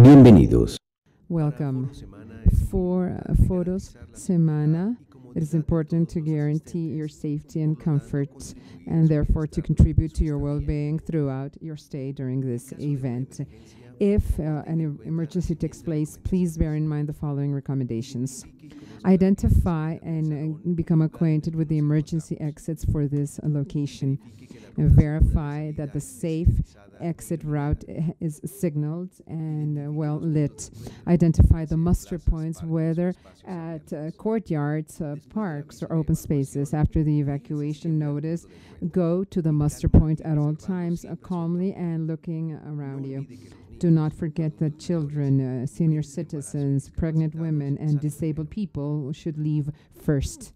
Bienvenidos. Welcome. For Foros, Semana, it is important to guarantee your safety and comfort, and therefore to contribute to your well-being throughout your stay during this event. If an emergency takes place, please bear in mind the following recommendations. Identify and become acquainted with the emergency exits for this location. And verify that the safe exit route is signaled and well lit. Identify the muster points, whether at courtyards, parks, or open spaces. After the evacuation notice, go to the muster point at all times, calmly and looking around you. Do not forget that children, senior citizens, pregnant women, and disabled people should leave first.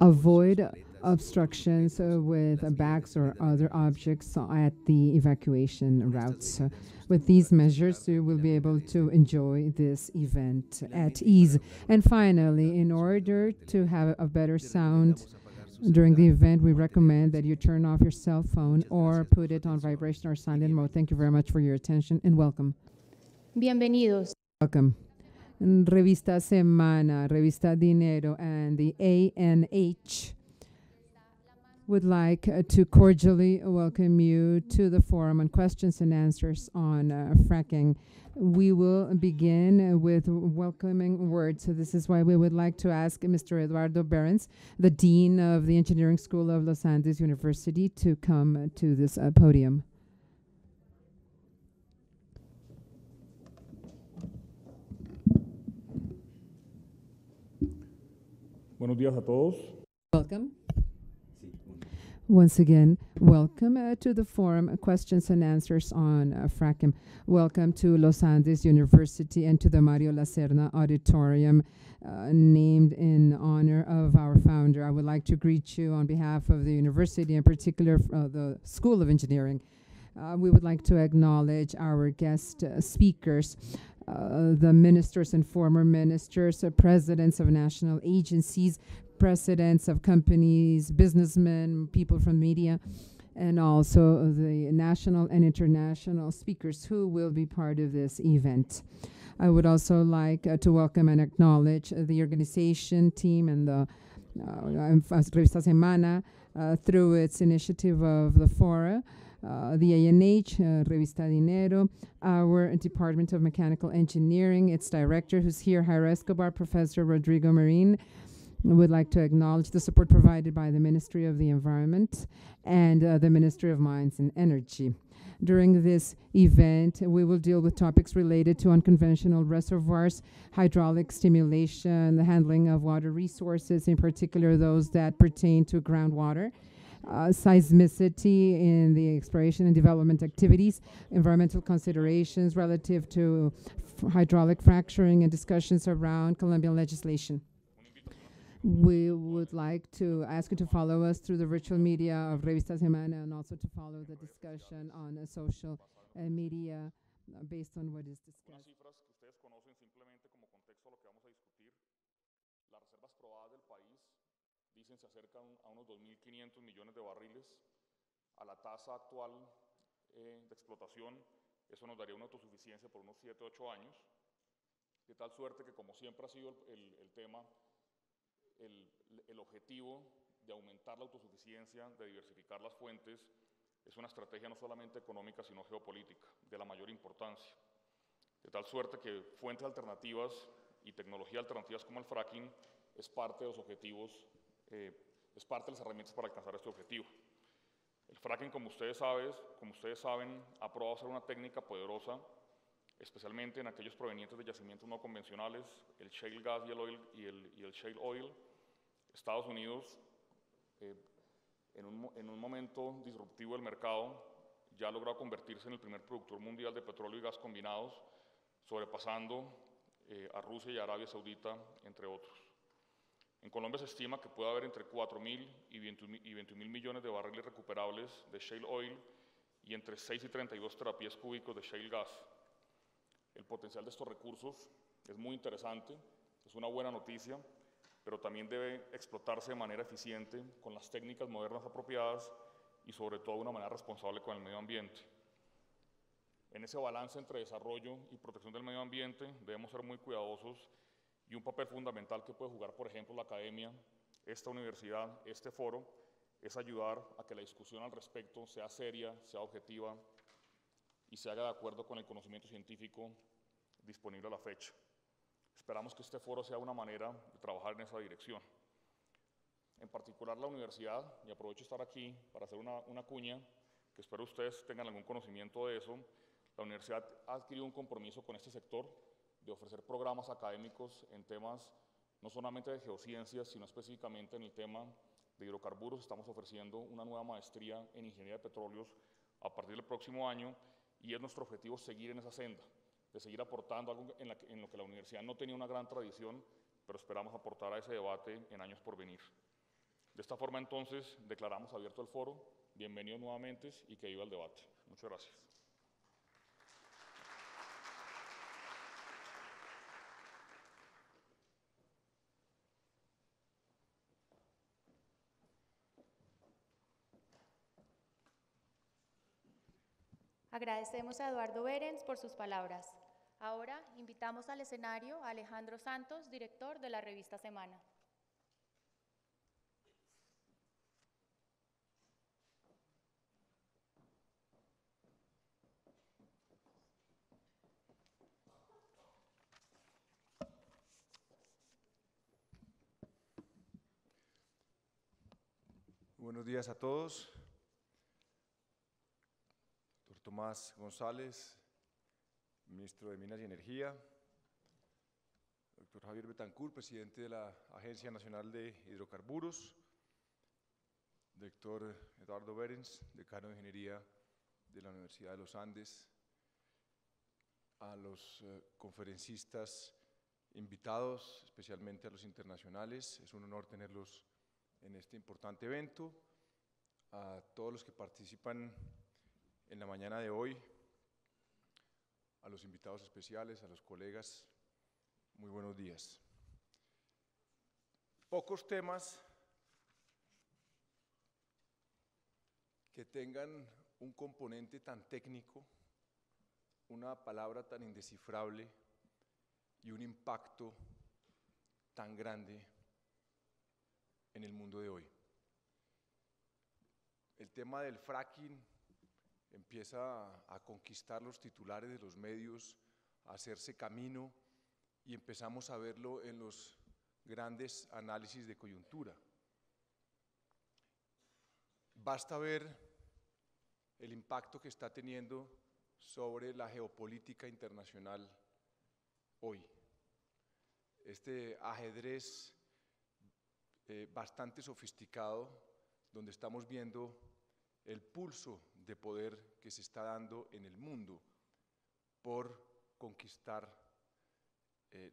Avoid obstructions with bags or other objects at the evacuation routes. With these measures, you will be able to enjoy this event at ease. And finally, in order to have a better sound during the event, we recommend that you turn off your cell phone or put it on vibration or silent mode. Thank you very much for your attention and welcome. Bienvenidos. Welcome. Revista Semana, Revista Dinero, and the ANH would like to cordially welcome you to the forum on questions and answers on fracking. We will begin with welcoming words. So this is why we would like to ask Mr. Eduardo Berens, the Dean of the Engineering School of Los Andes University, to come to this podium. Buenos días a todos. Welcome. Once again, welcome to the forum, questions and answers on fracking. Welcome to Los Andes University and to the Mario Lacerna Auditorium, named in honor of our founder. I would like to greet you on behalf of the university, in particular the School of Engineering. We would like to acknowledge our guest speakers, the ministers and former ministers, presidents of national agencies, presidents of companies, businessmen, people from media, and also the national and international speakers who will be part of this event. I would also like to welcome and acknowledge the organization team and the Revista Semana through its initiative of the Foro, the ANH, Revista Dinero, our Department of Mechanical Engineering, its director who's here, Jairo Escobar, Professor Rodrigo Marin. We would like to acknowledge the support provided by the Ministry of the Environment and the Ministry of Mines and Energy. During this event, we will deal with topics related to unconventional reservoirs, hydraulic stimulation, the handling of water resources, in particular those that pertain to groundwater, seismicity in the exploration and development activities, environmental considerations relative to hydraulic fracturing, and discussions around Colombian legislation. We would like to ask you to follow us through the virtual media of Revista Semana and also to follow the discussion on social media based on what is discussed. Cifras que ustedes conocen simplemente como contexto a lo que vamos a discutir. Las reservas probadas del país dicen se acercan a unos 2.500 millones de barriles. A la tasa actual de explotación, eso nos daría una autosuficiencia por unos 7-8 años. De tal suerte que, como siempre ha sido el tema, el objetivo de aumentar la autosuficiencia, de diversificar las fuentes, es una estrategia no solamente económica, sino geopolítica, de la mayor importancia. De tal suerte que fuentes alternativas y tecnologías alternativas como el fracking es parte de los objetivos, es parte de las herramientas para alcanzar este objetivo. El fracking, como ustedes saben, ha probado ser una técnica poderosa, especialmente en aquellos provenientes de yacimientos no convencionales, el shale gas y el shale oil. Estados Unidos, en un momento disruptivo del mercado, ya ha logrado convertirse en el primer productor mundial de petróleo y gas combinados, sobrepasando a Rusia y a Arabia Saudita, entre otros. En Colombia se estima que puede haber entre 4.000 y 21.000 millones de barriles recuperables de shale oil y entre 6 y 32 terapiés cúbicos de shale gas. El potencial de estos recursos es muy interesante, es una buena noticia, pero también debe explotarse de manera eficiente con las técnicas modernas apropiadas y sobre todo de una manera responsable con el medio ambiente. En ese balance entre desarrollo y protección del medio ambiente debemos ser muy cuidadosos y un papel fundamental que puede jugar, por ejemplo, la academia, esta universidad, este foro, es ayudar a que la discusión al respecto sea seria, sea objetiva y se haga de acuerdo con el conocimiento científico disponible a la fecha. Esperamos que este foro sea una manera de trabajar en esa dirección. En particular la universidad, y aprovecho estar aquí para hacer una cuña, que espero ustedes tengan algún conocimiento de eso. La universidad ha adquirido un compromiso con este sector de ofrecer programas académicos en temas no solamente de geociencias, sino específicamente en el tema de hidrocarburos. Estamos ofreciendo una nueva maestría en ingeniería de petróleos a partir del próximo año y es nuestro objetivo seguir en esa senda, de seguir aportando algo en lo que la universidad no tenía una gran tradición, pero esperamos aportar a ese debate en años por venir. De esta forma, entonces, declaramos abierto el foro. Bienvenidos nuevamente y que viva el debate. Muchas gracias. Agradecemos a Eduardo Berens por sus palabras. Ahora invitamos al escenario a Alejandro Santos, director de la revista Semana. Buenos días a todos. Doctor Tomás González, ministro de Minas y Energía. Doctor Javier Betancourt, presidente de la Agencia Nacional de Hidrocarburos. Doctor Eduardo Berens, decano de Ingeniería de la Universidad de los Andes. A los conferencistas invitados, especialmente a los internacionales. Es un honor tenerlos en este importante evento. A todos los que participan en la mañana de hoy, a los invitados especiales, a los colegas, muy buenos días. Pocos temas que tengan un componente tan técnico, una palabra tan indescifrable y un impacto tan grande en el mundo de hoy. El tema del fracking empieza a conquistar los titulares de los medios, a hacerse camino y empezamos a verlo en los grandes análisis de coyuntura. Basta ver el impacto que está teniendo sobre la geopolítica internacional hoy. Este ajedrez bastante sofisticado, donde estamos viendo el pulso de poder que se está dando en el mundo por conquistar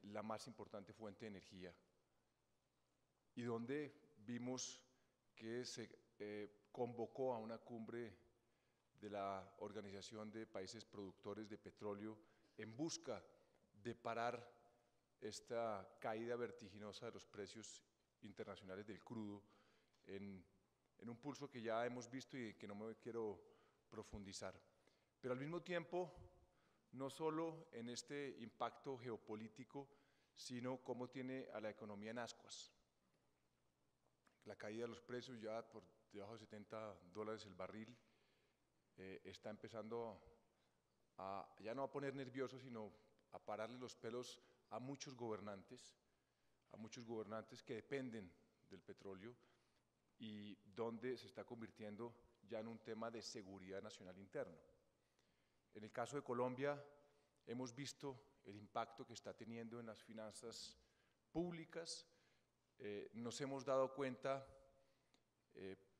la más importante fuente de energía, y donde vimos que se convocó a una cumbre de la Organización de Países Productores de Petróleo en busca de parar esta caída vertiginosa de los precios internacionales del crudo en un pulso que ya hemos visto y que no me quiero profundizar. Pero al mismo tiempo, no solo en este impacto geopolítico, sino cómo tiene a la economía en ascuas. La caída de los precios ya por debajo de $70 el barril está empezando ya no a poner nerviosos, sino a pararle los pelos a muchos gobernantes que dependen del petróleo y donde se está convirtiendo ya en un tema de seguridad nacional interno. En el caso de Colombia, hemos visto el impacto que está teniendo en las finanzas públicas. Nos hemos dado cuenta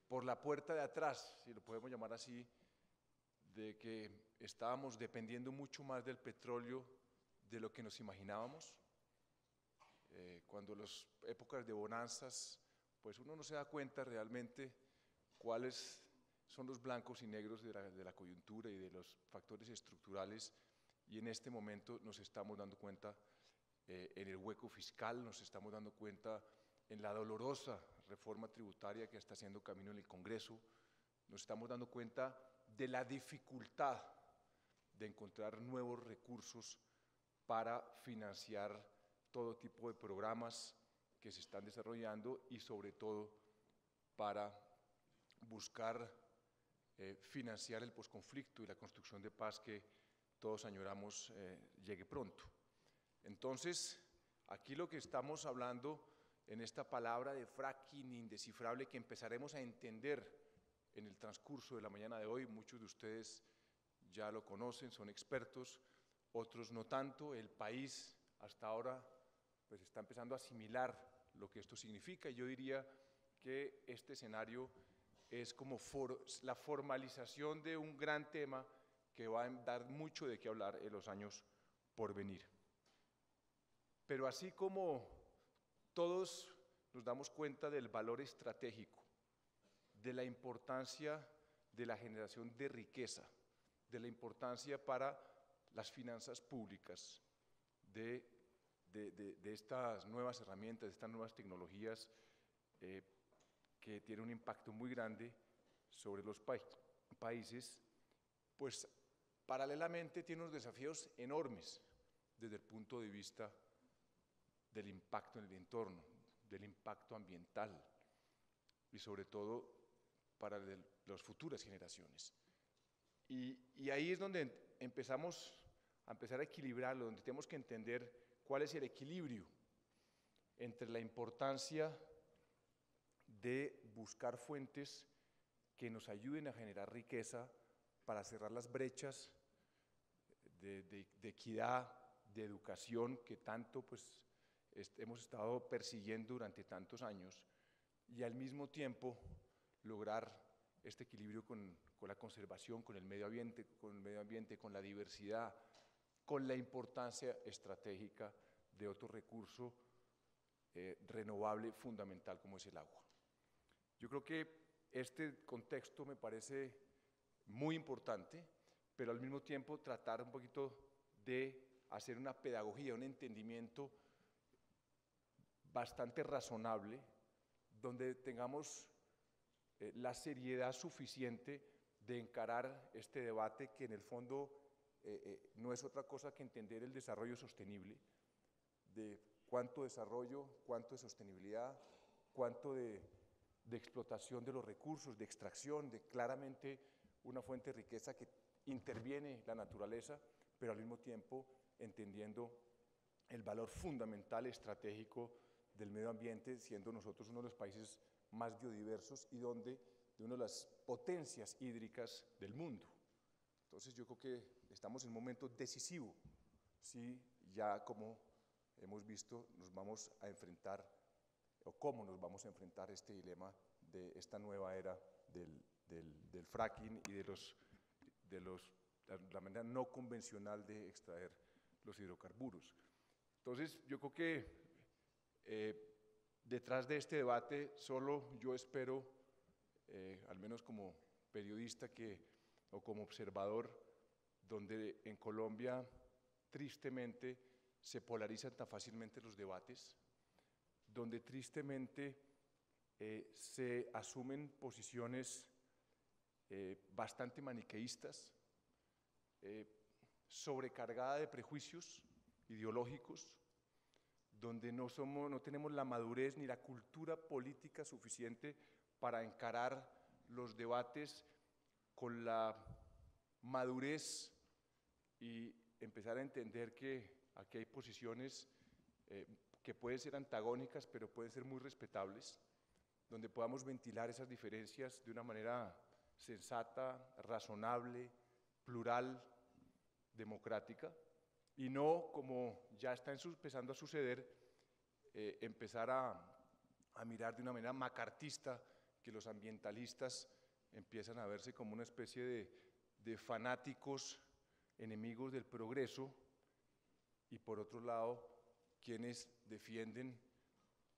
por la puerta de atrás, si lo podemos llamar así, de que estábamos dependiendo mucho más del petróleo de lo que nos imaginábamos. Cuando las épocas de bonanzas, pues uno no se da cuenta realmente cuáles son los blancos y negros de la coyuntura y de los factores estructurales, y en este momento nos estamos dando cuenta en el hueco fiscal, nos estamos dando cuenta en la dolorosa reforma tributaria que está haciendo camino en el Congreso, nos estamos dando cuenta de la dificultad de encontrar nuevos recursos para financiar todo tipo de programas que se están desarrollando y sobre todo para buscar financiar el posconflicto y la construcción de paz que todos añoramos llegue pronto. Entonces, aquí lo que estamos hablando en esta palabra de fracking indescifrable que empezaremos a entender en el transcurso de la mañana de hoy, muchos de ustedes ya lo conocen, son expertos, otros no tanto. El país hasta ahora pues está empezando a asimilar lo que esto significa y yo diría que este escenario es como la formalización de un gran tema que va a dar mucho de qué hablar en los años por venir. Pero así como todos nos damos cuenta del valor estratégico, de la importancia de la generación de riqueza, de la importancia para las finanzas públicas, de estas nuevas herramientas, de estas nuevas tecnologías que tienen un impacto muy grande sobre los países, pues paralelamente tiene unos desafíos enormes desde el punto de vista del impacto en el entorno, del impacto ambiental y sobre todo para las futuras generaciones. Y ahí es donde empezamos a equilibrarlo, donde tenemos que entender cuál es el equilibrio entre la importancia de buscar fuentes que nos ayuden a generar riqueza para cerrar las brechas de equidad, de educación que tanto pues, hemos estado persiguiendo durante tantos años y al mismo tiempo lograr este equilibrio con la conservación, con el medio ambiente, con la diversidad, con la importancia estratégica de otro recurso renovable fundamental como es el agua. Yo creo que este contexto me parece muy importante, pero al mismo tiempo tratar un poquito de hacer una pedagogía, un entendimiento bastante razonable, donde tengamos la seriedad suficiente de encarar este debate que en el fondo no es otra cosa que entender el desarrollo sostenible, de cuánto desarrollo, cuánto de sostenibilidad, cuánto de explotación de los recursos, de extracción, de claramente una fuente de riqueza que interviene la naturaleza, pero al mismo tiempo entendiendo el valor fundamental estratégico del medio ambiente, siendo nosotros uno de los países más biodiversos y de una de las potencias hídricas del mundo. Entonces yo creo que estamos en un momento decisivo, si ya como hemos visto nos vamos a enfrentar, o cómo nos vamos a enfrentar este dilema de esta nueva era del fracking y de la manera no convencional de extraer los hidrocarburos. Entonces yo creo que detrás de este debate solo yo espero, al menos como periodista o como observador, donde en Colombia tristemente se polarizan tan fácilmente los debates, donde tristemente se asumen posiciones bastante maniqueístas, sobrecargada de prejuicios ideológicos, donde no tenemos la madurez ni la cultura política suficiente para encarar los debates con la madurez y empezar a entender que aquí hay posiciones que pueden ser antagónicas, pero pueden ser muy respetables, donde podamos ventilar esas diferencias de una manera sensata, razonable, plural, democrática, y no, como ya está empezando a suceder, empezar a mirar de una manera macartista, que los ambientalistas empiezan a verse como una especie de fanáticos enemigos del progreso, y por otro lado, quienes defienden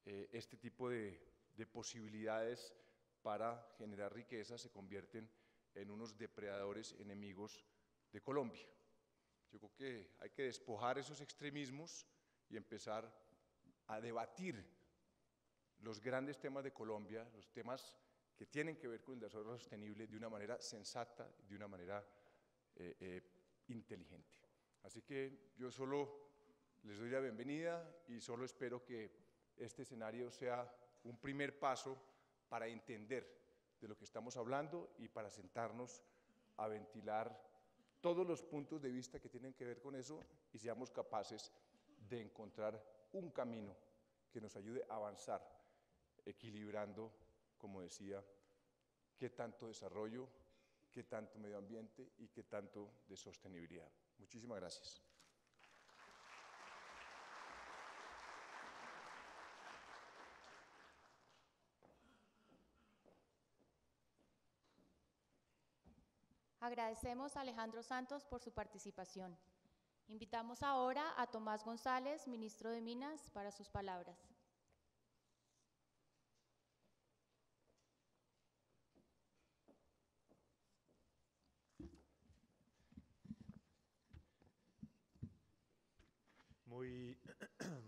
este tipo de posibilidades para generar riqueza se convierten en unos depredadores enemigos de Colombia. Yo creo que hay que despojar esos extremismos y empezar a debatir los grandes temas de Colombia, los temas que tienen que ver con el desarrollo sostenible de una manera sensata, de una manera inteligente. Así que yo solo les doy la bienvenida y solo espero que este escenario sea un primer paso para entender de lo que estamos hablando y para sentarnos a ventilar todos los puntos de vista que tienen que ver con eso y seamos capaces de encontrar un camino que nos ayude a avanzar, equilibrando, como decía, qué tanto desarrollo, qué tanto medio ambiente y qué tanto de sostenibilidad. Muchísimas gracias. Agradecemos a Alejandro Santos por su participación. Invitamos ahora a Tomás González, ministro de Minas, para sus palabras.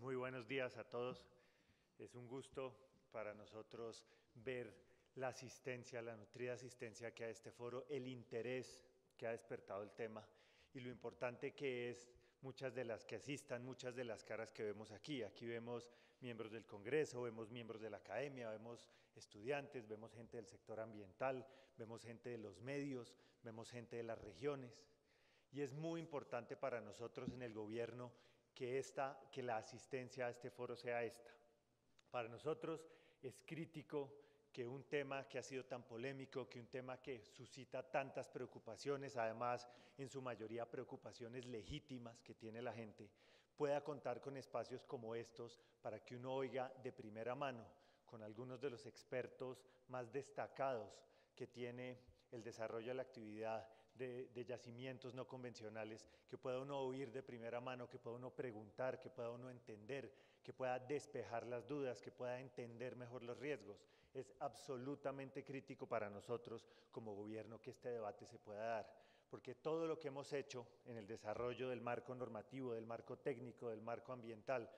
Muy buenos días a todos. Es un gusto para nosotros ver la asistencia, la nutrida asistencia que a este foro, el interés que ha despertado el tema y lo importante que es muchas de las que asistan, muchas de las caras que vemos aquí. Aquí vemos miembros del Congreso, vemos miembros de la academia, vemos estudiantes, vemos gente del sector ambiental, vemos gente de los medios, vemos gente de las regiones. Y es muy importante para nosotros en el gobierno que la asistencia a este foro sea esta. Para nosotros es crítico que un tema que ha sido tan polémico, que un tema que suscita tantas preocupaciones, además en su mayoría preocupaciones legítimas que tiene la gente, pueda contar con espacios como estos para que uno oiga de primera mano con algunos de los expertos más destacados que tiene el desarrollo de la actividad de yacimientos no convencionales, que pueda uno oír de primera mano, que pueda uno preguntar, que pueda uno entender, que pueda despejar las dudas, que pueda entender mejor los riesgos. Es absolutamente crítico para nosotros como gobierno que este debate se pueda dar, porque todo lo que hemos hecho en el desarrollo del marco normativo, del marco técnico, del marco ambiental,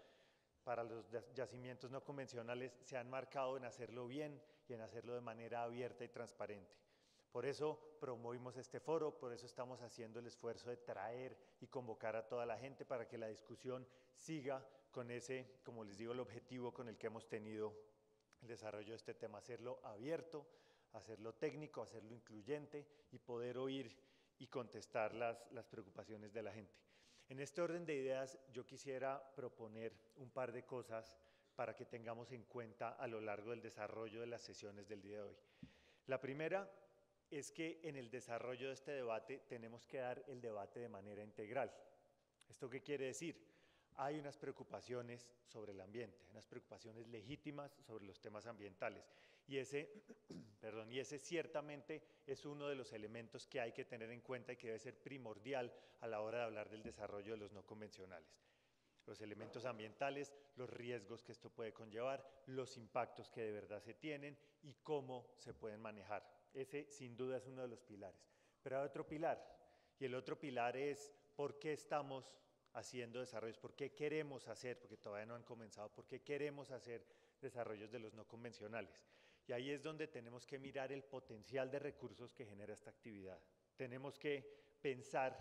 para los yacimientos no convencionales se han marcado en hacerlo bien y en hacerlo de manera abierta y transparente. Por eso promovimos este foro, por eso estamos haciendo el esfuerzo de traer y convocar a toda la gente para que la discusión siga con ese, como les digo, el objetivo con el que hemos tenido el desarrollo de este tema, hacerlo abierto, hacerlo técnico, hacerlo incluyente y poder oír y contestar las preocupaciones de la gente. En este orden de ideas yo quisiera proponer un par de cosas para que tengamos en cuenta a lo largo del desarrollo de las sesiones del día de hoy. La primera es que en el desarrollo de este debate tenemos que dar el debate de manera integral. ¿Esto qué quiere decir? Hay unas preocupaciones sobre el ambiente, unas preocupaciones legítimas sobre los temas ambientales y ese ciertamente es uno de los elementos que hay que tener en cuenta y que debe ser primordial a la hora de hablar del desarrollo de los no convencionales. Los elementos ambientales, los riesgos que esto puede conllevar, los impactos que de verdad se tienen y cómo se pueden manejar. Ese sin duda es uno de los pilares. Pero hay otro pilar y el otro pilar es por qué estamos haciendo desarrollos, por qué queremos hacer, porque todavía no han comenzado, por qué queremos hacer desarrollos de los no convencionales. Y ahí es donde tenemos que mirar el potencial de recursos que genera esta actividad. Tenemos que pensar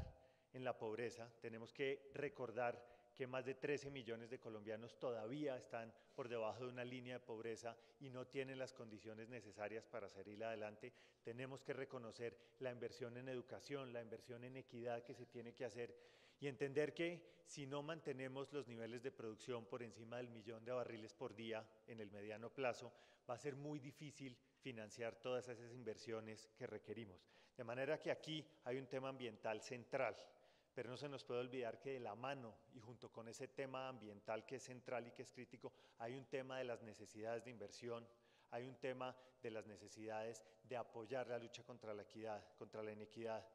en la pobreza, tenemos que recordar que más de 13 millones de colombianos todavía están por debajo de una línea de pobreza y no tienen las condiciones necesarias para salir adelante. Tenemos que reconocer la inversión en educación, la inversión en equidad que se tiene que hacer y entender que si no mantenemos los niveles de producción por encima del 1.000.000 de barriles por día en el mediano plazo, va a ser muy difícil financiar todas esas inversiones que requerimos. De manera que aquí hay un tema ambiental central. Pero no se nos puede olvidar que de la mano y junto con ese tema ambiental que es central y que es crítico, hay un tema de las necesidades de inversión, hay un tema de las necesidades de apoyar la lucha contra la equidad, contra la inequidad,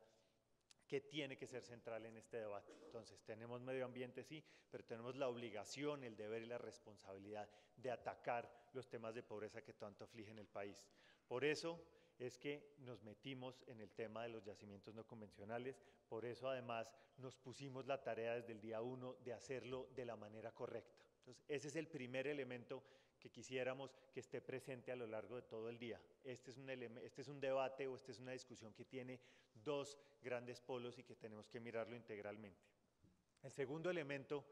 que tiene que ser central en este debate. Entonces, tenemos medio ambiente, sí, pero tenemos la obligación, el deber y la responsabilidad de atacar los temas de pobreza que tanto afligen el país. Por eso es que nos metimos en el tema de los yacimientos no convencionales, por eso además nos pusimos la tarea desde el día 1 de hacerlo de la manera correcta. Entonces, ese es el primer elemento que quisiéramos que esté presente a lo largo de todo el día. Este es un debate o esta es una discusión que tiene dos grandes polos y que tenemos que mirarlo integralmente. El segundo elemento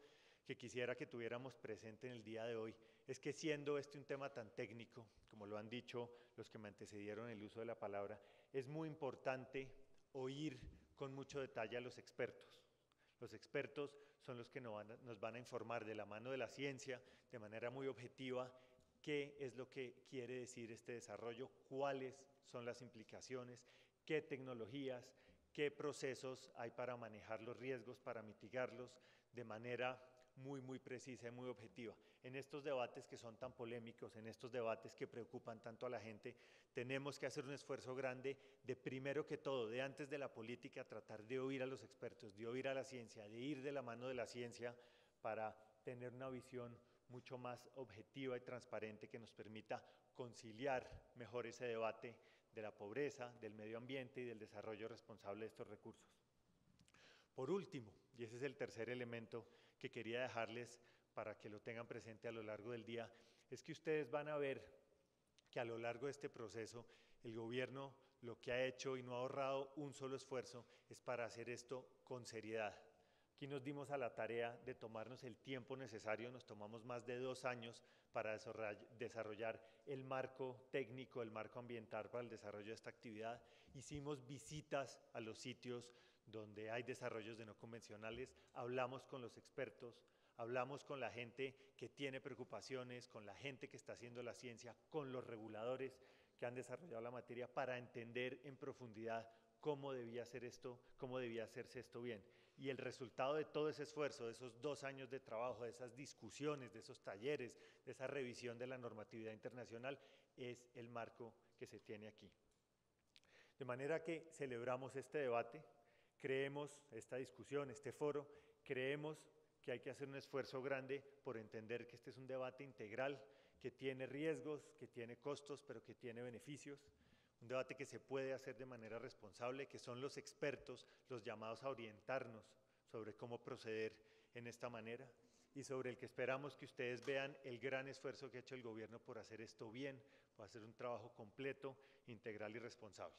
que quisiera que tuviéramos presente en el día de hoy es que, siendo este un tema tan técnico, como lo han dicho los que me antecedieron en el uso de la palabra, es muy importante oír con mucho detalle a los expertos. Los expertos son los que nos van a informar de la mano de la ciencia, de manera muy objetiva, qué es lo que quiere decir este desarrollo, cuáles son las implicaciones, qué tecnologías, qué procesos hay para manejar los riesgos, para mitigarlos de manera muy precisa y muy objetiva. En estos debates que son tan polémicos, en estos debates que preocupan tanto a la gente, tenemos que hacer un esfuerzo grande de, primero que todo, de antes de la política, tratar de oír a los expertos, de oír a la ciencia, de ir de la mano de la ciencia para tener una visión mucho más objetiva y transparente que nos permita conciliar mejor ese debate de la pobreza, del medio ambiente y del desarrollo responsable de estos recursos. Por último, y ese es el tercer elemento que quería dejarles para que lo tengan presente a lo largo del día, es que ustedes van a ver que a lo largo de este proceso el gobierno lo que ha hecho y no ha ahorrado un solo esfuerzo es para hacer esto con seriedad. Aquí nos dimos a la tarea de tomarnos el tiempo necesario, nos tomamos más de 2 años para desarrollar el marco técnico, el marco ambiental para el desarrollo de esta actividad. Hicimos visitas a los sitios donde hay desarrollos de no convencionales, hablamos con los expertos, hablamos con la gente que tiene preocupaciones, con la gente que está haciendo la ciencia, con los reguladores que han desarrollado la materia para entender en profundidad cómo debía ser esto, cómo debía hacerse esto bien. Y el resultado de todo ese esfuerzo, de esos 2 años de trabajo, de esas discusiones, de esos talleres, de esa revisión de la normatividad internacional, es el marco que se tiene aquí. De manera que celebramos este debate, creemos esta discusión, este foro, creemos que hay que hacer un esfuerzo grande por entender que este es un debate integral, que tiene riesgos, que tiene costos, pero que tiene beneficios. Un debate que se puede hacer de manera responsable, que son los expertos los llamados a orientarnos sobre cómo proceder en esta manera y sobre el que esperamos que ustedes vean el gran esfuerzo que ha hecho el gobierno por hacer esto bien, por hacer un trabajo completo, integral y responsable.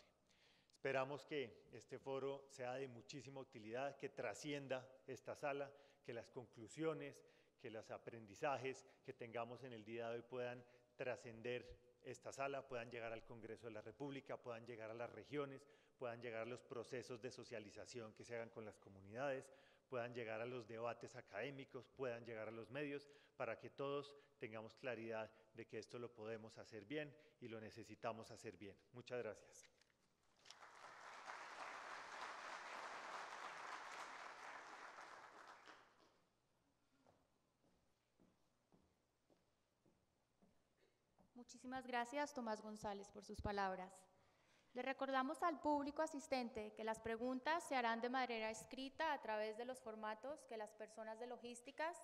Esperamos que este foro sea de muchísima utilidad, que trascienda esta sala, que las conclusiones, que los aprendizajes que tengamos en el día de hoy puedan trascender esta sala, puedan llegar al Congreso de la República, puedan llegar a las regiones, puedan llegar a los procesos de socialización que se hagan con las comunidades, puedan llegar a los debates académicos, puedan llegar a los medios, para que todos tengamos claridad de que esto lo podemos hacer bien y lo necesitamos hacer bien. Muchas gracias. Muchísimas gracias, Tomás González, por sus palabras. Le recordamos al público asistente que las preguntas se harán de manera escrita a través de los formatos que las personas de logísticas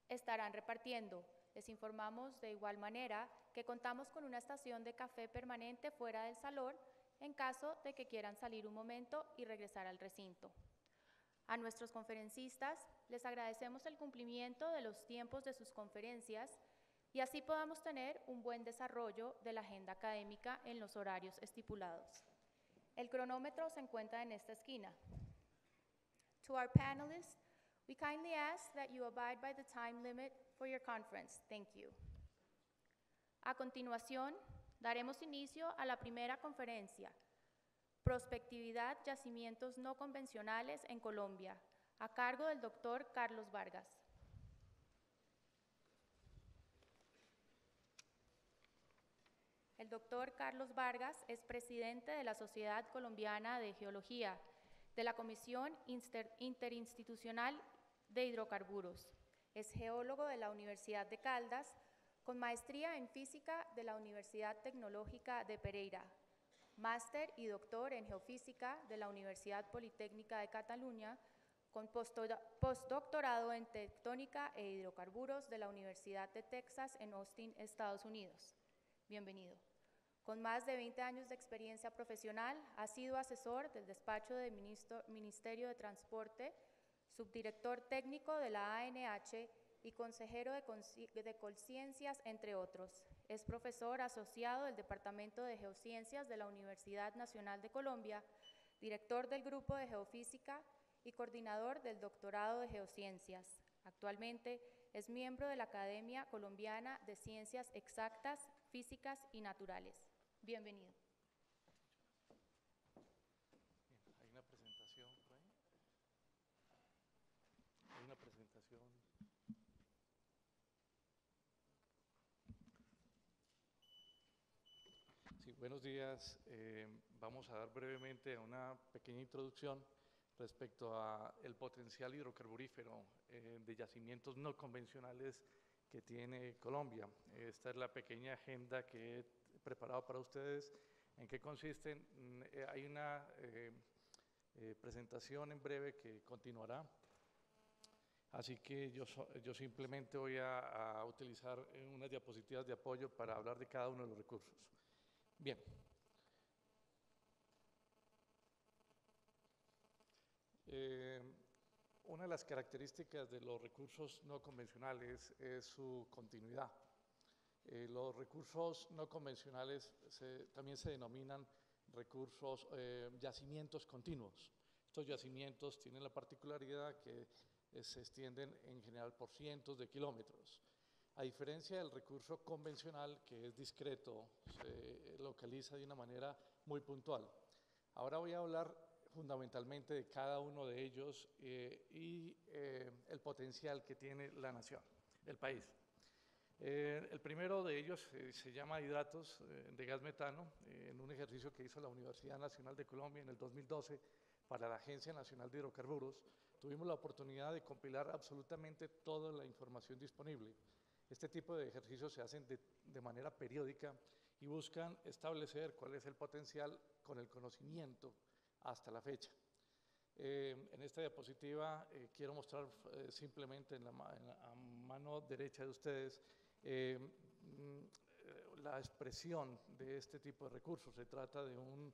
estarán repartiendo. Les informamos de igual manera que contamos con una estación de café permanente fuera del salón en caso de que quieran salir un momento y regresar al recinto. A nuestros conferencistas les agradecemos el cumplimiento de los tiempos de sus conferencias y así podamos tener un buen desarrollo de la agenda académica en los horarios estipulados. El cronómetro se encuentra en esta esquina. To our panelists, we kindly ask that you abide by the time limit for your conference. Thank you. A continuación, daremos inicio a la primera conferencia, Prospectividad, Yacimientos no convencionales en Colombia, a cargo del doctor Carlos Vargas. El doctor Carlos Vargas es presidente de la Sociedad Colombiana de Geología, de la Comisión Interinstitucional de Hidrocarburos. Es geólogo de la Universidad de Caldas, con maestría en física de la Universidad Tecnológica de Pereira, máster y doctor en geofísica de la Universidad Politécnica de Cataluña, con postdoctorado en tectónica e hidrocarburos de la Universidad de Texas en Austin, Estados Unidos. Bienvenido. Con más de 20 años de experiencia profesional, ha sido asesor del despacho del Ministerio de Transporte, subdirector técnico de la ANH y consejero de Colciencias, entre otros. Es profesor asociado del Departamento de Geociencias de la Universidad Nacional de Colombia, director del Grupo de Geofísica y coordinador del Doctorado de Geociencias. Actualmente es miembro de la Academia Colombiana de Ciencias Exactas, Físicas y Naturales. Bienvenido. Hay una presentación por ahí. Hay una presentación. Sí, buenos días. Vamos a dar brevemente una pequeña introducción respecto al potencial hidrocarburífero de yacimientos no convencionales que tiene Colombia. Esta es la pequeña agenda que he preparado para ustedes. ¿En qué consisten? Hay una presentación en breve que continuará. Así que yo simplemente voy a utilizar unas diapositivas de apoyo para hablar de cada uno de los recursos. Bien. Una de las características de los recursos no convencionales es su continuidad. Los recursos no convencionales también se denominan recursos, yacimientos continuos. Estos yacimientos tienen la particularidad que se extienden en general por cientos de kilómetros. A diferencia del recurso convencional, que es discreto, se localiza de una manera muy puntual. Ahora voy a hablar fundamentalmente de cada uno de ellos y el potencial que tiene la nación, el país. El primero de ellos se llama hidratos de gas metano, en un ejercicio que hizo la Universidad Nacional de Colombia en el 2012 para la Agencia Nacional de Hidrocarburos. Tuvimos la oportunidad de compilar absolutamente toda la información disponible. Este tipo de ejercicios se hacen de manera periódica y buscan establecer cuál es el potencial con el conocimiento hasta la fecha. En esta diapositiva quiero mostrar simplemente a mano derecha de ustedes la expresión de este tipo de recursos. Se trata de un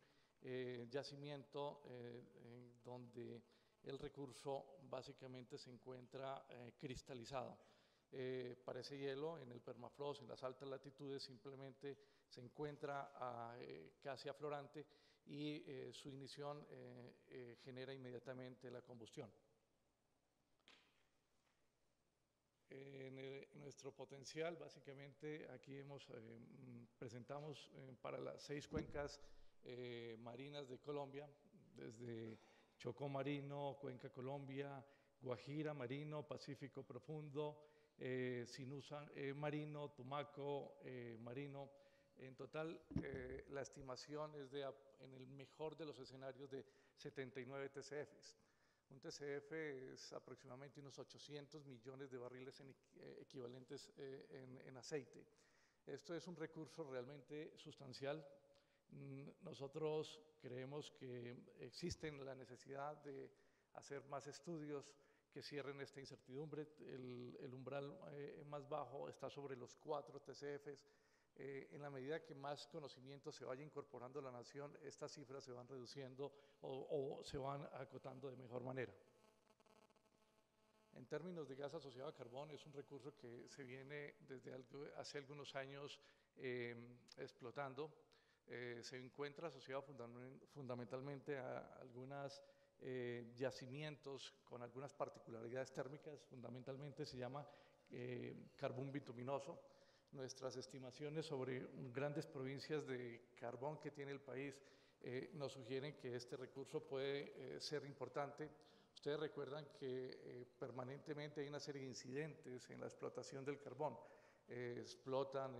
yacimiento donde el recurso básicamente se encuentra cristalizado. Parece hielo en el permafrost, en las altas latitudes, simplemente se encuentra casi aflorante y su ignición genera inmediatamente la combustión. Nuestro potencial, básicamente, aquí presentamos para las 6 cuencas marinas de Colombia, desde Chocó Marino, Cuenca Colombia, Guajira Marino, Pacífico Profundo, Sinusa Marino, Tumaco Marino. En total, la estimación es en el mejor de los escenarios, de 79 TCFs. Un TCF es aproximadamente unos 800 millones de barriles equivalentes en aceite. Esto es un recurso realmente sustancial. Nosotros creemos que existe la necesidad de hacer más estudios que cierren esta incertidumbre. El umbral más bajo está sobre los 4 TCFs. En la medida que más conocimiento se vaya incorporando a la nación, estas cifras se van reduciendo o se van acotando de mejor manera. En términos de gas asociado a carbón, es un recurso que se viene desde hace algunos años explotando. Se encuentra asociado fundamentalmente a algunos yacimientos con algunas particularidades térmicas. Fundamentalmente se llama carbón bituminoso. Nuestras estimaciones sobre grandes provincias de carbón que tiene el país nos sugieren que este recurso puede ser importante. Ustedes recuerdan que permanentemente hay una serie de incidentes en la explotación del carbón. Explotan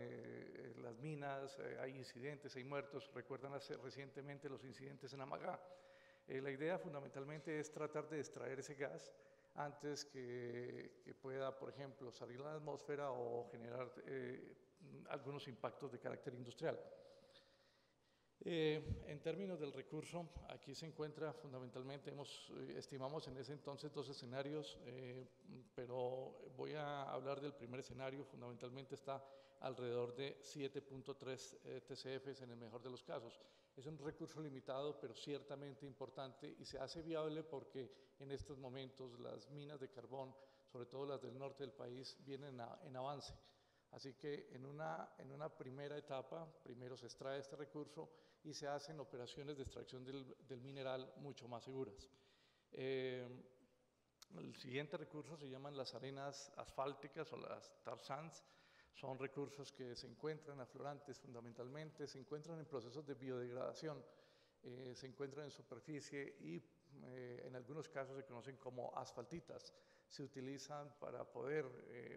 las minas, hay incidentes, hay muertos. Recuerdan recientemente los incidentes en Amagá. La idea fundamentalmente es tratar de extraer ese gas antes que pueda, por ejemplo, salir a la atmósfera o generar algunos impactos de carácter industrial. En términos del recurso, aquí se encuentra fundamentalmente, estimamos en ese entonces 2 escenarios, pero voy a hablar del primer escenario. Fundamentalmente está alrededor de 7.3 TCFs en el mejor de los casos. Es un recurso limitado, pero ciertamente importante, y se hace viable porque en estos momentos las minas de carbón, sobre todo las del norte del país, vienen en avance. Así que en una primera etapa, primero se extrae este recurso y se hacen operaciones de extracción del mineral mucho más seguras. El siguiente recurso se llaman las arenas asfálticas o las tar sands. Son recursos que se encuentran aflorantes fundamentalmente, se encuentran en procesos de biodegradación, se encuentran en superficie y en algunos casos se conocen como asfaltitas. Se utilizan para poder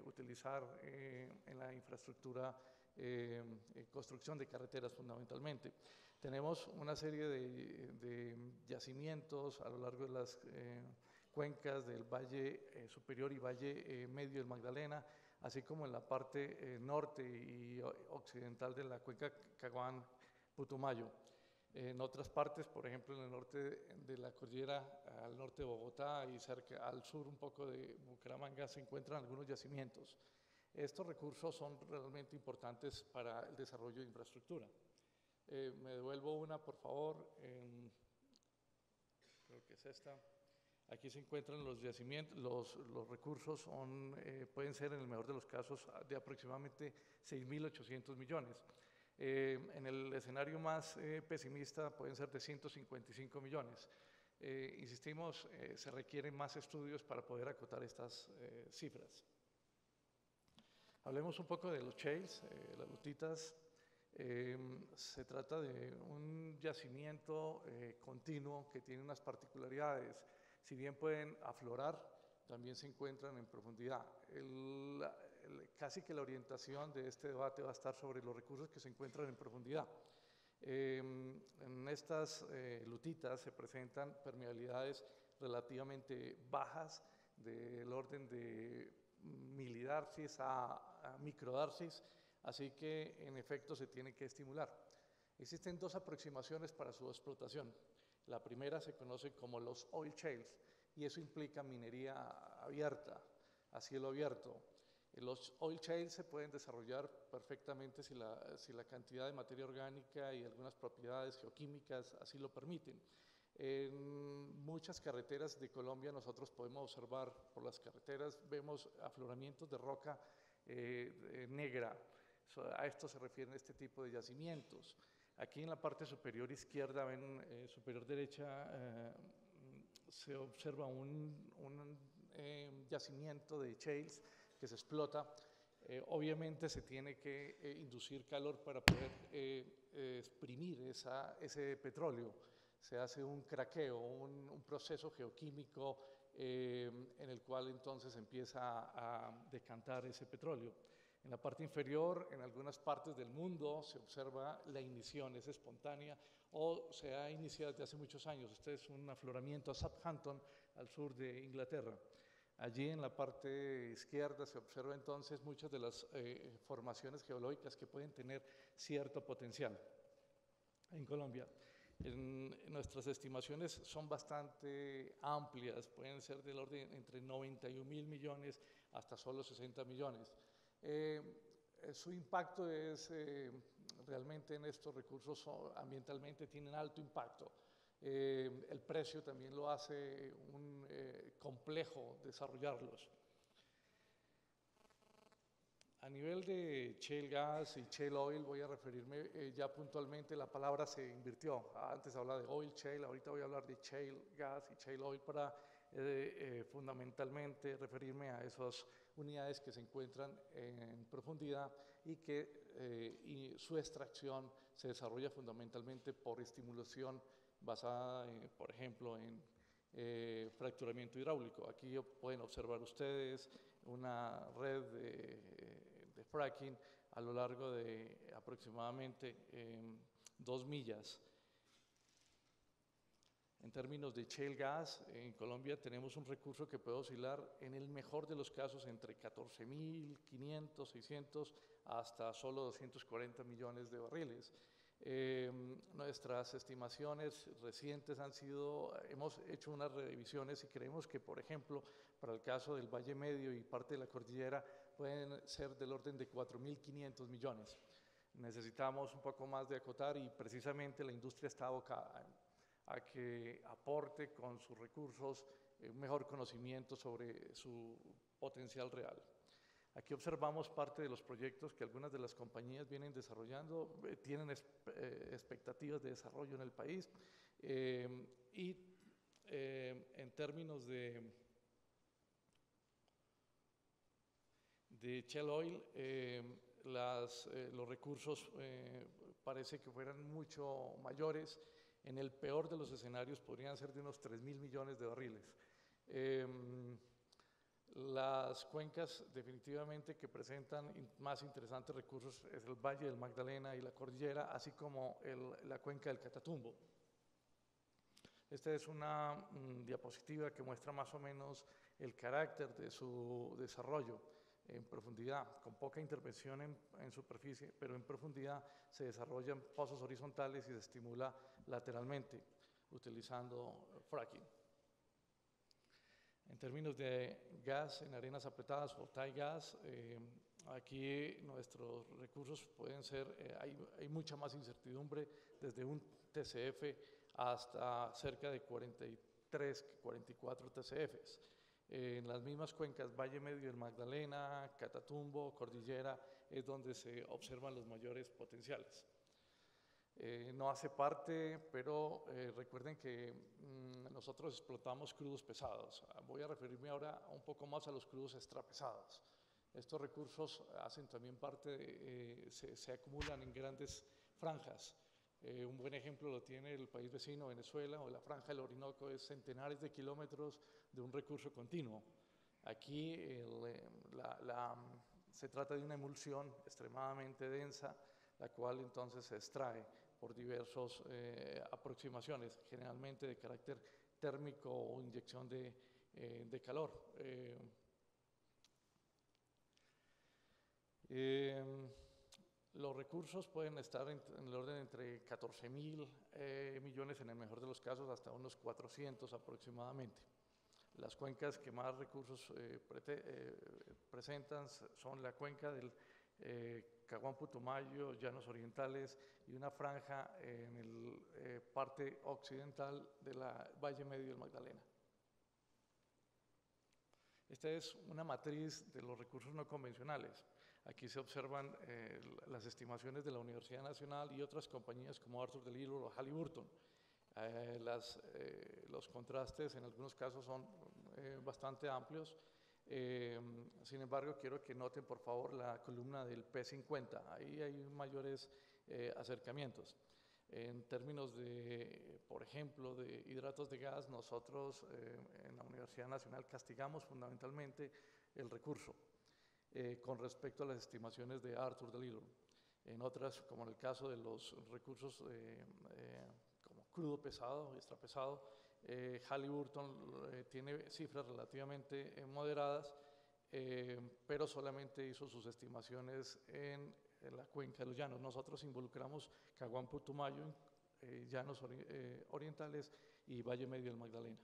utilizar en la infraestructura, construcción de carreteras fundamentalmente. Tenemos una serie de yacimientos a lo largo de las cuencas del Valle Superior y Valle Medio del Magdalena, así como en la parte norte y occidental de la cuenca Caguán-Putumayo. En otras partes, por ejemplo, en el norte de la cordillera, al norte de Bogotá y cerca al sur un poco de Bucaramanga, se encuentran algunos yacimientos. Estos recursos son realmente importantes para el desarrollo de infraestructura. Me devuelvo una, por favor. Creo que es esta. Aquí se encuentran los yacimientos, los recursos pueden ser, en el mejor de los casos, de aproximadamente 6.800 millones. En el escenario más pesimista pueden ser de 155 millones. Insistimos, se requieren más estudios para poder acotar estas cifras. Hablemos un poco de los shales, las lutitas. Se trata de un yacimiento continuo que tiene unas particularidades. Si bien pueden aflorar, también se encuentran en profundidad. Casi que la orientación de este debate va a estar sobre los recursos que se encuentran en profundidad. En estas lutitas se presentan permeabilidades relativamente bajas, del orden de milidarcis a microdarcis, así que en efecto se tiene que estimular. Existen dos aproximaciones para su explotación. La primera se conoce como los oil shales y eso implica minería abierta, a cielo abierto. Los oil shales se pueden desarrollar perfectamente si la cantidad de materia orgánica y algunas propiedades geoquímicas así lo permiten. En muchas carreteras de Colombia nosotros podemos observar por las carreteras, vemos afloramientos de roca negra. A esto se refieren este tipo de yacimientos. Aquí en la parte superior izquierda, superior derecha, se observa un yacimiento de shales que se explota. Obviamente se tiene que inducir calor para poder exprimir ese petróleo. Se hace un craqueo, un proceso geoquímico en el cual entonces empieza a decantar ese petróleo. En la parte inferior, en algunas partes del mundo, se observa la ignición, es espontánea o se ha iniciado desde hace muchos años. Este es un afloramiento a Southampton, al sur de Inglaterra. Allí en la parte izquierda se observa entonces muchas de las formaciones geológicas que pueden tener cierto potencial en Colombia. Nuestras estimaciones son bastante amplias, pueden ser del orden entre 91.000 millones hasta solo 60 millones. Su impacto es realmente en estos recursos ambientalmente tienen alto impacto. El precio también lo hace complejo desarrollarlos. A nivel de shale gas y shale oil voy a referirme ya puntualmente, la palabra se invirtió. Antes hablaba de oil shale, ahorita voy a hablar de shale gas y shale oil para fundamentalmente referirme a esas unidades que se encuentran en profundidad y que su extracción se desarrolla fundamentalmente por estimulación basada, por ejemplo, en fracturamiento hidráulico. Aquí pueden observar ustedes una red de fracking a lo largo de aproximadamente 2 millas. En términos de shale gas, en Colombia tenemos un recurso que puede oscilar en el mejor de los casos entre 14.500, 600 hasta solo 240 millones de barriles. Nuestras estimaciones recientes hemos hecho unas revisiones y creemos que, por ejemplo, para el caso del Valle Medio y parte de la cordillera pueden ser del orden de 4.500 millones. Necesitamos un poco más de acotar y precisamente la industria está abocada a que aporte con sus recursos un mejor conocimiento sobre su potencial real. Aquí observamos parte de los proyectos que algunas de las compañías vienen desarrollando, tienen expectativas de desarrollo en el país y en términos de shale oil, los recursos parece que fueran mucho mayores. En el peor de los escenarios podrían ser de unos 3.000 millones de barriles. Las cuencas definitivamente que presentan más interesantes recursos es el Valle del Magdalena y la Cordillera, así como la cuenca del Catatumbo. Esta es una diapositiva que muestra más o menos el carácter de su desarrollo en profundidad, con poca intervención en superficie, pero en profundidad se desarrollan pozos horizontales y se estimula lateralmente utilizando fracking. En términos de gas en arenas apretadas o tie gas, aquí nuestros recursos pueden ser, hay mucha más incertidumbre, desde un TCF hasta cerca de 43, 44 TCFs. En las mismas cuencas, Valle Medio del Magdalena, Catatumbo, Cordillera, es donde se observan los mayores potenciales. No hace parte, pero recuerden que nosotros explotamos crudos pesados. Voy a referirme ahora un poco más a los crudos extrapesados. Estos recursos hacen también parte, se acumulan en grandes franjas. Un buen ejemplo lo tiene el país vecino, Venezuela, o la franja del Orinoco, es centenares de kilómetros de un recurso continuo. Aquí se trata de una emulsión extremadamente densa, la cual entonces se extrae por diversas aproximaciones, generalmente de carácter térmico o inyección de calor. Los recursos pueden estar en el orden entre 14.000 millones en el mejor de los casos, hasta unos 400 aproximadamente. Las cuencas que más recursos presentan son la cuenca del Caguán Putumayo, Llanos Orientales y una franja en la parte occidental de la Valle Medio del Magdalena. Esta es una matriz de los recursos no convencionales. Aquí se observan las estimaciones de la Universidad Nacional y otras compañías como Arthur de Little o Halliburton. Los contrastes en algunos casos son bastante amplios. Sin embargo, quiero que noten por favor la columna del P50. Ahí hay mayores acercamientos. En términos de, por ejemplo, de hidratos de gas, nosotros en la Universidad Nacional castigamos fundamentalmente el recurso con respecto a las estimaciones de Arthur de Little. En otras, como en el caso de los recursos como crudo pesado y extrapesado, Halliburton tiene cifras relativamente moderadas, pero solamente hizo sus estimaciones en la cuenca de los llanos. Nosotros involucramos Caguán Putumayo, Llanos Orientales y Valle Medio del Magdalena.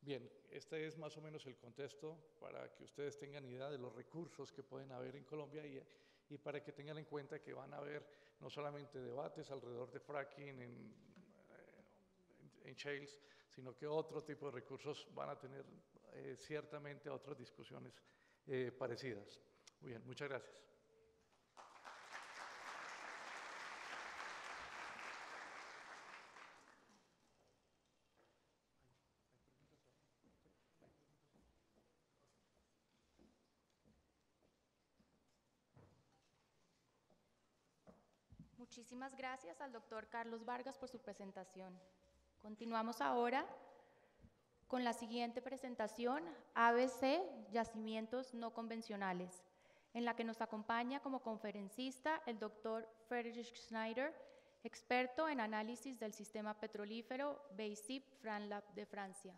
Bien, este es más o menos el contexto para que ustedes tengan idea de los recursos que pueden haber en Colombia y para que tengan en cuenta que van a haber no solamente debates alrededor de fracking en shales, sino que otro tipo de recursos van a tener ciertamente otras discusiones parecidas. Muy bien, muchas gracias. Muchísimas gracias al doctor Carlos Vargas por su presentación. Continuamos ahora con la siguiente presentación, ABC, Yacimientos No Convencionales, en la que nos acompaña como conferencista el doctor Friedrich Schneider, experto en análisis del sistema petrolífero BASIP Franlab de Francia.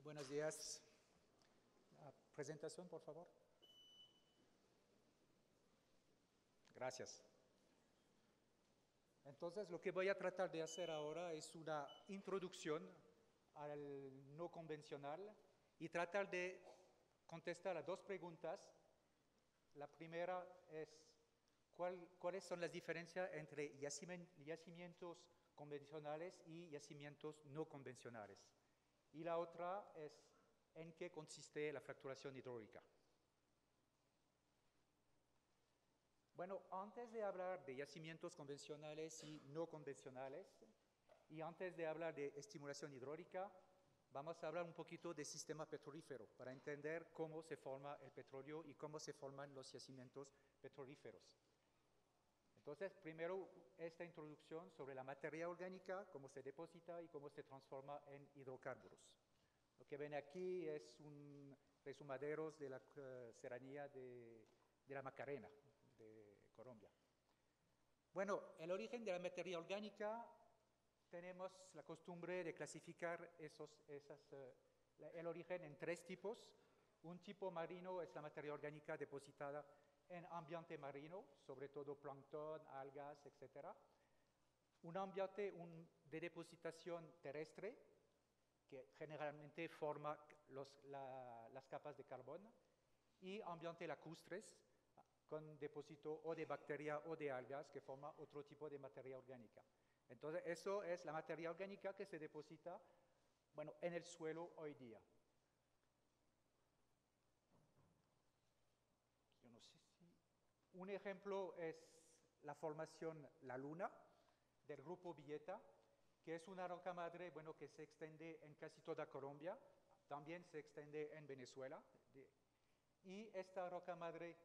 Buenos días. Presentación, por favor. Gracias. Entonces, lo que voy a tratar de hacer ahora es una introducción al no convencional y tratar de contestar a dos preguntas. La primera es, ¿cuáles son las diferencias entre yacimientos convencionales y yacimientos no convencionales? Y la otra es, ¿en qué consiste la fracturación hidráulica? Bueno, antes de hablar de yacimientos convencionales y no convencionales, y antes de hablar de estimulación hidráulica, vamos a hablar un poquito del sistema petrolífero para entender cómo se forma el petróleo y cómo se forman los yacimientos petrolíferos. Entonces, primero, esta introducción sobre la materia orgánica, cómo se deposita y cómo se transforma en hidrocarburos. Lo que ven aquí es un resumaderos de la serranía de la Macarena, de Colombia. Bueno, el origen de la materia orgánica, tenemos la costumbre de clasificar el origen en tres tipos. Un tipo marino es la materia orgánica depositada en ambiente marino, sobre todo plancton, algas, etc. Un ambiente de depositación terrestre, que generalmente forma las capas de carbono, y ambientes lacustres, con depósito o de bacteria o de algas, que forma otro tipo de materia orgánica. Entonces, eso es la materia orgánica que se deposita, bueno, en el suelo hoy día. Yo no sé si... Un ejemplo es la formación La Luna, del grupo Villeta, que es una roca madre, bueno, que se extiende en casi toda Colombia, también se extiende en Venezuela, y esta roca madre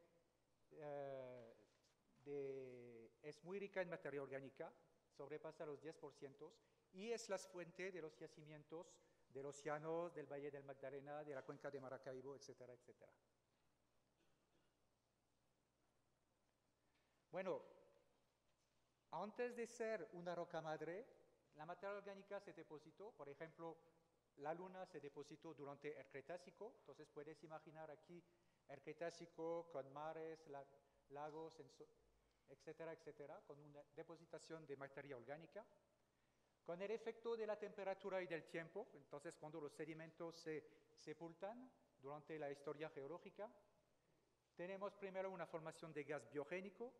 es muy rica en materia orgánica, sobrepasa los 10%, y es la fuente de los yacimientos de los llanos, del Valle del Magdalena, de la cuenca de Maracaibo, etcétera, etcétera. Bueno, antes de ser una roca madre, la materia orgánica se depositó, por ejemplo, la Luna se depositó durante el Cretácico, entonces puedes imaginar aquí el Cretácico con mares, lagos, etcétera, etcétera, con una depositación de materia orgánica. Con el efecto de la temperatura y del tiempo, entonces cuando los sedimentos se sepultan durante la historia geológica, tenemos primero una formación de gas biogénico,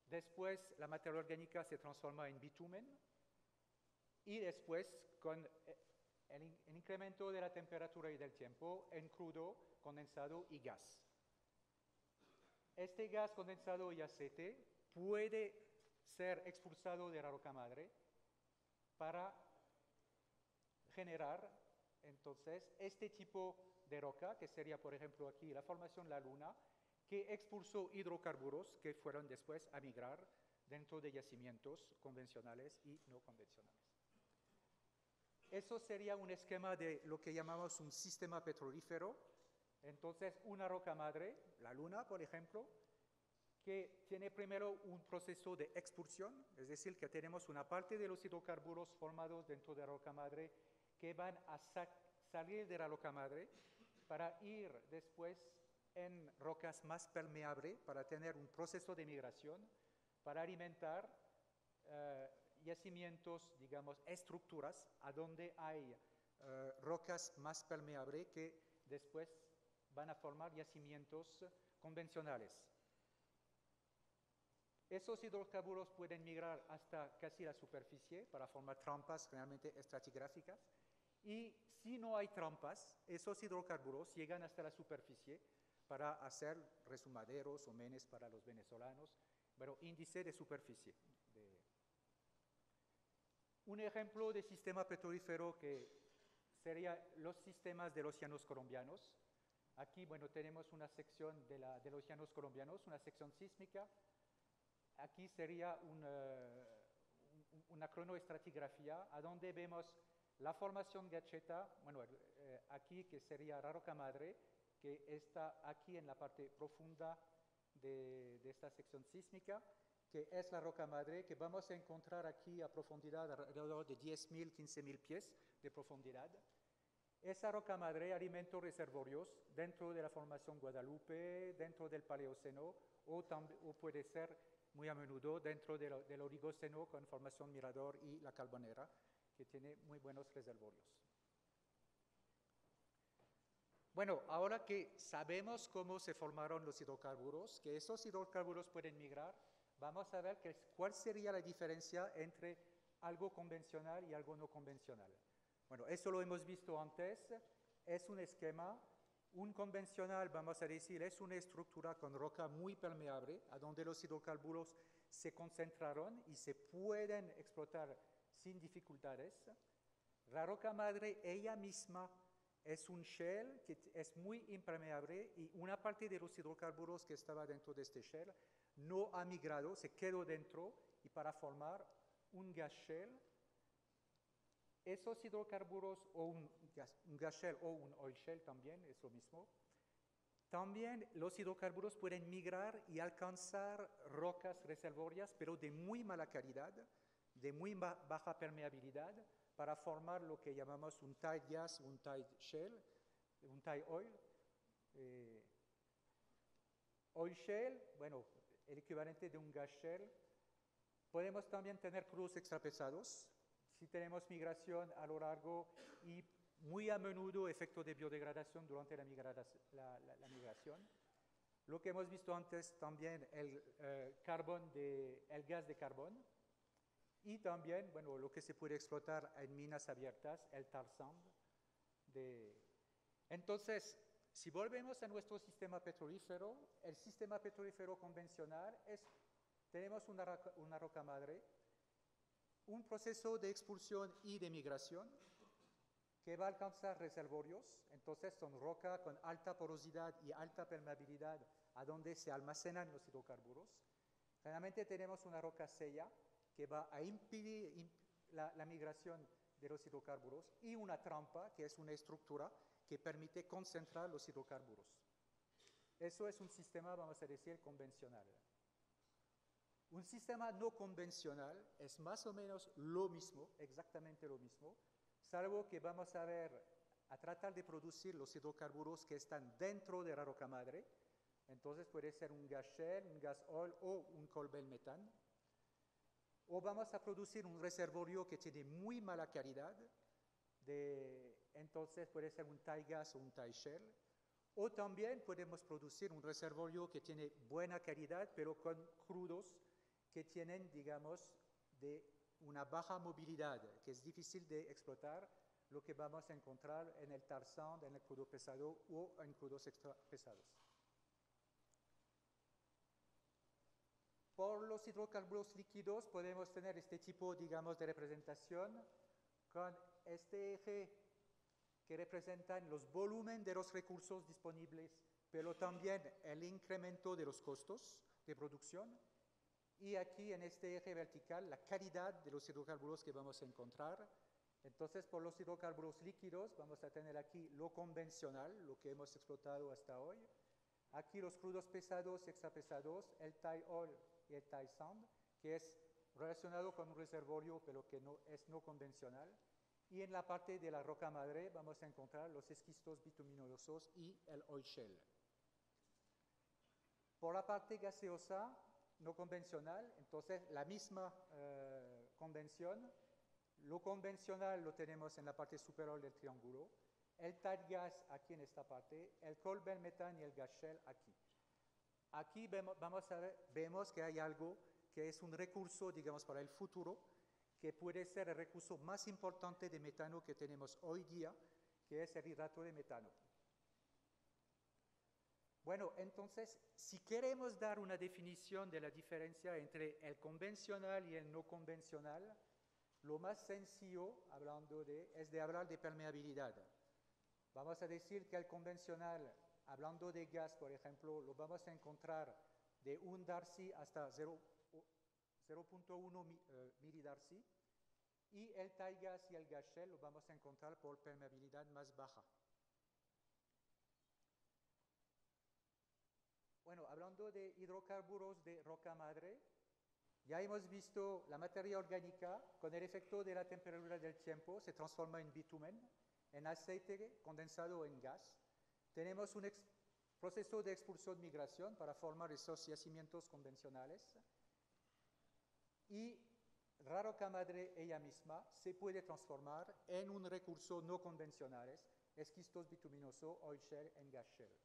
después la materia orgánica se transforma en bitumen, y después con el incremento de la temperatura y del tiempo en crudo, condensado y gas. Este gas condensado y aceite puede ser expulsado de la roca madre para generar entonces este tipo de roca, que sería por ejemplo aquí la formación La Luna, que expulsó hidrocarburos que fueron después a migrar dentro de yacimientos convencionales y no convencionales. Eso sería un esquema de lo que llamamos un sistema petrolífero. Entonces, una roca madre, La Luna, por ejemplo, que tiene primero un proceso de expulsión, es decir, que tenemos una parte de los hidrocarburos formados dentro de la roca madre que van a salir de la roca madre para ir después en rocas más permeables, para tener un proceso de migración, para alimentar yacimientos, digamos, estructuras, a donde hay rocas más permeables que después van a formar yacimientos convencionales. Esos hidrocarburos pueden migrar hasta casi la superficie para formar trampas realmente estratigráficas. Y si no hay trampas, esos hidrocarburos llegan hasta la superficie para hacer resumaderos o menes para los venezolanos, pero índice de superficie. Un ejemplo de sistema petrolífero que sería los sistemas de los llanos colombianos. Aquí, bueno, tenemos una sección de los llanos colombianos, una sección sísmica. Aquí sería una cronoestratigrafía, a donde vemos la formación gacheta, bueno, aquí que sería la roca madre, que está aquí en la parte profunda de esta sección sísmica, que es la roca madre, que vamos a encontrar aquí a profundidad alrededor de 10.000, 15.000 pies de profundidad. Esa roca madre alimenta reservorios dentro de la formación Guadalupe, dentro del Paleoceno, o puede ser muy a menudo dentro del Oligoceno con formación Mirador y la Carbonera, que tiene muy buenos reservorios. Bueno, ahora que sabemos cómo se formaron los hidrocarburos, que esos hidrocarburos pueden migrar, vamos a ver cuál sería la diferencia entre algo convencional y algo no convencional. Bueno, eso lo hemos visto antes, es un esquema. Un convencional, vamos a decir, es una estructura con roca muy permeable, a donde los hidrocarburos se concentraron y se pueden explotar sin dificultades. La roca madre ella misma es un shell que es muy impermeable y una parte de los hidrocarburos que estaba dentro de este shell no ha migrado, se quedó dentro y para formar un gas shell. Esos hidrocarburos o un gas shell o un oil shell también es lo mismo. También los hidrocarburos pueden migrar y alcanzar rocas reservorias, pero de muy mala calidad, de muy baja permeabilidad, para formar lo que llamamos un tight gas, un tight shell, un tight oil. Oil shell, bueno, el equivalente de un gas shell. Podemos también tener crudos extrapesados. Si tenemos migración a lo largo y muy a menudo efecto de biodegradación durante la migración. Lo que hemos visto antes también el gas de carbón y también, bueno, lo que se puede explotar en minas abiertas, el tar sand. Entonces, si volvemos a nuestro sistema petrolífero, el sistema petrolífero convencional tenemos una roca madre, un proceso de expulsión y de migración que va a alcanzar reservorios, entonces son roca con alta porosidad y alta permeabilidad a donde se almacenan los hidrocarburos. Realmente tenemos una roca sella que va a impedir la migración de los hidrocarburos y una trampa que es una estructura que permite concentrar los hidrocarburos. Eso es un sistema, vamos a decir, convencional. Un sistema no convencional es más o menos lo mismo, exactamente lo mismo, salvo que vamos a tratar de producir los hidrocarburos que están dentro de la roca madre. Entonces puede ser un gas shell, un gas oil o un coal metano. O vamos a producir un reservorio que tiene muy mala calidad, entonces puede ser un tight gas o un tight shell. O también podemos producir un reservorio que tiene buena calidad, pero con crudos que tienen, digamos, de una baja movilidad, que es difícil de explotar, lo que vamos a encontrar en el tar sand, en el crudo pesado o en crudos extra pesados. Por los hidrocarburos líquidos podemos tener este tipo, digamos, de representación con este eje que representan los volúmenes de los recursos disponibles, pero también el incremento de los costos de producción. Y aquí en este eje vertical la calidad de los hidrocarburos que vamos a encontrar. Entonces por los hidrocarburos líquidos vamos a tener aquí lo convencional, lo que hemos explotado hasta hoy. Aquí los crudos pesados y extrapesados, el tight oil y el tight sand, que es relacionado con un reservorio pero que es no convencional. Y en la parte de la roca madre vamos a encontrar los esquistos bituminosos y el oil shell. Por la parte gaseosa no convencional, entonces la misma convención. Lo convencional lo tenemos en la parte superior del triángulo, el tight gas aquí en esta parte, el coal metano y el gas shell aquí. Aquí vemos que hay algo que es un recurso, digamos, para el futuro, que puede ser el recurso más importante de metano que tenemos hoy día, que es el hidrato de metano. Bueno, entonces, si queremos dar una definición de la diferencia entre el convencional y el no convencional, lo más sencillo es de hablar de permeabilidad. Vamos a decir que el convencional, hablando de gas, por ejemplo, lo vamos a encontrar de 1 Darcy hasta 0.1 milidarcy, y el tight gas y el gas shell lo vamos a encontrar por permeabilidad más baja. Bueno, hablando de hidrocarburos de roca madre, ya hemos visto la materia orgánica con el efecto de la temperatura del tiempo se transforma en bitumen, en aceite condensado o en gas. Tenemos un proceso de expulsión-migración para formar esos yacimientos convencionales. Y la roca madre ella misma se puede transformar en un recurso no convencional, esquistos bituminoso, oil shale and gas shale.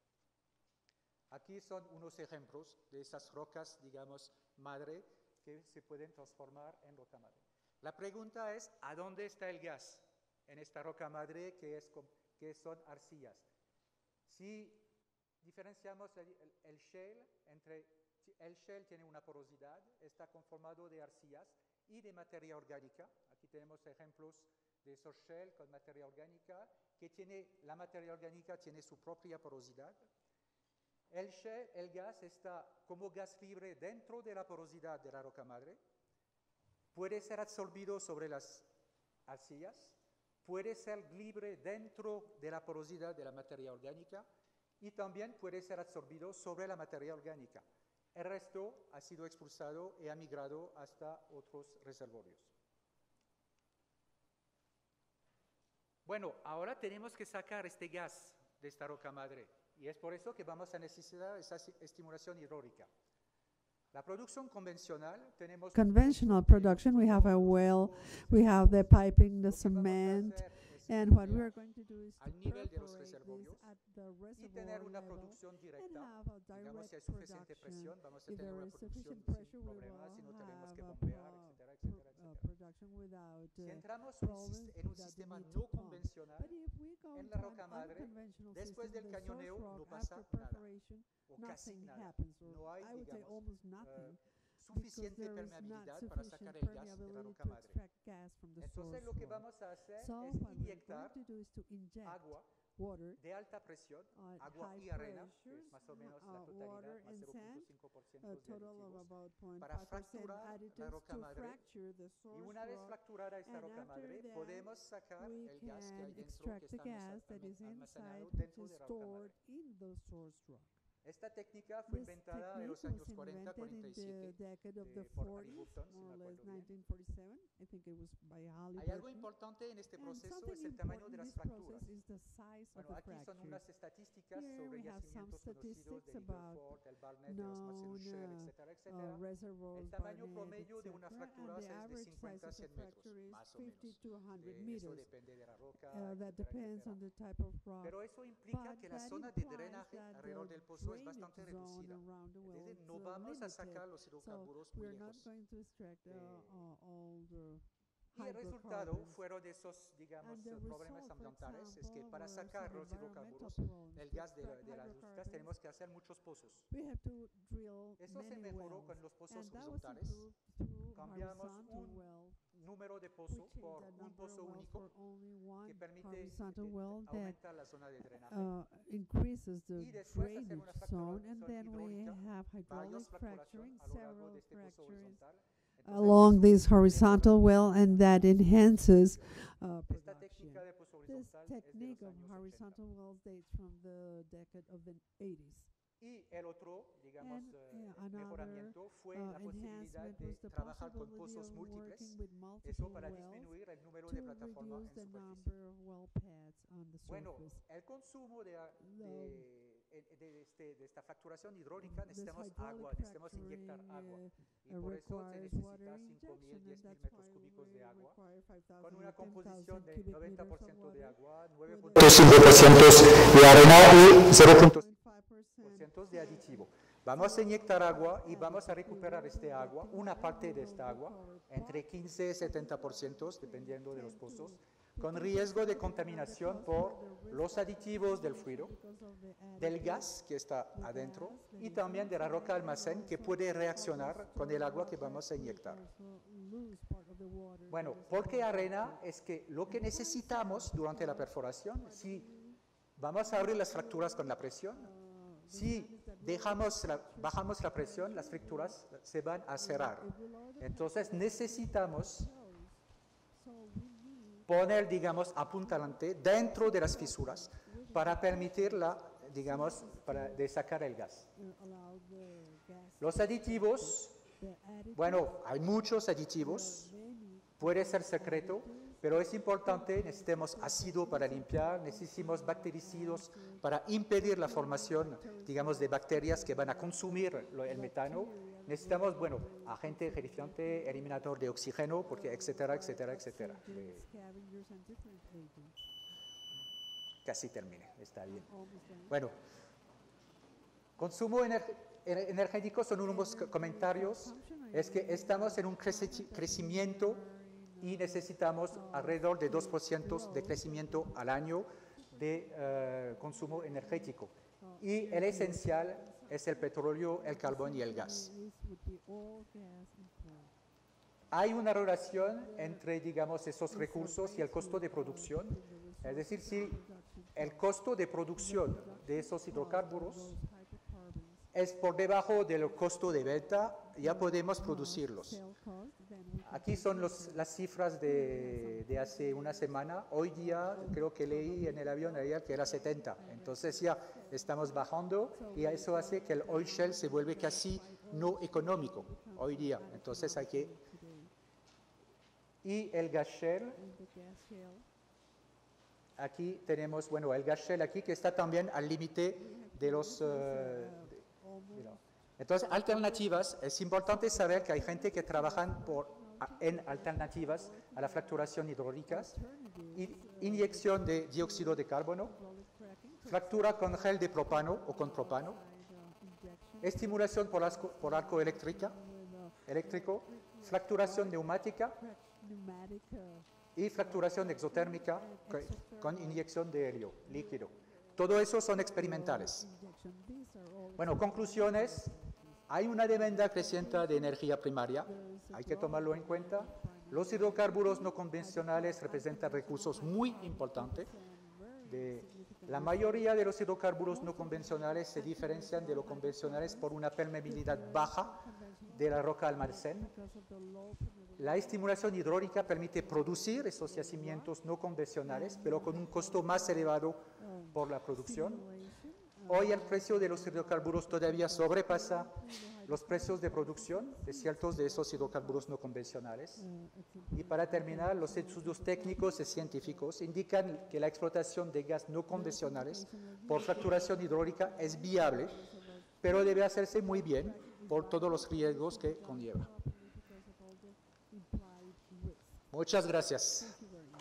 Aquí son unos ejemplos de esas rocas, digamos, madre, que se pueden transformar en roca madre. La pregunta es, ¿a dónde está el gas en esta roca madre que son arcillas? Si diferenciamos el shale, el shale tiene una porosidad, está conformado de arcillas y de materia orgánica. Aquí tenemos ejemplos de esos shale con materia orgánica, la materia orgánica tiene su propia porosidad. El shale, el gas, está como gas libre dentro de la porosidad de la roca madre. Puede ser absorbido sobre las arcillas, puede ser libre dentro de la porosidad de la materia orgánica y también puede ser absorbido sobre la materia orgánica. El resto ha sido expulsado y ha migrado hasta otros reservorios. Bueno, ahora tenemos que sacar este gas de esta roca madre. Y es por eso que vamos a necesitar esa estimulación hidráulica. La producción convencional tenemos... Conventional production, we have a well, we have the piping, the cement, and what we are going to do is to perforate this at the reservoir level and have a direct production. If there is sufficient pressure, we will have production without problems that we need to pump. But if we go to an unconventional system, the source rock, after perforation, nothing happens, or I would say almost nothing, because there is not sufficient permeability to extract gas from the source rock. So what we're going to do is to inject water de alta presión, agua high y arena, que pressure, es más o menos la water totalidad, más and sand, 0.5% a de total of aditivos, about para 0.5% fracturar la additives roca to madre. fracture the Y source una vez rock, fracturada esta and roca after madre, that podemos sacar we el gas que hay can dentro, que extract the está gas that is inside, almacenado which dentro is de la roca stored madre. in the source rock. Esta técnica fue This inventada en los technique años was 40, invented in 47, the decade of the por 40s, Halliburton, si more me or less acuerdo bien. 1947. I think it was by Hay algo Halliburton. importante en este And proceso, something es el tamaño important de in las this fracturas. process is the size of Bueno, the aquí son fractures. unas estadísticas Here sobre we have some yacimientos conocidos statistics del about Hidrofort, del Barnett, de los Macedonia Shale, etcétera, etcétera. reservoirs, El tamaño Barnett, promedio de una etc. fractura And the es de average 50 a size of 100 the metros, fracture is más o 50 menos. to 100 Eso meters. depende de la roca, That etcétera, depends etcétera. on the type of rock. Pero eso implica But que la that zona de implies drenaje that alrededor the del pozo es drainage bastante zone reducida. around the Es well decir, is no vamos a limited. sacar los So hidrocarburos muy we're not lejos. going to extract all the Y el resultado hydrocarbons. fueron de esos, digamos, And the problemas result, for ambientales, es que example, para were sacar some los environmental hidrocarburos, problems. el To gas de extract las ductas, hydrocarbons, tenemos que hacer muchos pozos. we have to drill Eso se many mejoró wells. con los pozos And that was horizontales. improved through Cambiamos horizontal un wells. número de We pozo changed por the un number pozo of wells único for only one que permite horizontal well that aumentar la zona de drenaje. increases the Y después hacer drainage una zone, fracturación and then we hidráulica, have hydraulic varios fracturing, fracturaciones a lo largo several de este pozo fractures horizontal. along Entonces, this horizontal well, and that enhances esta production. técnica de pozo This horizontal es de technique los of años 80. horizontal wells dates from the decade of the 80s. Y el otro, digamos, And another mejoramiento fue la posibilidad enhancement de was the trabajar con possibility pozos of múltiples, working with eso multiple para wells disminuir el número to de plataformas reduce en the superficie. number of well pads on the Bueno, surface. el consumo de esta fracturación hidráulica, This necesitamos hydraulic agua, necesitamos inyectar fracturing agua. Y por eso se requires water necesita 5.000, injection, 10.000 and that's metros why cúbicos we de agua, require 5,000 con or una 10,000 composición de cubic meters of 90% de water, agua, with 9.5% de arena y 0.5% de aditivo. Vamos a inyectar agua y vamos a recuperar este agua, una parte de esta agua, entre 15 y 70%, dependiendo de los pozos, con riesgo de contaminación por los aditivos del fluido, del gas que está adentro y también de la roca almacén que puede reaccionar con el agua que vamos a inyectar. Bueno, ¿por qué arena? Es que lo que necesitamos durante la perforación, si vamos a abrir las fracturas con la presión, si bajamos la presión, las fracturas se van a cerrar. Entonces necesitamos poner, digamos, apuntante dentro de las fisuras para permitir de sacar el gas. Los aditivos, bueno, hay muchos aditivos, puede ser secreto, pero es importante, necesitamos ácido para limpiar, necesitamos bactericidas para impedir la formación, digamos, de bacterias que van a consumir el metano. Necesitamos, bueno, agente gelificante, eliminador de oxígeno, porque etcétera, etcétera, etcétera. casi terminé, está bien. Bueno, consumo energético son unos comentarios, es que estamos en un crecimiento y necesitamos alrededor de 2% de crecimiento al año de consumo energético. Y el esencial es el petróleo, el carbón y el gas. Hay una relación entre, digamos, esos recursos y el costo de producción. Es decir, si el costo de producción de esos hidrocarburos es por debajo del costo de venta, ya podemos producirlos. Aquí son las cifras de hace una semana. Hoy día creo que leí en el avión ayer que era 70. Entonces ya estamos bajando y eso hace que el oil shale se vuelve casi no económico hoy día. Entonces hay que... Y el gas shale, aquí tenemos, bueno, el gas shale aquí que está también al límite de los... Entonces, alternativas, es importante saber que hay gente que trabaja en alternativas a la fracturación hidráulica, inyección de dióxido de carbono, fractura con gel de propano o con propano, estimulación por arco eléctrico, fracturación neumática y fracturación exotérmica con inyección de helio líquido. Todo eso son experimentales. Bueno, conclusiones. Hay una demanda creciente de energía primaria, hay que tomarlo en cuenta. Los hidrocarburos no convencionales representan recursos muy importantes. La mayoría de los hidrocarburos no convencionales se diferencian de los convencionales por una permeabilidad baja de la roca almacén. La estimulación hidráulica permite producir esos yacimientos no convencionales, pero con un costo más elevado por la producción. Hoy el precio de los hidrocarburos todavía sobrepasa los precios de producción de ciertos de esos hidrocarburos no convencionales. Y para terminar, los estudios técnicos y científicos indican que la explotación de gas no convencionales por fracturación hidráulica es viable, pero debe hacerse muy bien por todos los riesgos que conlleva. Muchas gracias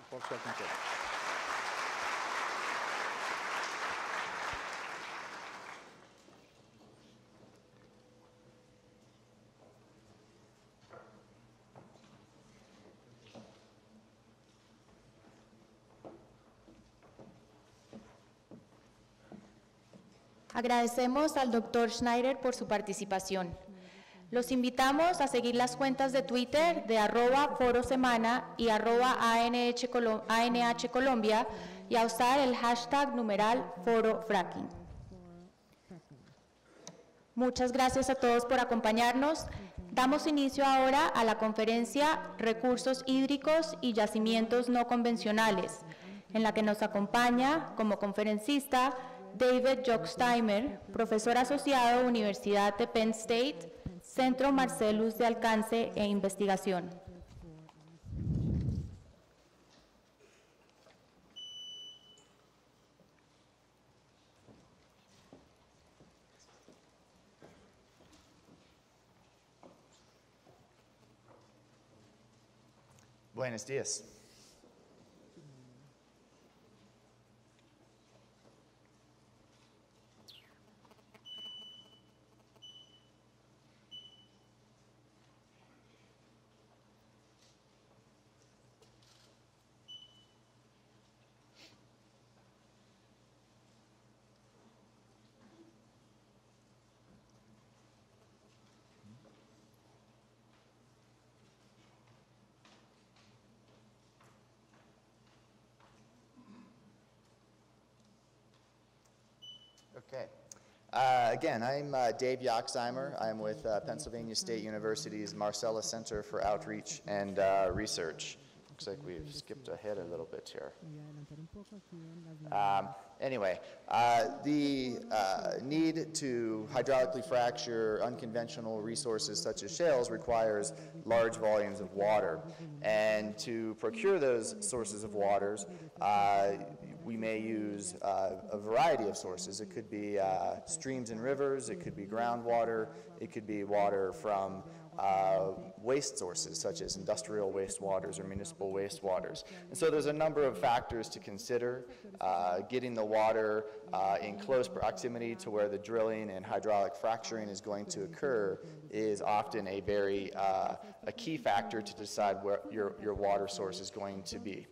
por su atención. Agradecemos al Dr. Schneider por su participación. Los invitamos a seguir las cuentas de Twitter de @Foro-Semana y @ANH Colombia y a usar el hashtag numeral Foro Fracking. Muchas gracias a todos por acompañarnos. Damos inicio ahora a la conferencia Recursos hídricos y yacimientos no convencionales, en la que nos acompaña como conferencista David Jochsteimer, profesor asociado Universidad de Penn State, Centro Marcellus de Alcance e Investigación. Buenos días. Okay. Again, I'm Dave Jochsteimer. I'm with Pennsylvania State University's Marcellus Center for Outreach and Research. Looks like we've skipped ahead a little bit here. Anyway, the need to hydraulically fracture unconventional resources such as shales requires large volumes of water. And to procure those sources of waters, we may use a variety of sources. It could be streams and rivers, it could be groundwater, it could be water from waste sources, such as industrial wastewaters or municipal wastewaters. And so there's a number of factors to consider. Getting the water in close proximity to where the drilling and hydraulic fracturing is going to occur is often a very a key factor to decide where your water source is going to be.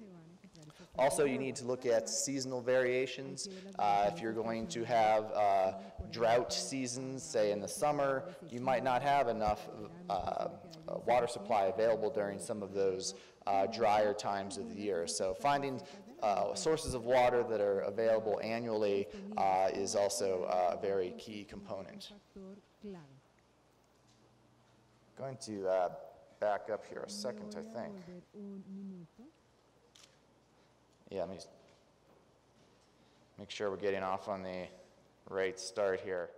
Also, you need to look at seasonal variations. If you're going to have drought seasons, say in the summer, you might not have enough water supply available during some of those drier times of the year. So finding sources of water that are available annually is also a very key component. Going to back up here a second, I think. Yeah, let me just make sure we're getting off on the right start here.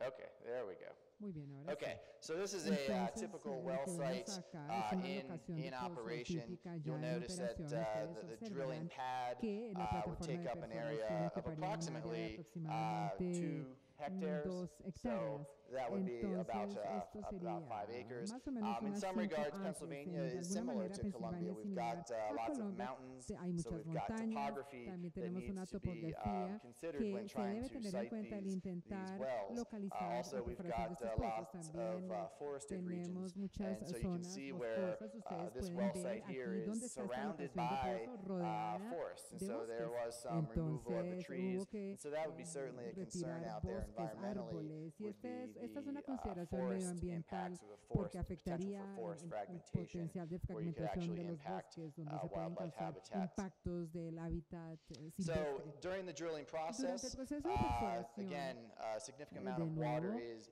Okay, there we go. Muy bien, ahora Okay, sí. so this is a Entonces, typical lo well que vemos site acá es una locación de in pozo operation. típica ya You'll en notice that operación. the Ustedes drilling observarán pad que la would plataforma take de up an perforación area of ocuparía un área de approximately aproximadamente 2 hectares. 2 So hectáreas. that would be about Entonces, esto sería about 5 acres. más o menos In unas some 5 regards, acres. Pennsylvania De is alguna similar manera, to Pensilvania Columbia. es We've similar got a lots of Colombia. mountains, Hay so muchas we've got montañas, topography también that tenemos needs una to be topografía considered when que se trying debe to tener en site cuenta al these intentar wells. localizar Also, la we've perforación de got estos pozos. lots of También forested regions, tenemos muchas and so you can zonas see where boscosas. Ustedes this pueden well ver site here aquí is donde está esta surrounded locación de by pozo rodeada forests, and de so there bosques. was some removal of the Entonces trees, hubo que and so that would be certainly a concern retirar out there bosques, environmentally. árboles, y Would be esta es una the consideración forest medioambiental impacts of the porque forest, potential afectaría for forest el fragmentation, potencial de where you could fragmentación actually de los impact bosques, donde se pueden wildlife causar habitat. impactos del hábitat So silvestre. during the drilling Durante el process, proceso de perforación, again, a significant amount de of water nuevo, is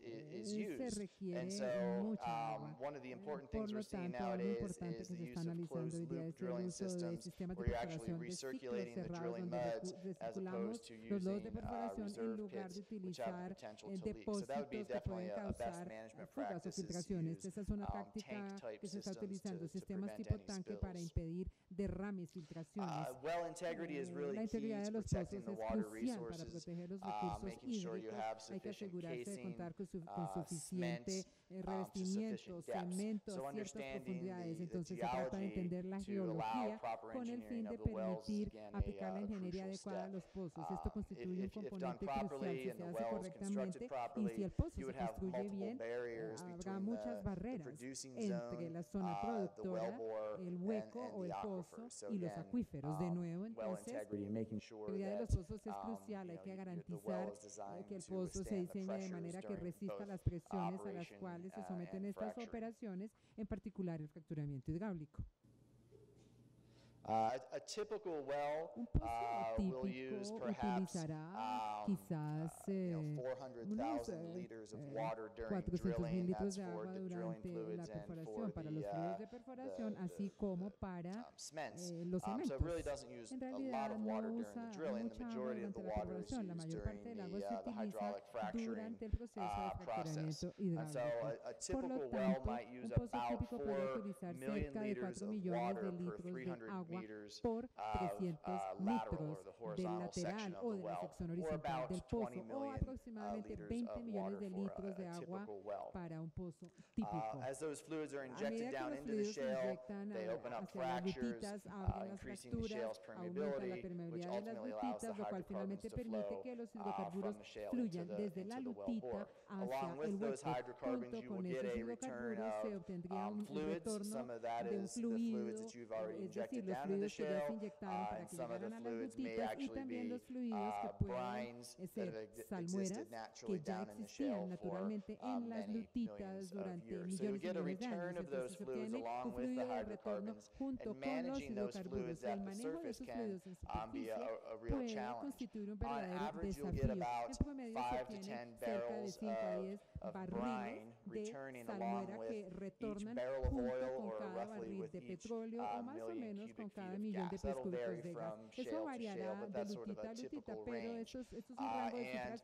se used. And requiere so mucha agua. one of the important Por things lo we're seeing tanto, algo nowadays importante is que the se está use of analizando hoy closed día loop es el drilling uso de systems sistemas de where you're actually perforación de ciclos recirculating the cerrados drilling donde muds as recirculamos opposed to los lodos de using perforación en reserve lugar de pits which have the utilizar potential to leak. So that would be depósitos que definitely pueden a best causar management fugas o practice is to filtraciones. use Esta es una práctica tank-type que se está systems utilizando, to sistemas prevent tipo any tanque para spills. impedir derrames, filtraciones. Well integrity is really La key integridad de to los protecting pozos the es water crucial para resources, proteger los recursos making sure you hídricos. have Hay que sufficient asegurarse de casing, contar con cement, suficiente to revestimiento, sufficient depths. cemento So a ciertas understanding profundidades. the Entonces se trata de geology entender la to allow geología proper con el engineering fin de of the wells is permitir again aplicar la a ingeniería crucial adecuada a step. los pozos. Esto constituye un If done componente crucial properly si and se the hace wells correctamente constructed y properly, si el pozo you se would have construye multiple bien, barriers habrá between muchas the barreras producing entre zone, la zona the productora, wellbore, el hueco and o the el pozo aquifer. So y los again, acuíferos. De nuevo, well entonces, integrity and making la sure integridad de that los pozos es crucial. you Hay know, que the garantizar well is designed que el to pozo se withstand the diseñe de pressures manera que during resista both las presiones a las operation cuales se someten and estas fracturing. operaciones, en particular el fracturamiento hidráulico. A typical well Un pozo will típico use perhaps utilizará quizás 400,000 liters of water during 400.000 drilling. litros That's de for agua the drilling durante la fluids and perforación for para the, los fluidos de perforación, así como para cements. los So it cementos. really doesn't use En a lot realidad of no water during usa the drilling. The mucha agua majority of durante the la water is perforación. La used mayor parte during del agua se the utiliza hydraulic fracturing durante el proceso de process. fracturamiento And so hidráulico. a Por lo typical well tanto, might use un pozo about típico podría 4 utilizar million cerca de liters 4 of millones de water per litros de 300 agua meters por of 300 lateral metros or the del horizontal section lateral of o the de la well, sección or horizontal about del 20 pozo, o million aproximadamente liters 20 of millones water de for litros de a agua typical well. para un pozo típico. As those fluids are A injected medida que down los into the fluidos se shale, inyectan they open up hacia las fractures, lutitas, abren las increasing the fracturas, shale's aumenta la permeability, which permeabilidad de las ultimately allows the lutitas, lo cual hydrocarbons finalmente to permite flow que los from hidrocarburos the shale fluyan into desde la the well lutita bore. hacia Along el with those hueco. hydrocarbons, Junto you con will get esos a return hidrocarburos se of obtendría un fluids. retorno Some of that de un is the fluids fluido, that you've already es decir, injected los down in the fluidos que ya se shale, inyectaron para and que some of the llegaran a las fluids may lutitas, y actually también los be fluidos que pueden brines that ser have salmueras existed naturally que ya down in the shale existían for naturalmente en las many lutitas millions of durante years. So you'll millones y get a millones de return años. of those Entonces se fluids obtiene un along with the fluido de retorno hydrocarbons, junto and con los managing those hidrocarburos. fluids El at the manejo de surface esos can fluidos en be superficie a real puede challenge. constituir un On verdadero average, you'll desafío. get about En promedio se 5 to obtienen 10 cerca de barrels 5 a 10 of barriles brine de returning salmuera along with que each retornan barrel of junto oil, con or cada roughly barril with de each petróleo, o más o million menos cubic con feet cada of millón de gas. pies That'll cúbicos vary de gas. from Eso shale to shale, variará but de that's sort of lutita a a lutita, typical pero range. esto es un rango de cifras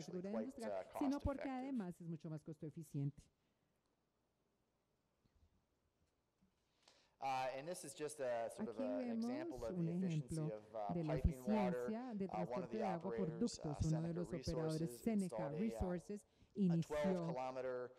la actually seguridad quite industrial, cost sino porque effective. además es mucho más costo eficiente. And this is just a sort of Aquí an vemos example of un the efficiency ejemplo of de la piping water. eficiencia de One of transporte the de agua por operators, ductos. Uno de Seneca los operadores, Resources, Seneca installed Resources, a inició 12-kilometer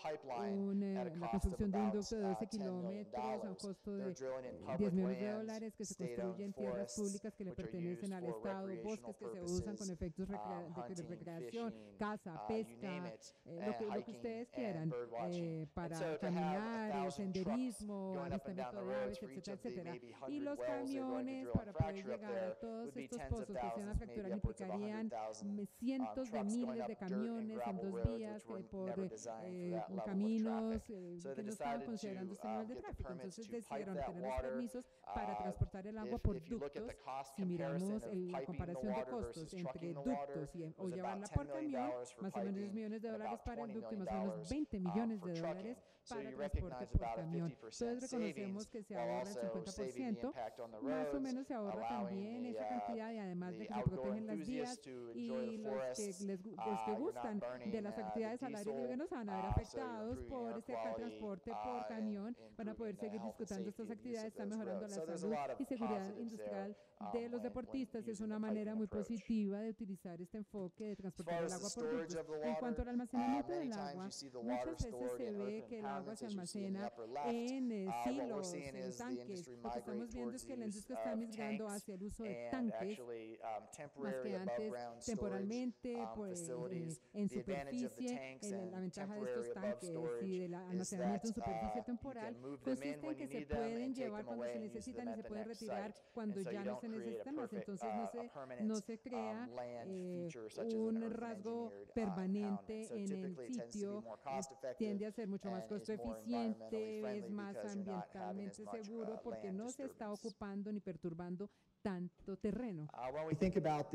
pipeline at a la cost of construcción de un about ducto de 12 $10 million. kilómetros a un costo de They're drilling in 10 public millones de lands, dólares que se state-owned construyen en tierras forests, públicas que le which are pertenecen used al for Estado, recreational bosques que se usan con purposes, efectos de hunting, recreación, fishing, caza, you pesca, name it, lo que hiking ustedes and quieran, bird watching. And para so to have caminar, 1,000 trucks senderismo, going up and down avistamiento the de aves, roads for each etcétera, of the etcétera. maybe Y 100 los wells they're going to camiones drill and para poder fracture up llegar a there todos would be estos tens of pozos que se van a thousands, maybe fracturar upwards of implicarían 100,000 cientos de trucks going miles up de dirt and camiones en gravel 2 roads, días which were por never designed caminos So que they no estaban decided considerando este to nivel de get the tráfico. permits Entonces to pipe decidieron that tener los water. permisos para transportar el agua por If you look at the ductos. cost Si miramos comparison of la piping the comparación de water costos versus entre trucking the water, ductos it o was llevarla about por $10 camión, million for más o menos $10 piping millones de and dólares about para el $20 ducto y million más o menos 20 millones for de trucking. dólares So para you transporte recognize por about a camión. 50% Entonces reconocemos savings que se while ahorra el also saving the 50%, impact on the más o roads, menos se ahorra allowing también the, esa cantidad y además de the que se outdoor protegen las enthusiasts vías to enjoy y the los que, forests. los que You're gustan not burning de las actividades the al aire diesel, libre no se van a ver so you're afectados improving por air este quality, transporte por camión, van a poder improving the seguir health and disfrutando estas safety of use actividades, of está those mejorando roads. la So there's a salud lot of y seguridad positives industrial there, de los when deportistas. Es using una the manera piping muy approach. positiva de utilizar este enfoque de As transportar far el as the agua por storage ductos. of the En cuanto water, al almacenamiento many del times agua, you see the water muchas veces stored se in ve earthen que el agua impoundments, se as you see in the almacena upper left. en What we're silos, seeing en is the tanques. industry Lo que estamos migrate viendo es towards que the la use industria está of migrando tanks hacia el uso de and tanques, actually más temporary que above antes, ground storage temporalmente facilities. en The advantage of the superficie. tanks La and ventaja de temporary estos above tanques y storage del is almacenamiento en that superficie you temporal can move them consiste in en when que you se need them pueden and take llevar them cuando se away and use necesitan them y at se the pueden next retirar site. cuando And so ya you no don't se create a necesitan más. perfect, Entonces a permanent no se crea land feature such as an un earthen rasgo engineered permanente impoundment. So en el typically it tends to be sitio. more cost effective Tiende a ser mucho más and is costo more environmentally eficiente, friendly es más because you're not having as ambientalmente much seguro porque land no se está disturbance. ocupando ni perturbando tanto terreno. When we think about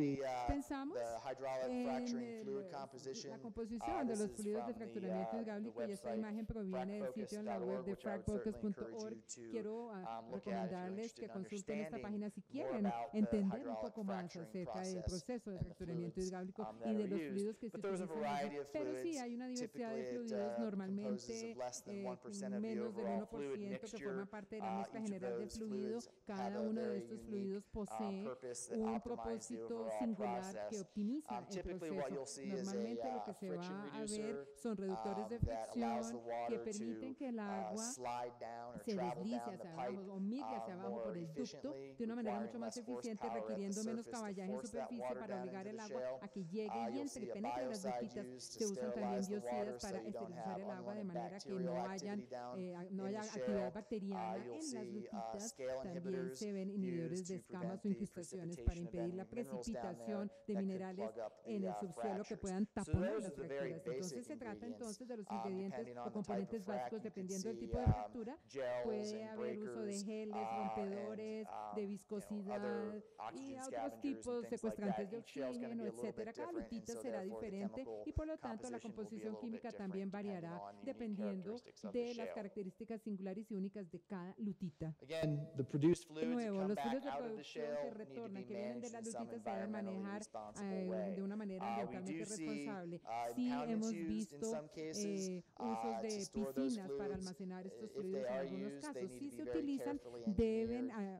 Pensamos the hydraulic en fracturing fluid composition, la composición de this los is fluidos de from fracturamiento the hidráulico y esta website imagen proviene del sitio en la web de frackfocus.org, Quiero recomendarles que consulten esta página si quieren more about the entender un hydraulic poco más fracturing acerca del process proceso de and the fracturamiento fluids, hidráulico that y de are los used. fluidos que se But there's a utilizan variety allí. of Pero sí, fluids. hay una diversidad de Typically it fluidos, composes normalmente of less than 1% of the menos del overall fluid 1% que mixture. forman parte de la mezcla Each of general de those fluido. fluids have Cada a uno de very estos unique, fluidos posee purpose that un optimize the propósito overall singular que process. optimiza el Typically what you'll proceso. see is Normalmente lo a que se friction va a reducer ver son reductores de that allows the fricción que water permiten que el to agua slide down or se travel deslice down the hacia abajo pipe o migre hacia abajo more por el ducto efficiently, de una manera requiring mucho más less eficiente, horsepower at the requiriendo menos surface to caballaje en force that superficie water para down obligar into el the agua shale. a que llegue y You'll entre, see a penetre las biocide ductitas. used to Se usan también sterilize the water biocidas so para you don't esterilizar have el agua de unwanted manera que bacterial no haya activity down in the actividad shale. bacteriana You'll en las see ductitas. scale También inhibitors se ven inhibidores de used to escamas prevent o the incrustaciones para precipitation of impedir la any minerals down there precipitación de that could minerales plug up en the el subsuelo que fractures. puedan So taponar those las are the very fracturas. Entonces basic se trata ingredients. entonces de los ingredientes Depending o on the type componentes of frac, básicos you can dependiendo del see tipo de fractura. gels Puede and haber uso de breakers geles, rompedores, de viscosidad other y oxygen otros scavengers and tipos things like secuestrantes that. de Each shell's going to oxígeno, be a little etcétera. bit Cada different, and lutita so será therefore the diferente chemical y por lo tanto la composition will be a composición little química bit también different depending variará on the unique dependiendo characteristics of the de las shale. características singulares y únicas de cada lutita. Again, the produced De fluids that nuevo, come los back fluidos de out of the producción shale que need to retornan, be que vienen de managed las in some lutitas, se deben environmentally manejar responsible way. de una manera We ambientalmente do see responsable. Sí impoundments hemos used in visto some cases usos to de store those piscinas para fluids. almacenar estos If they fluidos en are algunos used, they casos. need Si to se be very utilizan, carefully deben engineered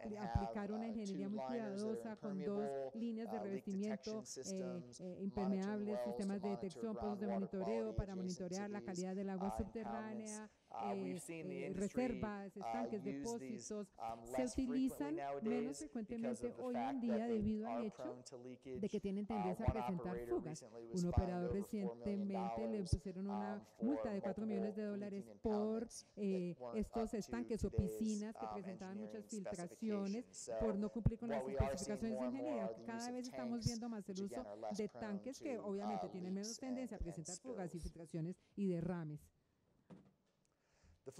and aplicar una have ingeniería muy tube liners that are cuidadosa con dos impermeable, líneas de leak revestimiento detection systems, monitoring impermeables, wells to sistemas de monitor detección, pozos de groundwater monitoreo quality para adjacent to monitorear la these calidad del agua impoundments. subterránea, We've seen the industry reservas, estanques, use these depósitos. Se less frequently utilizan menos nowadays because frecuentemente of the hoy en fact día that they debido al are hecho prone to leakage. de que tienen tendencia a One presentar operator fugas. recently was Un fined operador over $4 million recientemente le pusieron una multa de $4 millones por estos estanques o piscinas que presentaban muchas filtraciones por no cumplir con las especificaciones de ingeniería. Cada vez estamos viendo más el uso de tanques que obviamente tienen menos tendencia a presentar fugas y filtraciones y derrames. Los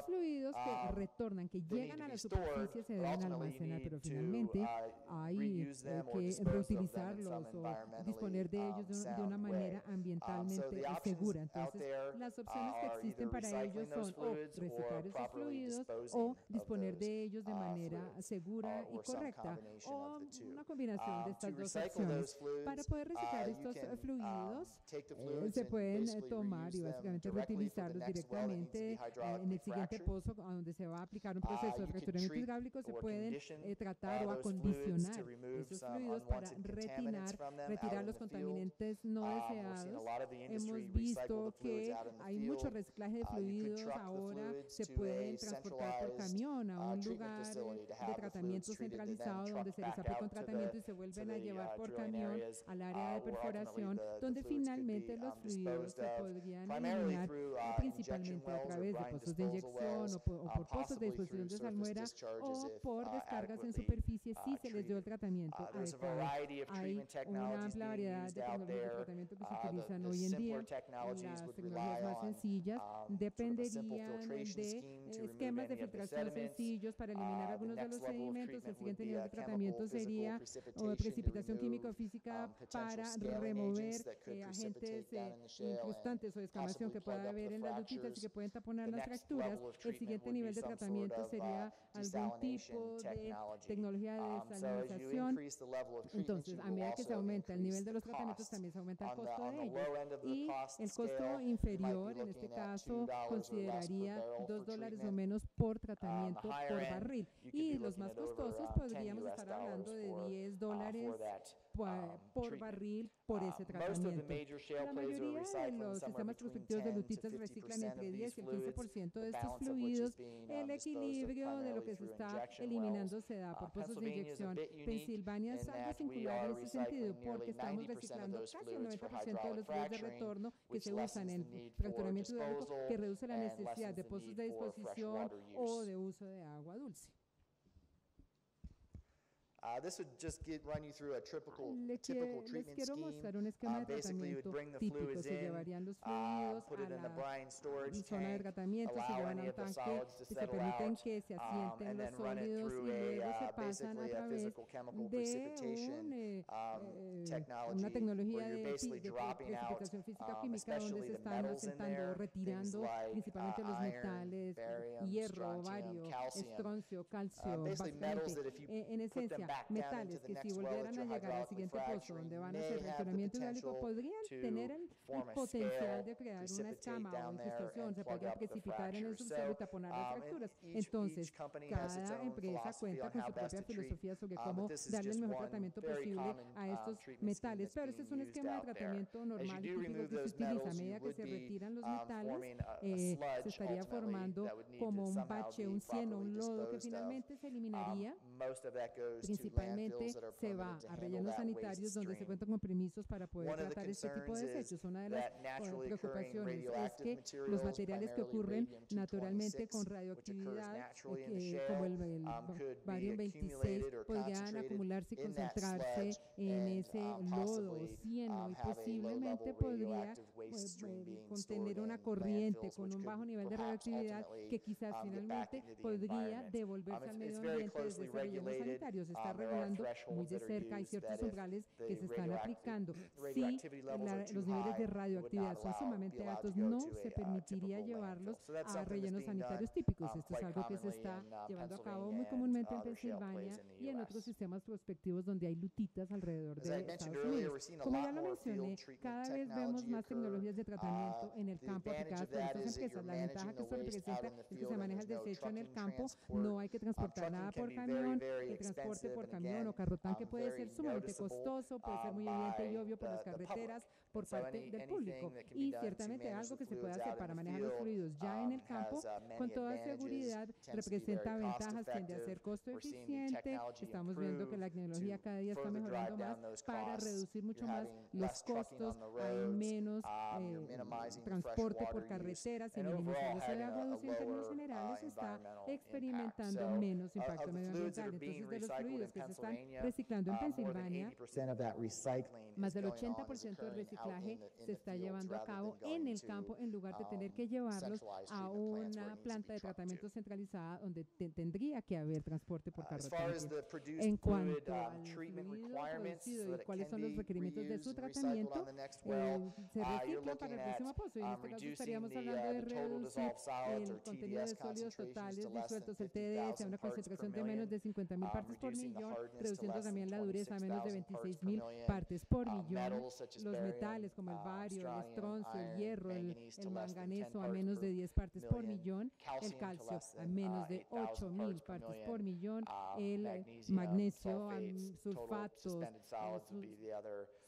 fluidos que retornan, que llegan a la superficie, se deben almacenar, pero finalmente hay que reutilizarlos o disponer de ellos de una manera ambientalmente segura. Entonces, las opciones que existen para ellos son o reciclar esos fluidos o disponer de ellos de manera segura y correcta, o una combinación de estas dos opciones. Para poder reciclar estos fluidos, se pueden tomar y básicamente reutilizarlos directamente en el siguiente pozo a donde se va a aplicar un proceso de fracturamiento hidráulico. Se pueden tratar o acondicionar esos fluidos para retirar los contaminantes no deseados. Hemos visto que hay mucho reciclaje de fluidos. Ahora se pueden transportar por camión a un lugar de tratamiento centralizado donde se les aplica un tratamiento y se vuelven a llevar por camión al área de perforación, donde finalmente los fluidos se podrían eliminar principalmente a través través de pozos de inyección o por pozos de disposición de salmuera o por descargas en superficie si se les dio el tratamiento adecuado. Hay una amplia variedad de tecnologías de tratamiento que se utilizan hoy en día. Las tecnologías más sencillas dependerían de esquemas de filtración sencillos para eliminar algunos de los sedimentos. El siguiente nivel de tratamiento sería precipitación químico-física para remover agentes incrustantes o descamación que pueda haber en las dutitas y que pueden taponar las fracturas. El siguiente nivel de tratamiento sería algún tipo de tecnología de desalinización. Entonces, a medida que se aumenta el nivel de los tratamientos, también se aumenta el costo de ellos. Y el costo inferior, en este caso, consideraría $2 o menos por tratamiento por barril. Y los más costosos podríamos estar hablando de $10 por barril por ese tratamiento. La mayoría de los sistemas prospectivos de lutitas reciclan entre 10 y el 15% de estos fluidos. El equilibrio de lo que se está eliminando se da por pozos de inyección. Pensilvania es algo singular en ese sentido porque estamos reciclando casi el 90% de los fluidos de retorno que se usan en fracturamiento hidráulico, que reduce la necesidad de pozos de disposición o de uso de agua dulce. This would just run you through a typical Les treatment quiero scheme. mostrar un esquema de Basically, you tratamiento would bring the típico. fluids Se in, llevarían los fluidos put a it in the brine storage zona de tank, tratamiento, se allow llevan a any un of the tanque solids to y se settle permiten out, que se asienten and los then run it sólidos y through luego se a pasan a basically a través physical chemical de precipitation technology, una tecnología where you're de basically dropping out precipitación física química donde especially se the están metals in asentando, there, retirando things like principalmente los iron, metales, barium, hierro, strontium, bario, calcium. estroncio, calcio, Basically metals básicamente. that if you En put them esencia, back down into metales the que next si well that volvieran a you're llegar al hydraulically siguiente pozo fracturing donde van a may hacer have the fracturamiento hidráulico potential podrían to tener el form a potencial scale, de crear una precipitate escama o down there, incrustación, and se plug podría up the precipitar en el fractures. subsuelo y So, taponar las and fracturas. each Entonces, company has its cada own empresa philosophy cuenta on con how su best propia to treat, filosofía sobre but cómo this is darle el just mejor one tratamiento very posible common a estos treatment scheme metales. that's Pero este es un being used esquema de out there. tratamiento As you normal y do típico remove que se those utiliza. A metals, you medida que would se be retiran los metales, forming a se sludge estaría ultimately formando that would need como to un somehow bache, be un cieno, properly un lodo que disposed of. finalmente se eliminaría. Most of that goes to Principalmente landfills that are se va permitted to a handle rellenos that waste sanitarios donde se stream. cuentan con permisos para poder One of the tratar este tipo concerns de is desechos. Una de las that naturally occurring preocupaciones es radioactive que materials, los materiales que ocurren primarily naturalmente con radium-226, radioactividad, naturally in the como shale, el could be barium 26, accumulated or podrían concentrated acumularse y in that concentrarse sludge en and, ese lodo o possibly, cieno y have a posiblemente low-level podría radioactive waste stream being contener stored una in corriente landfills, con which un could bajo nivel de perhaps radioactividad ultimately, que quizás get back finalmente into the podría environment. devolverse al It's medio very ambiente desde closely ese relleno regulated. sanitario. Se está There are regulando muy thresholds de that are cerca. Hay used ciertos that if umbrales the que se están aplicando. Si radioactivity levels are too los niveles high, de it would radioactividad not son be sumamente allowed altos, to go no to se a permitiría typical llevarlos landfill. So that's a something that's rellenos being done, sanitarios típicos. Esto es quite algo que se commonly está in llevando a cabo Pennsylvania muy and comúnmente en other shale plays Pensilvania in the y en US. otros sistemas prospectivos donde hay lutitas alrededor As de I mentioned Estados earlier, Unidos. we're seeing a Como lot ya lo more mencioné, field treatment cada vez vemos technology más occur. tecnologías de tratamiento en el The campo advantage aplicadas of por that estas is that empresas. you're La ventaja managing que the esto waste out representa in the es que field se and maneja el there's no desecho en el trucking campo, transport. no hay que transportar nada Trucking por can be very, camión, very el transporte expensive por and camión o again, carrotanque puede very ser sumamente noticeable, costoso, puede ser muy evidente y by obvio por las the public. carreteras por And so parte del anything público. that can be Y done to ciertamente manage algo the que se puede fluids hacer out in para the manejar los field, fluidos ya en el campo, has, many con toda advantages, seguridad tends to be representa very ventajas, tiende a ser cost-effective. costo We're seeing the eficiente. technology Estamos viendo que la improve tecnología to cada día está further mejorando drive más down those para costs. reducir mucho You're más having los less trucking costos, on the hay roads, menos you're minimizing the fresh transporte por water use, carreteras y and overall minimizar el uso de having agua a dulce. En términos lower, generales está environmental experimentando impact. So, menos impacto of the fluids that medioambiental. are being Entonces, de los recycled fluidos in que se están Pennsylvania, reciclando en more than Pensilvania, 80% of that recycling más is del going on, is 80% del occurring out reciclaje in se the está fields llevando a rather cabo than en going el to, campo en lugar de tener que llevarlos centralized a treatment plants where una it needs to planta be de trucked tratamiento to. centralizada donde tendría que haber transporte por As far as carretera. the produced En fluid cuanto al treatment fluido requirements producido so y that it cuáles can son los be requerimientos de reused su and recycled tratamiento, on the next well, se you're reciclan para looking el próximo at pozo. Y en este caso reducing estaríamos the hablando de total reducir dissolved solids el or contenido TDS de sólidos concentrations totales to less than disueltos, el TDS, a 50,000 una parts per concentración de menos million, de 50.000 partes por reducing the millón, hardness to reduciendo less than también la dureza a menos de 26,000 parts per 26.000 million. partes por millón. Metals such as Los barium, metales como el bario, el strontium, estroncio, el iron, hierro, manganese el to less than 10 manganeso a parts menos de per 10 partes por million, millón, calcium el to calcio less a than, menos de 8,000 8.000 parts per partes million, por millón, el magnesium, magnesio, sulfates, total sulfatos, suspended solids would be the other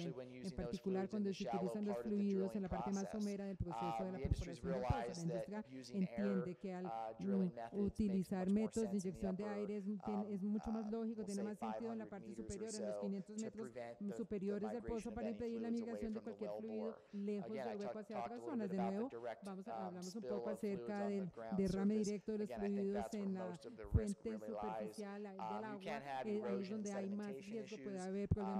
especially when en using those particular fluids in cuando the se shallow utilizan los part of the fluidos en drilling la parte más process. somera del proceso de la The industry's perforación del pozo. La realized that industria using air entiende que al drilling methods makes utilizar much more métodos de sense in the inyección de upper, aire es mucho más lógico, we'll tiene say más sentido en la 500 parte meters or superior, en los so, 500 to metros prevent the superiores del pozo migration of para any impedir la fluids away migración de from the cualquier well fluido bore. lejos Again, I del hueco hacia talked otras a little zonas. bit De about the nuevo, direct hablamos un spill poco of fluids acerca on the del ground derrame surface. directo de los Again, I think fluidos that's where en la most of the risk fuente really lies. superficial del You agua. can have Ahí es erosion and donde hay más sedimentation riesgo, puede issues. haber problemas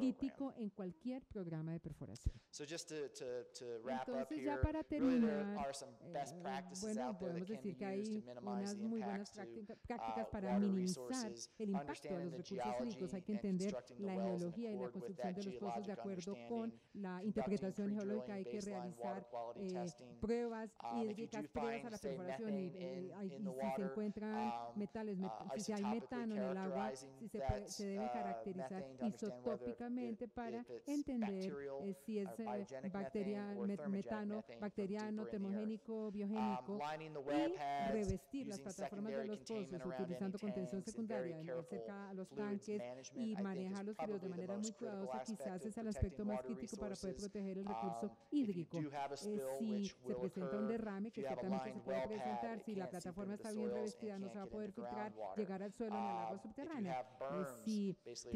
crítico en cualquier programa de perforación. So just to wrap up Entonces, ya here, para really there terminar, are some best practices bueno, out there that podemos can decir que be used to hay minimize unas the muy buenas impacts to prácticas para water minimizar resources, el impacto de understanding los the recursos hídricos. Hay geology que and entender constructing the la wells in geología y la accord with construcción that de los pozos de geologic acuerdo con understanding, la conducting interpretación geológica. pre-drilling Hay que baseline water realizar quality testing. pruebas If you hídricas, do pruebas a find, la say, perforación y, methane in the si se water, encuentran metales, si hay isotopically metano en el agua, characterizing si that se debe caracterizar methane to understand whether isotópicamente para if it's entender bacterial si es or biogenic methane or thermogenic metano methane from bacteriano, deeper in the earth. termogénico, biogénico, Lining the well y pads, revestir las using plataformas de secondary los pozos, containment around any utilizando contención tanks, and very secundaria careful cerca a los fluids tanques management, y I think, is maneja los fluidos de probably the manera muy most critical cuidadosa. aspect Quizás of es el protecting aspecto más water crítico para poder resources. proteger el recurso If you hídrico. do have a spill, Si which se will presenta un occur, derrame, if que you have a ciertamente se lined puede well presentar, pad, si it la can't seep plataforma into the está bien soils and revestida, no can't se va a get poder into filtrar, groundwater. llegar al suelo ni al agua If you subterránea. have berms, Si basically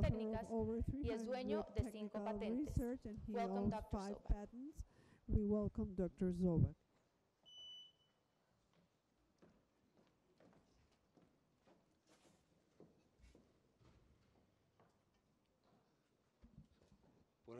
author of técnicas over y es 300 dueño de 5 technical patentes. research, and he Welcome, owns Dr. 5 Sobak. patents. We welcome Dr. Zobak. Buenos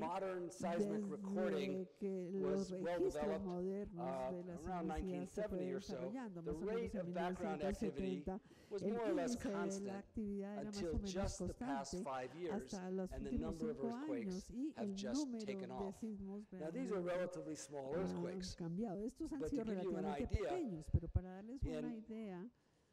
modern seismic recording que was los well registros developed modernos de la around sismicidad se fue 1970 or so. desarrollando, The más o menos rate en of background activity 1970, was el more or less índice de la constant actividad era más o until menos just the past constante 5 years, hasta los and the últimos number of 5 earthquakes años y have el just número taken de off. sismos Now, these are realmente relatively small han earthquakes, cambiado. Estos han but sido to give you an relativamente idea, pequeños, pero para darles una in idea,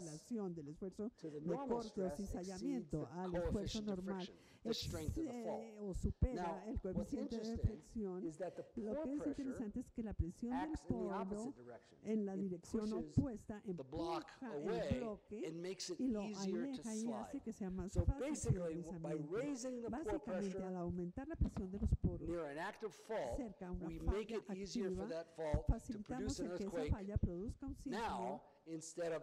stress relación del esfuerzo to the de normal corte o stress exceeds cizallamiento the al esfuerzo coefficient of normal friction, the strength of the fault. o supera Now, el what's coeficiente de interesting fricción. is that the Lo pore que es pressure interesante es que la presión del acts in the poro opposite direction. en la It dirección pushes opuesta the block empuja el away bloque and makes it y lo easier to aleja y hace slide. que sea más So fácil su basically, by deslizamiento. raising the pore Básicamente, pressure al aumentar la presión de los poros near an active fault, cerca a una we make falla it easier for activa, that fault to facilitamos produce an el que esa earthquake falla produzca un sismo now instead of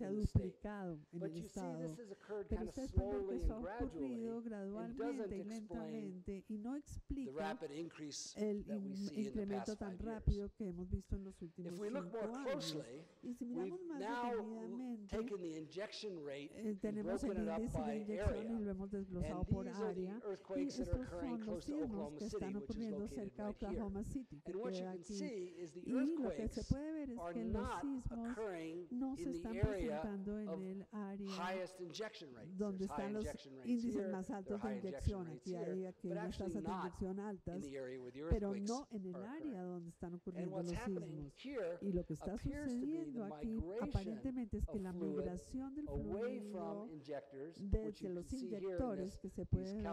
se ha in the state. duplicado en But el you see, Estado. this has occurred Pero kind of ustedes pueden ver que slowly eso ha and gradually, ocurrido and gradualmente doesn't y explain lentamente y no the explica rapid increase el that we see in the incremento past tan 5 years. rápido que hemos visto en los últimos If we look 5 more años. closely, Y si we've miramos más now detenidamente, taken the injection rate and tenemos el broken it up índice de by inyección area. y lo hemos desglosado And por these are the área. Y earthquakes that are estos occurring son los close to sismos Oklahoma que City, están which is ocurriendo located cerca de right here. Oklahoma City, que And what you queda can aquí. see is the Y lo que se earthquakes puede ver es are que los not sismos occurring no se in the están area presentando en of el área highest injection rates. donde There's high están los injection rates índices here, más there are altos de high injection inyección. rates Aquí hay here, but unas actually tasas de not inyección altas, in the area where the pero earthquakes no en el are área occurring. donde están And ocurriendo what's los happening sabemos. Y lo que está sucediendo aquí aparentemente es que la migración del fluido desde los inyectores, que se puede ver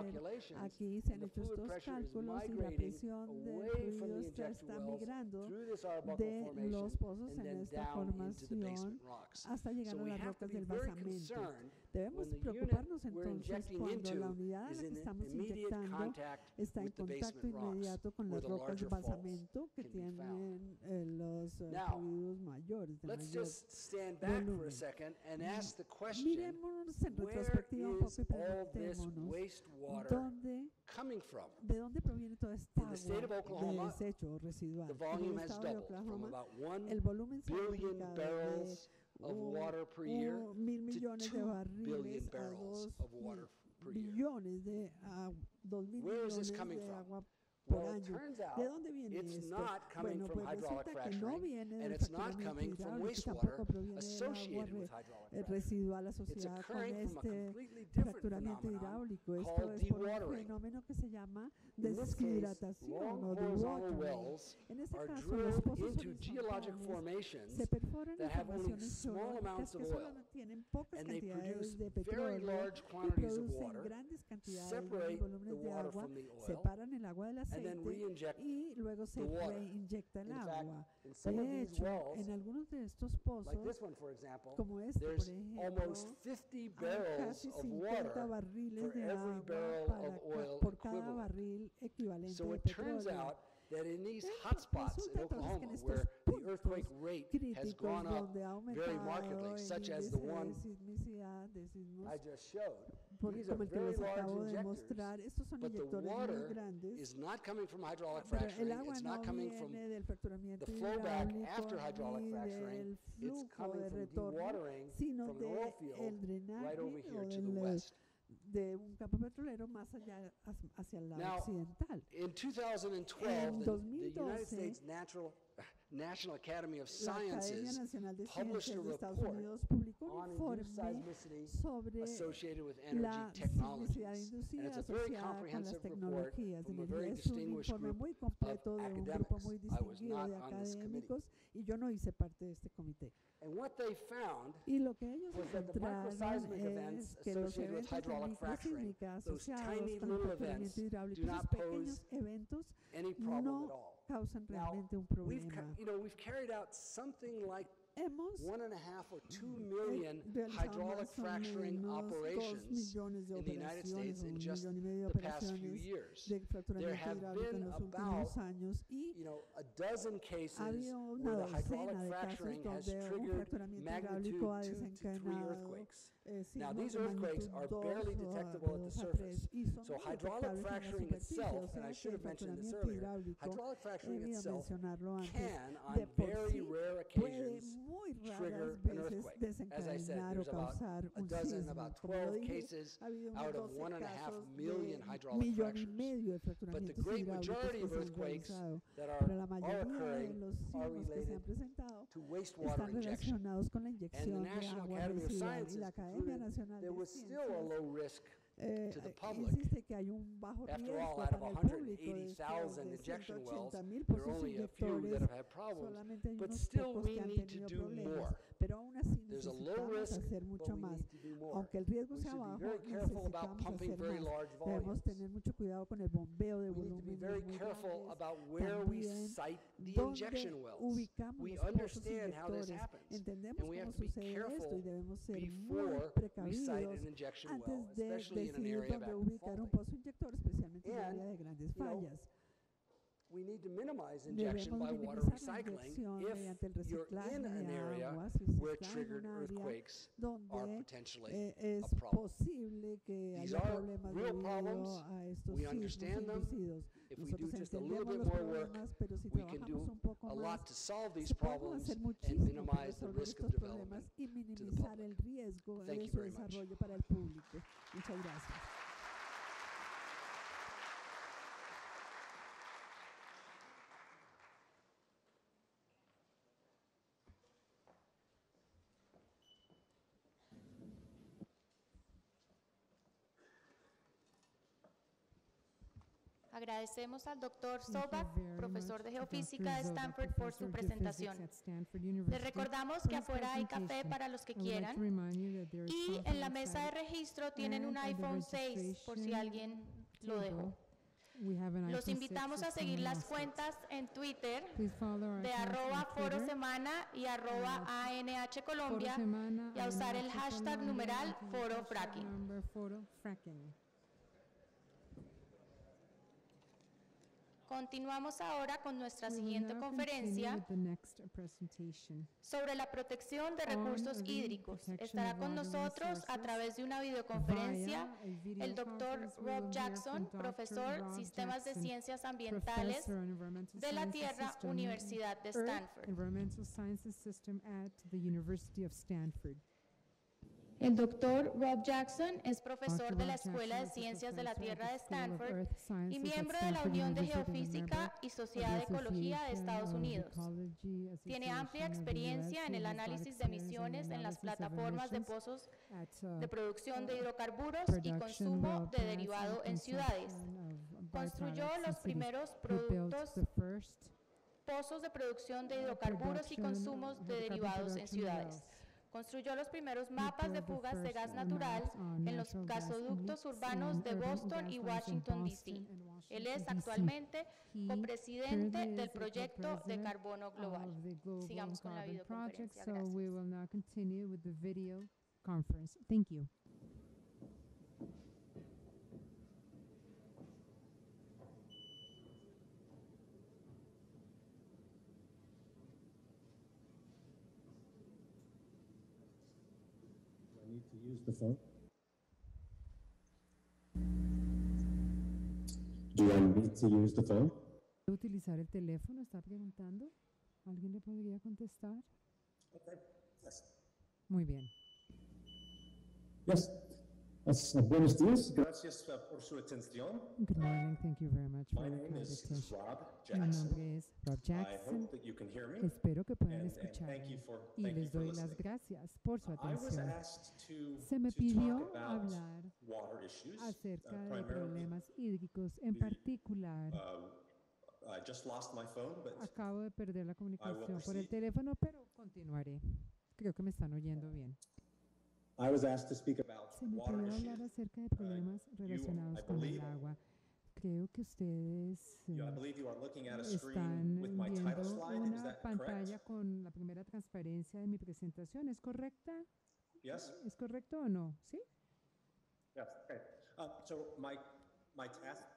aquí, se han hecho estos cálculos y la presión del fluido está migrando de los pozos en esta formación hasta llegar a las rocas del basamento. Debemos preocuparnos entonces cuando la unidad a la que estamos inyectando está en contacto inmediato con las rocas de basamento que tienen los fluidos mayores, de mayor volumen. Miremos en retrospectiva un poco y preguntémonos ¿de dónde proviene toda esta agua de desecho residual? En el estado de Oklahoma, el volumen se ha duplicado de 1.000 millones de barriles a 2 billones de 2.000 millones de agua por año. ¿De dónde viene esto? Bueno, pues resulta que no viene del fracturamiento hidráulico, tampoco proviene del agua residual asociada con este fracturamiento hidráulico. Esto es por un fenómeno que se llama deshidratación o dewatering. En este caso, los pozos horizontales se perforan en formaciones geológicas que solo tienen pocas cantidades de petróleo y producen grandes cantidades de volúmenes de agua, separan el agua del aceite y luego se reinyecta el agua. De hecho, en algunos de estos pozos, como este, por ejemplo, hay casi 50 barriles de agua por cada barril equivalente de petróleo. Resulta entonces que en estos puntos críticos donde ha aumentado el índice de sismicidad, de sismos, como el que les acabo de mostrar, estos son inyectores muy grandes, pero el agua no viene del fracturamiento hidráulico ni del flujo de retorno, sino del drenaje o de un campo petrolero más allá hacia el lado occidental. En 2012, National Academy of la Academia Sciences Nacional de published a Ciencias de Estados report Unidos publicó un on informe induced seismicity sobre associated with la energy sismicidad technologies. And inducida it's a very asociada con las comprehensive report tecnologías de from a energía. very Es un distinguished informe group muy completo de un grupo muy academics. I was distinguido not de on this committee. académicos y yo no hice parte de este comité. And what they found Y lo que ellos was that the encontraron microseismic es events que los associated with eventos de hydraulic fracturing, microsísmica those asociados tiny con el little fracturamiento events, hidráulico, do esos not pequeños pose eventos any problem at no all. causan Now, realmente un we've, problema. we've carried out something like Hemos 1.5 or 2 million realizado hydraulic más o fracturing menos 2 operations millones de in the United States operaciones o in 1,5 just millones de the past few operaciones years. de There fracturamiento have hidráulico en been los about, últimos años y a dozen ha cases habido una where the hydraulic docena de casos fracturing has donde un triggered fracturamiento magnitude hidráulico ha 2 to 3 desencadenado earthquakes. Now, sismos these de earthquakes magnitud are 2 barely o detectable at the 2 a 3 surface. y son So muy hydraulic detectables en la fracturing superficie, itself, o and sea I should que el have mentioned this fracturamiento earlier, hidráulico, hydraulic he fracturing debido itself mencionarlo antes, can, de on por very sí rare puede occasions, muy trigger raras an veces earthquake. As I said, desencadenar o there's about causar a un dozen, sismo. about Como lo 12 dije, cases ha habido unos out of 12 1.5 casos million de hydraulic millón y fractures. medio de But the fracturamientos great hidráulicos majority que of se han earthquakes realizado. that Pero la are mayoría de occurring los are sismos que se han related presentado to wastewater están injection. relacionados con la And inyección the de National agua Academy of residual y Sciences la Academia concluded Nacional there de was still a Ciencias low risk to the public. insiste que hay un bajo After riesgo all, out of para el público. De 180,000 injection wells, 180,000 there are pozos only a few inyectores, that have had problems. solamente hay But unos still, pocos we que han need to tenido do problemas, more. pero aún así There's a low necesitamos risk, hacer but mucho we más. need to do more. Aunque el riesgo We sea should be bajo, very careful about necesitamos pumping hacer very más. large Debemos volumes. tener mucho cuidado con el bombeo de We need to be volúmenes very muy careful grandes. about where we También site the dónde injection wells. ubicamos We los pozos understand how this inyectores. happens. Entendemos And we have cómo to be sucede esto y careful debemos ser muy before we precavidos site an injection well, antes de especially in an decidir area of dónde active ubicar un faulting. pozo inyector, especialmente en el And, área de grandes fallas. We need to minimize injection Debemos by water minimizar la recycling inyección mediante el if you're reciclaje in an de area agua si se where está en triggered un área earthquakes are donde potentially es a problem. posible que These haya are problemas real debido problems. a estos We sismos understand them. inducidos. If we do Nosotros just a little entendemos bit los more work, problemas, pero si we can trabajamos do un poco a más, lot to solve these se podemos problems hacer and muchísimo para minimize the resolver risk of estos development problemas y to the minimizar public. el riesgo Thank de you su very much. desarrollo para el público. Muchas gracias. Agradecemos al doctor Thank you Sobak, very profesor de much, geofísica de Dr. Zoba, Stanford, por professor su of geophysics presentación. at Stanford Les University, recordamos for que his afuera hay café presentation. para los que I would like quieran to remind you that there is y coffee en la mesa de outside, registro tienen un and at the iPhone 6 por si registration alguien lo dejó. table, we have an Los iPhone 6 invitamos a if seguir someone las lost it. cuentas en Twitter Please follow our de accounts on @Foro Twitter, Semana y @ANH Colombia Foro Semana, y a usar el ANH hashtag Colombia, numeral and Foro hashtag Fracking. number Foro Fracking. Continuamos ahora con nuestra We will siguiente now continue conferencia with the next presentation. sobre la protección de On recursos the hídricos. protection Estará of con water nosotros a resources través de una videoconferencia via a video el doctor conference. We will Rob hear Jackson, from Dr. profesor Rob Sistemas de Jackson, Ciencias Ambientales professor on environmental de la sciences Tierra, system, Universidad de Earth Stanford. Environmental Sciences System at the University of Stanford. El doctor Rob Jackson es profesor Dr. de la Rob Escuela de Jackson is a Ciencias de la professor at Tierra the de School of Stanford Earth y Sciences at miembro de la Stanford Unión de University and a member Geofísica y of the Sociedad de Ecología de Association Estados of Unidos. Ecology Tiene amplia Association of the experiencia US. en He el has a lot of análisis de experience in emisiones en las analysis of plataformas de emissions pozos at, de producción de hidrocarburos y production consumo well de plants derivado and en ciudades. consumption of Construyó byproducts in los cities. primeros He built productos, the first pozos de producción de hidrocarburos y production, consumos de hydrocarbon derivados en production ciudades. wells. Construyó los primeros mapas de built the fugas de first gas natural maps on en los natural gas gasoductos leaks urbanos in de urban Boston gas y lines in Washington, D.C. Boston and Él Washington, es D.C. actualmente He copresidente currently del is a proyecto de co-president carbono global. of the Global Sigamos con la Carbon Project, videoconferencia. so Gracias. we will now continue with the video conference. Thank you. I need to use the phone. Do I need to use the phone? ¿Utilizar el teléfono? ¿Está preguntando? ¿Alguien le podría contestar? Okay. Yes. Muy bien. Yes. Buenos días. Gracias por su atención. Good morning. Thank you very much for My your name kind is attention. Rob Mi Jackson. nombre es Rob I Jackson. hope that you can hear me. Espero que puedan And escucharme thank you for y les doy las listening. gracias por su I was atención. asked Se me to pidió talk about hablar water issues, acerca de primarily. problemas hídricos, en particular. I just lost my phone, but Acabo de perder la comunicación por el proceed. teléfono, pero continuaré. Creo que me están oyendo bien. I was asked to speak about Se me water pidió issues. hablar acerca de problemas relacionados I con el believe- agua. Creo que ustedes I believe you are looking at a están screen with my title viendo slide. Is una that pantalla correct? con la primera transparencia de mi presentación. ¿Es correcta? Yes? ¿Es correcto o no? ¿Sí? Yes. Okay. So my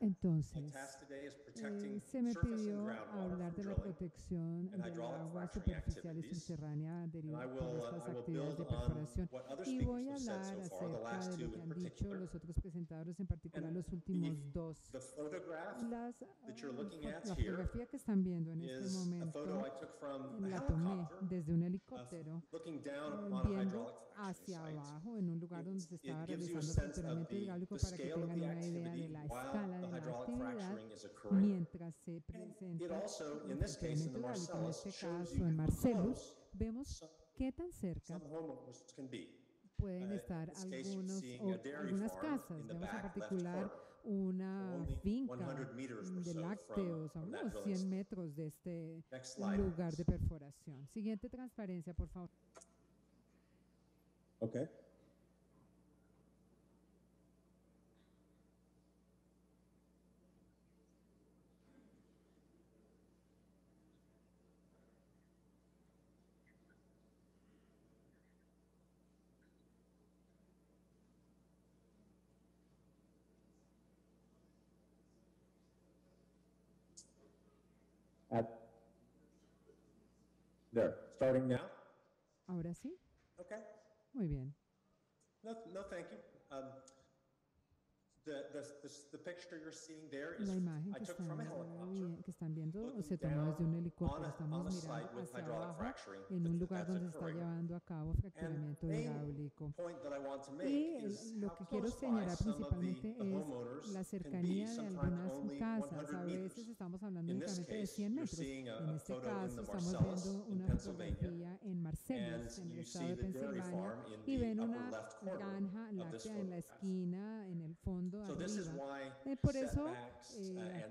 Entonces, task today is protecting se me surface and pidió groundwater hablar from de la drilling. protección and del hydraulic agua fracturing superficial y activities. subterránea derivada And I por will, estas I will actividades de build on perforación. what other Y voy a speakers have said hablar so far, the acerca last de two lo que in han dicho particular. los otros presentadores, en particular And los últimos dos. The photograph Las, that you're looking at la here fotografía que están viendo en este is a momento photo I took from a la tomé helicopter, desde un helicóptero, looking down upon a viendo hydraulic fracturing hacia site. abajo en un lugar donde se estaba It gives you a realizando sense of fracturamiento hidráulico the para que scale of tengan the una idea de activity la while escala the de la hydraulic actividad fracturing is occurring. mientras se It presenta also, el in this case, in fracturamiento the hidráulico. En Marcellus, este shows caso, you en how Marcellus, close vemos qué tan cerca some homeowners can be. pueden In estar this case, you're algunos seeing o a dairy algunas farm casas. in the Vemos en back left particular corner. una Only finca 100 meters or de so lácteos a from that unos drilling 100 site. metros de este Next slide, lugar de please. perforación. Siguiente transparencia, por favor. Okay. There, starting now? Ahora sí. Okay. Muy bien. No, thank you. The picture you're seeing there is La imagen I que took from a helicopter. están viendo looking se tomó desde un down helicóptero. on Estamos the site mirando with hacia hydraulic abajo fracturing en un lugar that's donde se está occurring. llevando a cabo And fracturamiento main hidráulico. point that I want to make Y is lo how que quiero close by señalar some of principalmente the es homeowners la can be, cercanía de sometimes algunas only casas. 100 A meters. veces estamos hablando In this únicamente de case, 100 you're metros. seeing En a este photo in caso the estamos Marcellus viendo in una Pennsylvania, fotografía en Marcellus, and en el you estado see de the dairy Pensilvania, farm in y the ven upper una left corner granja of this láctea en la photograph. esquina, en el fondo So this is arriba. why Por eso, setbacks and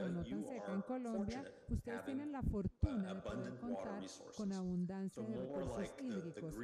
o no tan seca. En Colombia, ustedes tienen la fortuna de poder contar con abundancia de recursos hídricos.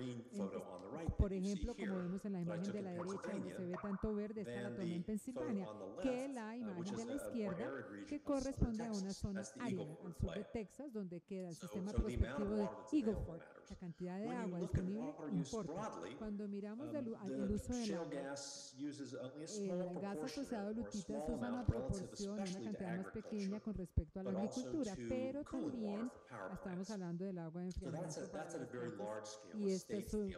Por ejemplo, como vemos en la imagen de la derecha, donde se ve tanto verde, está la toma en Pensilvania, que la imagen de la izquierda izquierda, que corresponde a una zona árida al sur de Texas, donde queda el sistema prospectivo de Eagle Ford. La cantidad de agua disponible importa. Cuando miramos el uso del agua, el gas asociado a lutitas se usa una proporción, una cantidad más pequeña con respecto a la agricultura, pero también estamos hablando del agua de enfriamiento para las plantas, y esto es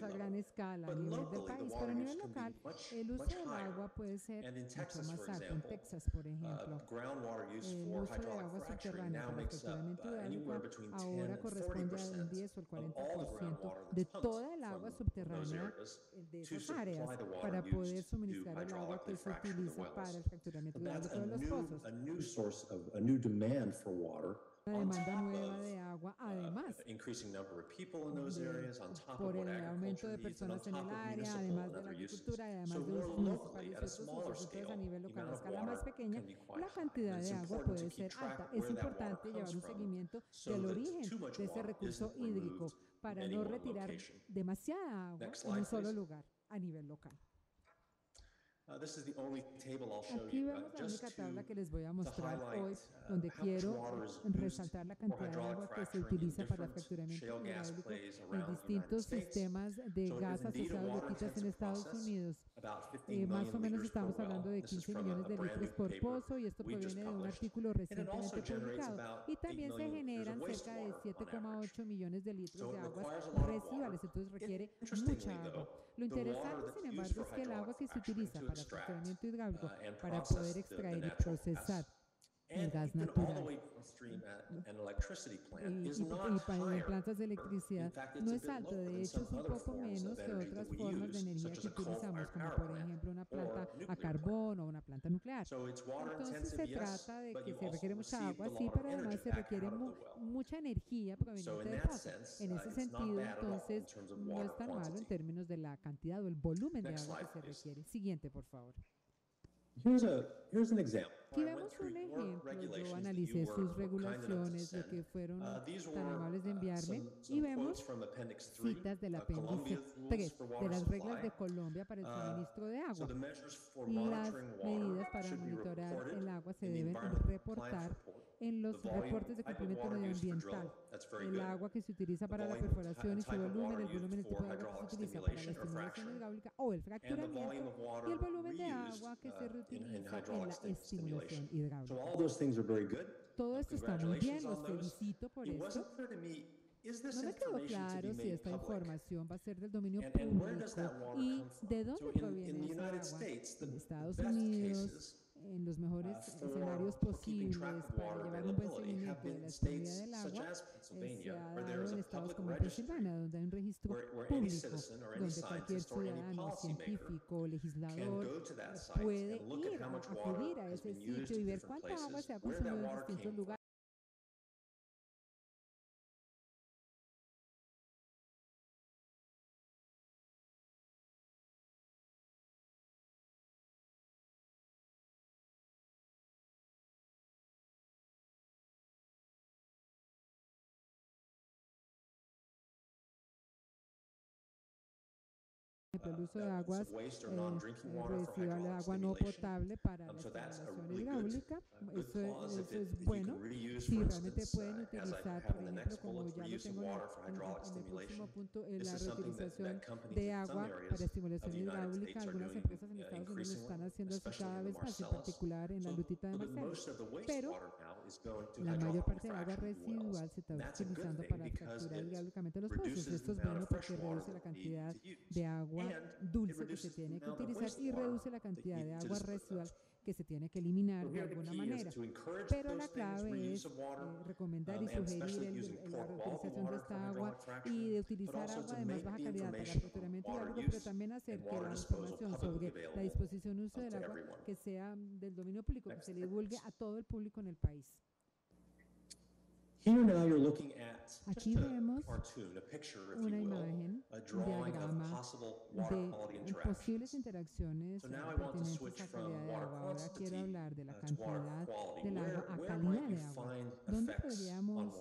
a gran escala a nivel del país, pero a nivel local el uso del agua puede ser mucho más alto. En Texas, por ejemplo, el uso de agua subterránea para el fracturamiento hidráulico ahora corresponde a un 10 o el 40% de toda el agua subterránea de esas áreas para poder suministrar el agua que se utiliza para el fracturamiento hidráulico de los pozos. Una demanda nueva de agua, además por el aumento de personas en el área, además de la agricultura, además de usos municipales y otros usos. Entonces, a nivel local, a escala más pequeña, la cantidad de agua puede ser alta. Es importante llevar un seguimiento del origen de ese recurso hídrico para no retirar demasiada agua en un solo lugar a nivel local. Aquí vemos la única tabla que les voy a mostrar hoy, donde quiero resaltar la cantidad de agua que se utiliza para el fracturamiento hidráulico en distintos sistemas de gas asociado a lutitas en Estados Unidos. Más o menos estamos hablando de 15 millones de litros por pozo, y esto proviene de un artículo recientemente publicado. Y también se generan cerca de 7,8 millones de litros de aguas residuales, entonces requiere mucha agua. Lo interesante, sin embargo, es que el agua que se utiliza para el fracturamiento hidráulico, para poder extraer y procesar el gas natural y para plantas de electricidad, no es alto. De hecho, es un poco menos que otras formas de energía que utilizamos, como por ejemplo una planta a carbón o una planta nuclear. Entonces se trata de que se requiere mucha agua, sí, pero además se requiere mucha energía proveniente del pozo. En ese sentido, entonces, no es tan malo en términos de la cantidad o el volumen de agua que se requiere. Siguiente, por favor. Aquí vemos un ejemplo. Yo analicé sus regulaciones, lo que fueron tan amables de enviarme, y vemos citas del apéndice 3 de las reglas de Colombia para el suministro de agua. Las medidas para monitorar el agua se deben reportar en los reportes de cumplimiento medioambiental. El agua que se utiliza para la perforación y su volumen, el volumen y el tipo de agua que se utiliza para la estimulación hidráulica o el fracturamiento, y el volumen de agua que se reutiliza en la estimulación hidráulica. Todo esto está muy bien, los felicito por esto. No me quedó claro si esta información va a ser del dominio público y de dónde proviene esa agua. En Estados Unidos, en los mejores escenarios posibles para llevar un buen seguimiento de la disponibilidad del agua, se ha dado en estados como Pensilvania, donde hay un registro público, donde cualquier ciudadano, científico o legislador puede acudir a ese sitio y ver cuánta agua se ha consumido en distintos lugares. El uso de aguas residuales, agua no potable para la estimulación hidráulica, eso es bueno. Si realmente pueden utilizar, por ejemplo, como ya lo tengo en el próximo punto, la reutilización de agua para estimulación hidráulica, algunas empresas en Estados Unidos lo están haciendo así cada vez más, en particular en la lutita de Marcellus. Pero la mayor parte del agua residual se está utilizando para fracturar hidráulicamente los pozos. Esto es bueno porque reduce la cantidad de agua dulce que se tiene que utilizar y reduce la cantidad de agua residual que se tiene que eliminar de alguna manera. Pero la clave es recomendar y sugerir la reutilización de esta agua y de utilizar agua de más baja calidad para el fracturamiento hidráulico, pero también hacer que la información sobre la disposición y uso del agua que sea del dominio público, que se le divulgue a todo el público en el país. Aquí vemos una imagen, un diagrama de posibles interacciones pertinentes a calidad de agua. Ahora quiero hablar de la cantidad del agua a calidad de agua. ¿Dónde podríamos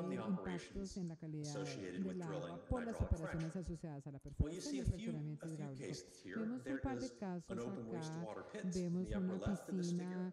ver impactos en la calidad del agua por las operaciones asociadas a la perforación y el fracturamiento hidráulico? Vemos un par de casos acá. Vemos una piscina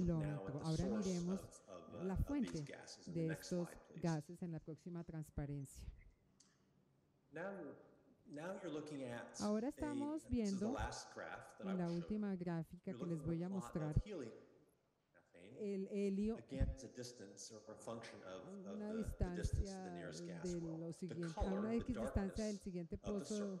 kilómetro. at the Ahora source miremos la of fuente these gases in the de next estos slide, please. gases en la próxima transparencia. Now you're looking at Ahora estamos this is the viendo last graph that I en la will show you. última gráfica You're que les looking voy a at a plot mostrar of helium methane el helio against a distance or a function of una the distance to distancia the nearest gas de well. lo The siguiente, a color, una the X distancia del darkness siguiente of the pozo circle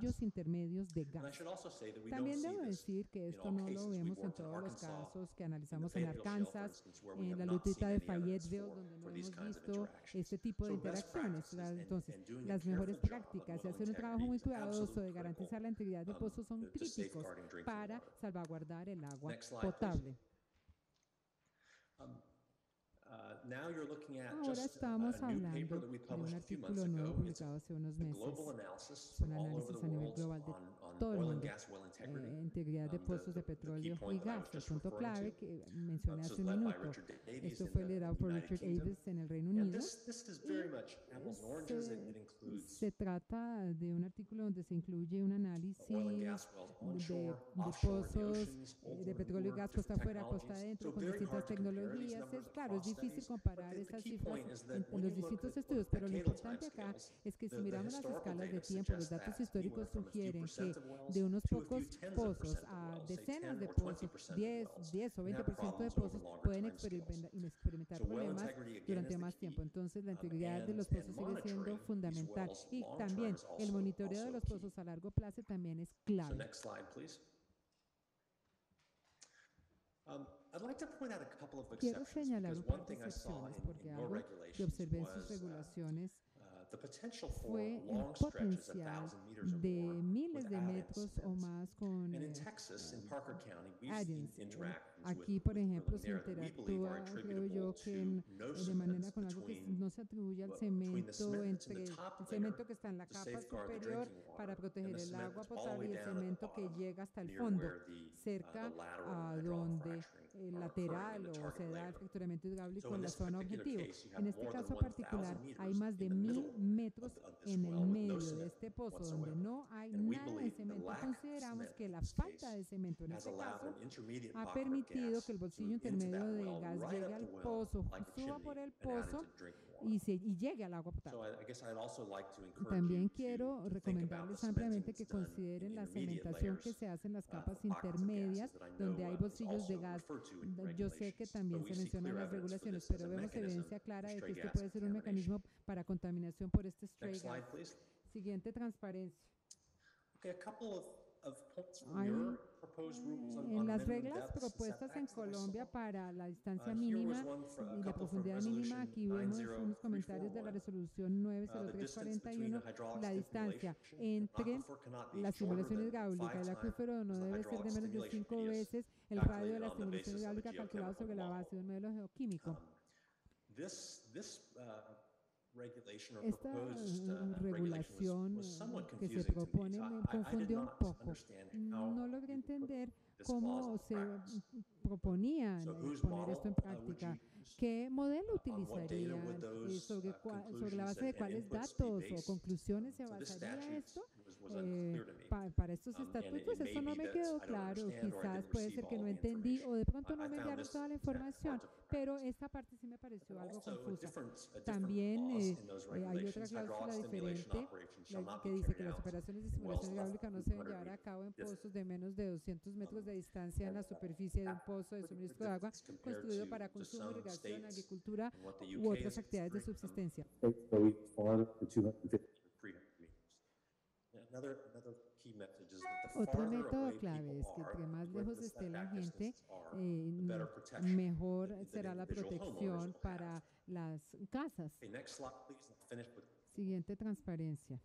pillos intermedios de And I gas. should also say that we don't También see debo this decir que in esto all no lo cases. We've vemos en worked in todos los Arkansas, casos que in the analizamos en Fayetteville Shale, for Arkansas, instance, where we en have la not lutita seen de any evidence Fayetteville, donde no for these hemos kinds of visto interactions. este tipo de So best interacciones. practices Entonces, and doing a las mejores careful job of prácticas y well hacer un trabajo muy integrity is cuidadoso absolutely de garantizar critical, la integridad de pozos son to críticos safeguarding drinking para water. salvaguardar el agua Next slide, please. potable. Now you're looking at Ahora just estamos a new paper hablando that we de un published a few months artículo nuevo ago. It's publicado hace unos a meses. global analysis Es un from all over análisis the a nivel world global de on todo el oil and mundo. gas well integrity. Integridad de pozos de The key petróleo point y that I gas. was El just punto referring clave to, que mencioné this hace was un led by minuto. Richard Davies Esto in fue the liderado por United Richard Kingdom. Davies en el Reino And Unido. this is very much apples and oranges. It includes Se trata de un artículo donde se incluye un análisis oil and gas wells de pozos de petróleo y gas costa afuera, costa adentro, con distintas tecnologías. Claro, es difícil comparar esas cifras en los distintos estudios, pero lo importante acá es que si miramos las escalas de tiempo, los datos históricos sugieren que de unos pocos pozos a decenas de pozos, 10 o 20% de pozos pueden experimentar problemas durante más tiempo. Entonces, la integridad de los pozos sigue siendo fundamental. Y también el monitoreo de los pozos a largo plazo también es clave. Next slide, please. I'd like to point out a couple of Quiero exceptions, señalar because un one par de thing I saw excepciones, in porque your algo que regulations observé en sus was regulaciones the potential for fue el long stretches, potencial 1,000 meters or de more, miles de without metros o incidents. más con And in Texas, in Parker County, we've seen Agencia. interactions Aquí, with por ejemplo, drilling se there that we believe interactúa, are creo attributable yo, que to no de manera cement con algo que between no se atribuye al between the cemento, cement that's in the entre top el layer cemento que está en la to capa safeguard the superior drinking water, para and proteger the el cement agua that's all the potable way y el down at the cemento que bottom llega hasta el near fondo, where the cerca lateral a hydraulic donde fracturing el are occurring in lateral the o target se da el layer. fracturamiento hidráulico So en in la this zona particular objetivo. case, you have En este more than caso 1,000 particular hay meters más de in the 1000 middle metros of this en el well with no medio de cement este pozo whatsoever. donde no hay And we nada de believe the cemento. lack of Consideramos cement que in la this falta case de cemento en has este allowed caso an intermediate ha pocket of permitido que el gas to bolsillo into intermedio that de well, gas right llegue up the al well, pozo, like a suba por chimney, el and out pozo into drinking water. y llegue al agua potable. So I guess I'd also like to encourage También you quiero to think about recomendarles the ampliamente cementing que that's done consideren in la intermediate cementación que layers, se hace en las for capas pockets of intermedias, gases that I donde know hay is bolsillos de also gas. referred to in Yo sé que regulations, también but se we see mencionan clear las evidence for regulaciones, this as pero a vemos mechanism evidencia of clara de que stray este gas puede ser un contamination. mecanismo para contaminación por este stray Next slide, gas. please. Siguiente, transparencia. Okay, a couple of points from Hay, your proposed rules on en las minimum reglas depths and propuestas en setbacks that I Colombia saw. para la distancia Here was mínima one y la profundidad mínima, aquí vemos unos comentarios de la resolución The distance between 90341. a hydraulic La distancia stimulation entre and aquifer cannot be la shorter estimulación than hidráulica y 5 el acuífero no times the debe ser de hydraulic menos de stimulation 5 radius veces el radio de la calculated on the estimulación basis of a hidráulica calculado geochemical sobre la law. base de un modelo geoquímico. This regulation or Esta proposed regulation regulación was somewhat que se confusing to me. propone So me I did confundió un not poco. understand No how logré you could put entender this cómo clause se into practice. proponían So whose poner esto en model would práctica. you use? ¿Qué modelo On what data utilizarían? would those Sobre la conclusions base de and cuáles inputs be datos o based? conclusiones se So this basaría statute esto? was unclear to me. Para estos And estatutos it may eso no be me that quedó I don't claro, understand or I quizás didn't puede receive ser que all no the entendí information. o de pronto no I me found enviaron this toda la hard información, to practice. pero esta parte sí me pareció algo Also, a confusa. different También clause in those hay otra regulations, cláusula hydraulic stimulation diferente operations shall not que be dice que carried las out operaciones de in wells estimulación less hidráulica than no se deben 200 llevar a meters cabo en depth. pozos de menos de 200 metros de distancia en la superficie de un pozo de suministro de agua construido para consumo, irrigación, agricultura u otras actividades de subsistencia. Otro método clave es que entre más lejos esté la gente, mejor será la protección para las casas. Siguiente, transparencia.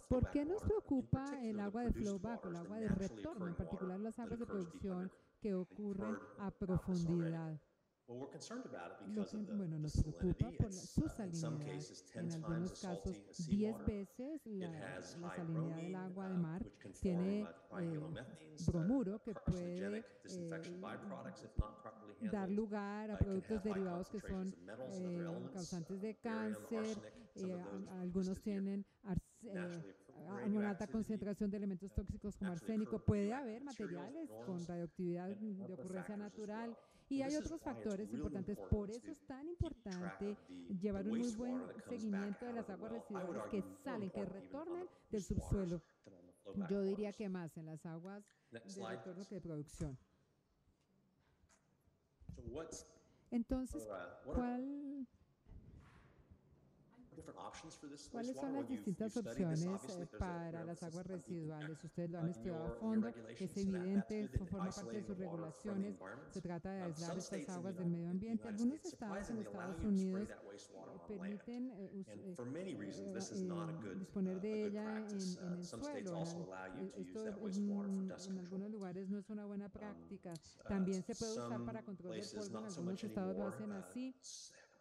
¿Por qué nos preocupa el agua de flowback o el agua de retorno, en particular las aguas de producción que ocurren a profundidad? Bueno, nos preocupa por su salinidad. En algunos casos, 10 veces la salinidad del agua de mar. Tiene bromuro que puede dar lugar a productos derivados que son causantes de cáncer. Algunos tienen una alta concentración de elementos tóxicos como arsénico. Puede haber materiales con radioactividad de ocurrencia natural. Y hay otros factores importantes. Por eso es tan importante llevar un muy buen seguimiento de las aguas residuales que salen, que retornan del subsuelo. Yo diría que más en las aguas de retorno que de producción. Entonces, ¿cuáles son las distintas opciones para las aguas residuales? Ustedes lo han estudiado a fondo, es evidente, esto forma parte de sus regulaciones. Se trata de aislar estas aguas del medio ambiente. Algunos estados en Estados Unidos permiten disponer de ella en el suelo. Esto en algunos lugares no es una buena práctica. También se puede usar para control del polvo, en algunos estados lo hacen así.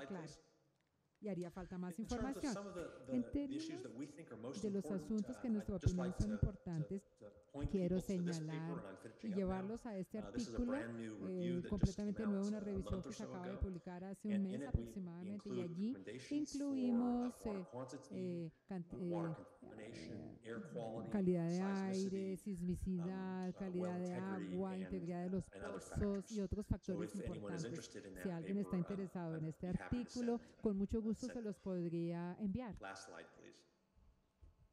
slide, claro. please. Y haría falta más In terms of información. some of En the issues términos that we think are most de los important, asuntos que en nuestra I'd just opinión like son to importantes, point quiero people to this señalar paper, and I'm y finishing up now. llevarlos a este This is a artículo brand new review that just completamente came nuevo, out una a revisión month que or se so acaba de ago. publicar hace un And mes in it, we aproximadamente, y include allí recommendations incluimos for water quantity, water contamination, air quality, calidad de seismicity, aire, sismicidad, calidad well de integrity, agua, integridad de los and other pozos y factors. otros So factores if anyone is importantes. interested in Si that alguien está paper, interesado en I'd este be happy to artículo, con mucho gusto se send los podría enviar. Last slide, please.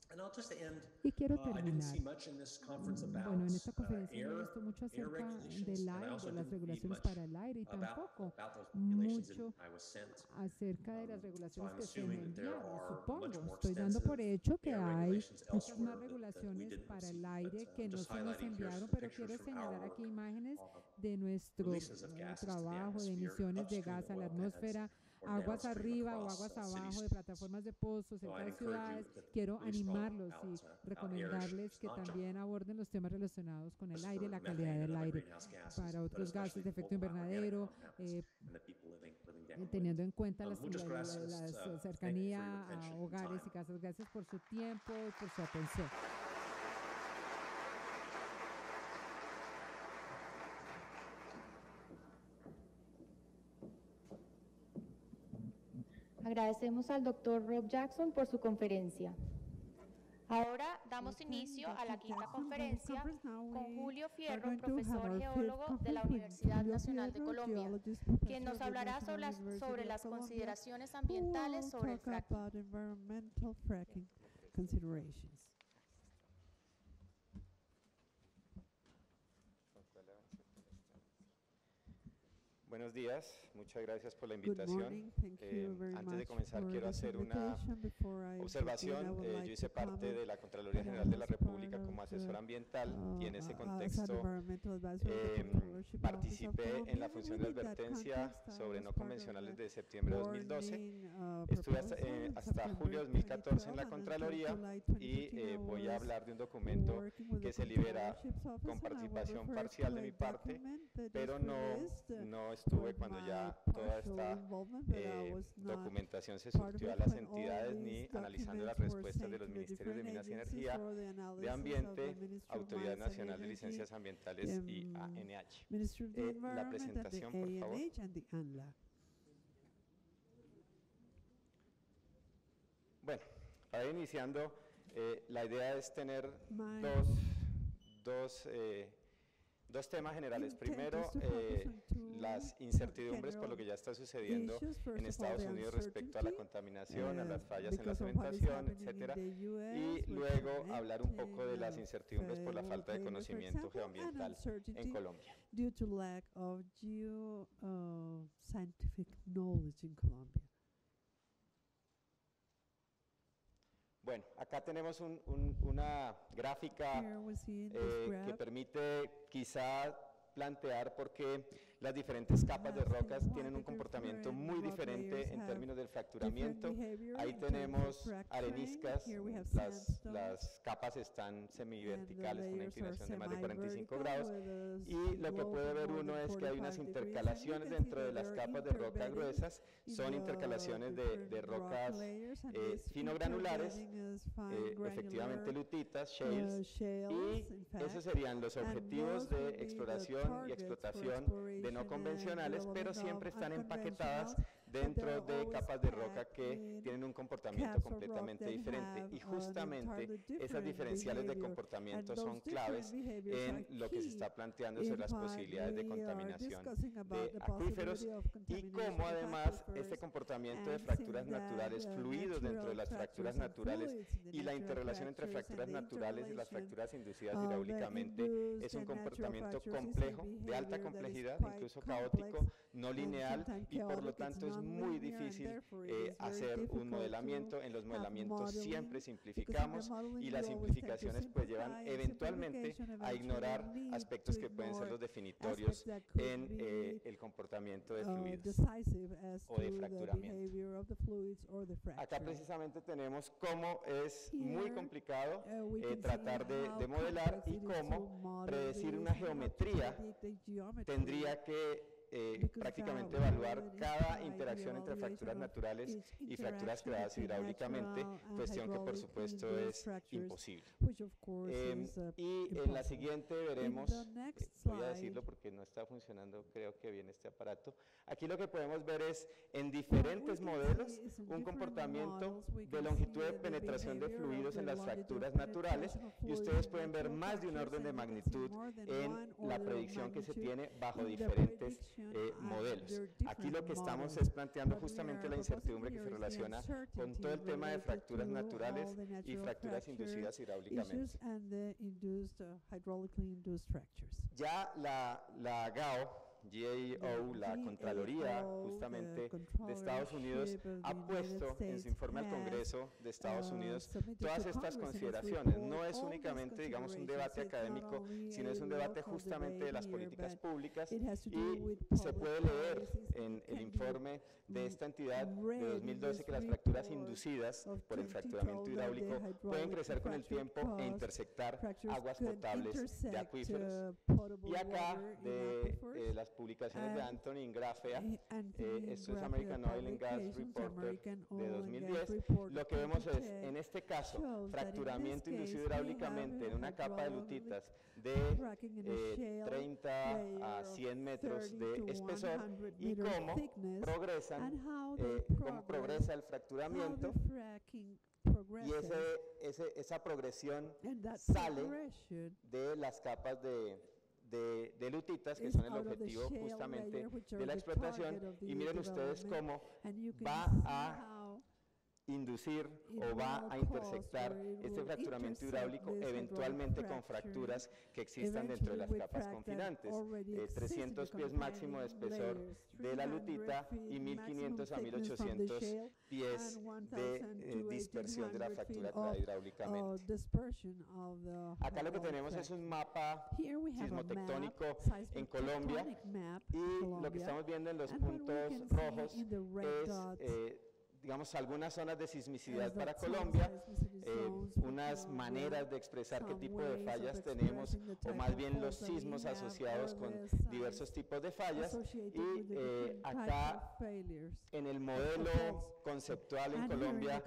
And I'll just end, Y quiero I didn't terminar. see much in this conference about Bueno, en esta conferencia no he air visto mucho acerca regulations, del and I aire, also de las didn't read regulaciones much para el aire, y tampoco about those regulations mucho I was sent. acerca de las So regulaciones I'm que se me assuming that there enviaron. are much Supongo, more estoy dando por extensive hecho que air hay regulations muchas más elsewhere that we regulaciones didn't para el receive. aire But, que no just se nos highlighting here enviaron, some pero pictures quiero from our señalar work aquí imágenes on de nuestro releases of gases to the trabajo de atmosphere emisiones de upstream gas of a la oil pads atmósfera, or aguas downstream arriba o across aguas abajo cities. de plataformas de pozos, So cerca I'd de encourage ciudades. you that Quiero really spoke animarlos y about air recomendarles issues, que not just también aborden los temas relacionados con el aire y la for calidad methane and del other aire. greenhouse gases, Para but otros gases especially de efecto volatile organic invernadero, compounds and the people living downwind. teniendo en cuenta Muchas gracias. la Thank you for your cercanía attention a and hogares time. y casas. Gracias por su tiempo y por su atención. Agradecemos al doctor Rob Jackson por su conferencia. Ahora damos inicio a la quinta conferencia con Julio Fierro, profesor geólogo de la Universidad Nacional de Colombia, quien nos hablará sobre las consideraciones ambientales sobre el fracking. Buenos días, muchas gracias por la invitación. Antes de comenzar quiero hacer una observación. Yo hice parte de la Contraloría General de la República como asesor ambiental y en ese contexto participé en la función de advertencia sobre no convencionales de septiembre de 2012. Estuve hasta julio de 2014 en la Contraloría y voy a hablar de un documento que se libera con participación parcial de mi parte, pero no estuve cuando ya toda esta documentación se surtió a las entidades ni analizando las respuestas de los Ministerios de Minas y Energía, de Ambiente, Autoridad Nacional de Licencias Ambientales y ANH. La presentación, por favor. Bueno, para ir iniciando, la idea es tener dos temas generales. Primero, las incertidumbres por lo que ya está sucediendo en Estados Unidos respecto a la contaminación, a las fallas en la cementación, etcétera. Y luego hablar un poco de las incertidumbres por la falta de conocimiento geoambiental en Colombia. Bueno, acá tenemos una gráfica que permite quizá plantear por qué las diferentes capas de rocas tienen un comportamiento muy diferente en términos del fracturamiento. Ahí tenemos areniscas, las capas están semiverticales con una inclinación de más de 45 grados y lo que puede ver uno es que hay unas intercalaciones dentro de las capas de roca gruesas, son intercalaciones de rocas finogranulares, efectivamente lutitas, shales, y esos serían los objetivos de exploración y explotación de no convencionales, pero siempre están empaquetadas dentro de capas de roca que tienen un comportamiento completamente diferente, y justamente esas diferenciales de comportamiento son claves en lo que se está planteando sobre las posibilidades de contaminación de acuíferos y cómo además este comportamiento de fracturas naturales, fluidos dentro de las fracturas naturales y la interrelación entre fracturas naturales y las fracturas inducidas hidráulicamente es un comportamiento complejo, de alta complejidad, incluso caótico, no lineal, y por lo tanto es muy difícil hacer un modelamiento. En los modelamientos siempre simplificamos y las simplificaciones pues llevan eventualmente a ignorar aspectos que pueden ser los definitorios en el comportamiento de fluidos o de fracturamiento. Acá precisamente tenemos cómo es muy complicado tratar de modelar y cómo predecir una geometría. Tendría que prácticamente evaluar cada interacción entre fracturas naturales y fracturas creadas hidráulicamente, cuestión que por supuesto es imposible. Y en la siguiente veremos, voy a decirlo porque no está funcionando creo que bien este aparato, aquí lo que podemos ver es en diferentes modelos un comportamiento de longitud de penetración de fluidos en las fracturas naturales, y ustedes pueden ver más de un orden de magnitud en la predicción que se tiene bajo diferentes modelos. Aquí lo que estamos es planteando justamente la incertidumbre que se relaciona con todo el tema de fracturas naturales y fracturas inducidas hidráulicamente. Ya la GAO, la Contraloría justamente de Estados Unidos, ha puesto en su informe al Congreso de Estados Unidos todas estas consideraciones. No es únicamente, digamos, un debate académico, sino es un debate justamente de las políticas públicas, y se puede leer en el informe de esta entidad de 2012 que las fracturas inducidas por el fracturamiento hidráulico pueden crecer con el tiempo e intersectar aguas potables de acuíferos. Y acá de las publicaciones de Anthony Ingrafea, esto es American Oil and Gas Reporter de 2010, lo que vemos es, en este caso, fracturamiento inducido hidráulicamente en una capa de lutitas de 30 a 100 metros de espesor, y cómo progresa el fracturamiento, y esa progresión sale de las capas de lutitas, que son el objetivo justamente de la explotación, y miren ustedes cómo va a inducir o va a intersectar este fracturamiento hidráulico eventualmente con fracturas que existan dentro de las capas confinantes, 300 pies máximo de espesor de la lutita y 1500 a 1800 pies de dispersión de la fractura hidráulicamente. Acá lo que tenemos es un mapa sismotectónico en Colombia, y lo que estamos viendo en los puntos rojos es digamos, algunas zonas de sismicidad para Colombia, unas maneras de expresar qué tipo de fallas tenemos, o más bien los sismos asociados con diversos tipos de fallas, y acá en el modelo conceptual en Colombia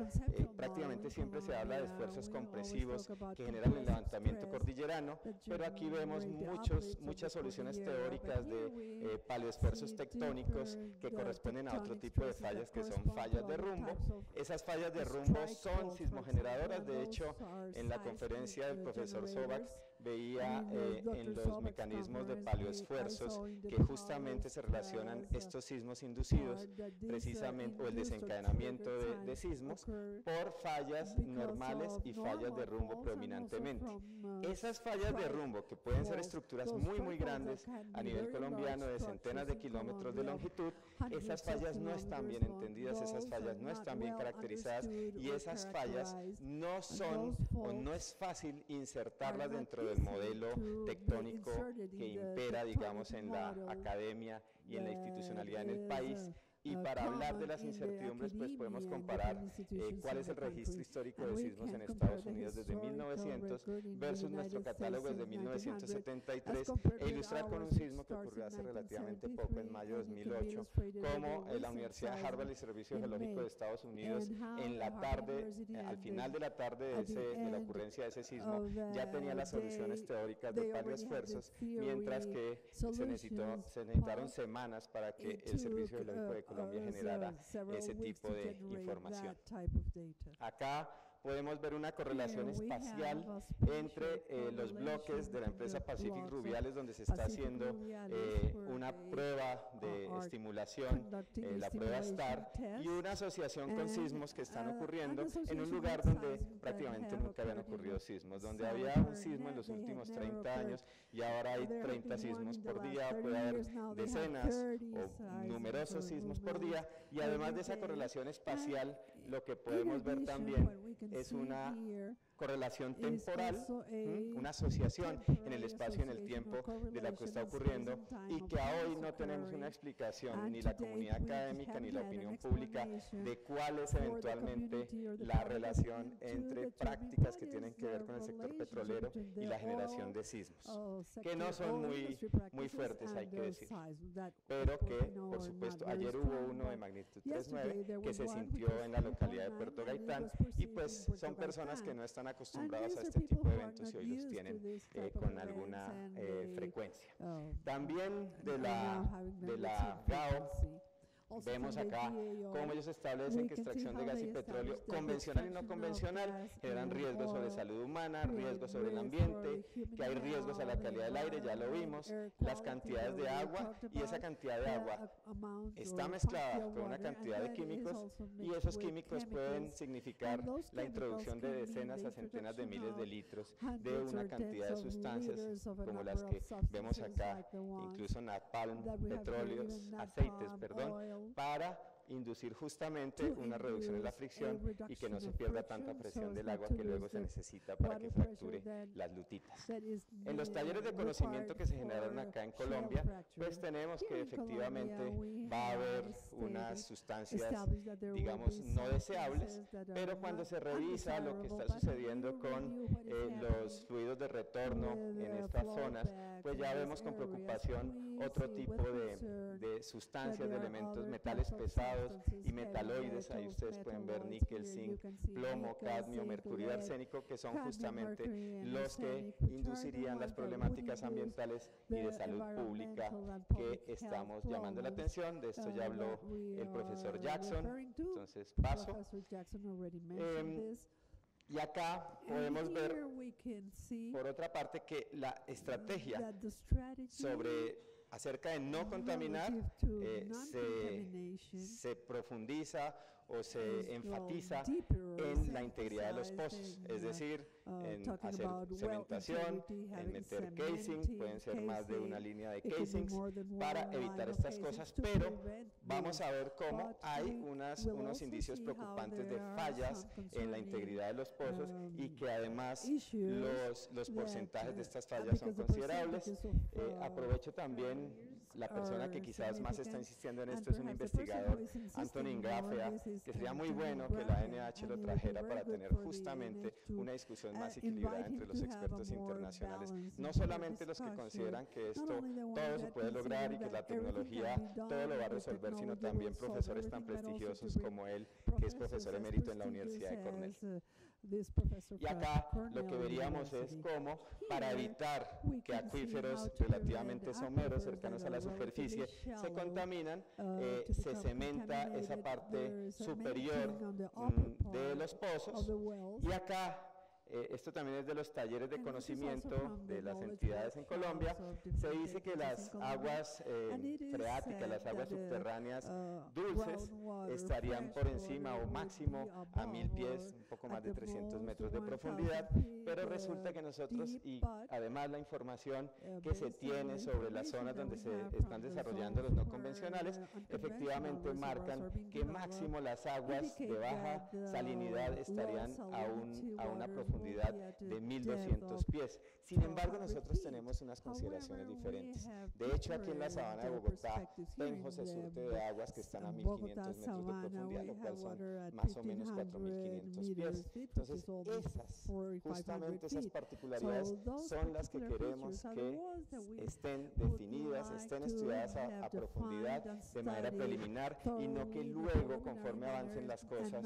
prácticamente siempre se habla de esfuerzos compresivos que generan el levantamiento cordillerano, pero aquí vemos muchas soluciones teóricas de paleoesfuerzos tectónicos que corresponden a otro tipo de fallas, que son fallas de rumbo. Esas fallas de rumbo son sismogeneradoras. De hecho, en la conferencia del profesor Sobax veía en los mecanismos de paleoesfuerzos que justamente se relacionan estos sismos inducidos, precisamente, o el desencadenamiento de sismos, por fallas normales y fallas de rumbo predominantemente. Esas fallas de rumbo, que pueden ser estructuras muy grandes a nivel colombiano, de centenas de kilómetros de longitud, esas fallas no están bien entendidas, esas fallas no están bien caracterizadas, y esas fallas no son, o no es fácil insertarlas dentro del modelo tectónico que impera, digamos, en la academia y en la institucionalidad en el país. Y para hablar de las incertidumbres, pues podemos comparar cuál es el registro histórico de sismos en Estados Unidos desde 1900 versus nuestro catálogo desde 1973, e ilustrar con un sismo que ocurrió hace relativamente poco, en mayo de 2008, como la Universidad de Harvard y el Servicio Geológico de Estados Unidos, en la tarde, al final de la tarde de la ocurrencia de ese sismo, ya tenía las soluciones teóricas de paleoesfuerzos, mientras que se necesitaron semanas para que el Servicio Geológico de Colombia generara ese tipo de información. Acá podemos ver una correlación espacial entre los bloques de la empresa Pacific Rubiales, donde se está haciendo una prueba de estimulación, la prueba STAR, y una asociación con sismos que están ocurriendo en un lugar donde prácticamente nunca habían ocurrido sismos, donde había un sismo en los últimos 30 años y ahora hay 30 sismos por día, puede haber decenas o numerosos sismos por día, y además de esa correlación espacial, lo que podemos ver también es una correlación temporal, una asociación en el espacio y en el tiempo de lo que está ocurriendo, y que a hoy no tenemos una explicación, ni la comunidad académica ni la opinión pública, de cuál es eventualmente la relación entre prácticas que tienen que ver con el sector petrolero y la generación de sismos, que no son muy fuertes, hay que decir, pero que, por supuesto, ayer hubo uno de magnitud 3.9 que se sintió en la localidad de Puerto Gaitán, y pues son personas que no están acostumbrados a este tipo de eventos y hoy los tienen con alguna frecuencia. También de la GAO Vemos acá cómo ellos establecen que extracción de gas y petróleo convencional y no convencional generan riesgos sobre salud humana, riesgos sobre el ambiente, que hay riesgos a la calidad del aire, ya lo vimos, las cantidades de agua, y esa cantidad de agua está mezclada con una cantidad de químicos, y esos químicos pueden significar la introducción de decenas a centenas de miles de litros de una cantidad de sustancias como las que vemos acá, incluso napalm, petróleos, aceites, perdón, para inducir justamente una reducción en la fricción y que no se pierda tanta presión del agua que luego se necesita para que fracture las lutitas. En los talleres de conocimiento que se generaron acá en Colombia, pues tenemos que efectivamente va a haber unas sustancias, digamos, no deseables, pero cuando se revisa lo que está sucediendo con los fluidos de retorno en estas zonas, pues ya vemos con preocupación otro tipo de sustancias, de elementos, metales pesados y metaloides. Ahí ustedes pueden ver níquel, zinc, plomo, cadmio, mercurio y arsénico, que son justamente los que inducirían las problemáticas ambientales y de salud pública que estamos llamando la atención. De esto ya habló el profesor Jackson, entonces paso. Y acá podemos ver, por otra parte, que la estrategia acerca de no contaminar se profundiza o se enfatiza en la integridad de los pozos, es decir, en hacer cementación, en meter casing, pueden ser más de una línea de casings para evitar estas cosas, pero vamos a ver cómo hay unos indicios preocupantes de fallas en la integridad de los pozos y que además los porcentajes de estas fallas son considerables. Aprovecho también, la persona que quizás más está insistiendo en esto es un investigador, Antonin Grafea, que sería muy bueno que la ANH lo trajera para tener justamente una discusión más equilibrada entre los expertos internacionales, no solamente los que consideran que esto todo se puede lograr y que la tecnología todo lo va a resolver, sino también profesores tan prestigiosos como él, que es profesor emérito en la Universidad de Cornell. Y acá lo que veríamos es cómo, para evitar que acuíferos relativamente someros, cercanos a la superficie, se contaminan, se cementa esa parte superior de los pozos. Y acá, esto también es de los talleres de conocimiento de las entidades en Colombia, se dice que las aguas freáticas, las aguas subterráneas dulces, estarían por encima o máximo a 1000 pies, un poco más de 300 metros de profundidad, pero resulta que nosotros, y además la información que se tiene sobre las zonas donde se están desarrollando los no convencionales, efectivamente marcan que máximo las aguas de baja salinidad estarían a una profundidad de 1200 pies. Sin embargo, nosotros tenemos unas consideraciones diferentes. De hecho, aquí en la sabana de Bogotá, Penjo se surte de aguas que están a 1500 metros de profundidad, lo cual son más o menos 4500 pies. Entonces, justamente esas particularidades son las que queremos que estén definidas, estén estudiadas a profundidad, de manera preliminar, y no que luego, conforme avancen las cosas,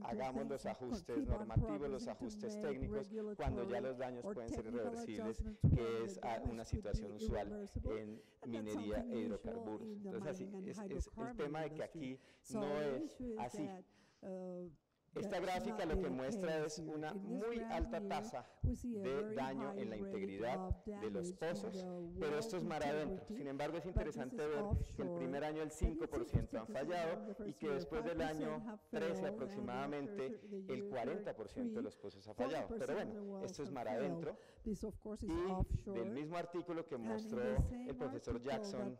hagamos los ajustes normativos, los ajustes técnicos, cuando ya los daños pueden ser irreversibles, que es una situación usual en minería e hidrocarburos. Entonces, así es el tema de que aquí no es así. Esta gráfica lo que muestra es una muy alta tasa de daño en la integridad de los pozos, pero esto es mar adentro. Sin embargo, es interesante ver que el primer año el 5% han fallado y que después del año 13 aproximadamente el 40% de los pozos ha fallado. Pero bueno, esto es mar adentro. Y del mismo artículo que mostró el profesor Jackson,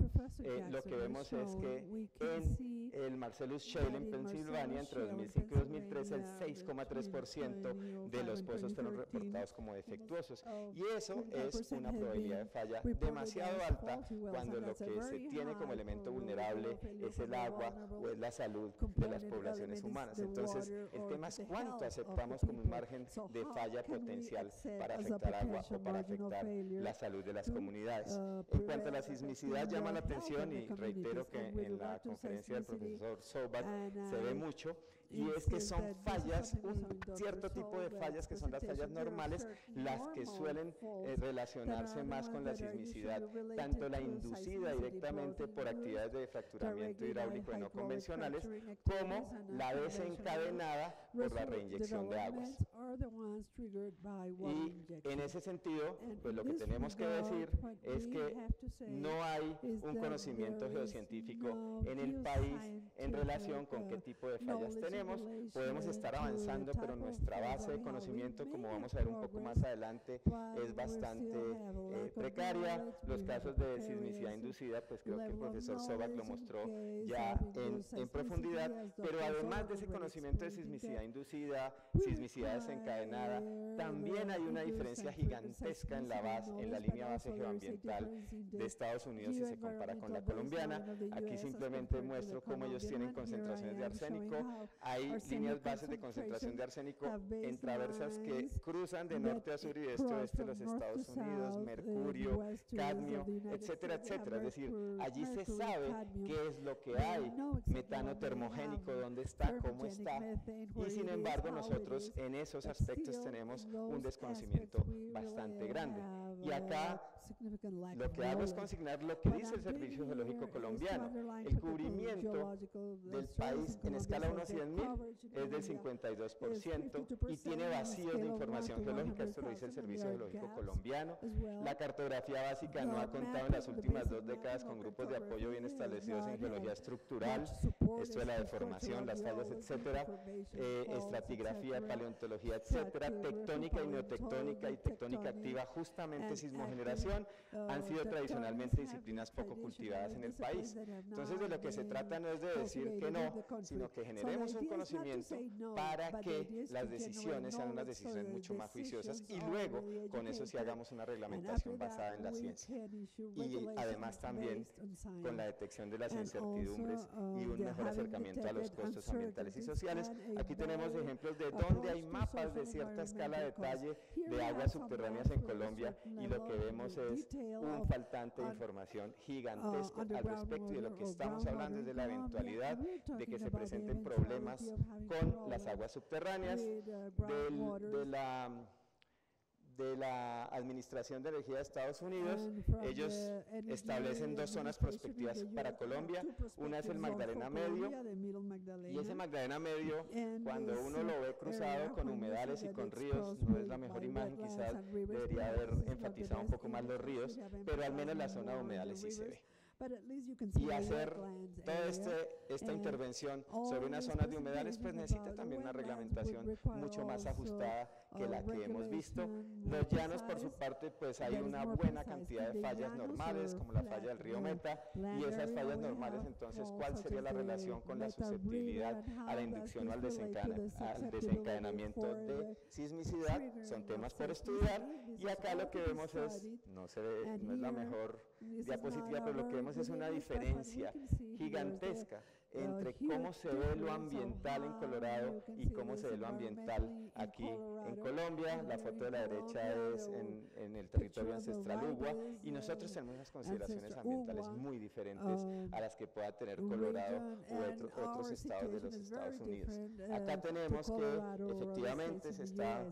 lo que vemos es que en el Marcellus Shale en Pensilvania entre 2005 y 2013 el 6,3% de los pozos fueron reportados como defectuosos, y eso es una probabilidad de falla demasiado alta cuando lo que se tiene como elemento vulnerable es el agua o es la salud de las poblaciones humanas. Entonces el tema es cuánto aceptamos como un margen de falla potencial para afectar agua o para afectar la salud de las comunidades. En cuanto a la sismicidad, llama la atención, y reitero que en la conferencia del profesor Sobat se ve mucho, y es que son fallas, un cierto tipo de fallas que son las fallas normales, las que suelen relacionarse más con la sismicidad, tanto la inducida directamente por actividades de fracturamiento hidráulico y no convencionales, como la desencadenada por la reinyección de aguas. Y en ese sentido, pues lo que tenemos que decir es que no hay un conocimiento geocientífico en el país en relación con qué tipo de fallas tenemos. Podemos estar avanzando, pero nuestra base de conocimiento, como vamos a ver un poco más adelante, es bastante precaria. Los casos de sismicidad inducida, pues creo que el profesor Sobak lo mostró ya en profundidad, pero además de ese conocimiento de sismicidad inducida, sismicidad desencadenada, también hay una diferencia gigantesca en la línea base geoambiental de Estados Unidos si se compara con la colombiana. Aquí simplemente muestro cómo ellos tienen concentraciones de arsénico. Hay líneas bases de concentración de arsénico en traversas que cruzan de norte a sur y de este a oeste los Estados Unidos, mercurio, cadmio, etcétera, etcétera. Es decir, allí se sabe qué es lo que hay, metano termogénico, dónde está, cómo está, y sin embargo nosotros en esos aspectos tenemos un desconocimiento bastante grande. Y acá lo que hago es consignar lo que dice el Servicio Geológico Colombiano. El cubrimiento del país en escala 1 a 100.000 es del 52% y tiene vacíos de información geológica, esto lo dice el Servicio Geológico Colombiano. La cartografía básica no ha contado en las últimas 2 décadas con grupos de apoyo bien establecidos en geología estructural, esto de la deformación, las fallas, etcétera, estratigrafía, paleontología, etcétera, tectónica y neotectónica y tectónica activa, justamente sismogeneración, han sido tradicionalmente disciplinas poco cultivadas en el país. Entonces de lo que se trata no es de decir que no, sino que generemos un conocimiento para que las decisiones sean unas decisiones mucho más juiciosas y luego con eso sí hagamos una reglamentación basada en la ciencia. Y además también con la detección de las incertidumbres y un mejor acercamiento a los costos ambientales y sociales. Aquí tenemos ejemplos de donde hay mapas de cierta escala de detalle de aguas subterráneas en Colombia y lo que vemos es un faltante de información gigantesco al respecto, y de lo que estamos hablando es de la eventualidad de que se presenten problemas con las aguas subterráneas, de la Administración de Energía de Estados Unidos. Ellos establecen 2 zonas prospectivas para Colombia. Una es el Magdalena Medio, y ese Magdalena Medio, cuando uno lo ve cruzado con humedales y con ríos, no es la mejor imagen, quizás debería haber enfatizado un poco más los ríos, pero al menos la zona de humedales sí se ve. Y hacer toda esta intervención sobre unas zonas de humedales pues necesita también una reglamentación mucho más ajustada que la que hemos visto. Los llanos por su parte pues hay una buena cantidad de fallas normales como la falla del río Meta, y esas fallas normales entonces ¿cuál sería la relación con la susceptibilidad a la inducción o al desencadenamiento de sismicidad? Son temas por estudiar, y acá lo que vemos es, no es la mejor diapositiva, pero lo que vemos es una diferencia gigantesca entre cómo se ve lo ambiental en Colorado y cómo se ve lo ambiental aquí en Colombia. La foto de la derecha es en el territorio ancestral Ugua, y nosotros tenemos unas consideraciones ambientales muy diferentes a las que pueda tener Colorado u otros estados de los Estados Unidos. Acá tenemos que efectivamente se está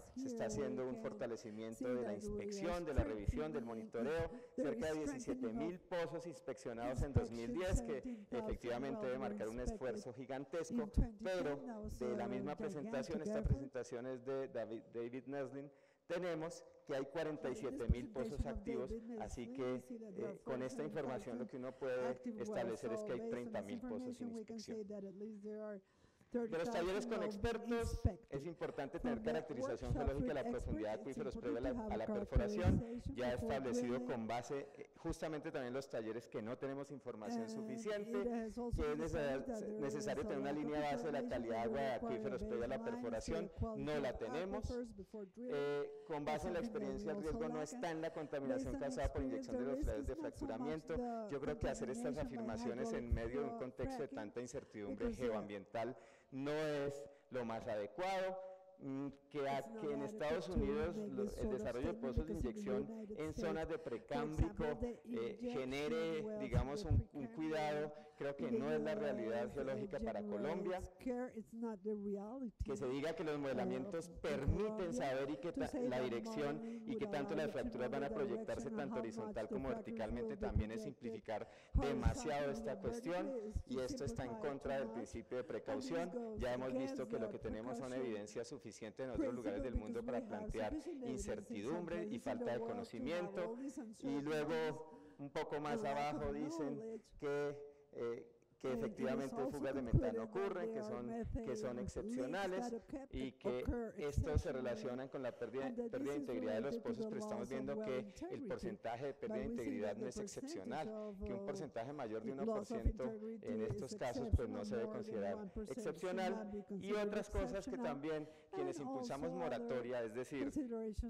haciendo un fortalecimiento de la inspección, de la revisión, del monitoreo, cerca de 17.000 pozos inspeccionados en 2010, que efectivamente debe marcar un esfuerzo gigantesco, pero de la misma presentación, esta presentación es de David Neslin, tenemos que hay 47.000 pozos activos, así que con esta información lo que uno puede establecer es que hay 30.000 pozos sin inspección. De los talleres con expertos, es importante tener caracterización geológica de la profundidad de acuíferos previa a la perforación, ya establecido con base, justamente también los talleres que no tenemos información suficiente, que es necesario tener una línea base de la calidad de agua de acuíferos previa a la perforación, no la tenemos. Con base en la experiencia, el riesgo no está en la contaminación causada por inyección de los fluidos de fracturamiento. Yo creo que hacer estas afirmaciones en medio de un contexto de tanta incertidumbre geoambiental no es lo más adecuado. Que en Estados Unidos el desarrollo de pozos de inyección en zonas de precámbrico genere, digamos, un cuidado que creo que no es la realidad geológica para Colombia, que se diga que los modelamientos permiten saber la dirección y que tanto las fracturas van a proyectarse tanto horizontal como verticalmente, también es simplificar demasiado esta cuestión, y esto está en contra del principio de precaución. Ya hemos visto que lo que tenemos son evidencias suficientes en otros lugares del mundo para plantear incertidumbre y falta de conocimiento. Y luego, un poco más abajo, dicen que efectivamente fugas de metano ocurren, que son excepcionales y que esto se relaciona con la pérdida de integridad de los pozos, pero estamos viendo que el porcentaje de pérdida de integridad no es excepcional, que un porcentaje mayor de 1% en estos casos pues no se debe considerar excepcional. Y otras cosas que también quienes impulsamos moratoria, es decir,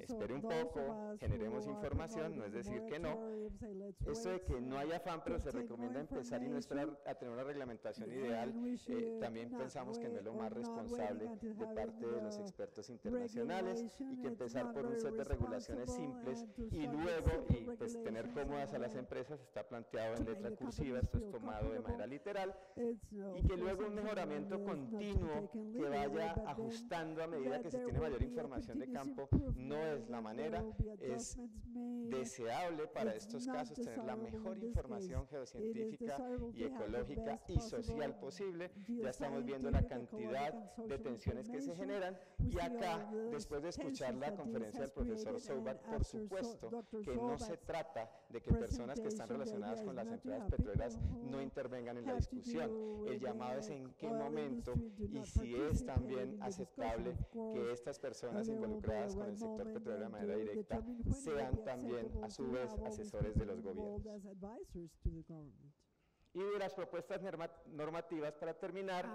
espere un poco, generemos información, no es decir que no. Esto de que no hay afán, pero se recomienda empezar y no esperar a tener una reglamentación ideal, también pensamos que no es lo más responsable de parte de los expertos internacionales, y que empezar por un set de regulaciones simples y luego pues tener cómodas a las empresas está planteado en letra cursiva, esto es tomado de manera literal, y que luego un mejoramiento continuo que vaya ajustando a medida que se tiene mayor información de campo no es la manera. Es deseable para estos casos tener la mejor información geocientífica y ecológica y social posible. Ya estamos viendo la cantidad de tensiones que se generan, y acá, después de escuchar la conferencia del profesor Soubat, por supuesto que no se trata de que personas que están relacionadas con las empresas petroleras no intervengan en la discusión. El llamado es en qué momento y si es también aceptable que estas personas involucradas con el sector petrolero de manera directa sean también a su vez asesores de los gobiernos. Y de las propuestas normativas, para terminar,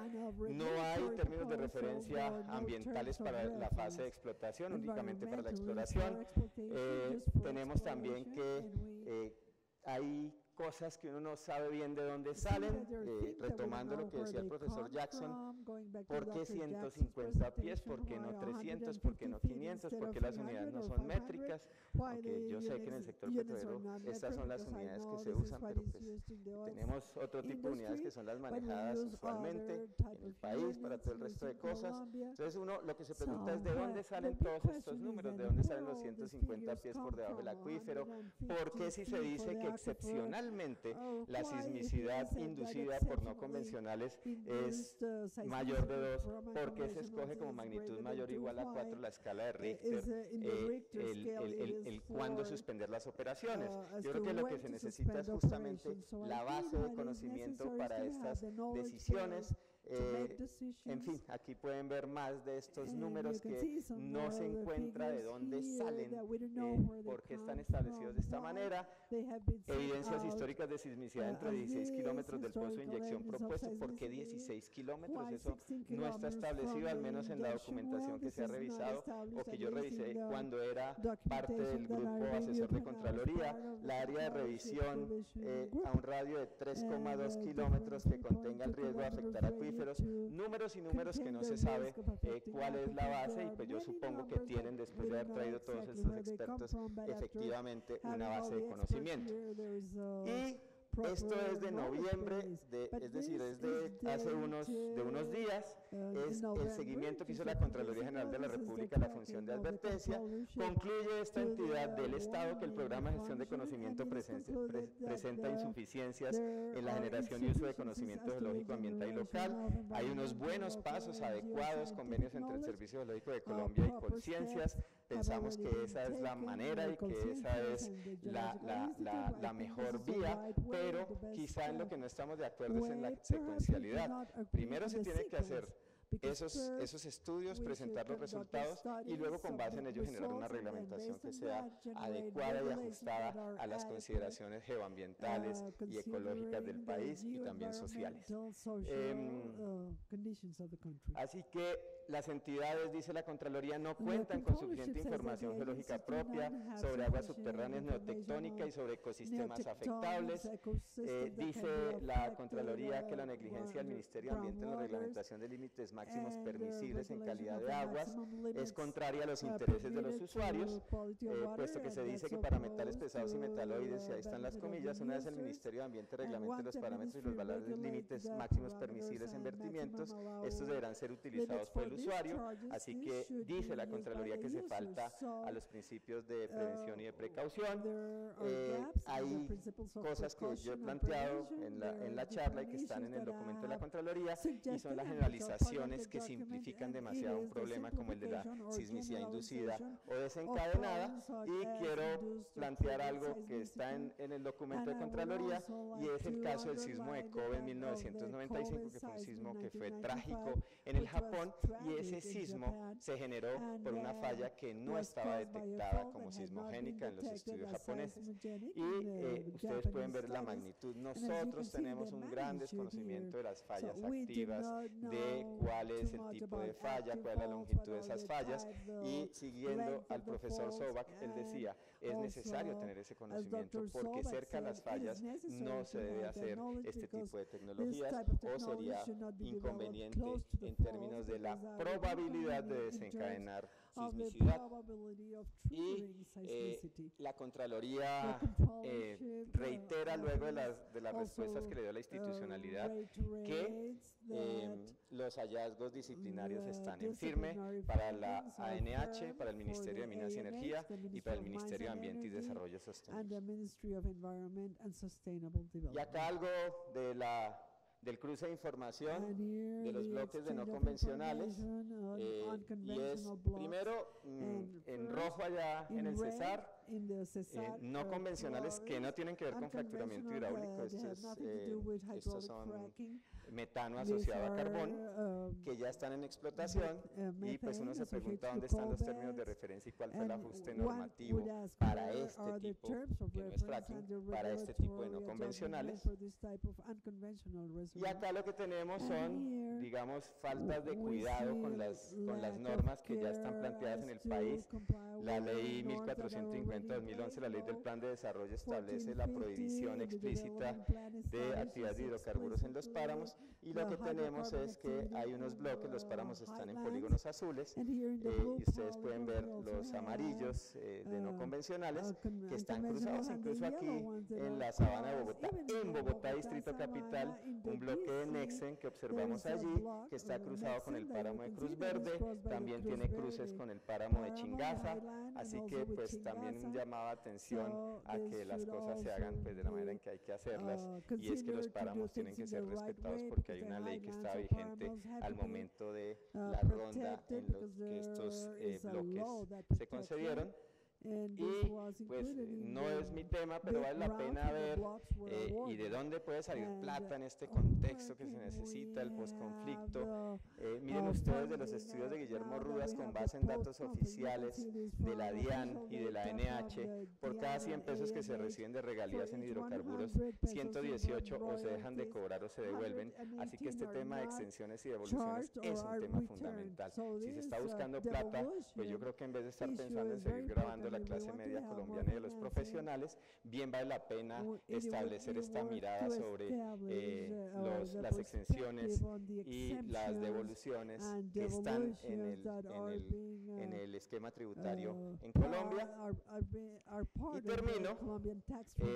no hay términos de referencia ambientales para la fase de explotación, únicamente para la exploración. Tenemos también que hay cosas que uno no sabe bien de dónde salen, retomando lo que decía el profesor Jackson, ¿por qué 150 pies? ¿Por qué no 300? ¿Por qué no 500? ¿Por qué las unidades no son métricas? Aunque yo sé que en el sector petrolero estas son las unidades que se usan, pero pues tenemos otro tipo de unidades que son las manejadas usualmente en el país para todo el resto de cosas. Entonces uno lo que se pregunta es de dónde salen todos estos números, de dónde salen los 150 pies por debajo del acuífero, por qué si se dice que excepcionalmente la sismicidad inducida por no convencionales es mayor de 2, ¿por qué se escoge como magnitud mayor o igual a 4 la escala de Richter, el cuándo suspender las operaciones? Yo creo que lo que se necesita es justamente la base de conocimiento para estas decisiones. En fin, aquí pueden ver más de estos números que no se encuentra de dónde salen, por qué están establecidos de esta manera. Evidencias históricas de sismicidad entre 16 kilómetros del pozo de inyección propuesto. ¿Por qué 16 kilómetros? Eso no está establecido, al menos en la documentación que se ha revisado o que yo revisé cuando era parte del grupo asesor de Contraloría. La área de revisión a un radio de 3,2 kilómetros que contenga el riesgo de afectar acuíferos. Números y números que no se sabe cuál es la base, y pues yo supongo que tienen, después de haber traído todos estos expertos, efectivamente una base de conocimiento. Y esto es de noviembre, es decir, es de hace unos días, es el seguimiento que hizo la Contraloría General de la República en la función de advertencia. Concluye esta entidad del Estado que el programa de gestión de conocimiento presenta insuficiencias en la generación y uso de conocimiento geológico, ambiental y local. Hay unos buenos pasos adecuados, convenios entre el Servicio Geológico de Colombia y Conciencias. Pensamos que esa es la manera y que esa es la mejor vía, pero quizá en lo que no estamos de acuerdo es en la secuencialidad. Primero se tiene que hacer esos estudios, presentar los resultados y luego con base en ello generar una reglamentación que sea adecuada y ajustada a las consideraciones geoambientales y ecológicas del país y también sociales. Así que las entidades, dice la Contraloría, no cuentan con suficiente información geológica propia sobre aguas subterráneas neotectónicas y sobre ecosistemas afectables. Dice la Contraloría que la negligencia del Ministerio de Ambiente en la reglamentación de límites máximos permisibles en calidad de aguas es contraria a los intereses de los usuarios, puesto que se dice que para metales pesados y metaloides, y ahí están las comillas, una vez el Ministerio de Ambiente reglamente los parámetros y los valores límites máximos permisibles en vertimientos, estos deberán ser utilizados por el usuario, así que dice la Contraloría que se falta a los principios de prevención y de precaución. Hay cosas que yo he planteado en la charla y que están en el documento de la Contraloría, y son las generalizaciones que simplifican demasiado un problema como el de la sismicidad inducida o desencadenada, y quiero plantear algo que está en el documento de Contraloría, y es el caso del sismo de Kobe en 1995, que fue un sismo que fue trágico en el Japón, y ese sismo se generó por una falla que no estaba detectada como sismogénica en los estudios japoneses. Y ustedes pueden ver la magnitud. Nosotros tenemos un gran desconocimiento de las fallas activas, de cuál es el tipo de falla, cuál es la longitud de esas fallas, y siguiendo al profesor Sobak, él decía, es necesario tener ese conocimiento porque cerca de las fallas no se debe hacer este tipo de tecnologías, o sería inconveniente en términos de la probabilidad de desencadenar sismicidad. Y la Contraloría reitera luego de las respuestas que le dio la institucionalidad que los hallazgos disciplinarios están en firme para la ANH, para el Ministerio de Minas y Energía y para el Ministerio de Ambiente y Desarrollo Sostenible. Y acá algo del cruce de información de los bloques de no convencionales, y es primero en rojo allá en el Cesar, no convencionales que no tienen que ver con fracturamiento hidráulico, estos son metano asociado a carbón, que ya están en explotación, y pues uno se pregunta dónde están los términos de referencia y cuál fue el ajuste normativo para este tipo, que no es fracking, para este tipo de no convencionales. Y acá lo que tenemos son, digamos, faltas de cuidado con las normas que ya están planteadas en el país. La ley 1450-2011, la ley del Plan de Desarrollo, establece la prohibición explícita de actividades de hidrocarburos en los páramos, y lo que tenemos es que hay unos bloques, los páramos están en polígonos azules, y ustedes pueden ver los amarillos de no convencionales que están cruzados, incluso aquí en la sabana de Bogotá, en Bogotá Distrito Capital, un bloque de Nexen que observamos allí, que está cruzado con el páramo de Cruz Verde, también tiene cruces con el páramo de Chingaza, así que pues también un llamado de atención a que las cosas se hagan pues de la manera en que hay que hacerlas, y es que los páramos tienen que ser respetados porque hay una ley que está vigente al momento de la ronda en los que estos bloques se concedieron. Y pues no es mi tema, pero vale la pena ver y de dónde puede salir plata en este contexto que se necesita, el posconflicto. Miren ustedes de los estudios de Guillermo Rudas con base en datos oficiales de la DIAN y de la NH, por cada 100 pesos que se reciben de regalías en hidrocarburos, 118 o se dejan de cobrar o se devuelven, así que este tema de extensiones y devoluciones es un tema fundamental. Si se está buscando plata, pues yo creo que en vez de estar pensando en seguir grabando la clase media colombiana y de los profesionales, bien vale la pena establecer esta mirada sobre las exenciones y las devoluciones que están en el esquema tributario en Colombia. Y termino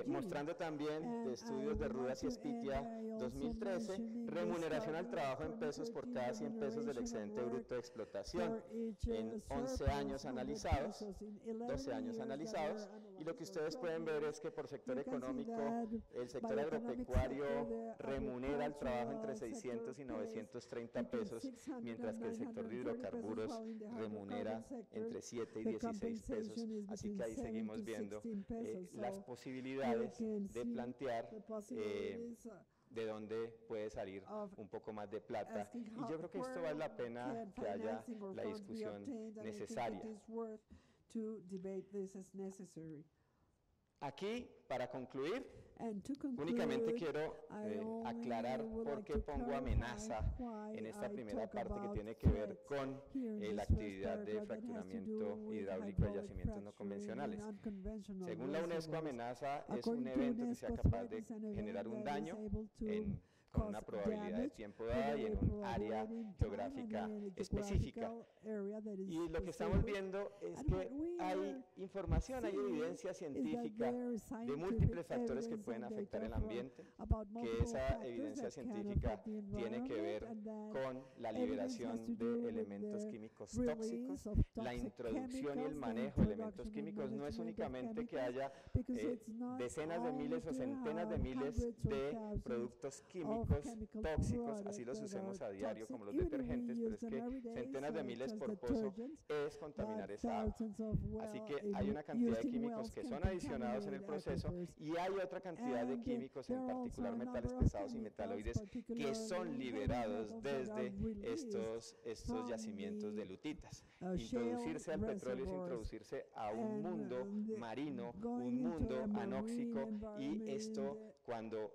mostrando también de estudios de Rudas y Espitia 2013, remuneración al trabajo en pesos por cada 100 pesos del excedente bruto de explotación en 11 años analizados, 12 años analizados, y lo que ustedes pueden ver es que por sector económico el sector agropecuario remunera el trabajo entre 600 y 930 pesos, mientras que el sector de hidrocarburos remunera entre 7 y 16 pesos, así que ahí seguimos viendo las posibilidades de plantear de dónde puede salir un poco más de plata, y yo creo que esto vale la pena que haya la discusión necesaria. Aquí, para concluir, And to conclude, únicamente quiero I only aclarar would por like qué to pongo clarify amenaza why en esta I primera talk parte que about tiene que ver threats con here in la this first actividad de paragraph that has to fracturamiento do with hidráulico de hydraulic yacimientos no fracturing convencionales. in unconventional Según la UNESCO, reservoirs. amenaza es un According to evento que sea UNESCO, capaz threat de is an event generar un that is daño able to con una cause probabilidad de damage tiempo with dada y en a un área probability in time geográfica and in a específica. geographical area that is Y lo que estamos specific. viendo es And que what we hay are información, hay seeing evidencia is that científica there is de scientific múltiples factores que evidence pueden and afectar el data ambiente, about que multiple esa factors evidencia that can científica affect the tiene que ver environment, and that con la evidence has liberación to do de with elementos the químicos release tóxicos, of la toxic introducción y el chemicals, the manejo de elementos introduction and químicos. No es management of únicamente que chemicals, haya because it's not decenas de only miles o to centenas de have miles hundreds or de thousands productos of químicos chemical tóxicos, así los products that usemos a are diario toxic, como los even if we detergentes, pero use es them que every day, centenas de such miles as por pozo detergents, es contaminar but esa agua. thousands of Así well, que hay una cantidad de used in químicos wells que can son adicionados en el contaminate proceso aquifers. y hay otra cantidad de And químicos, there en are also particular a metales number of pesados y chemicals, metaloides, que particularly son heavy liberados metals that are desde released estos from yacimientos de the, lutitas. shale Introducirse al petróleo es reservoirs. introducirse a un And, mundo the- marino, going un into mundo a marine anóxico, y environment, esto, cuando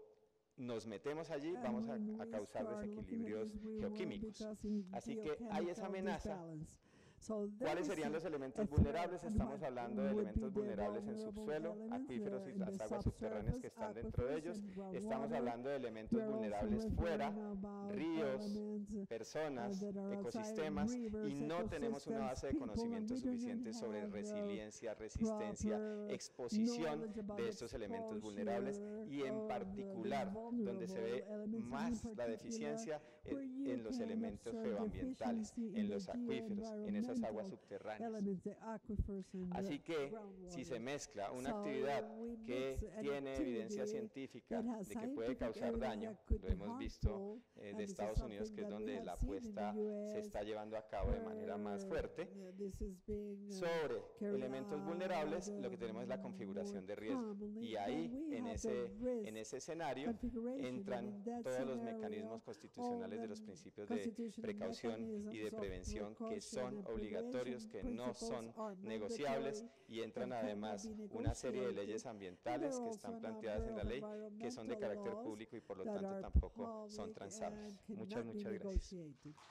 nos metemos allí, and vamos when a we causar start looking at desequilibrios this, we will be geoquímicos. causing Así que hay esa geochemical amenaza. disbalance. So there ¿Cuáles is serían los a elementos threat, vulnerables? and Estamos what hablando de would elementos be the vulnerables en vulnerable subsuelo, elements acuíferos y in las the aguas subterráneas que subsurface están dentro de ellos. aquifers and Estamos groundwater. hablando de elementos We are also vulnerables referring fuera, about ríos, elements, personas, that are outside ecosistemas, rivers, y no tenemos una base de ecosystems, conocimiento people, and we suficiente don't sobre have the resiliencia, resistencia, proper exposición knowledge about de estos elementos vulnerables, y en exposure particular of the donde se ve vulnerable elements, más in la particular, deficiencia where you en los can elementos observe geoambientales, deficiency en in los the acuíferos, en esas aguas geoenvironmental subterráneas. elements, the aquifers and Así the que groundwater. si se mezcla una So actividad we que mix an tiene evidencia activity científica that has de que puede scientific causar evidence daño, that could lo be hemos visto harmful, de and this is Estados Unidos, something que es that we donde have la seen in the apuesta se US, está llevando a cabo de manera más fuerte. This is being, Sobre carried elementos out, vulnerables, lo que tenemos es la configuración de riesgo. commonly, Y ahí, and we en have the risk ese escenario, configuration, and entran in that todos los scenario, mecanismos constitucionales de los principios de precaución y de prevención, que son obligatorios, que no son negociables, y entran además una serie de leyes ambientales que están planteadas en la ley, que son de carácter público y por lo tanto tampoco son transables. Muchas gracias.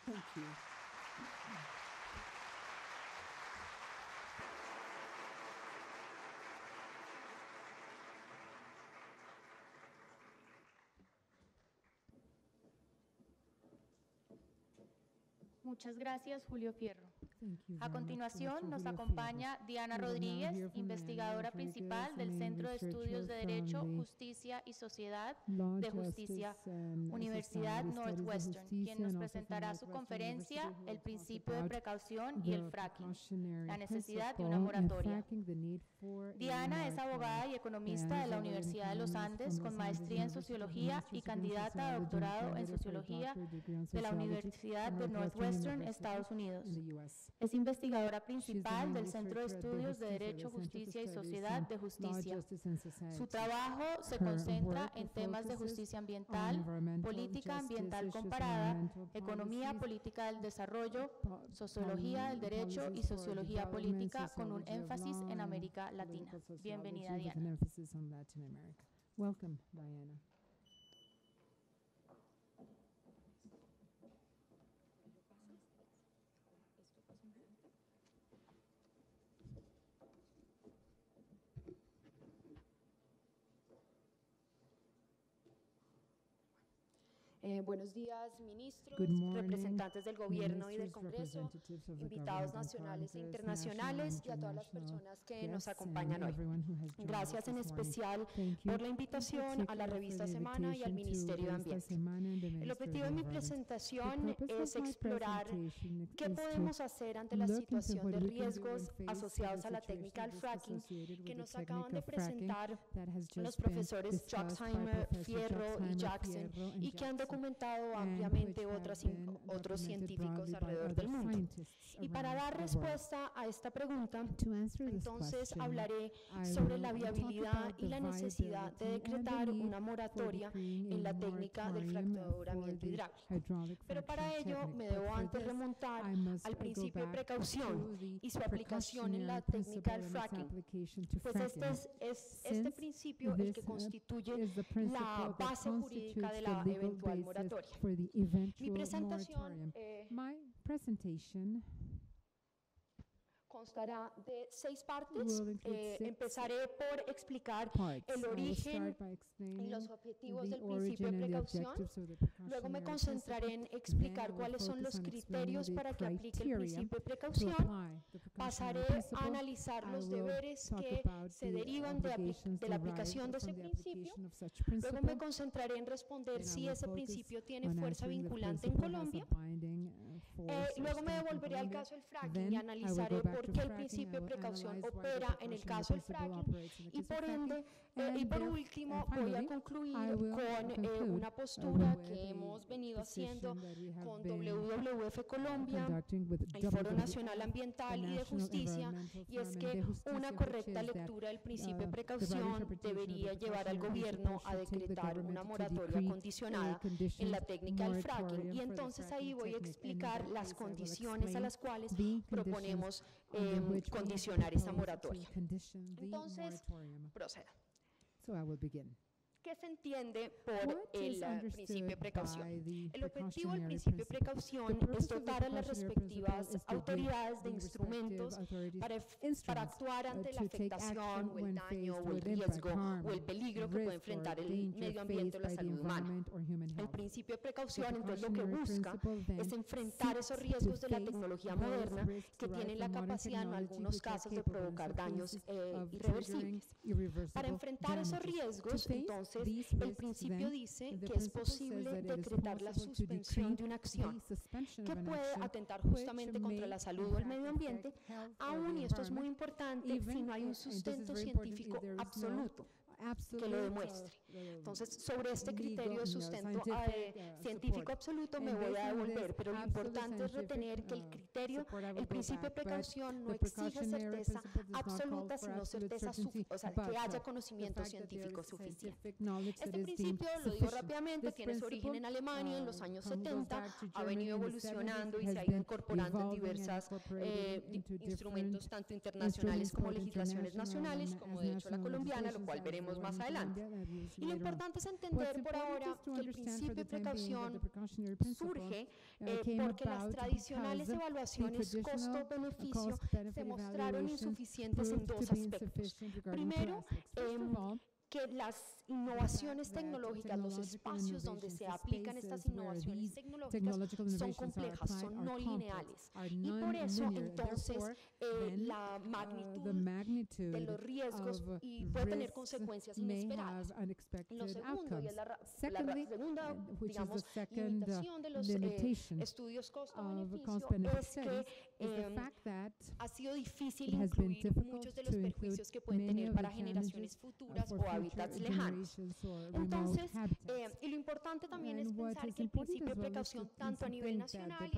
Thank you. Muchas gracias, Julio Fierro. Thank you A very much, continuación Mr. nos Julio acompaña Fierro. Diana We will now Rodríguez, hear from investigadora Diana principal Rodríguez, del main Centro de researcher Estudios de from Derecho, the Justicia y Sociedad Law, de Justice, Justicia, and Universidad Society Studies de Northwestern, Justicia, quien nos and also from presentará su Northwestern conferencia University, who El will principio talk de about precaución y el the fracking, precautionary la necesidad de principle una and moratoria. fracking, the need for a Diana es abogada moratorium. y economista Diana de is la a lawyer and Universidad de los economist Andes, from con Los Andes maestría en University, Sociología y Master's degree in candidata a Sociology, doctorado en candidate for a Sociología doctorate degree in de la Sociology Universidad from de Northwestern, University Estados Unidos. in the U.S. Es investigadora She's the principal main del Centro de researcher at the Estudios de Justicia, Derecho, the Center for Justicia y Studies Sociedad in de Law, Justicia. Justice and Society. Su trabajo se Her concentra work en temas de focuses justicia on ambiental, environmental política justice ambiental issues, comparada, environmental economía policies, política del desarrollo, po- sociología del derecho y policies for sociología development, política con un sociology of énfasis law, en and América Latina. political sociology Bienvenida, with Diana. an emphasis on Latin America. Welcome, Diana. Buenos días, ministros, Good morning, representantes del gobierno y del ministers, Congreso, representatives of the invitados government and nacionales e Congress, internacionales national, y a todas las international personas que nos guests, acompañan and hoy. everyone who has joined Gracias us en this morning. especial Thank you por la in invitación a la particular for revista the Semana y al invitation to Ministerio de Revista Ambiente. Semana and the El Ministry objetivo of de mi Environment. presentación The purpose es of my explorar presentation qué is to podemos hacer ante la look into situación what de we can do in riesgos face of the asociados a la situation técnica del risk fracking associated with que the nos acaban technique de of fracking presentar that has los just been profesores discussed by Jacksheimer, Professor Fierro y Jacksheimer, Jackson Fierro, and y que han Jackson, documentado ampliamente otros científicos alrededor del mundo. Y para dar respuesta a esta pregunta, entonces hablaré sobre la viabilidad y la necesidad de decretar una moratoria en la técnica del fracturamiento hidráulico. Pero para ello me debo antes remontar al principio de precaución y su aplicación en la técnica del fracking, pues este principio el que constituye la base jurídica de la eventual moratoria. Mi presentación constará de 6 partes. Empezaré por explicar el origen y los objetivos del principio de precaución. Luego me concentraré en explicar cuáles son los criterios para que aplique el principio de precaución. Pasaré a analizar los deberes que se derivan de la aplicación de ese principio. Luego me concentraré en responder si ese principio tiene fuerza vinculante en Colombia. Luego me devolveré al caso del fracking y analizaré por qué el principio de precaución opera en el caso del fracking y por ende, y por último voy a concluir con una postura que hemos venido haciendo con WWF Colombia, el Foro Nacional Ambiental y de Justicia, y es que una correcta lectura del principio de precaución debería llevar al gobierno a decretar una moratoria condicionada en la técnica del fracking, y entonces ahí voy a explicar las condiciones a las cuales proponemos condicionar esa moratoria. Entonces, proceda. ¿Qué se entiende por el principio de precaución? El objetivo del principio de precaución es dotar a las respectivas autoridades de instrumentos para actuar ante la afectación o el daño o el riesgo o el peligro que puede enfrentar el medio ambiente o la salud humana. El principio de precaución entonces lo que busca es enfrentar esos riesgos de la tecnología moderna que tienen la capacidad en algunos casos de provocar daños irreversibles. Para enfrentar esos riesgos, entonces, el principio dice que es posible decretar la suspensión de una acción que puede atentar justamente contra la salud o el medio ambiente, aún, y esto es muy importante, si no hay un sustento científico absoluto que lo demuestre. Entonces, sobre este criterio de sustento científico absoluto me voy a devolver, pero lo importante es retener que el criterio, el principio de precaución no exige certeza absoluta, sino certeza, o sea, que haya conocimiento científico suficiente. Este principio, lo digo rápidamente, tiene su origen en Alemania en los años 70, ha venido evolucionando y se ha ido incorporando en diversos instrumentos, tanto internacionales como legislaciones nacionales, como de hecho la colombiana, lo cual veremos más adelante. Y lo importante es entender por ahora que el principio de precaución surge porque las tradicionales evaluaciones costo-beneficio se mostraron insuficientes en 2 aspectos. Primero, que las innovaciones tecnológicas, los espacios donde se aplican estas innovaciones tecnológicas son complejas, son no lineales. Y por eso, entonces, la magnitud de los riesgos y puede tener consecuencias inesperadas. Lo segundo, y es la segunda, digamos, limitación de los estudios costo-beneficio, es que ha sido difícil incluir muchos de los perjuicios que pueden tener para generaciones futuras o hábitats lejanos. Entonces, y lo importante también es pensar que el principio de precaución, tanto a nivel nacional y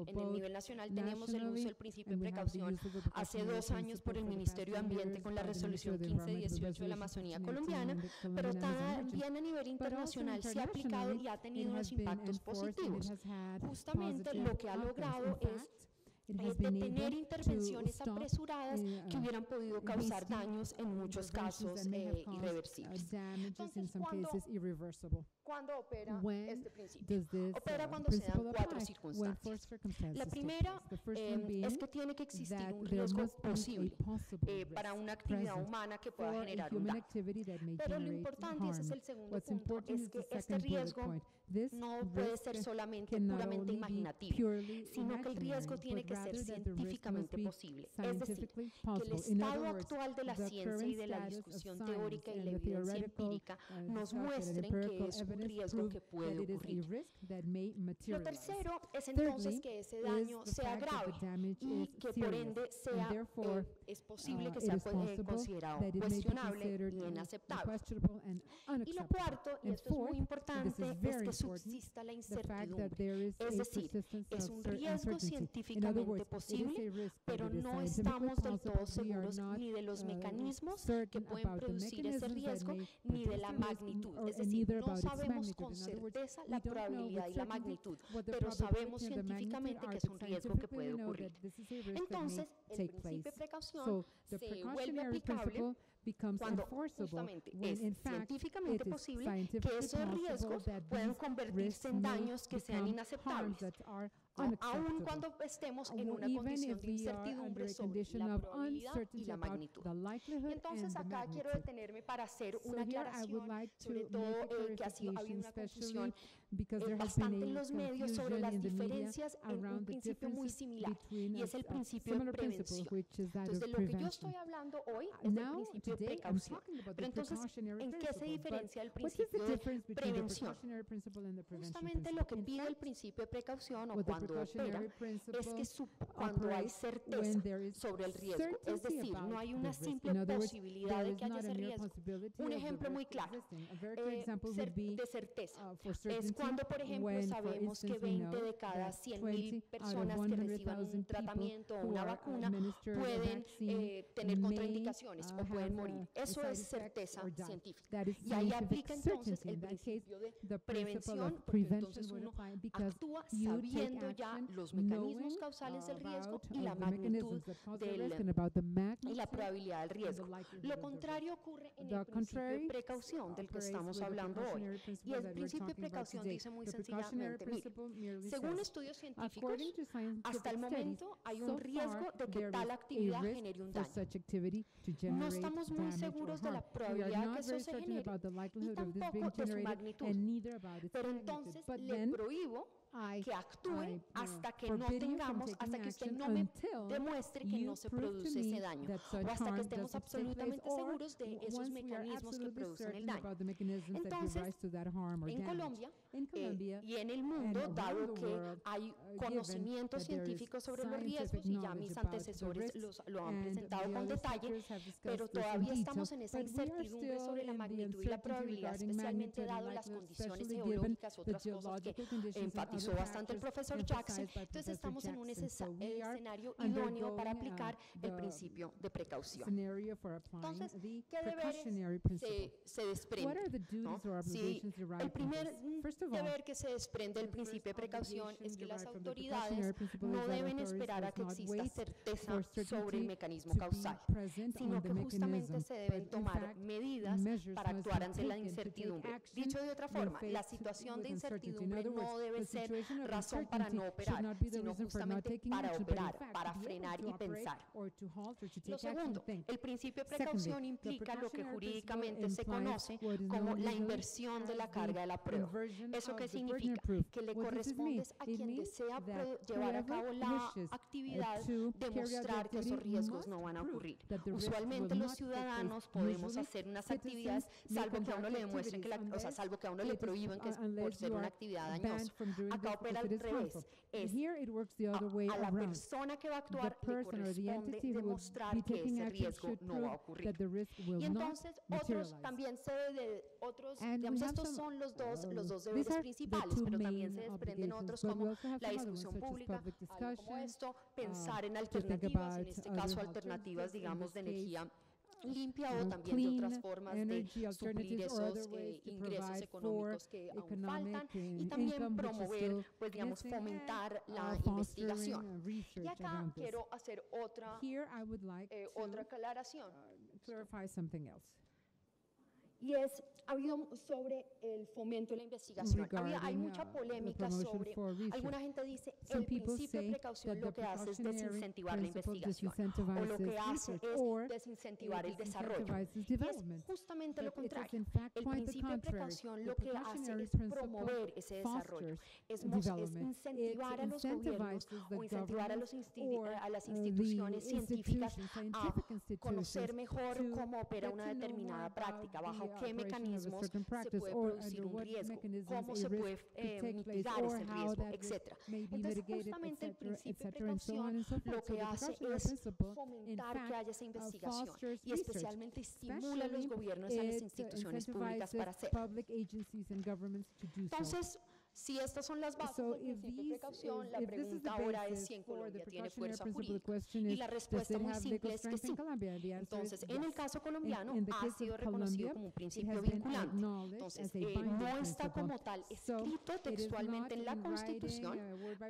en el nivel nacional tenemos el uso del principio de precaución hace 2 años por el Ministerio de Ambiente con la resolución 1518 de la Amazonía colombiana, pero también a nivel internacional se ha aplicado y ha tenido unos impactos positivos. Justamente lo que ha logrado es detener intervenciones apresuradas que hubieran podido causar daños en muchos casos irreversibles. Entonces, ¿cuándo opera este principio? Opera cuando se dan 4 circunstancias. La primera es que tiene que existir un riesgo posible para una actividad humana que pueda generar un daño. Pero lo importante, ese es el segundo punto, es que este riesgo no puede ser solamente puramente imaginativo, sino que el riesgo tiene que ser científicamente posible. Es decir, que el estado actual de la ciencia y de la discusión teórica y la evidencia empírica nos muestren que es un riesgo que puede ocurrir. Lo tercero es entonces que ese daño sea grave y que por ende es posible que sea considerado cuestionable y inaceptable. Y lo cuarto, y esto es muy importante, es que subsista la incertidumbre. Es decir, es un riesgo científicamente posible, pero no estamos del todo seguros ni de los mecanismos que pueden producir ese riesgo, ni de la magnitud. Es decir, no sabemos con certeza la probabilidad y la magnitud, pero sabemos científicamente que es un riesgo que puede ocurrir. Entonces, el principio de precaución se vuelve aplicable cuando justamente es científicamente posible que esos riesgos puedan convertirse en daños que sean inaceptables, aun cuando estemos en una condición de incertidumbre sobre la probabilidad y la magnitud. Y entonces acá quiero detenerme para hacer una aclaración, sobre todo que ha habido una confusión bastante en los medios sobre las diferencias en un principio muy similar, y es el principio de prevención. Entonces, de lo que yo estoy hablando hoy es del principio de precaución. Pero entonces, ¿en qué se diferencia el principio de prevención? Justamente lo que pide el principio de precaución o cuando opera es que cuando hay certeza sobre el riesgo, es decir, no hay una simple posibilidad de que haya ese riesgo. Un ejemplo muy claro de certeza es cuando, por ejemplo, sabemos que 20 de cada 100.000 personas que reciban un tratamiento o una vacuna pueden tener contraindicaciones o pueden morir. Eso es certeza científica. Y ahí aplica entonces el principio de prevención, porque entonces uno actúa sabiendo ya los mecanismos causales del riesgo y la magnitud y la probabilidad del riesgo. Lo contrario ocurre en el principio de precaución del que estamos hablando hoy. Y el principio de precaución dice muy sencillamente, mire, según estudios científicos, hasta el momento hay un riesgo de que tal actividad genere un daño. No estamos muy seguros de la probabilidad que eso se genere y tampoco de su magnitud. Pero entonces le prohíbo que actúe hasta que no tengamos, hasta que usted no me demuestre que no se produce ese daño, o hasta que estemos absolutamente seguros de esos mecanismos que producen el daño. Entonces, en Colombia y en el mundo, dado que hay conocimientos científicos sobre los riesgos, y ya mis antecesores lo han presentado con detalle, pero todavía estamos en esa incertidumbre sobre la magnitud y la probabilidad, especialmente dado las condiciones geológicas, otras cosas que enfatizó bastante el profesor Jackson. Entonces estamos en un escenario idóneo para aplicar el principio de precaución. Entonces, ¿qué deberes se desprenden? ¿No? Sí, el primer deber que se desprende del principio de precaución es que las autoridades no deben esperar a que exista certeza sobre el mecanismo causal, sino que justamente se deben tomar medidas para actuar ante la incertidumbre. Dicho de otra forma, la situación de incertidumbre no debe ser razón para no operar, sino justamente para operar, para frenar y pensar. Lo segundo, el principio de precaución implica lo que jurídicamente se conoce como la inversión de la carga de la prueba. ¿Eso qué significa? Que le corresponde a quien desea llevar a cabo la actividad demostrar que esos riesgos no van a ocurrir. Usualmente los ciudadanos podemos hacer unas actividades salvo que a uno le demuestren salvo que a uno le prohíban que es por ser una actividad dañosa. Acá opera al revés. Es a la persona que va a actuar le corresponde demostrar que ese riesgo no va a ocurrir. Y entonces también se debe digamos, estos son los dos deberes principales, pero también se desprenden otros como la discusión pública, algo como esto, pensar en alternativas, en este caso alternativas, digamos, de energía limpia o también de otras formas de suplir esos ingresos económicos que aún faltan, y también promover, pues digamos, fomentar la investigación. Y acá quiero hacer otra aclaración. Y ha habido sobre el fomento de la investigación. Hay mucha polémica sobre, alguna gente dice, el principio de precaución lo que hace es desincentivar la investigación, o lo que hace es desincentivar el desarrollo. Y es justamente lo contrario. El principio de precaución lo que hace es promover ese desarrollo, es incentivar a los gobiernos o incentivar a las instituciones científicas a conocer mejor cómo opera una determinada práctica, bajo qué mecanismos se puede producir un riesgo, cómo se puede mitigar ese riesgo, etc. Entonces, justamente el principio de precaución lo que hace es fomentar que haya esa investigación y especialmente estimula a los gobiernos y a las instituciones públicas para hacerlo. Entonces, si estas son las bases del principio de precaución, la pregunta ahora es si en Colombia tiene fuerza jurídica. Y la respuesta muy simple es que sí. Entonces, en el caso colombiano ha sido reconocido como un principio vinculante. Entonces, no está como tal escrito textualmente en la Constitución,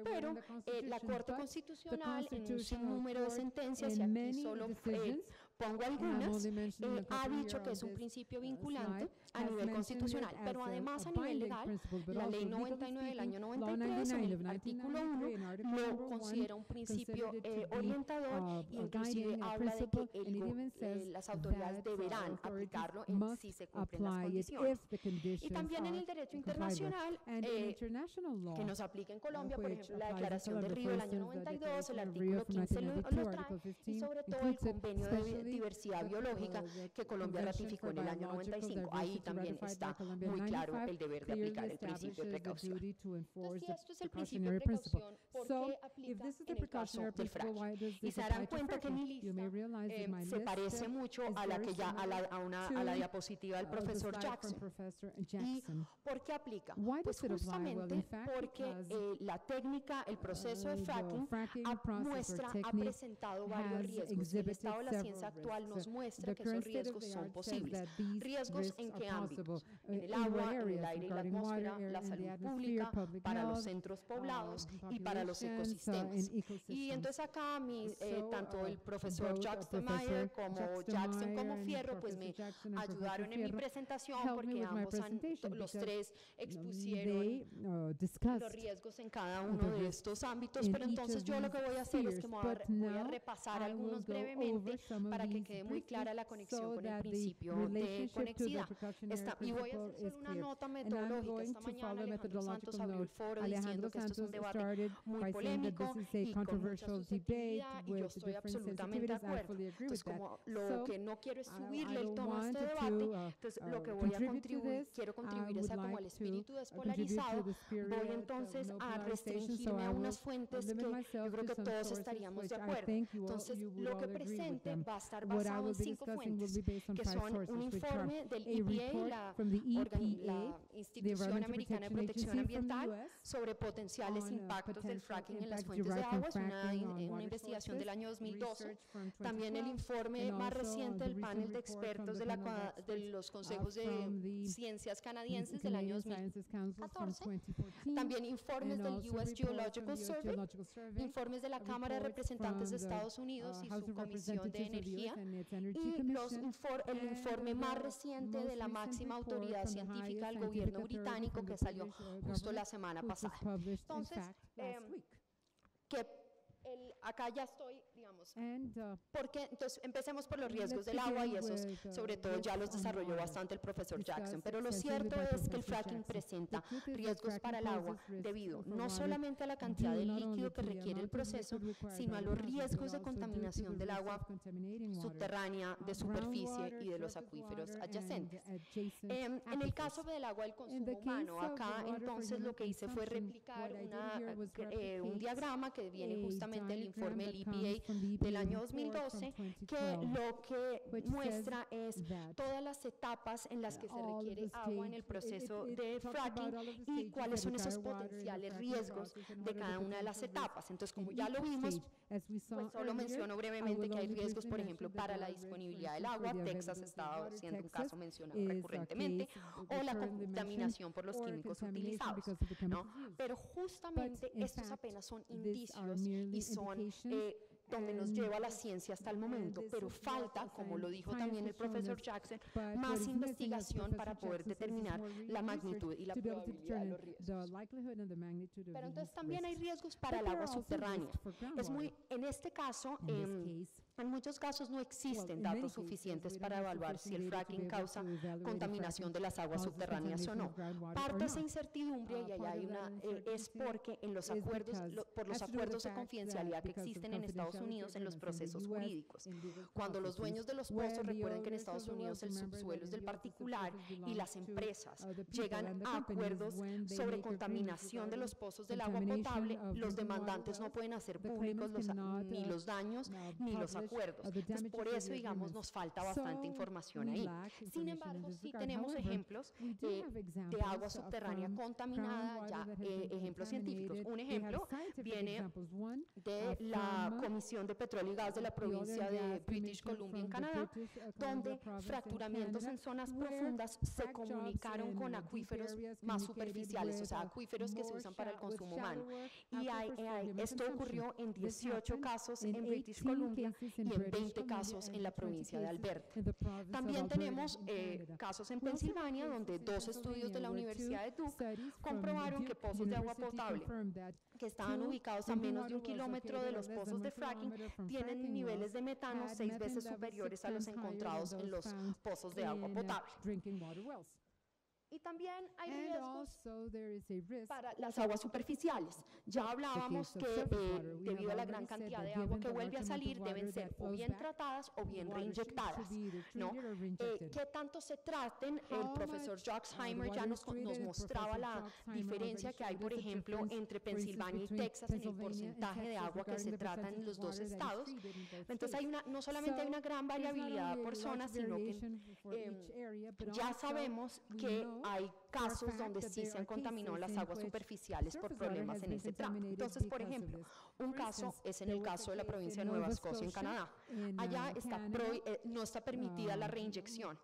pero la Corte Constitucional en un sinnúmero de sentencias, y aquí solo pongo algunas, ha dicho que es un principio vinculante a nivel constitucional, pero además a nivel legal, la Ley 99 del año 93, en el artículo 1, lo considera un principio orientador y inclusive habla de que las autoridades deberán aplicarlo si se cumplen las condiciones. Y también en el derecho internacional, que nos aplica en Colombia, por ejemplo, la Declaración de Río del año 92, el artículo 15 lo trae, y sobre todo el Convenio de Diversidad Biológica que Colombia ratificó en el año 95. Ahí también está muy claro el deber de aplicar el principio de precaución. Entonces, si esto es el principio de precaución, ¿por qué aplica en el caso del fracking? Y se darán cuenta que mi lista se parece mucho a la que ya a la diapositiva del profesor Jackson. ¿Y por qué aplica? Pues justamente porque la técnica, el proceso de fracking ha presentado varios riesgos. El estado de la ciencia actual nos muestra que esos riesgos son posibles. ¿Riesgos en qué ámbitos? En el agua, en el aire y la atmósfera, la salud pública, para los centros poblados y para los ecosistemas. Y entonces acá tanto el profesor Jackson como Jackson como Fierro pues me ayudaron en mi presentación porque ambos los tres expusieron los riesgos en cada uno de estos ámbitos, pero entonces yo lo que voy a hacer es que voy a repasar algunos brevemente para que quede muy clara la conexión con el principio de conexidad. Y voy a hacer solo una nota metodológica. Esta mañana Alejandro Santos abrió el foro diciendo que esto es un debate muy polémico y con mucha susceptibilidad, y yo estoy absolutamente de acuerdo. Entonces, como lo que no quiero es subirle el tono a este debate, entonces lo que voy a quiero contribuir es a como al espíritu despolarizado. Voy entonces a restringirme a unas fuentes que yo creo que todos estaríamos de acuerdo. Entonces, lo que presente va a estar basado en 5 fuentes, que son un informe del EPA, la Institución Americana de Protección Ambiental, sobre potenciales impactos del fracking en las fuentes de agua, es una investigación del año 2012. También el informe más reciente del panel de expertos de los consejos de ciencias canadienses del año 2014. También informes del US Geological Survey, informes de la Cámara de Representantes de Estados Unidos y su Comisión de Energía, y el informe más reciente de la máxima autoridad científica del gobierno británico que salió justo la semana pasada. Entonces, acá ya estoy, digamos, porque entonces empecemos por los riesgos del agua, y esos sobre todo ya los desarrolló bastante el profesor Jackson, pero lo cierto es que el fracking presenta riesgos para el agua debido no solamente a la cantidad de líquido que requiere el proceso, sino a los riesgos de contaminación del agua subterránea, de superficie y de los acuíferos adyacentes. En el caso del agua del consumo humano, acá entonces lo que hice fue replicar un diagrama que viene justamente del informe del EPA del año 2012, que lo que muestra es todas las etapas en las que se requiere agua en el proceso de fracking y cuáles son esos potenciales riesgos de cada una de las etapas. Entonces, como ya lo vimos, pues solo menciono brevemente que hay riesgos, por ejemplo, para la disponibilidad del agua. Texas está siendo un caso mencionado recurrentemente, o la contaminación por los químicos utilizados, ¿no? Pero justamente estos apenas son indicios y son donde nos lleva la ciencia hasta el momento, pero falta, como lo dijo también el profesor Jackson, más investigación para poder determinar la magnitud y la probabilidad de los riesgos. Pero entonces también hay riesgos para el agua subterránea. En este caso, En muchos casos no existen datos suficientes para evaluar si el fracking causa contaminación de las aguas subterráneas o no. Parte de esa incertidumbre, y allá hay es porque en los acuerdos, por los acuerdos de confidencialidad que existen en Estados Unidos en los procesos jurídicos. Cuando los dueños de los pozos, recuerden que en Estados Unidos el subsuelo es del particular, y las empresas llegan a acuerdos sobre contaminación de los pozos del agua potable, los demandantes no pueden hacer públicos ni los daños ni los acuerdos. Entonces, por eso, digamos, nos falta bastante información ahí. Sin embargo, sí tenemos ejemplos de agua subterránea contaminada, ya ejemplos científicos. Un ejemplo viene de la Comisión de Petróleo y Gas de la provincia de British Columbia en Canadá, donde fracturamientos en zonas profundas se comunicaron con acuíferos más superficiales, o sea, acuíferos que se usan para el consumo humano. Y esto ocurrió en 18 casos en British Columbia y en 20 casos en la provincia de Alberta. También tenemos casos en Pensilvania, donde 2 estudios de la Universidad de Duke comprobaron que pozos de agua potable que estaban ubicados a menos de 1 kilómetro de los pozos de fracking tienen niveles de metano 6 veces superiores a los encontrados en los pozos de agua potable. Y también hay riesgos para las aguas superficiales. Ya hablábamos que debido a la gran cantidad de agua que vuelve a salir, deben ser o bien tratadas o bien reinyectadas, ¿no? ¿Qué tanto se traten? El profesor Joxheimer ya nos mostraba la diferencia que hay, por ejemplo, entre Pensilvania y Texas en el porcentaje de agua que se trata en los 2 estados. Entonces, no solamente hay una gran variabilidad por zonas, sino que ya sabemos que hay casos donde sí se han contaminado las aguas superficiales por problemas en ese tramo. Entonces, por ejemplo, un caso es en el caso de la provincia de Nueva Escocia en Canadá. Allá no está permitida la reinyección,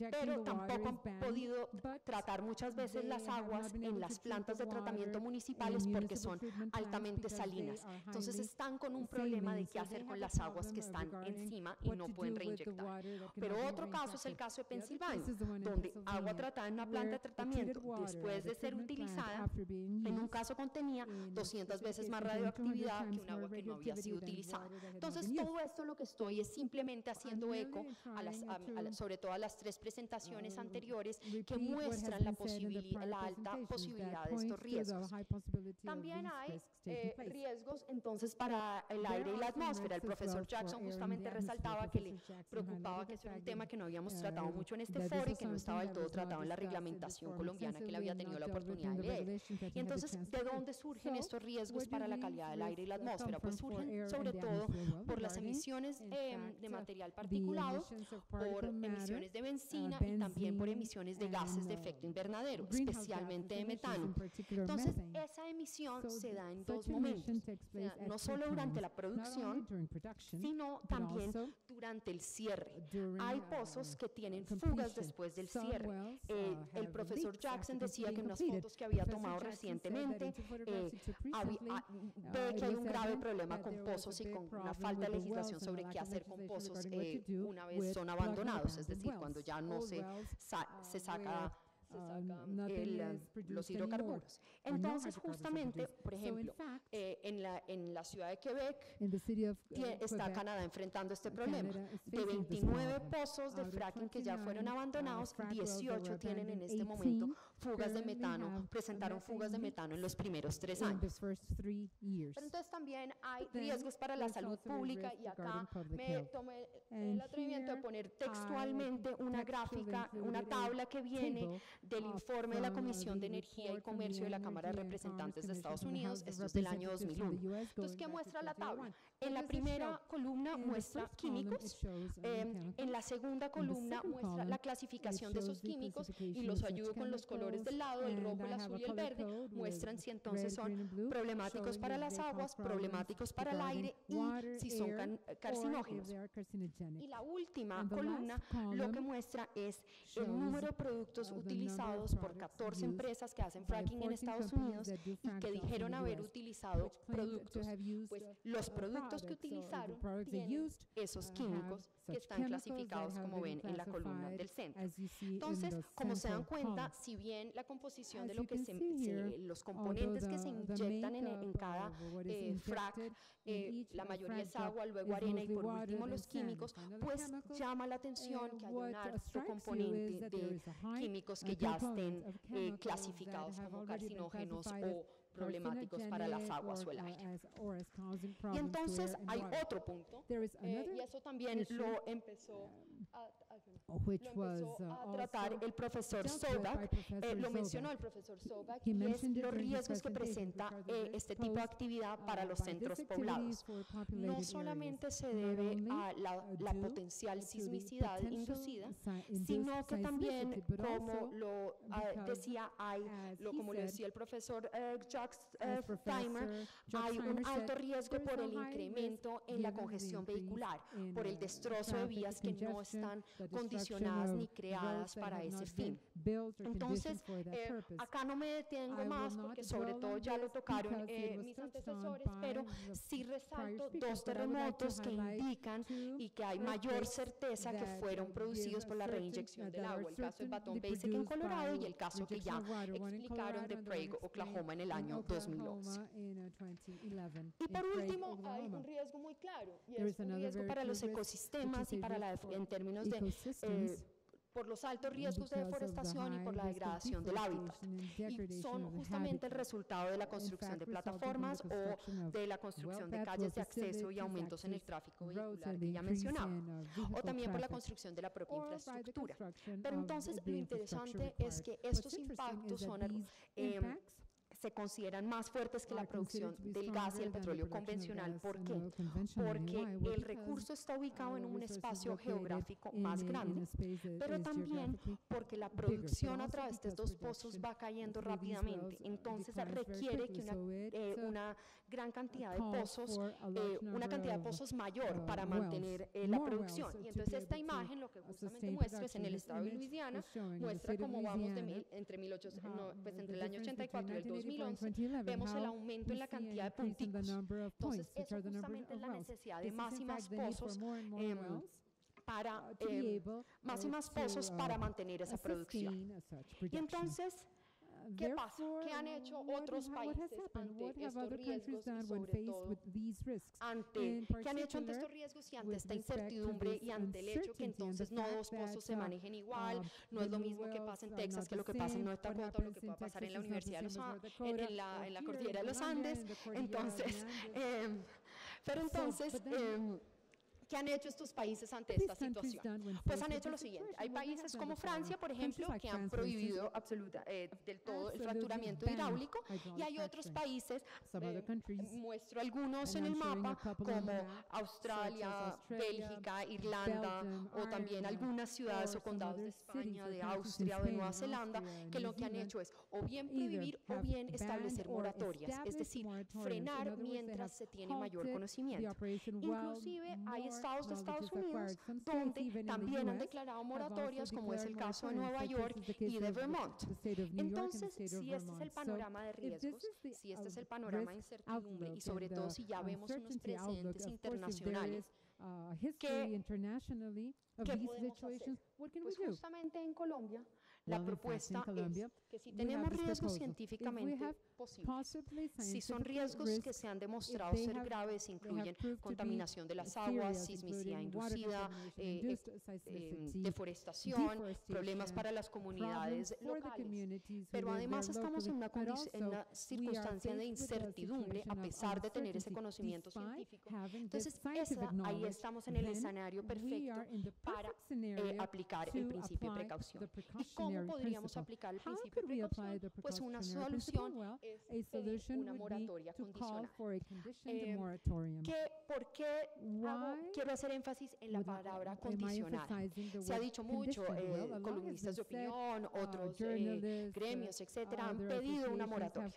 pero tampoco han podido tratar muchas veces las aguas en las plantas de tratamiento municipales porque son altamente salinas. Entonces están con un problema de qué hacer con las aguas que están encima y no pueden reinyectar. Pero otro caso es el caso de Pensilvania, donde agua tratada en una planta de tratamiento después de ser utilizada, en un caso contenía 200 veces más radioactividad que un agua que no había sido utilizada. Entonces, todo esto lo que estoy es simplemente haciendo eco sobre todo a las 3 presentaciones anteriores que muestran la alta posibilidad de estos riesgos. También hay riesgos entonces para el aire y la atmósfera. El profesor Jackson justamente resaltaba que le preocupaba que ese era un tema que no habíamos tratado mucho en este foro y que no estaba del todo tratado en la reglamentación colombiana que él había tenido la oportunidad de leer. Y entonces, ¿de dónde surgen estos riesgos para la calidad del aire y la atmósfera? Pues surgen sobre todo por las emisiones de material particulado, por emisiones de benzina y también por emisiones de gases de efecto invernadero, especialmente de metano. Entonces, esa emisión se da en 2 momentos, no solo durante la producción, sino también durante el cierre. Hay pozos que tienen fugas después del cierre. El profesor Jackson decía que en unas fotos que había tomado recientemente ve que hay un grave problema con pozos y con una falta de legislación sobre qué hacer con pozos una vez son abandonados, es decir, cuando ya no se saca los hidrocarburos. Entonces, justamente, por ejemplo, en la ciudad de Quebec está Canadá enfrentando este problema. De 29 pozos de fracking que ya fueron abandonados, 18 tienen en este momento fugas de metano, presentaron fugas de metano en los primeros 3 años. Pero entonces también hay riesgos para la salud pública, y acá me tomé el atrevimiento de poner textualmente una gráfica, una tabla que viene del informe de la Comisión de Energía y Comercio de la Cámara de Representantes de Estados Unidos, esto es del año 2001. Entonces, ¿qué muestra la tabla? En la primera columna muestra químicos, en la segunda columna muestra la clasificación de esos químicos, y los ayudo con los colores del lado, el rojo, el azul y el verde, muestran si entonces son problemáticos para las aguas, problemáticos para el aire y si son carcinógenos. Y la última columna lo que muestra es el número de productos utilizados por 14 empresas que hacen fracking en Estados Unidos y que dijeron haber utilizado productos. Pues los productos que utilizaron tienen esos químicos que están clasificados, como ven, en la columna del centro. Entonces, como se dan cuenta, si bien la composición de lo que los componentes que se inyectan en cada frac, la mayoría es agua agua, luego arena y por último los químicos, pues llama la atención que hay un alto componente de químicos que ya estén clasificados como carcinógenos o problemáticos para las aguas o el aire. Y entonces hay otro punto, y eso también lo empezó a tratar el profesor Sobak, lo mencionó el profesor Sobak, y es los riesgos que presenta este tipo de actividad para los centros poblados. No solamente se debe a la potencial sismicidad inducida, sino que también, como lo decía, como le decía el profesor Jacques Timer, hay un alto riesgo por el incremento en la congestión vehicular, por el destrozo de vías que no están condicionadas ni creadas para ese fin. Entonces, acá no me detengo más porque sobre todo ya lo tocaron mis antecesores, pero sí resalto dos terremotos que indican y que hay mayor certeza que fueron producidos por la reinyección del agua, el caso del Baton Basic en Colorado y el caso que ya explicaron de Prague, Oklahoma en el año 2011. Y por último, hay un riesgo muy claro, y es un riesgo para los ecosistemas y para en términos de por los altos riesgos de deforestación y por la degradación del hábitat. Y son justamente el resultado de la construcción de plataformas o de la construcción de calles de acceso y aumentos en el tráfico vehicular que ya mencionaba, o también por la construcción de la propia infraestructura. Pero entonces lo interesante es que estos impactos se consideran más fuertes que la producción del gas y el petróleo convencional. ¿Por qué? Porque el recurso está ubicado en un espacio geográfico más grande, pero también porque la producción a través de estos pozos va cayendo rápidamente. Entonces requiere que una gran cantidad de pozos, una cantidad de pozos mayor para mantener la producción. Y entonces esta imagen lo que justamente muestra es en el estado de Luisiana, muestra cómo vamos entre el año 84 y el 2011, vemos el aumento en la cantidad de punticos. Entonces, eso justamente es la necesidad de más y más pozos para mantener esa producción. Y entonces, ¿qué pasa? ¿Qué han hecho otros países ante estos riesgos y sobre todo ¿qué han hecho ante estos riesgos y ante esta incertidumbre y ante el hecho que entonces no dos pozos se manejen igual? No es lo mismo que pasa en Texas que lo que pasa en North Dakota o lo que pueda pasar en la Universidad de los en la cordillera de los Andes. Entonces, pero entonces, ¿qué han hecho estos países ante esta situación? Pues han hecho lo siguiente. Hay países como Francia, por ejemplo, que han prohibido del todo el fracturamiento hidráulico, y hay otros países, muestro algunos en el mapa, como Australia, Bélgica, Irlanda, o también algunas ciudades o condados de España, de Austria o de Nueva Zelanda, que lo que han hecho es o bien prohibir o bien establecer moratorias, es decir, frenar mientras se tiene mayor conocimiento. Inclusive hay estados de Estados Unidos donde también han declarado moratorias, como es el caso de Nueva York y de Vermont. Entonces, si este es el panorama de riesgos, si este es el panorama de incertidumbre y sobre todo si ya vemos unos precedentes internacionales, ¿qué podemos hacer? Pues justamente en Colombia la propuesta es que si tenemos riesgos científicamente posibles, si son riesgos que se han demostrado ser graves, incluyen contaminación de las aguas, sismicidad inducida, deforestación, problemas para las comunidades locales, pero además estamos en una circunstancia de incertidumbre a pesar de tener ese conocimiento científico. Entonces, ahí estamos en el escenario perfecto para aplicar el principio de precaución. ¿Y cómo podríamos aplicar el principio de precaución? Pues una solución es pedir una moratoria condicional. ¿Por qué quiero hacer énfasis en la palabra condicional? Se ha dicho mucho, columnistas de opinión, otros gremios, etcétera, han pedido una moratoria.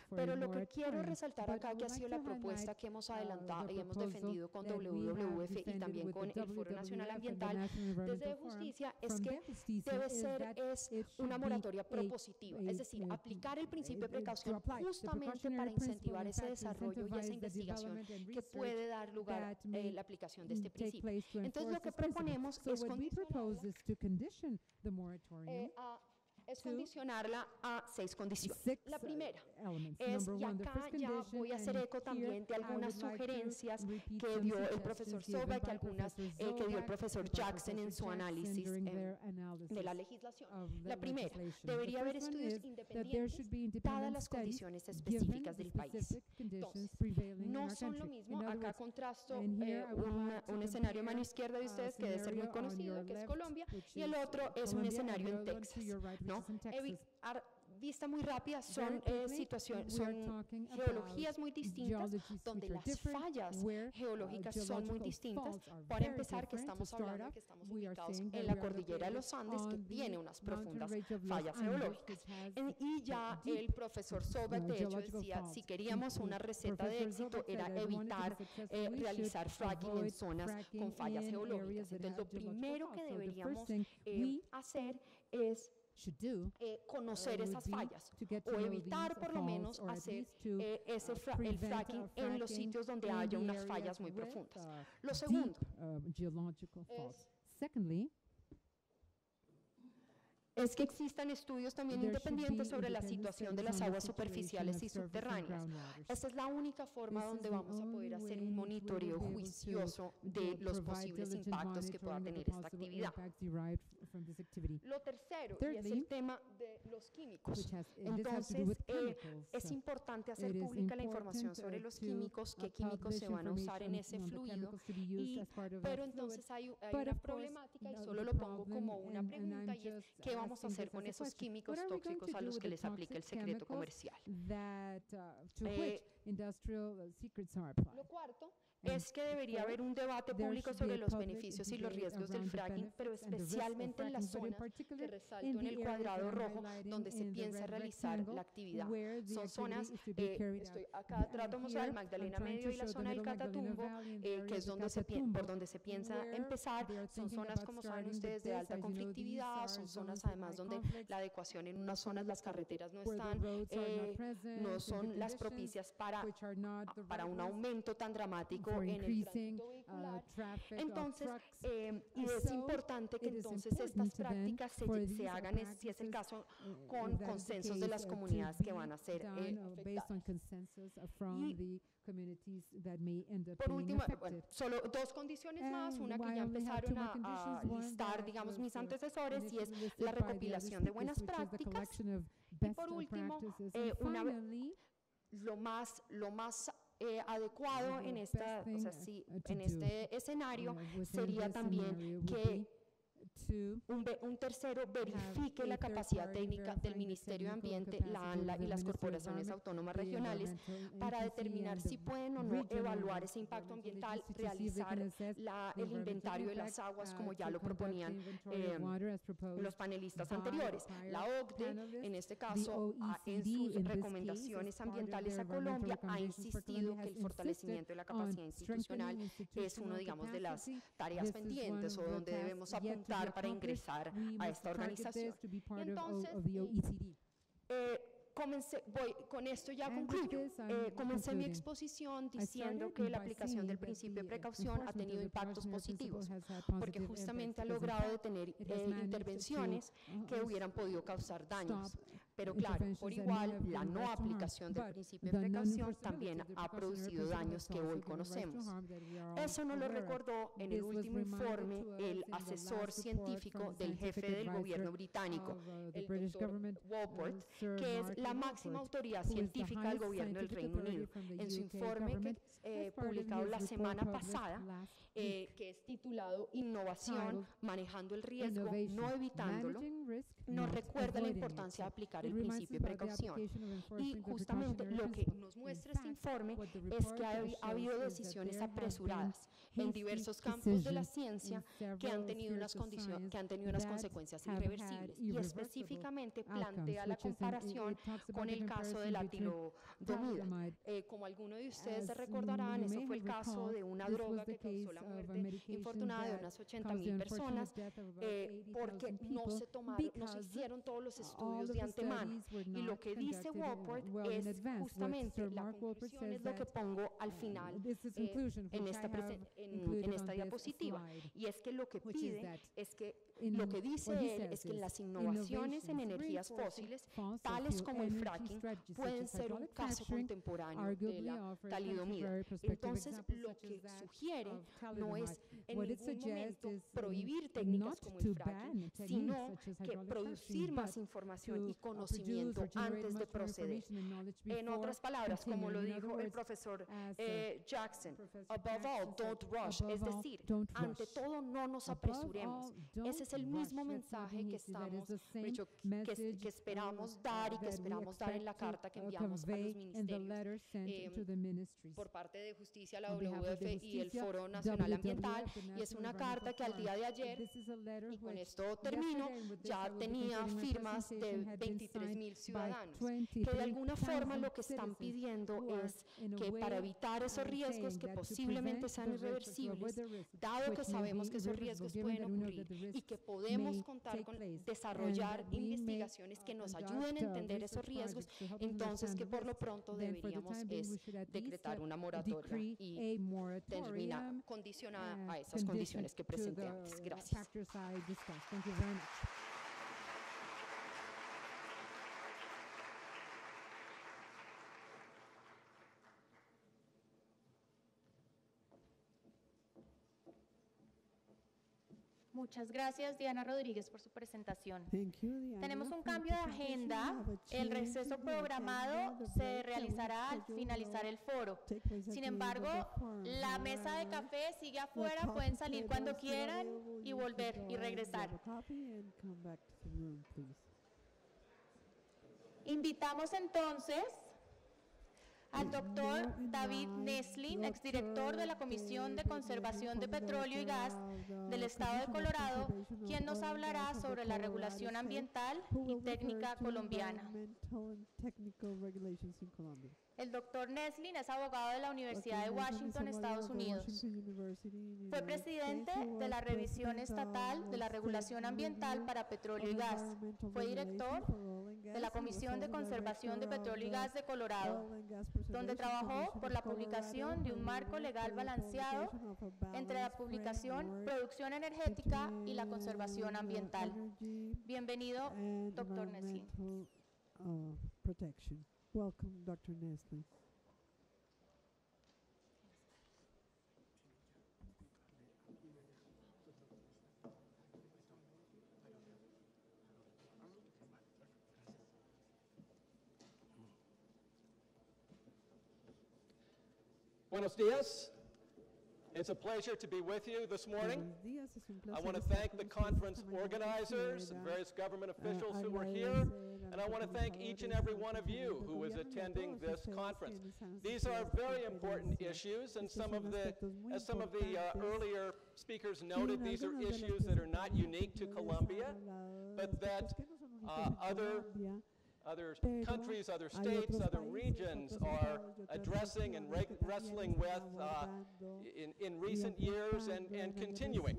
Pero lo que quiero resaltar acá, que ha sido la propuesta que hemos adelantado y hemos defendido con WWF y también con el Foro Nacional Ambiental desde Justicia, es que debe ser una moratoria propositiva, es decir, aplicar el principio de precaución justamente para incentivar ese desarrollo y esa investigación que puede dar lugar a la aplicación de este principio. Entonces, lo que proponemos es condicionar es condicionarla a 6 condiciones. La primera es, y acá ya voy a hacer eco también de algunas sugerencias que dio el profesor Soba, que algunas que dio el profesor Jackson en su análisis de la legislación. La primera, debería haber estudios independientes dadas las condiciones específicas del país. Entonces, no son lo mismo, acá contrasto un escenario a mano izquierda de ustedes que debe ser muy conocido, que es Colombia, y el otro es un escenario en Texas, ¿no? Vista muy rápida, son situaciones, son geologías muy distintas, donde las fallas geológicas son muy distintas. Para empezar, que estamos hablando de que estamos ubicados en la cordillera de los Andes, que tiene unas profundas fallas geológicas. Y ya el profesor Sobat, de hecho, decía, si queríamos una receta de éxito, era evitar realizar fracking en zonas con fallas geológicas. Entonces, lo primero que deberíamos hacer es conocer esas fallas o evitar por lo menos hacer el fracking en los sitios donde haya unas fallas muy profundas. Lo segundo es que existan estudios también independientes sobre la situación de las aguas superficiales y subterráneas. Esta es la única forma donde vamos a poder hacer un monitoreo juicioso de los posibles impactos que pueda tener esta actividad. Lo tercero, y es el tema de los químicos. Entonces, es importante hacer pública la información sobre los químicos, qué químicos se van a usar en ese fluido, pero entonces hay una problemática, y solo lo pongo como una pregunta, y es ¿qué vamos a hacer con esos químicos tóxicos a los que les aplica el secreto comercial? Lo cuarto es que debería haber un debate público sobre los beneficios y los riesgos del fracking, pero especialmente en las zonas que resalto en el cuadrado rojo, donde se piensa realizar la actividad. Son zonas, estoy acá atrás, vamos a ver el Magdalena Medio y la zona del Catatumbo, que es donde por donde se piensa empezar. Son zonas, como saben ustedes, de alta conflictividad, son zonas además donde la adecuación en unas zonas, las carreteras no están, no son las propicias para un aumento tan dramático en el tránsito vehicular. Entonces, y es importante que entonces estas prácticas se hagan, si es el caso, con consensos de las comunidades que van a ser afectadas. Por último, bueno, solo 2 condiciones más, una que ya empezaron a listar, digamos, mis antecesores, y es la recopilación de buenas prácticas. Y por último, lo más adecuado en en este escenario sería también que un tercero verifique la capacidad técnica del Ministerio de Ambiente, la ANLA y las corporaciones autónomas regionales para determinar si pueden o no evaluar ese impacto ambiental, realizar el inventario de las aguas, como ya lo proponían los panelistas anteriores. La OCDE, en este caso, en sus recomendaciones ambientales a Colombia, ha insistido que el fortalecimiento de la capacidad institucional es uno, digamos, de las tareas pendientes o donde debemos apuntar para ingresar a esta organización. Y entonces, con esto ya concluyo. Comencé mi exposición diciendo que la aplicación del principio de precaución ha tenido impactos positivos, porque justamente ha logrado detener intervenciones que hubieran podido causar daños. Pero claro, por igual, la no aplicación del principio de precaución también ha producido daños que hoy conocemos. Eso nos lo recordó en el último informe el asesor científico del jefe del gobierno británico, el doctor Walport, que es la máxima autoridad científica del gobierno del Reino Unido. En su informe publicado la semana pasada, que es titulado Innovación, manejando el riesgo, no evitándolo, nos recuerda la importancia de aplicar el principio de precaución. Y justamente lo que nos muestra este informe es que ha habido decisiones apresuradas en diversos campos de la ciencia que han tenido unas consecuencias irreversibles, y específicamente plantea la comparación con el caso de la tilidomida. Como algunos de ustedes se recordarán, eso fue el caso de una droga que causó la muerte infortunada de unas 80,000 personas, porque no se hicieron todos los estudios de antemano. Y lo que dice Walport es justamente, la conclusión es lo que pongo al final en esta diapositiva. diapositiva, y es que lo que pide es que lo que dice él es que las innovaciones en energías fósiles, tales como el fracking, pueden ser un caso contemporáneo de la talidomida. Entonces, lo que sugiere no es en ningún momento prohibir técnicas como el fracking, sino que producir más información y conocimiento antes de proceder. En otras palabras, como lo dijo el profesor Jackson, above all, don't rush, es decir, ante todo no nos apresuremos. Ese es el mismo mensaje que que esperamos dar y que esperamos dar en la carta que enviamos a los ministerios por parte de Justicia, la WWF y el Foro Nacional Ambiental, y es una carta que al día de ayer, y con esto termino, ya tenía firmas de 23,000 ciudadanos, que de alguna forma lo que están pidiendo es que para evitar esos riesgos que posiblemente sean irreversibles, dado que sabemos que esos riesgos pueden ocurrir y que podemos contar con desarrollar investigaciones que nos ayuden a entender esos riesgos, entonces que por lo pronto deberíamos decretar una moratoria y terminar condicionada a esas condiciones que presenté antes. Gracias. Muchas gracias, Diana Rodríguez, por su presentación. Tenemos un cambio de agenda. El receso programado se realizará al finalizar el foro. Sin embargo, la mesa de café sigue afuera. Pueden salir cuando quieran y volver y regresar. Invitamos entonces al doctor David Neslin, exdirector de la Comisión de Conservación de Petróleo y Gas del Estado de Colorado, quien nos hablará sobre la regulación ambiental y técnica colombiana. El doctor Neslin es abogado de la Universidad de Washington, Estados Unidos. Fue presidente de la Revisión Estatal de la Regulación Ambiental para Petróleo y Gas. Fue director de la Comisión de Conservación de Petróleo y Gas de Colorado, donde trabajó por la publicación de un marco legal balanceado entre la publicación, producción energética y la conservación ambiental. Bienvenido, doctor Neslin. Welcome, Dr. Neslin. Buenos dias. It's a pleasure to be with you this morning. I want to thank the conference organizers and various government officials who were here, and I want to thank each and every one of you who is attending this conference. These are very important issues, and as some of the earlier speakers noted, these are issues that are not unique to Colombia, but that other countries, other states, other regions are addressing and wrestling with in recent years and continuing.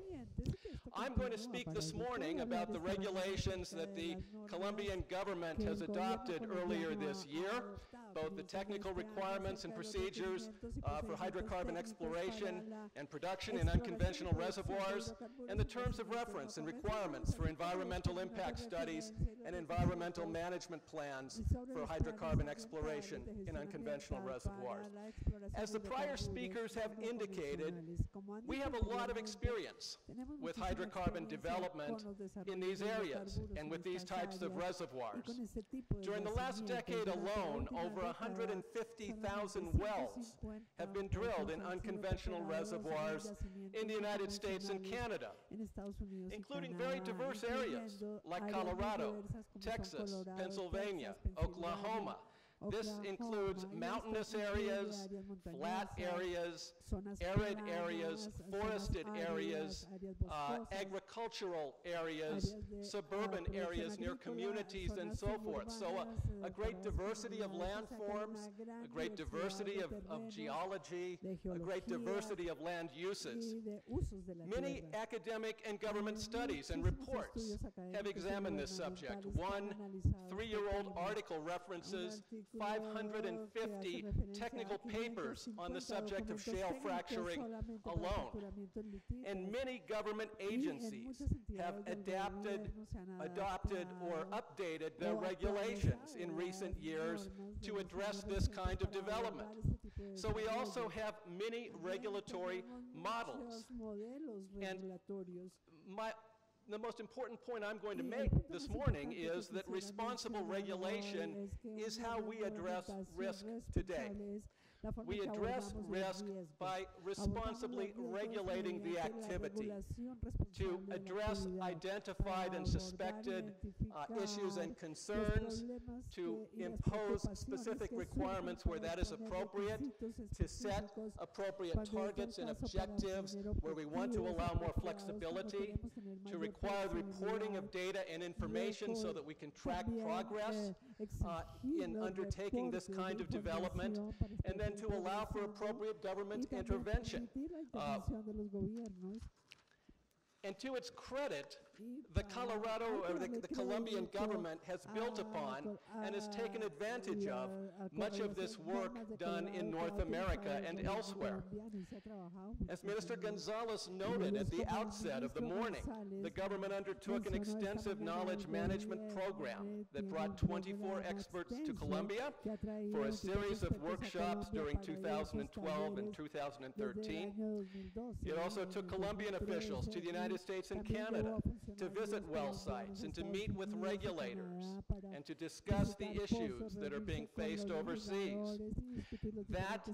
I'm going to speak this morning about the regulations that the Colombian government has adopted earlier this year, both the technical requirements and procedures for hydrocarbon exploration and production in unconventional reservoirs, and the terms of reference and requirements for environmental impact studies and environmental management plans for hydrocarbon exploration in unconventional reservoirs. As the prior speakers have indicated, we have a lot of experience with hydrocarbon development in these areas and with these types of reservoirs. During the last decade alone, over 150,000 wells have been drilled in unconventional reservoirs in the United States and Canada, including very diverse areas like Colorado, Texas, Pennsylvania, Oklahoma. This includes mountainous areas, flat areas, arid areas, forested areas, agricultural areas, suburban areas near communities, and so forth. So a great diversity of landforms, a great diversity of geology, a great diversity of land uses. Many academic and government studies and reports have examined this subject. One 3-year-old article references 550 technical papers on the subject of shale fracturing alone. And many government agencies have adopted or updated their regulations in recent years to address this kind of development. So we also have many regulatory models. And the most important point I'm going to make this morning is that responsible regulation is how we address risk today. We address risk by responsibly regulating the activity to address identified and suspected issues and concerns, to impose specific requirements where that is appropriate, to set appropriate targets and objectives where we want to allow more flexibility, to require the reporting of data and information so that we can track progress in undertaking this kind of development, and then to allow for appropriate government intervention. And to its credit, the Colombian government has built upon and has taken advantage of much of this work done in North America and elsewhere. As Minister Gonzalez noted at the outset of the morning, the government undertook an extensive knowledge management program that brought 24 experts to Colombia for a series of workshops during 2012 and 2013. It also took Colombian officials to the United States and Canada to visit well sites and to meet with regulators and to discuss the issues that are being faced overseas. That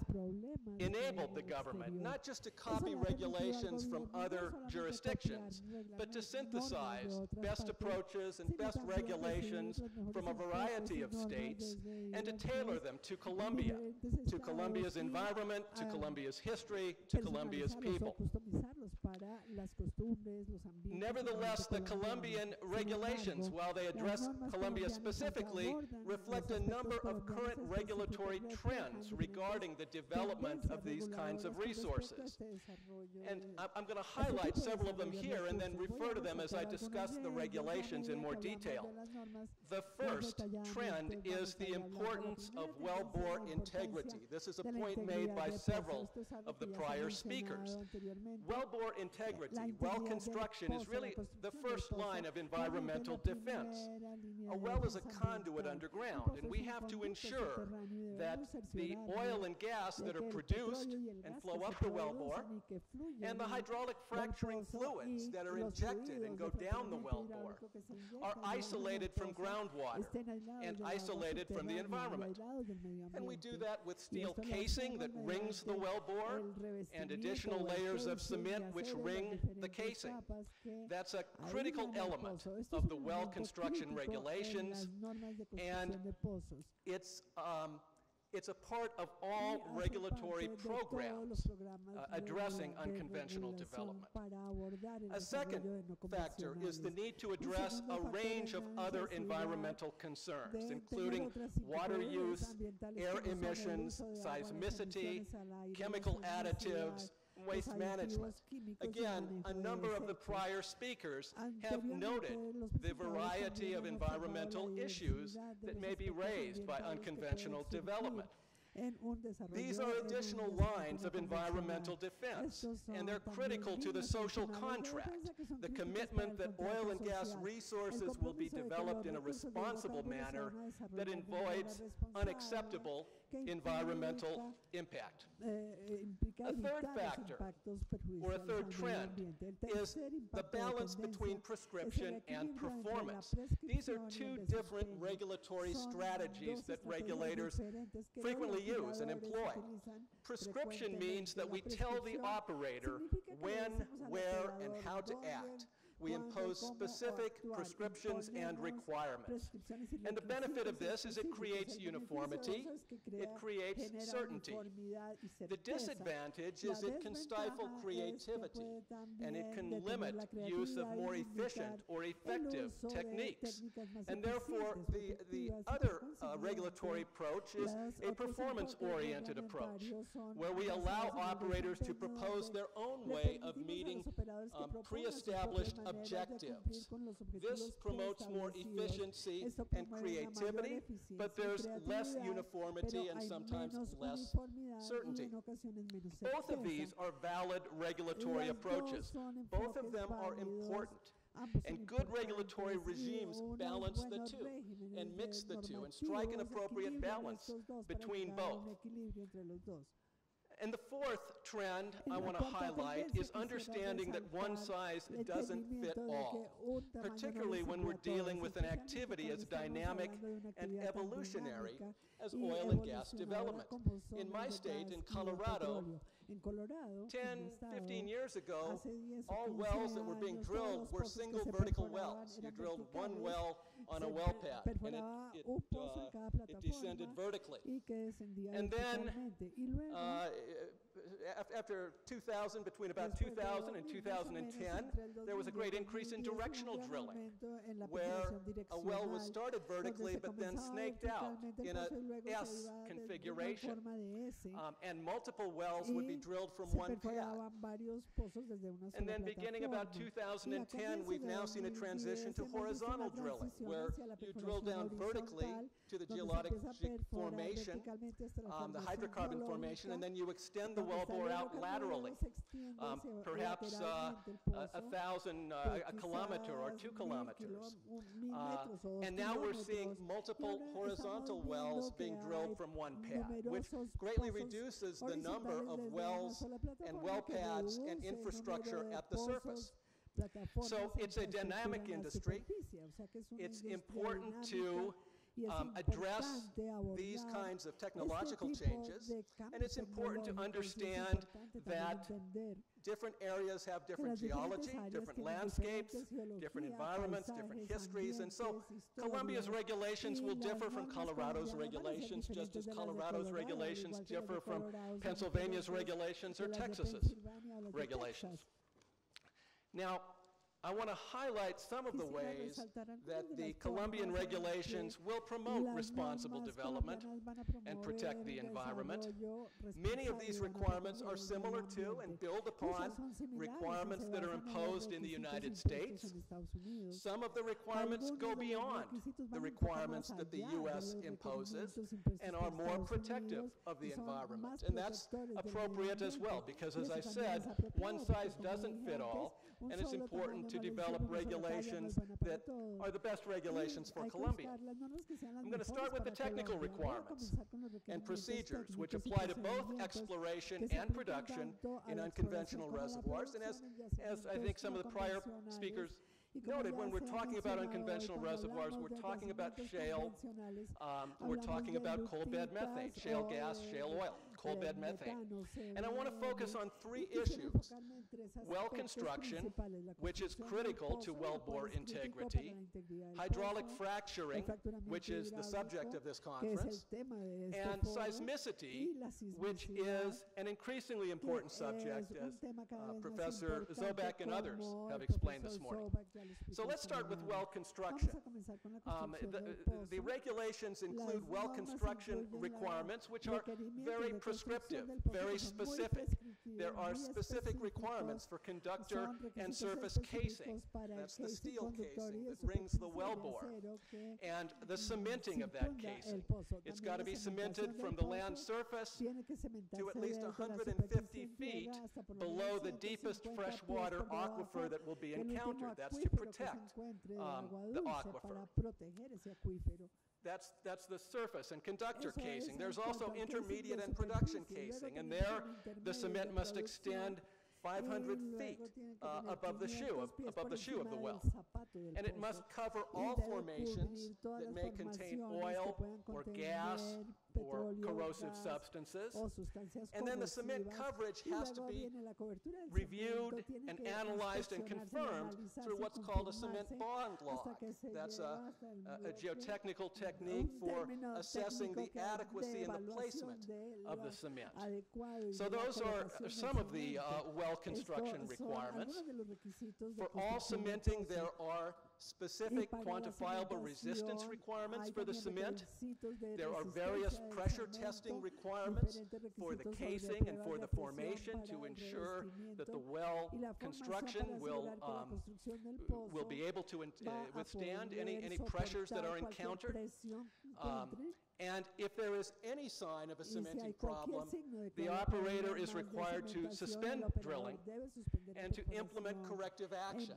enabled the government not just to copy regulations from other jurisdictions, but to synthesize best approaches and best regulations from a variety of states and to tailor them to Colombia, to Colombia's environment, to Colombia's history, to Colombia's people. Nevertheless, the Colombian regulations, while they address Colombia specifically, reflect a number of current regulatory trends regarding the development of these kinds of resources. And I'm going to highlight several of them here and then refer to them as I discuss the regulations in more detail. The first trend is the importance of wellbore integrity. This is a point made by several of the prior speakers. Wellbore integrity, well construction, is really the first line of environmental defense. A well is a conduit underground, and we have to ensure that the oil and gas that are produced and flow up the wellbore and the hydraulic fracturing fluids that are injected and go down the wellbore are isolated from groundwater and isolated from the environment. And we do that with steel casing that rings the wellbore and additional layers of cement which ring the casing. That's a critical element of the well construction regulations, and it's a part of all regulatory programs addressing unconventional development. A second factor is the need to address a range of other environmental concerns, including water use, air emissions, seismicity, chemical additives, waste management. Again, a number of the prior speakers have noted the variety of environmental issues that may be raised by unconventional development. These are additional lines of environmental defense, and they're critical to the social contract, the commitment that oil and gas resources will be developed in a responsible manner that avoids unacceptable environmental impact. A third factor, or a third trend, is the balance between prescription and performance. These are two different regulatory strategies that regulators frequently use and employ. Prescription means that we tell the operator when, where, and how to act. We impose specific prescriptions and requirements. And the benefit of this is it creates uniformity, it creates certainty. The disadvantage is it can stifle creativity, and it can limit use of more efficient or effective techniques. And therefore, the other regulatory approach is a performance-oriented approach, where we allow operators to propose their own way of meeting pre-established objectives. This promotes more efficiency and creativity, but there's less uniformity and sometimes less certainty. Both of these are valid regulatory approaches. Both of them are important. And good regulatory regimes balance the two and mix the two and strike an appropriate balance between both. And the fourth trend I want to highlight is understanding that one size doesn't fit all, particularly when we're dealing with an activity as dynamic and evolutionary as oil and gas development. In my state, in Colorado, 10, 15 years ago, all wells that were being drilled were single vertical wells. You drilled one well on a well pad, and it descended vertically. And then after 2000, between about 2000 and 2010, there was a great increase in directional drilling, where a well was started vertically but then snaked out in a S configuration, and multiple wells would be drilled from one pad. And then beginning about 2010, we've now seen a transition to horizontal drilling, where you drill down vertically to the geologic formation, the hydrocarbon formation, and then you extend the wellbore out laterally, perhaps a kilometer or 2 kilometers. And now we're seeing multiple horizontal wells being drilled from one pad, which greatly reduces the number of wells and well pads and infrastructure at the surface. So it's a dynamic industry. It's important to address these kinds of technological changes, and it's important to understand that different areas have different geology, different landscapes, different environments, different histories, and so Colombia's regulations will differ from Colorado's regulations, just as Colorado's regulations differ from Pennsylvania's regulations or Texas's regulations. Now, I want to highlight some of the ways that the Colombian regulations will promote responsible development and protect the environment. Many of these requirements are similar to and build upon requirements that are imposed in the United States. Some of the requirements go beyond the requirements that the U.S. imposes and are more protective of the environment. And that's appropriate as well, because as I said, one size doesn't fit all, and it's important to develop regulations that are the best regulations for Colombia. I'm going to start with the technical requirements and procedures, which apply to both exploration and production in unconventional reservoirs. And as I think some of the prior speakers noted, when we're talking about unconventional reservoirs, we're talking about shale, we're talking about coal bed methane, shale gas, shale oil, coal bed methane. And I want to focus on 3 issues. Well construction, which is critical to wellbore integrity, hydraulic fracturing, which is the subject of this conference, and seismicity, which is an increasingly important subject, as Professor Zobek and others have explained this morning. So let's start with well construction. The regulations include well construction requirements, which are very prescriptive, very specific. There are specific requirements for conductor and surface casing. That's the steel casing that rings the wellbore. And the cementing of that casing. It's got to be cemented from the land surface to at least 150 feet below the deepest freshwater aquifer that will be encountered. That's to protect the aquifer. That's the surface and conductor casing. There's also intermediate and production casing, and there the cement must extend 500 feet above the shoe of the well. And it must cover all formations that may contain oil or gas or corrosive substances. And then the cement coverage has to be reviewed and analyzed and confirmed through what's called a cement bond log. That's a geotechnical technique for assessing the adequacy and the placement of the cement. So those are some of the well construction requirements. For all cementing, there are specific quantifiable resistance requirements for the cement. There are various pressure testing requirements for the casing and for the formation to ensure that the well construction will be able to withstand any pressures that are encountered. And if there is any sign of a cementing problem, the operator is required to suspend drilling and to implement corrective action.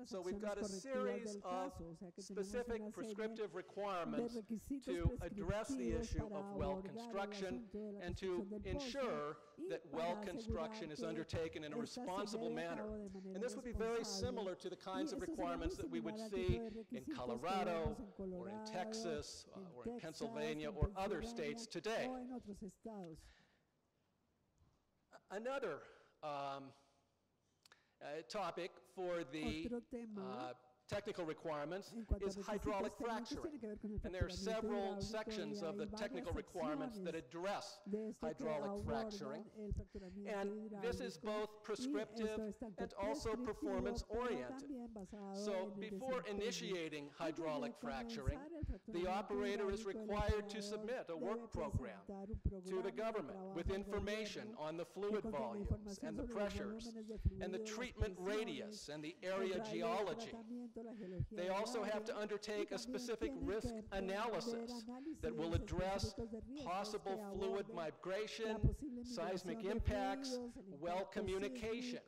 So we've got a series of specific prescriptive requirements to address the issue of well construction and to ensure that well construction is undertaken in a responsible manner. And this would be very similar to the kinds of requirements that we would see in Colorado or in Texas or in Pennsylvania or other states today. Another topic for the technical requirements is hydraulic fracturing. And there are several sections of the technical requirements that address hydraulic fracturing. And this is both prescriptive and also performance-oriented. So before initiating hydraulic fracturing, the operator is required to submit a work program to the government with information on the fluid volumes and the pressures and the treatment radius and the area geology. They also have to undertake a specific risk analysis that will address possible fluid migration, seismic impacts, well communication,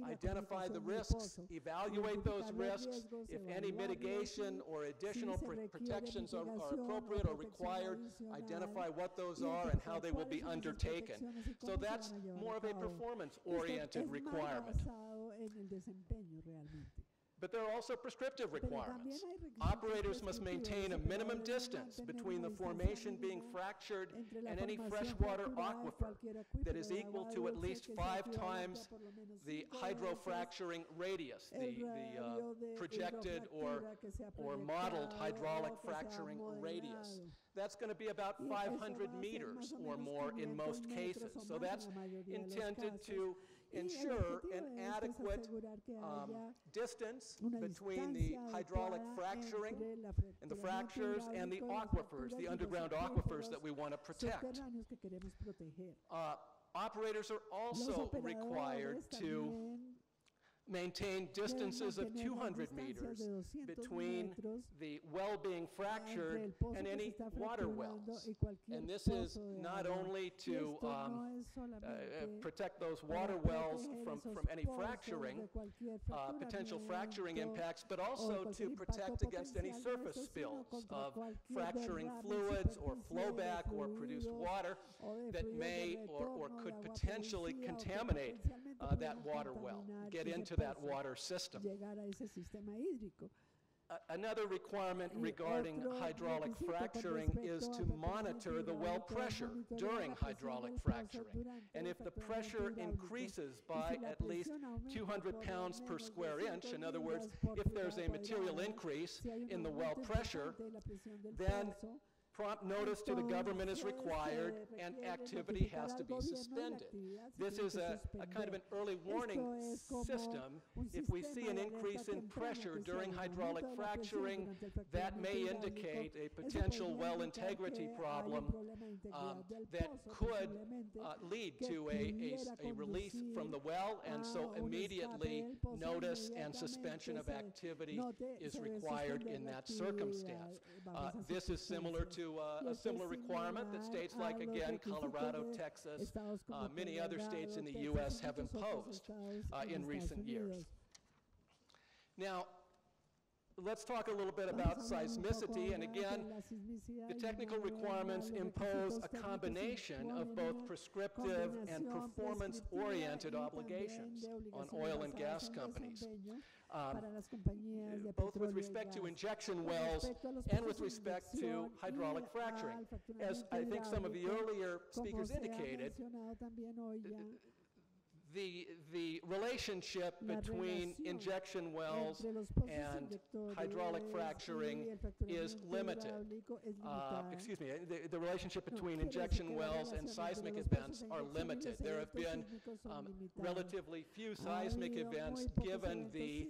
identify the risks, evaluate those risks, if any mitigation or additional protections are appropriate or required, identify what those are and how they will be undertaken. So that's more of a performance-oriented requirement. But there are also prescriptive requirements. Operators must maintain a minimum distance between the formation being fractured and any freshwater aquifer that is equal to at least 5 times the hydrofracturing radius, the projected or modeled hydraulic fracturing radius. That's going to be about 500 meters or more in most cases. So that's intended to ensure an adequate distance between the hydraulic fracturing and the fractures and the aquifers, the underground aquifers that we want to protect. Operators are also required to maintain distances of 200 meters between the well being fractured and any water wells. And this is not only to protect those water wells from any fracturing, potential fracturing impacts, but also to protect against any surface spills of fracturing fluids or flowback or produced water that may or could potentially contaminate that water well, get into that water system. Another requirement regarding hydraulic fracturing is to monitor the well pressure during hydraulic fracturing. And if the pressure increases by at least 200 pounds per square inch, in other words, if there's a material increase in the well pressure, then prompt notice to the government is required and activity has to be suspended. This is a kind of an early warning system. If we see an increase in pressure during hydraulic fracturing, that may indicate a potential well integrity problem that could lead to a release from the well, and so immediately notice and suspension of activity is required in that circumstance. This is similar to a similar requirement that states like, again, Colorado, Texas, many other states in the U.S. have imposed in recent years. Now, let's talk a little bit about seismicity, and again, the technical requirements impose a combination of both prescriptive and performance-oriented obligations on oil and gas companies. Both with respect to injection wells and with respect to hydraulic fracturing. As I think some of the earlier speakers indicated, the relationship between injection wells and hydraulic fracturing is limited. Excuse me, the relationship between injection wells and seismic events are limited. There have been relatively few seismic events given the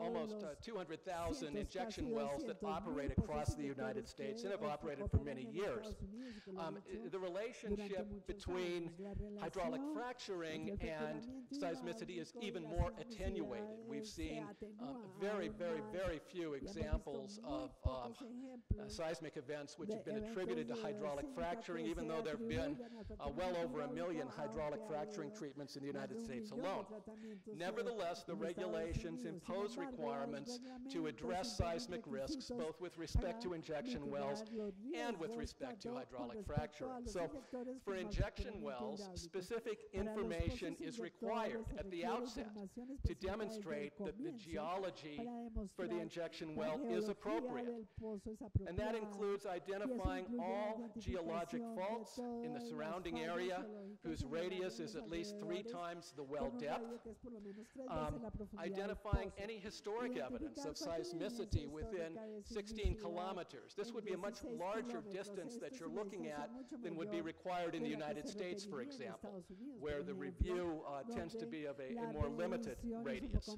almost 200,000 injection wells that operate across the United States and have operated for many years. The relationship between hydraulic fracturing and seismicity is even more attenuated. We've seen very, very, very few examples of seismic events which have been attributed to hydraulic fracturing, even though there have been well over 1 million hydraulic fracturing treatments in the United States alone. Nevertheless, the regulations impose requirements to address seismic risks, both with respect to injection wells and with respect to hydraulic fracturing. So for injection wells, specific information is required at the outset to demonstrate that the geology for the injection well is appropriate. And that includes identifying all geologic faults in the surrounding area whose radius is at least 3 times the well depth, identifying any historic evidence of seismicity within 16 kilometers. This would be a much larger distance that you're looking at than would be required in the United States, for example, where the review tends to be of a more limited radius.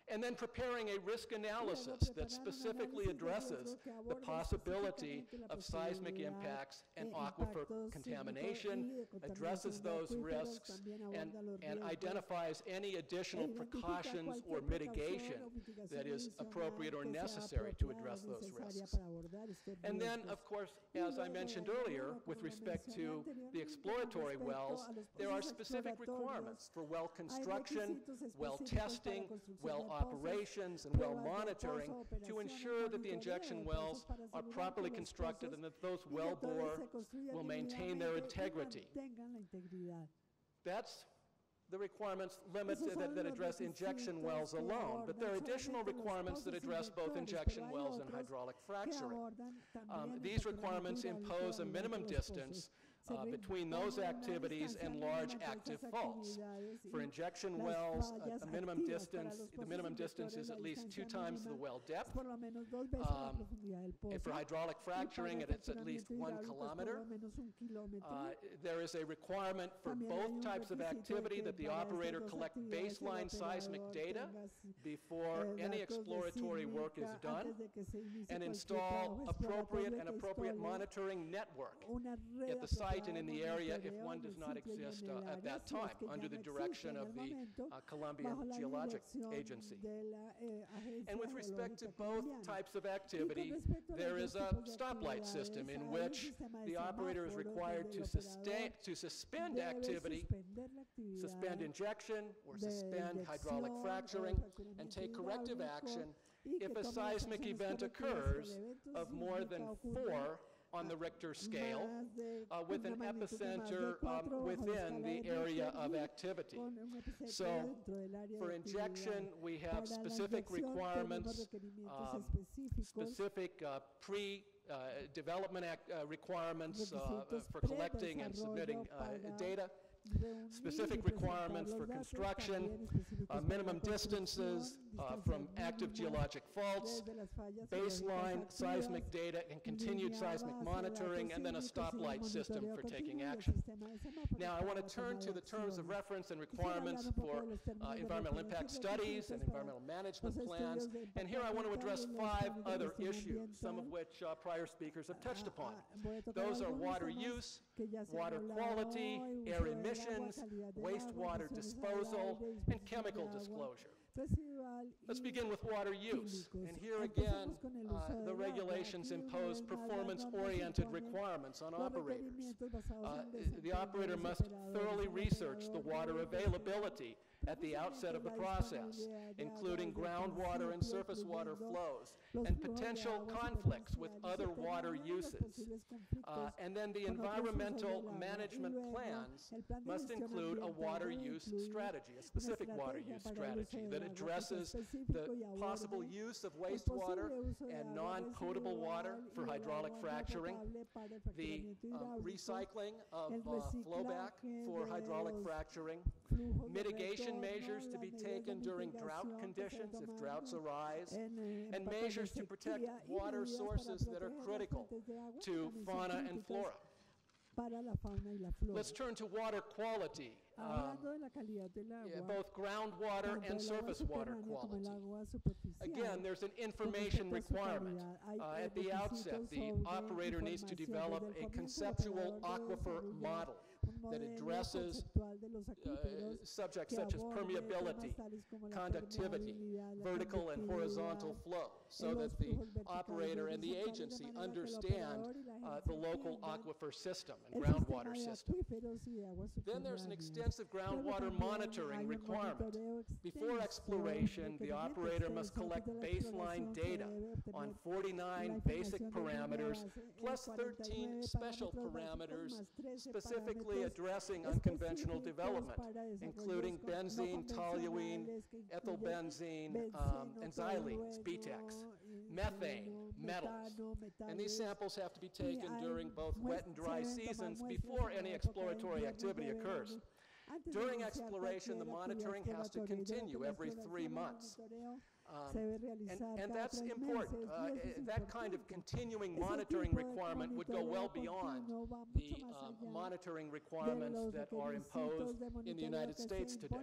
And then preparing a risk analysis that specifically addresses the possibility of seismic impacts and aquifer contamination, addresses those risks, and identifies any additional precautions or mitigation that is appropriate or necessary to address those risks. And then, of course, as I mentioned earlier, with respect to the exploratory wells, there are specific requirements for well construction, well testing, well operations, and well monitoring to ensure that the injection wells are properly constructed and that those well bores will maintain their integrity. That's the requirements that address injection wells alone, but there are additional requirements that address both injection wells and hydraulic fracturing. These requirements impose a minimum distance between those activities and large active faults. For injection wells, the minimum distance is at least 2 times the well depth. And for hydraulic fracturing, it's at least 1 kilometer. There is a requirement for both types of activity that the operator collect baseline seismic data before any exploratory work is done, and install appropriate monitoring network at the site and in the area if one does not exist at that time, under the direction of the Colombian Geologic Agency. And with respect to both types of activity, there is a stoplight system in which the operator is required to suspend activity, suspend injection, or suspend hydraulic fracturing, and take corrective action if a seismic event occurs of more than 4 on the Richter scale, with an epicenter within the area of activity. So for injection, we have specific requirements, specific pre-development requirements for collecting and submitting data, specific requirements for construction, minimum distances from active geologic faults, baseline seismic data and continued seismic monitoring, and then a stoplight system for taking action. Now, I want to turn to the terms of reference and requirements for environmental impact studies and environmental management plans. And here I want to address 5 other issues, some of which prior speakers have touched upon. Those are water use, water quality, air emissions, wastewater disposal, and chemical disclosure. Let's begin with water use. And here again, the regulations impose performance-oriented requirements on operators. The operator must thoroughly research the water availability at the outset of the process, including groundwater and surface water flows, and potential conflicts with other water uses. And then the environmental management plans must include a water use strategy, a specific water use strategy that addresses the possible use of wastewater and non-potable water for hydraulic fracturing, the recycling of flowback for hydraulic fracturing, mitigation measures to be taken during drought conditions if droughts arise, and measures to protect water sources that are critical to fauna and flora. Let's turn to water quality, both groundwater and surface water quality. Again, there's an information requirement. At the outset, the operator needs to develop a conceptual aquifer model that addresses subjects such as permeability, conductivity, vertical and horizontal flow, so that the operator and the agency understand the local aquifer system and groundwater system. Then there's an extensive groundwater monitoring requirement. Before exploration, the operator must collect baseline data on 49 basic parameters, plus 13 special parameters specifically addressing unconventional development, including benzene, toluene, ethylbenzene, and xylenes, BTEX, methane, metals. And these samples have to be taken during both wet and dry seasons before any exploratory activity occurs. During exploration, the monitoring has to continue every 3 months. And that's important. That kind of continuing monitoring requirement would go well beyond the monitoring requirements that are imposed in the United States today.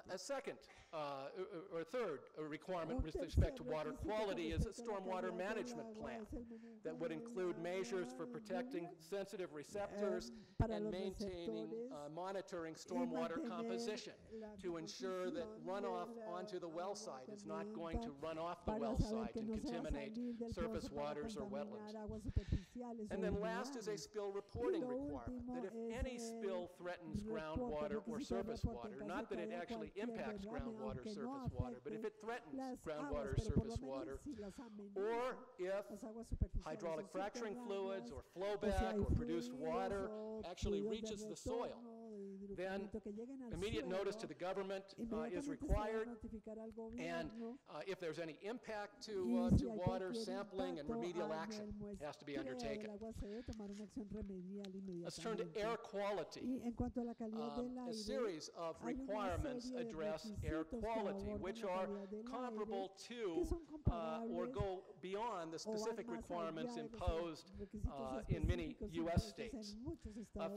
A second or third requirement with respect to water quality is a stormwater management plan that would include measures for protecting sensitive receptors and maintaining, monitoring stormwater composition to ensure that runoff onto the well side is not going to run off the well side and contaminate surface waters or wetlands. And then last is a spill reporting requirement, that if any spill threatens groundwater or surface water, not that it actually impacts groundwater or surface water, but if it threatens groundwater or surface water, or if hydraulic fracturing fluids or flowback or produced water actually reaches the soil, then immediate notice to the government is required, and if there's any impact to water, sampling and remedial action has to be undertaken. Let's turn to air quality. A series of requirements address air quality, which are comparable to or go beyond the specific requirements imposed in many U.S. states.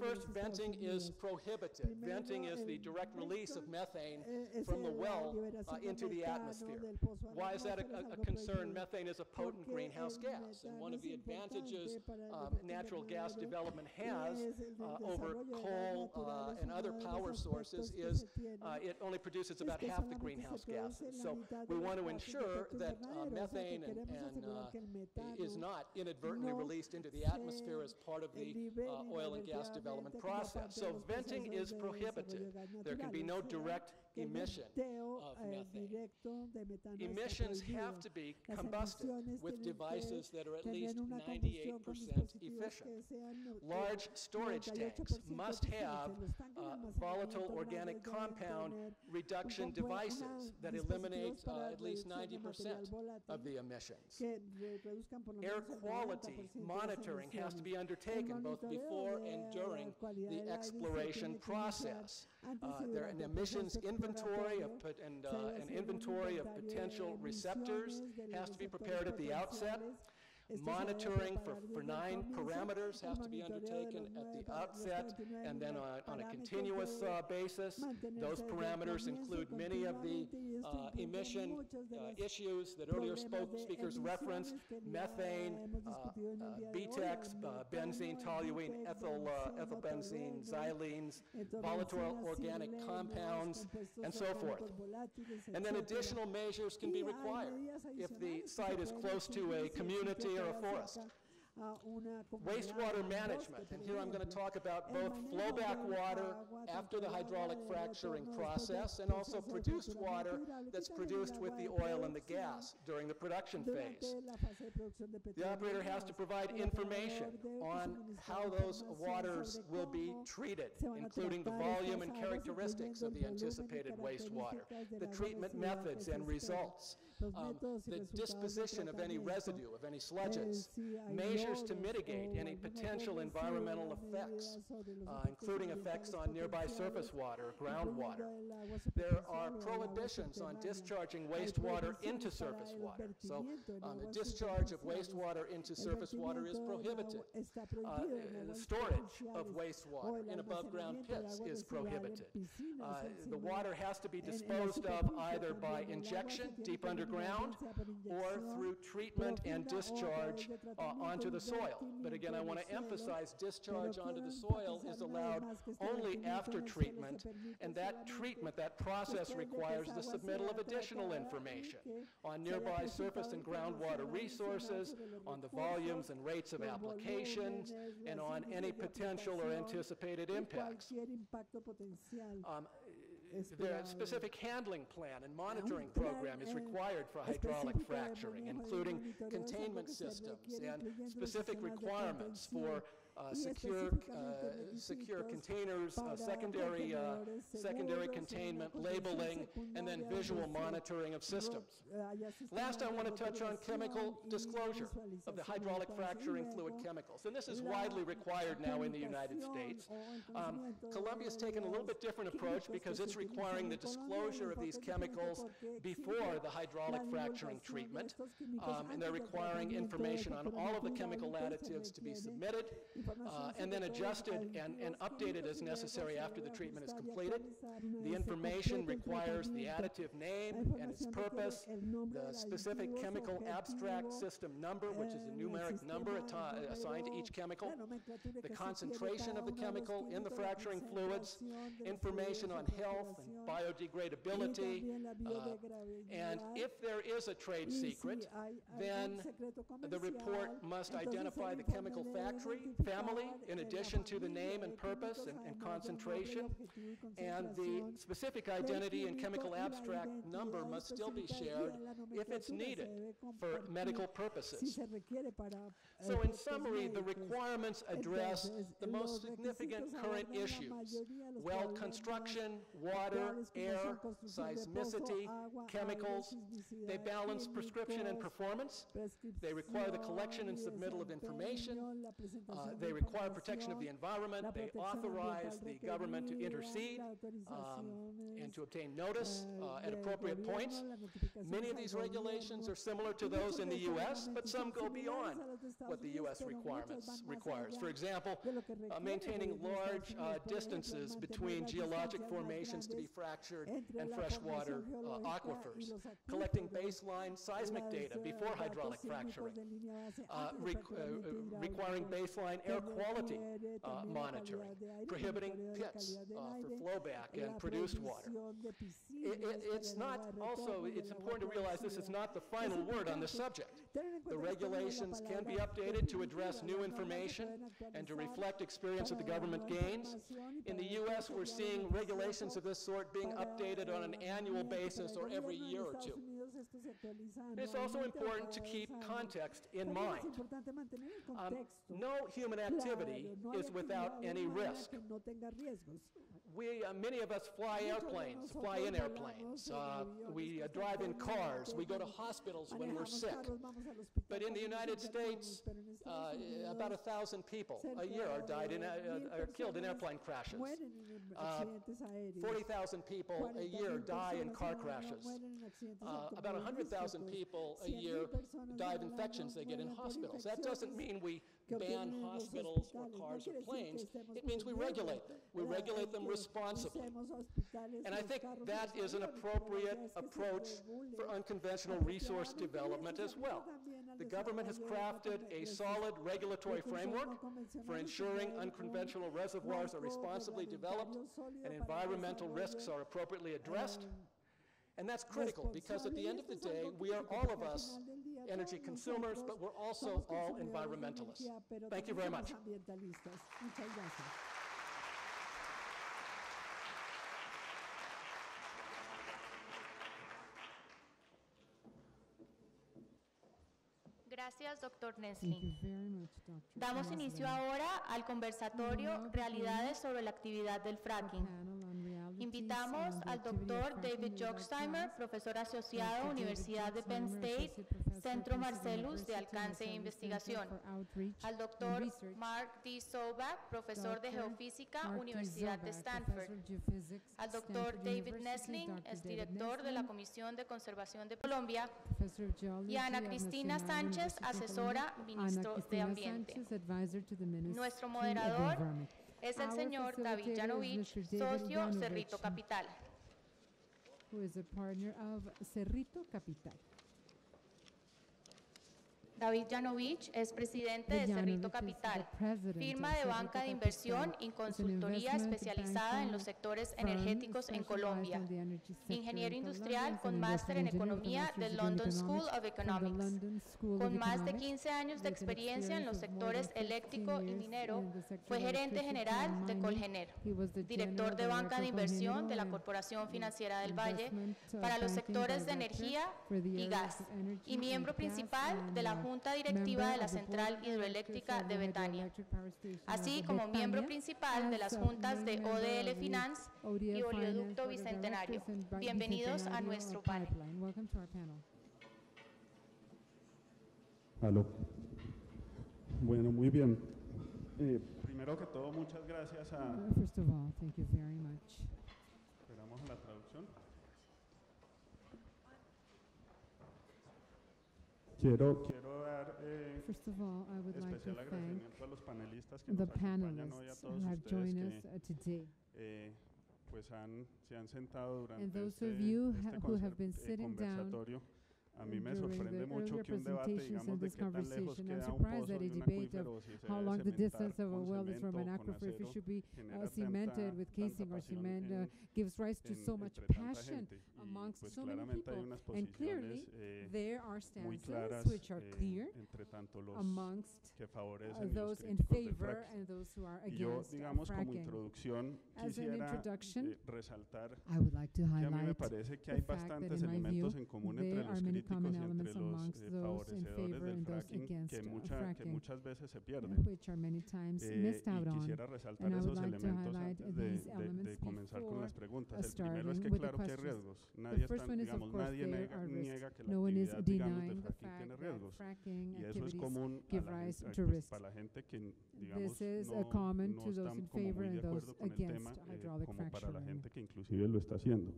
First, venting is prohibited. Venting is the direct release of methane from the well into the atmosphere. Why is that a concern? Methane is a potent greenhouse gas, and one of the advantages natural gas development has over coal and other power sources is it only produces about half the greenhouse gases. So we want to ensure that methane is not inadvertently released into the atmosphere as part of the oil and gas development process. So venting is prohibited. There can be no direct emission of methane. Emissions have to be combusted with devices that are at least 98% efficient. Large storage tanks must have volatile organic compound reduction devices that eliminate at least 90% of the emissions. Air quality monitoring has to be undertaken both before and during the exploration process. An emissions inventory and an inventory of potential receptors has to be prepared at the outset. Monitoring for 9 parameters has to be undertaken at the outset and then on a continuous basis. Those parameters include many of the emission issues that earlier speakers referenced: methane, BTEX, benzene, toluene, ethylbenzene, xylenes, volatile organic compounds, and so forth. And then additional measures can be required if the site is close to a community or a forest. Wastewater management, and here I'm going to talk about both flowback water after the hydraulic fracturing process and also produced water that's produced with the oil and the gas during the production phase. The operator has to provide information on how those waters will be treated, including the volume and characteristics of the anticipated wastewater, the treatment methods and results, the disposition of any residue, of any sludges, measures to mitigate any potential environmental effects, including effects on nearby surface water, groundwater. There are prohibitions on discharging wastewater into surface water. So the discharge of wastewater into surface water is prohibited. The storage of wastewater in above-ground pits is prohibited. The water has to be disposed of either by injection deep underground or through treatment and discharge onto the soil. But again, I want to emphasize discharge onto the soil is allowed only after treatment, and that treatment, that process requires the submittal of additional information on nearby surface and groundwater resources, on the volumes and rates of applications, and on any potential or anticipated impacts. The specific handling plan and monitoring program is required for hydraulic fracturing, including containment systems and specific requirements for secure containers, secondary containment, labeling, and then visual monitoring of systems. Last, I want to touch on chemical disclosure of the hydraulic fracturing fluid chemicals. And this is widely required now in the United States. Colombia's taken a little bit different approach because it's requiring the disclosure of these chemicals before the hydraulic fracturing treatment. And they're requiring information on all of the chemical additives to be submitted, and then adjusted and updated as necessary after the treatment is completed. The information requires the additive name and its purpose, the specific chemical abstract system number, which is a numeric number assigned to each chemical, the concentration of the chemical in the fracturing fluids, information on health and biodegradability, and if there is a trade secret, then the report must identify the chemical family in addition to the name and purpose and concentration, and the specific identity and chemical abstract number must still be shared if it's needed for medical purposes. So in summary, the requirements address the most significant current issues: well construction, water, air, seismicity, chemicals. They balance prescription and performance. They require the collection and submittal of information. They require protection of the environment. They authorize the government to intercede and to obtain notice at appropriate points. Many of these regulations are similar to those in the U.S., but some go beyond what the U.S. requires. For example, maintaining large distances between geologic formations to be fractured and freshwater aquifers, collecting baseline seismic data before hydraulic fracturing, requiring baseline air quality monitoring, prohibiting pits for flowback and produced water. It's important to realize this is not the final word on the subject. The regulations can be updated to address new information and to reflect experience that the government gains. In the U.S., we're seeing regulations of this sort being updated on an annual basis or every year or two. It's also important to keep context in mind. No human activity is without any risk. Many of us fly in airplanes. We drive in cars. We go to hospitals when we're sick. But in the United States, about 1,000 people a year are killed in airplane crashes. 40,000 people a year die in car crashes. About 100,000 people a year die of infections they get in hospitals. That doesn't mean we ban hospitals or cars or planes. It means we regulate them. We regulate them responsibly. And I think that is an appropriate approach for unconventional resource development as well. The government has crafted a solid regulatory framework for ensuring unconventional reservoirs are responsibly developed and environmental risks are appropriately addressed. And that's critical because at the end of the day, we are all of us energy consumers, but we're also all environmentalists. Thank you very much. Muchas gracias. Gracias, doctor Thank Nesling. you very much, Dr. Damos inicio ahora al conversatorio Realidades sobre la actividad del fracking. Invitamos al doctor David Jochsteimer, profesor asociado, Universidad de Penn State, Centro Marcellus de Alcance e Investigación. Al doctor Mark D. Sobak, profesor de Geofísica, Universidad de Stanford. Al doctor David Nesling, es director de la Comisión de Conservación de Colombia. Y a Ana Cristina Sánchez, asesora, ministro de Ambiente. Nuestro moderador es el señor David Janovich, socio Cerrito Capital. Who is a partner of Cerrito Capital. David Janovich es presidente de Cerrito Capital, firma de banca de inversión y consultoría especializada en los sectores energéticos en Colombia. Ingeniero industrial con máster en economía del London School of Economics. Con más de 15 años de experiencia en los sectores eléctrico y minero, fue gerente general de Colgener, director de banca de inversión de la Corporación Financiera del Valle para los sectores de energía y gas, y miembro principal de la Junta Directiva de la Central Hidroeléctrica de Betania, así como miembro principal de las juntas de ODL Finance y Oleoducto Bicentenario. Bienvenidos a nuestro panel. Aló. Bueno, muy bien. Primero que todo, muchas gracias a... First of all, thank you very much. Esperamos la traducción. Quiero dar First of all, I would like to especial thank agradecimiento a los panelistas que the nos acompañan hoy, a panelists todos who have ustedes joined us que today. pues se han sentado And durante those of you este who have been sitting down conversatorio. A mí me during sorprende the mucho earlier que un debate, presentations in digamos, de this qué tan lejos conversation. I'm queda un surprised pozo that de a un debate acuífero, of si se how debe long the cementar distance of a con well is from cemento an o con aquifer, if it acero, should be genera cemented with tanta casing or pasión cement, gives rise to so much entre tanta passion gente. Y amongst pues so many claramente hay people. unas And clearly, posiciones there are muy stances claras which are clear entre tanto los amongst que favorecen y los those in críticos del favor fracking. and those who are Y yo, against digamos, como fracking. introducción, As an quisiera introduction, resaltar I would like to que a mí me highlight parece que the hay fact that bastantes in my view, elementos en común entre there los are many críticos common y entre elements los amongst those in favorecedores favor del and those fracking against que fracking, muchas veces se pierden. which are many times Y missed out on. quisiera resaltar And I would esos like to elementos highlight antes these de elements comenzar con before las preguntas. El primero es starting que with the claro que hay questions. riesgos. The Nadie, first one is, of digamos, course, nadie there are niega risks. que la No one is actividad, digamos, denying de the fracking fact tiene that riesgos. fracking Y eso es activities común a give la rise gente, to pues, risks. para la gente que, digamos, This is no common to those están in como favor muy de and those acuerdo con el against tema, hydraulic como para la fracturing. gente que inclusive lo está haciendo.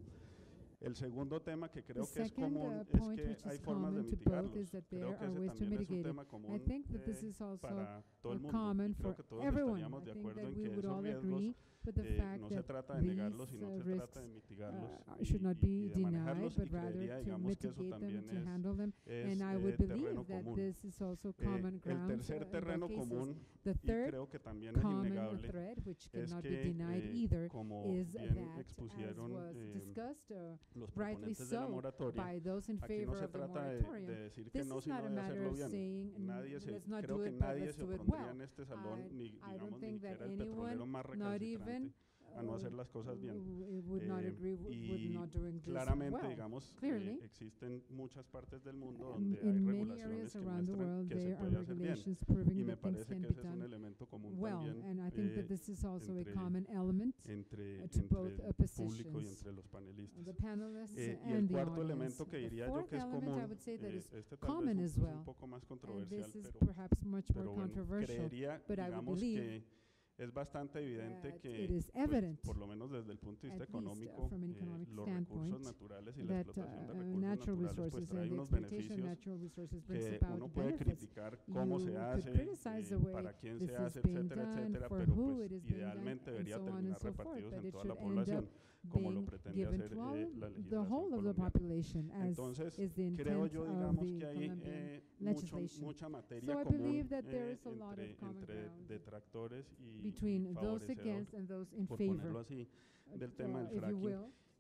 El segundo tema que creo The que es second común es point que which hay is formas de common to both mitigarlos. is that there Creo que are ese ways to también es un mitigate tema it. común I think that this is also para todo el mundo. common Y creo for que todos everyone. estaríamos de I think acuerdo that en we que would esos all riesgos agree with the fact no se that trata de negarlos, sino se risks trata de mitigarlos should not y be de denied, manejarlos. but Y rather creería, to digamos, que eso mitigate them, también to handle them. es And I would terreno believe that común. this is also common El ground tercer in terreno both cases. común, The y third creo que también es common innegable, thread, which es cannot be que, denied either, como is bien that, as expusieron was discussed, los rightly proponentes de la so, moratoria, by those in aquí no favor se of the trata moratorium. de decir que This no, is sino not a de matter hacerlo of bien. saying, Nadie let's not creo do que it, but nadie let's se do it opondría well. en este salón, ni I digamos don't ni think that siquiera el petrolero anyone, más not recalcitrante, even a no hacer las cosas bien. would not agree with Y not doing this claramente, well. digamos, Clearly, existen muchas partes del mundo donde hay in many regulaciones areas que around the muestran world, que se there are puede hacer bien. regulations proving Y me that things parece can que be ese es un done elemento común well, también and I think that this is also a entre common element entre to both el público y positions, entre los panelistas. the panelists Y and el the cuarto audience. elemento que The diría yo fourth que es element común, I would say that is este tal common vez as es well, un poco más and controversial, this is pero perhaps much more bueno, controversial, creería, but I would digamos believe que es bastante evidente that que, it is pues, evident, por lo menos desde el punto de vista at least, económico, from an economic los standpoint, recursos naturales y la that explotación de natural recursos naturales resources pues and trae the unos exploitation of beneficios natural resources brings que about uno puede benefits. criticar cómo You se could hace, criticize the way para quién this se is hace, being etcétera, done, etcétera, for pero who pues it is being done, idealmente and debería so on terminar and so forth, repartidos but en it toda la should end población, up como lo being pretende given hacer to all, la the legislación whole of the colombiana. population, as Entonces, is the creo intent yo, of digamos, the que hay Colombian legislation. mucha materia So I común believe that there is a lot of common entre ground detractores y between those favorecedores, against and those in por favor, ponerlo así, del tema del if you fracking. will,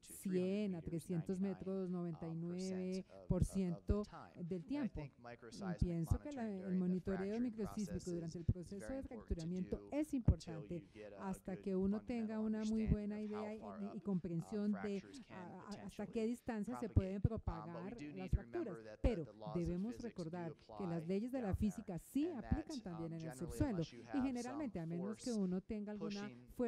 100 a 300 metros 99% del tiempo. Y pienso que el monitoreo microsísmico durante el proceso de fracturamiento es importante hasta que uno tenga una muy buena idea y comprensión de hasta qué distancia se pueden propagar las fracturas. Pero debemos recordar que las leyes de la física sí aplican también en el subsuelo y generalmente, a menos que uno tenga alguna fuerte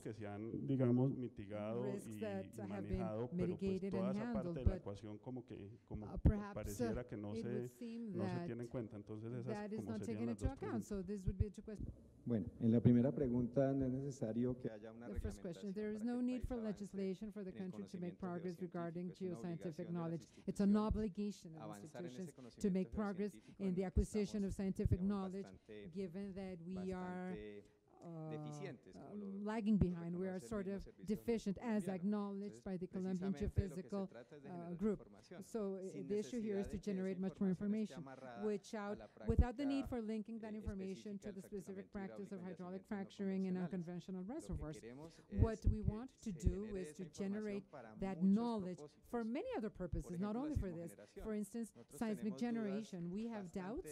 que se han, digamos, mitigado risks y that have been manejado, pero pues mitigated toda and esa parte handled, de la but ecuación como perhaps pareciera que no it would se seem no se that tiene en cuenta. Entonces esas that is como not serían taken las into dos account. preguntas. So this would be two questions. Bueno, en la primera pregunta no es necesario que haya una The first question, there is no need for legislation for the country to make progress regarding geoscientific knowledge. It's an obligation of institutions to make progress in the acquisition of scientific knowledge, given that we are lagging behind. We are sort of deficient, as acknowledged by the Colombian Geophysical Group. So the issue here is to generate much more information, without the need for linking that information to the specific practice of hydraulic fracturing in unconventional reservoirs. What we want to do is to generate that knowledge for many other purposes, not only for this. For instance, seismic generation. We have doubts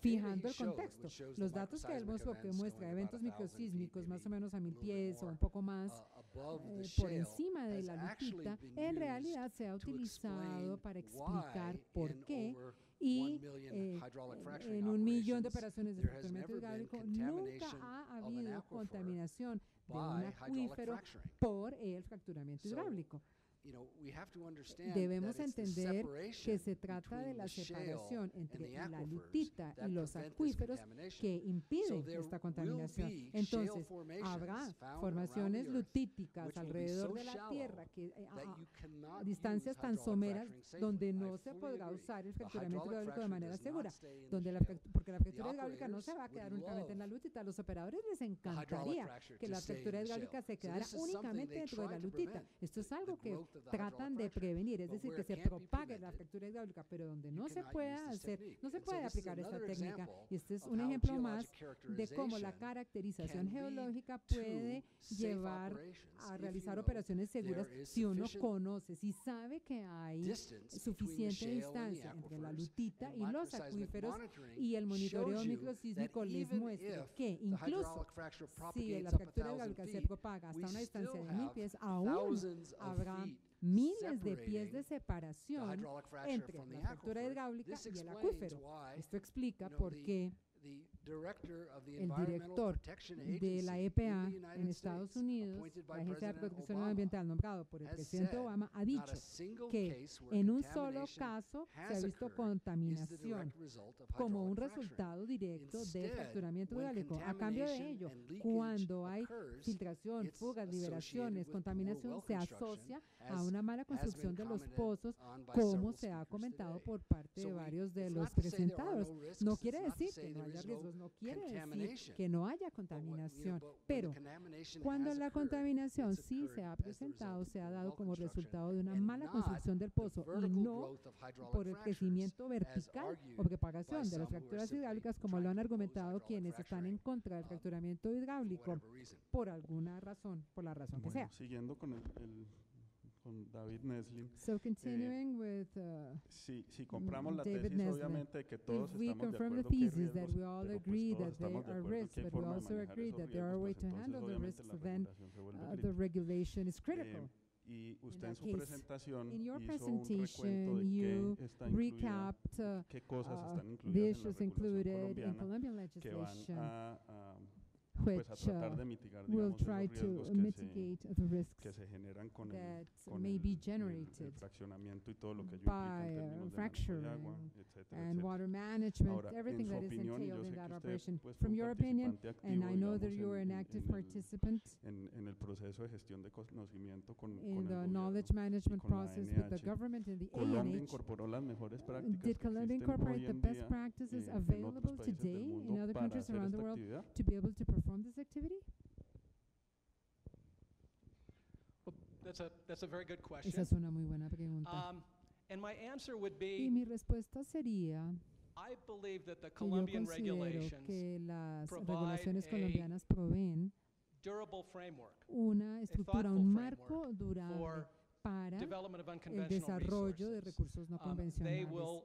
fijando el contexto. Los datos que el enfoque muestra eventos microsísmicos más o menos a 1000 pies o un poco más por encima de la lutita, en realidad se ha utilizado para explicar por qué y en 1 millón de operaciones de fracturamiento hidráulico nunca ha habido contaminación de un acuífero por el fracturamiento hidráulico. Debemos entender que se trata de la separación entre la lutita y los acuíferos que impiden esta contaminación. Entonces, habrá formaciones lutíticas alrededor de la Tierra que a distancias tan someras donde no se podrá usar el fracturamiento hidráulico de manera segura, porque la fractura hidráulica no se va a quedar únicamente en la lutita. A los operadores les encantaría que la fractura hidráulica se quedara únicamente dentro de la lutita. Esto es algo que tratan de prevenir, es decir, que se propague la fractura hidráulica, pero donde no se puede hacer, no se puede aplicar esta técnica. Y este es un ejemplo más de cómo la caracterización geológica puede llevar a realizar operaciones seguras si uno conoce, si sabe que hay suficiente distancia entre la lutita y los acuíferos, y el monitoreo microsísmico les muestra que incluso si la fractura hidráulica se propaga hasta una distancia de 1000 pies, aún habrá miles de pies de separación entre la fractura hidráulica y el acuífero. Esto explica por qué el director de la EPA en Estados Unidos, la Agencia de Protección Ambiental, nombrado por el presidente Obama, ha dicho que en un solo caso se ha visto contaminación como un resultado directo de fracturamiento hidráulico. A cambio de ello, cuando hay filtración, fugas, liberaciones, contaminación, se asocia a una mala construcción de los pozos, como se ha comentado por parte de varios de los presentados. No quiere decir que no haya riesgos, no quiere decir que no haya contaminación, pero cuando la contaminación sí se ha presentado, se ha dado como resultado de una mala construcción del pozo y no por el crecimiento vertical o propagación de las fracturas hidráulicas, como lo han argumentado quienes están en contra del fracturamiento hidráulico, por alguna razón, por la razón que sea. Siguiendo con David Neslin. So continuing with si compramos la David tesis, Neslin, obviamente que todos if we estamos de confirm the acuerdo que hay thesis that riesgos, we all pero agree pues todos that there estamos de are acuerdo risks, que hay but we forma de also manejar agree esos that there are riesgos, ways pues to entonces handle the obviamente risks, la then regulación se vuelve the crítica. regulation is critical. Y usted In en that su case, presentación in your hizo un recuento presentation, de you qué está incluido, recapped qué cosas están the incluidas issues en la included in regulación Colombian colombiana que van legislation, pues a which tratar de mitigar, will digamos, try esos to riesgos mitigate the risks que se generan con that el may be generated fraccionamiento y todo lo que ello by implica en términos de manejo de fracturing agua, etcétera, and etcétera. water management, Ahora, everything en su that is opinión, y yo entailed sé in que that usted operation. pues, fue From un your opinion, participante and activo, I know that digamos, you are an active participant en el proceso de gestión de conocimiento con in el the gobierno knowledge y management con la process with the ANH. government and the Colombia ANH. incorporó las mejores prácticas Did que Colombia existen hoy incorporate the en best día practices en available otros países del today in mundo other para countries hacer around the esta world actividad? to be able to perform this activity? That's a very good question. Esa es una muy buena pregunta. And my answer would Y be, mi respuesta sería I believe that the que yo Colombian considero regulations que las provide regulaciones a colombianas proveen durable framework, una estructura, thoughtful un framework marco durable for para development of el unconventional desarrollo de resources. recursos no They convencionales. will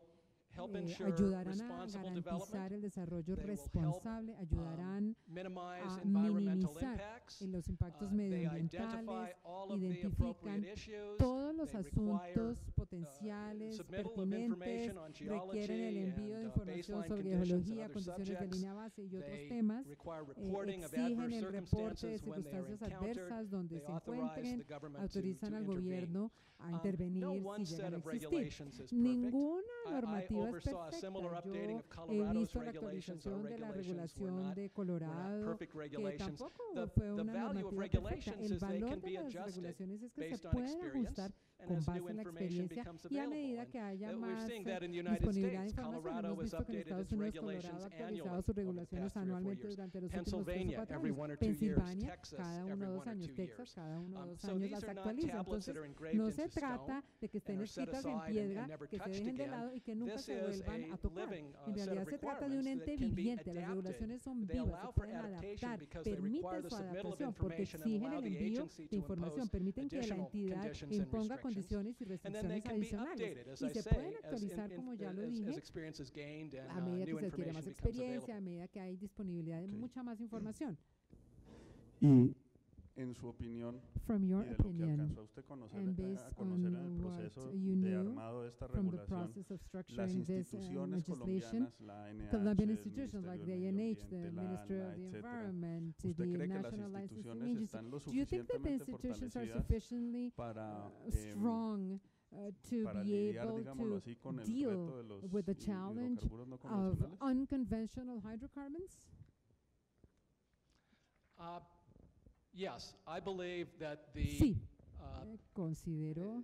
help ensure Ayudarán a responsible garantizar development. el desarrollo They will responsable, ayudarán minimize a environmental minimizar impacts. los impactos They medioambientales, identify all of the identifican appropriate issues. todos los They asuntos require potenciales, submittal of pertinentes, information on requieren el geology envío de and, información baseline sobre conditions and geología, other condiciones de subjects. línea base y otros They temas, require reporting of exigen adverse el reporte de circumstances when they are circunstancias encountered. adversas donde They se authorize encuentren, the government autorizan to al intervene. gobierno a intervenir No si one llegan set a of existir. regulations is perfect. Ninguna I normativa es oversaw a similar perfecta. updating Yo of he Colorado's visto la regulations. Our actualización de la regulations were regulación not de Colorado, perfect que regulations. tampoco fue The una value of normativa perfecta. regulations El is they valor can de be las adjusted regulaciones es que based se on pueden experience ajustar and con as base new en la information experiencia becomes y a available. medida que haya And we're más seeing that in the United disponibilidad de States. información. Colorado Hemos has visto que en updated Estados its Unidos Colorado regulations ha actualizado annually sus over the regulaciones past 3 or 4 anualmente years. durante los últimos 3 o Pennsylvania 4 every años. 1 or 2 years. Pensilvania Texas cada every 1 o 1 2 or años. 2 Texas years. cada 1 o 2 So años these las are not actualiza. tablets that Entonces are engraved no into se trata stone de que estén and are set escritas en aside piedra, and never que se touched dejen de again. lado y que nunca This se is vuelvan a a tocar. living En set realidad of se trata de un requirements ente that can be viviente. Las adapted. regulaciones son They vivas, allow se for pueden adaptation adaptar, because they require permiten the su submittal of adaptación porque information and exigen allow el the envío agency de to información, impose permiten que la additional entidad conditions and imponga restrictions. condiciones y And then they restricciones can be adicionales updated, as y I se say, pueden actualizar, como ya lo dije, as experience is gained and a medida new que se adquiere information más becomes experiencia, available. a medida que hay disponibilidad de mucha más información. Y en su opinión, From y your de lo que opinion, alcanzó a usted and based a conocer en el on proceso what you de knew armado de esta from the regulación, process of las structuring this instituciones legislation, colombianas, la ANH, Colombian el institutions like Ministerio the del ANH, the Medio Ambiente, Ministry la of ANLA, the etcétera. Environment, ¿Usted the cree que las National Licensing instituciones Agency, están lo do you think that the suficientemente institutions are fortalecidas sufficiently para, strong to para be lidiar, able digámoslo to así, con el deal reto de los with the challenge hidrocarburos no of convencionales? unconventional hydrocarbons? Yes, I believe that the Sí, considero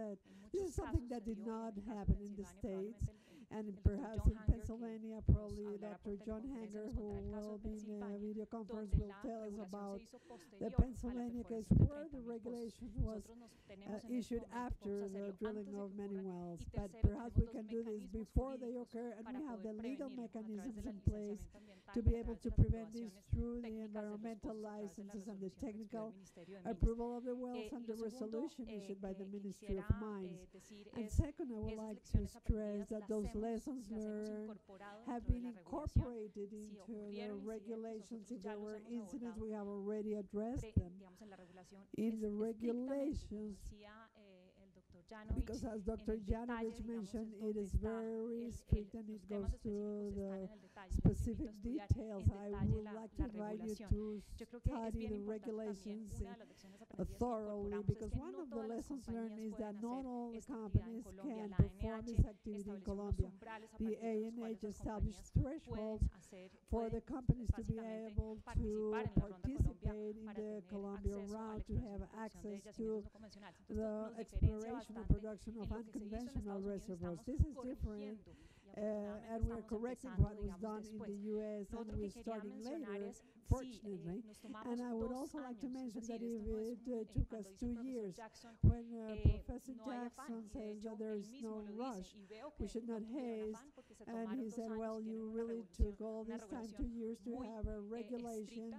said. En This muchos is something casos that se did dio, not en el caso de happen in the Pensilvania, States, probablemente and el Dr. perhaps John in Hanger, que Pennsylvania, nos probably hablará Dr. por John teleconferencia, Hanger, nos who contará el caso will de be in a Pensilvania, video conference, donde will la tell us regulación about se hizo the posterior a la Pennsylvania case, perforación de where the 30.000 pozos. regulation was Nosotros nos tenemos en este issued momento, after podemos the hacerlo drilling antes de of que many ocurran. wells. Y But tercero, perhaps we tenemos can los do this mecanismos before they jurídicos occur, and para we have the poder legal prevenirlo a través mechanisms del in place licenciamiento ambiental to y be a able través to de las prevent this aprobaciones through the técnicas de los environmental pozos a través de las licenses and the resoluciones que expidió technical el Ministerio de Minas. approval of the wells and the Lo segundo resolution issued by the que Ministry of quisiera Mines. decir And es second, I would esas like to lecciones stress aprendidas that las those hemos lessons learned incorporado have dentro de been la regulación. incorporated Si into the ocurrieron regulations. incidentes, If there nosotros were ya los hemos incidents, abordado. we have already addressed them. Digamos, en la regulación In the estrictamente, como regulations, decía el doctor because as Dr. Janovich mentioned, it is very strict and it goes to the specific details. I would like to invite you to study the regulations thoroughly, because one of the lessons learned is that not all the companies can perform this activity in Colombia. The ANH established thresholds for the companies to be able to participate in the Colombian route, to have access to the exploration and production of unconventional reservoirs. This is different, and we're correcting what was done in the U.S. and we're starting later, fortunately. And I would also like to mention that if it took us 2 years, when Professor Jackson says that there is no rush, we should not haste, and he said, well, you really took all this time, 2 years, to have a regulation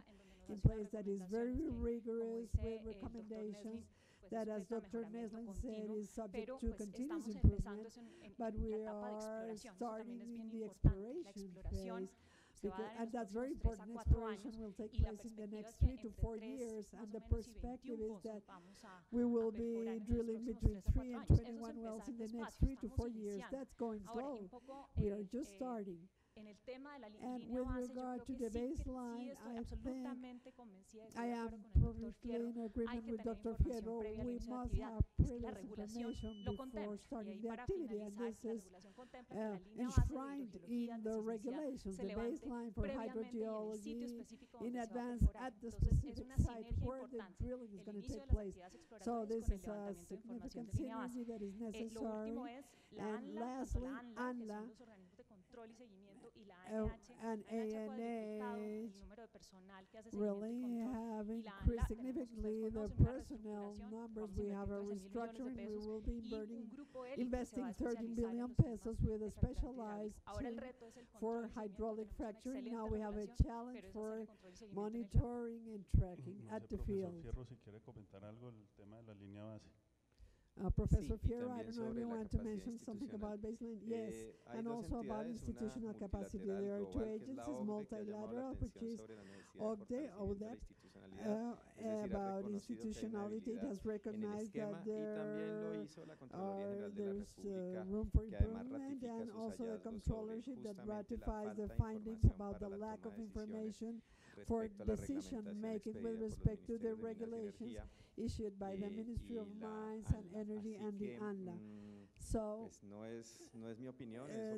in place that is very rigorous with recommendations that, as Dr. Neslin said, is subject to continuous improvement, but we are starting in the exploration phase. And that's very important. Exploration will take place in the next 3 to 4 years, and the perspective is that we will be drilling between 3 and 21 wells in the next 3 to 4 years. That's going slow. We are just starting. And with regard to the baseline, I think I am perfectly in agreement with Dr. Fierro. We must have previous information before starting the activity, and this is enshrined in the regulations, the baseline for hydrogeology in advance at the specific site where the drilling is going to take place. So this is a significant synergy that is necessary. And lastly, ANLA and ANH really have increased significantly the personnel numbers. We have a restructuring. We will be investing 13 billion pesos with a specialized team for hydraulic fracturing. Now we have a challenge for monitoring and tracking at the field. Professor Fierro, I don't know if you want to mention something about baseline. Yes, and also about institutional capacity. There are 2 agencies, multilateral, which is OCDE, about institutionality. It has recognized that there's room for improvement, and also the controllership that ratifies the findings about the lack of information for decision-making with respect to the regulations issued by the Ministry of Mines and Energy and the ANLA. So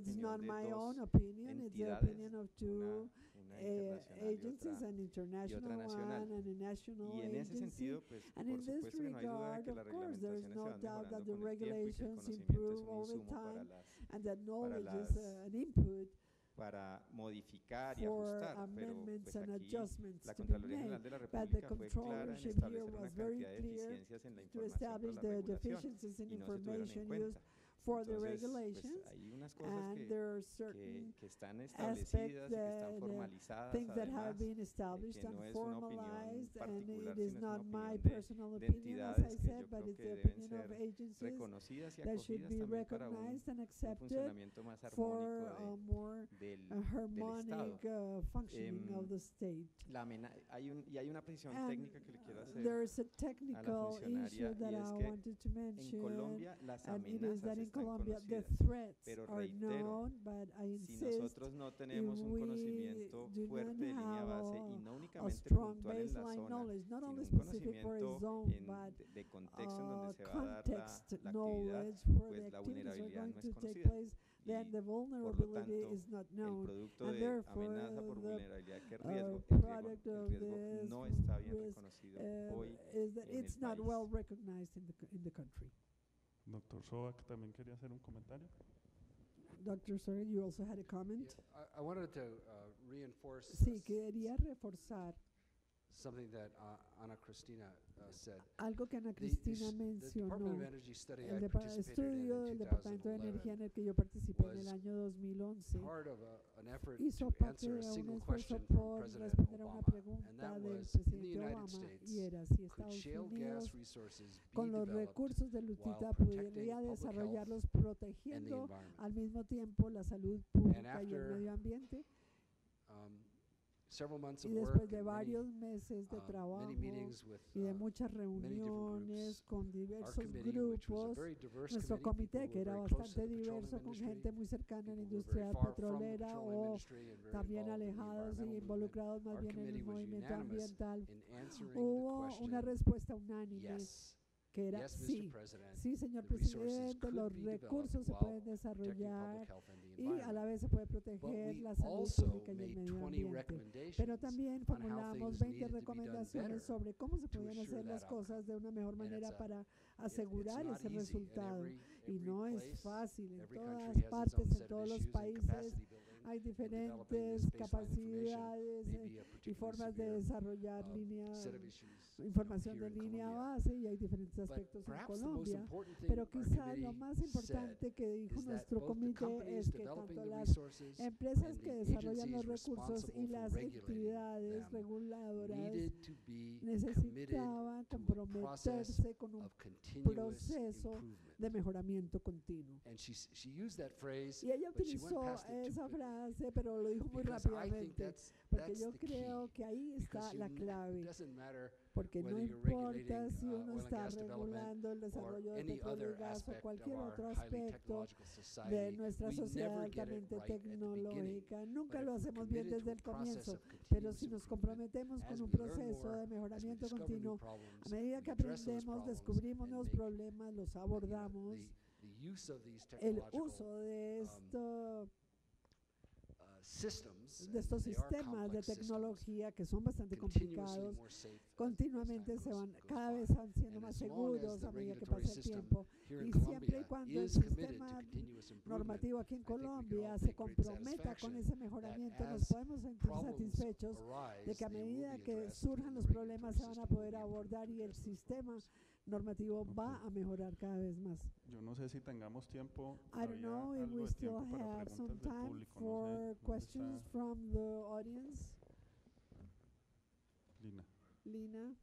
it's not my own opinion, it's the opinion of 2 agencies, an international one and a national agency. And in this regard, of course, there is no doubt that the regulations improve all the time, and that knowledge is an input para modificar y for ajustar, amendments pero and pues aquí adjustments la to be Contraloría made. General de la But the República fue clara en controllership here establecer una was very cantidad de clear deficiencias en la to información establish para la the regulación deficiencies in y no se tuvieron en information cuenta. used for the Entonces, regulations, pues hay unas cosas and there are certain que están aspects establecidas y que están formalizadas things that have además, been established que and no es una opinión formalized, and particular, it is sino es una not my opinión personal de opinion, as I entidades que said, yo but creo it's que the deben opinion of ser agencies reconocidas y that should acogidas be también para recognized and un accepted funcionamiento más for armónico a more del harmonic Estado. functioning of the state. Hay una precisión And técnica que le quiero hacer there is a a la technical funcionaria issue that y I es que wanted to mention, en Colombia las and it is that amenazas in están Colombia the conocidas, threats pero are reitero, known, but I si insist, nosotros no tenemos un we conocimiento do fuerte not de línea have base y no a únicamente strong puntual en la baseline zona, knowledge, not sino only un specific for a conocimiento zone, but de contexto en donde se va a dar context la actividad, knowledge where pues the la activities are vulnerabilidad going no to es take conocida. place, then the Por lo vulnerability tanto, is not el known, producto and de therefore amenaza por the vulnerabilidad que riesgo, product of el riesgo this no está bien risk reconocido hoy is that en it's el not país. well recognized in the country. Doctor Soak también quería hacer un comentario. Dr. Sorry, you also had a comment? Yeah, I wanted to reinforce Sí, quería reforzar something that Ana Cristina said. algo que Ana The Cristina Department mencionó. of Energy study I El participated estudio in del in Departamento de 2011 Energía en el que yo participé en el was año 2011 part of an effort hizo to parte answer de a un single esfuerzo question from por President responder a una Obama, and pregunta that del was, in the presidente United Obama, States, y era si could Estados shale Unidos gas resources be con los developed recursos de while Lutita protecting podría public desarrollarlos health protegiendo environment? al mismo tiempo la salud pública y el after medio ambiente. several months of Y work después de and many, varios meses de trabajo many meetings with y de muchas many different reuniones groups, con our diversos committee, which was a grupos, very diverse nuestro committee, comité, people que who era were very close to bastante the petroleum diverso, con industry, gente muy cercana a la people who were industria very far from the petrolera petroleum o industry and very también involved in the alejados y environmental movement. involucrados más Our bien en el committee was movimiento unanimous ambiental. in answering the Hubo una question, respuesta unánime yes. que era Yes, Mr. sí. President, Sí, señor the resources presidente, could los be developed recursos se while pueden protecting desarrollar public health and the y a la environment. vez se puede But proteger we la salud also pública y el made medio 20 ambiente. recommendations Pero también on how formulamos things 20 needed to be done recomendaciones better sobre cómo se to podían assure hacer las that cosas de una mejor And manera it's a- para it's asegurar not ese easy. And resultado. Y no es place, fácil. En every todas country has its partes, own en set of todos los issues and países, capacity building, hay and developing diferentes this baseline capacidades information may be a y particularly formas de severe, desarrollar set of issues, información here de in línea Colombia. base y hay diferentes But aspectos en perhaps the most Colombia. important thing Pero our quizás lo committee más importante que dijo is that nuestro both the comité companies es que developing tanto the las resources empresas and que the desarrollan los agencies recursos y responsible for las regulating entidades them reguladoras needed to be necesitaban committed to a process comprometerse con un of continuous proceso improvement. de mejoramiento continuo. And she used that phrase, Y ella but she went utilizó past it esa too quickly. frase, pero lo dijo muy Because I think rápidamente, porque yo creo que ahí está la clave, It doesn't matter porque no whether you're importa regulating si uno oil and está gas development regulando el or desarrollo de any petróleo y other gas o aspect of cualquier our otro highly aspecto technological de society. nuestra We sociedad never get it altamente right at the beginning. tecnológica. Nunca But lo if we're hacemos bien committed desde to el a process comienzo, of pero continuous si nos improvement, comprometemos as con un we learn proceso more, de as we mejoramiento discover new continuo, problems, a medida we que address those aprendemos, problems descubrimos and nuevos make, problemas, los abordamos, the use of these el technological uso de systems, de estos and they are sistemas de complex systems, tecnología que son bastante continuously complicados, more safe continuamente se van, cada vez van siendo más seguros a medida que pasa el tiempo. Y siempre y cuando el sistema normativo aquí en Colombia se comprometa con ese mejoramiento, nos podemos sentir satisfechos de que a medida que surjan los problemas se van a poder abordar y el sistema normativo va a mejorar cada vez más. Yo no sé si tengamos tiempo. I don't know if we still have some time for questions from the audience. Lina.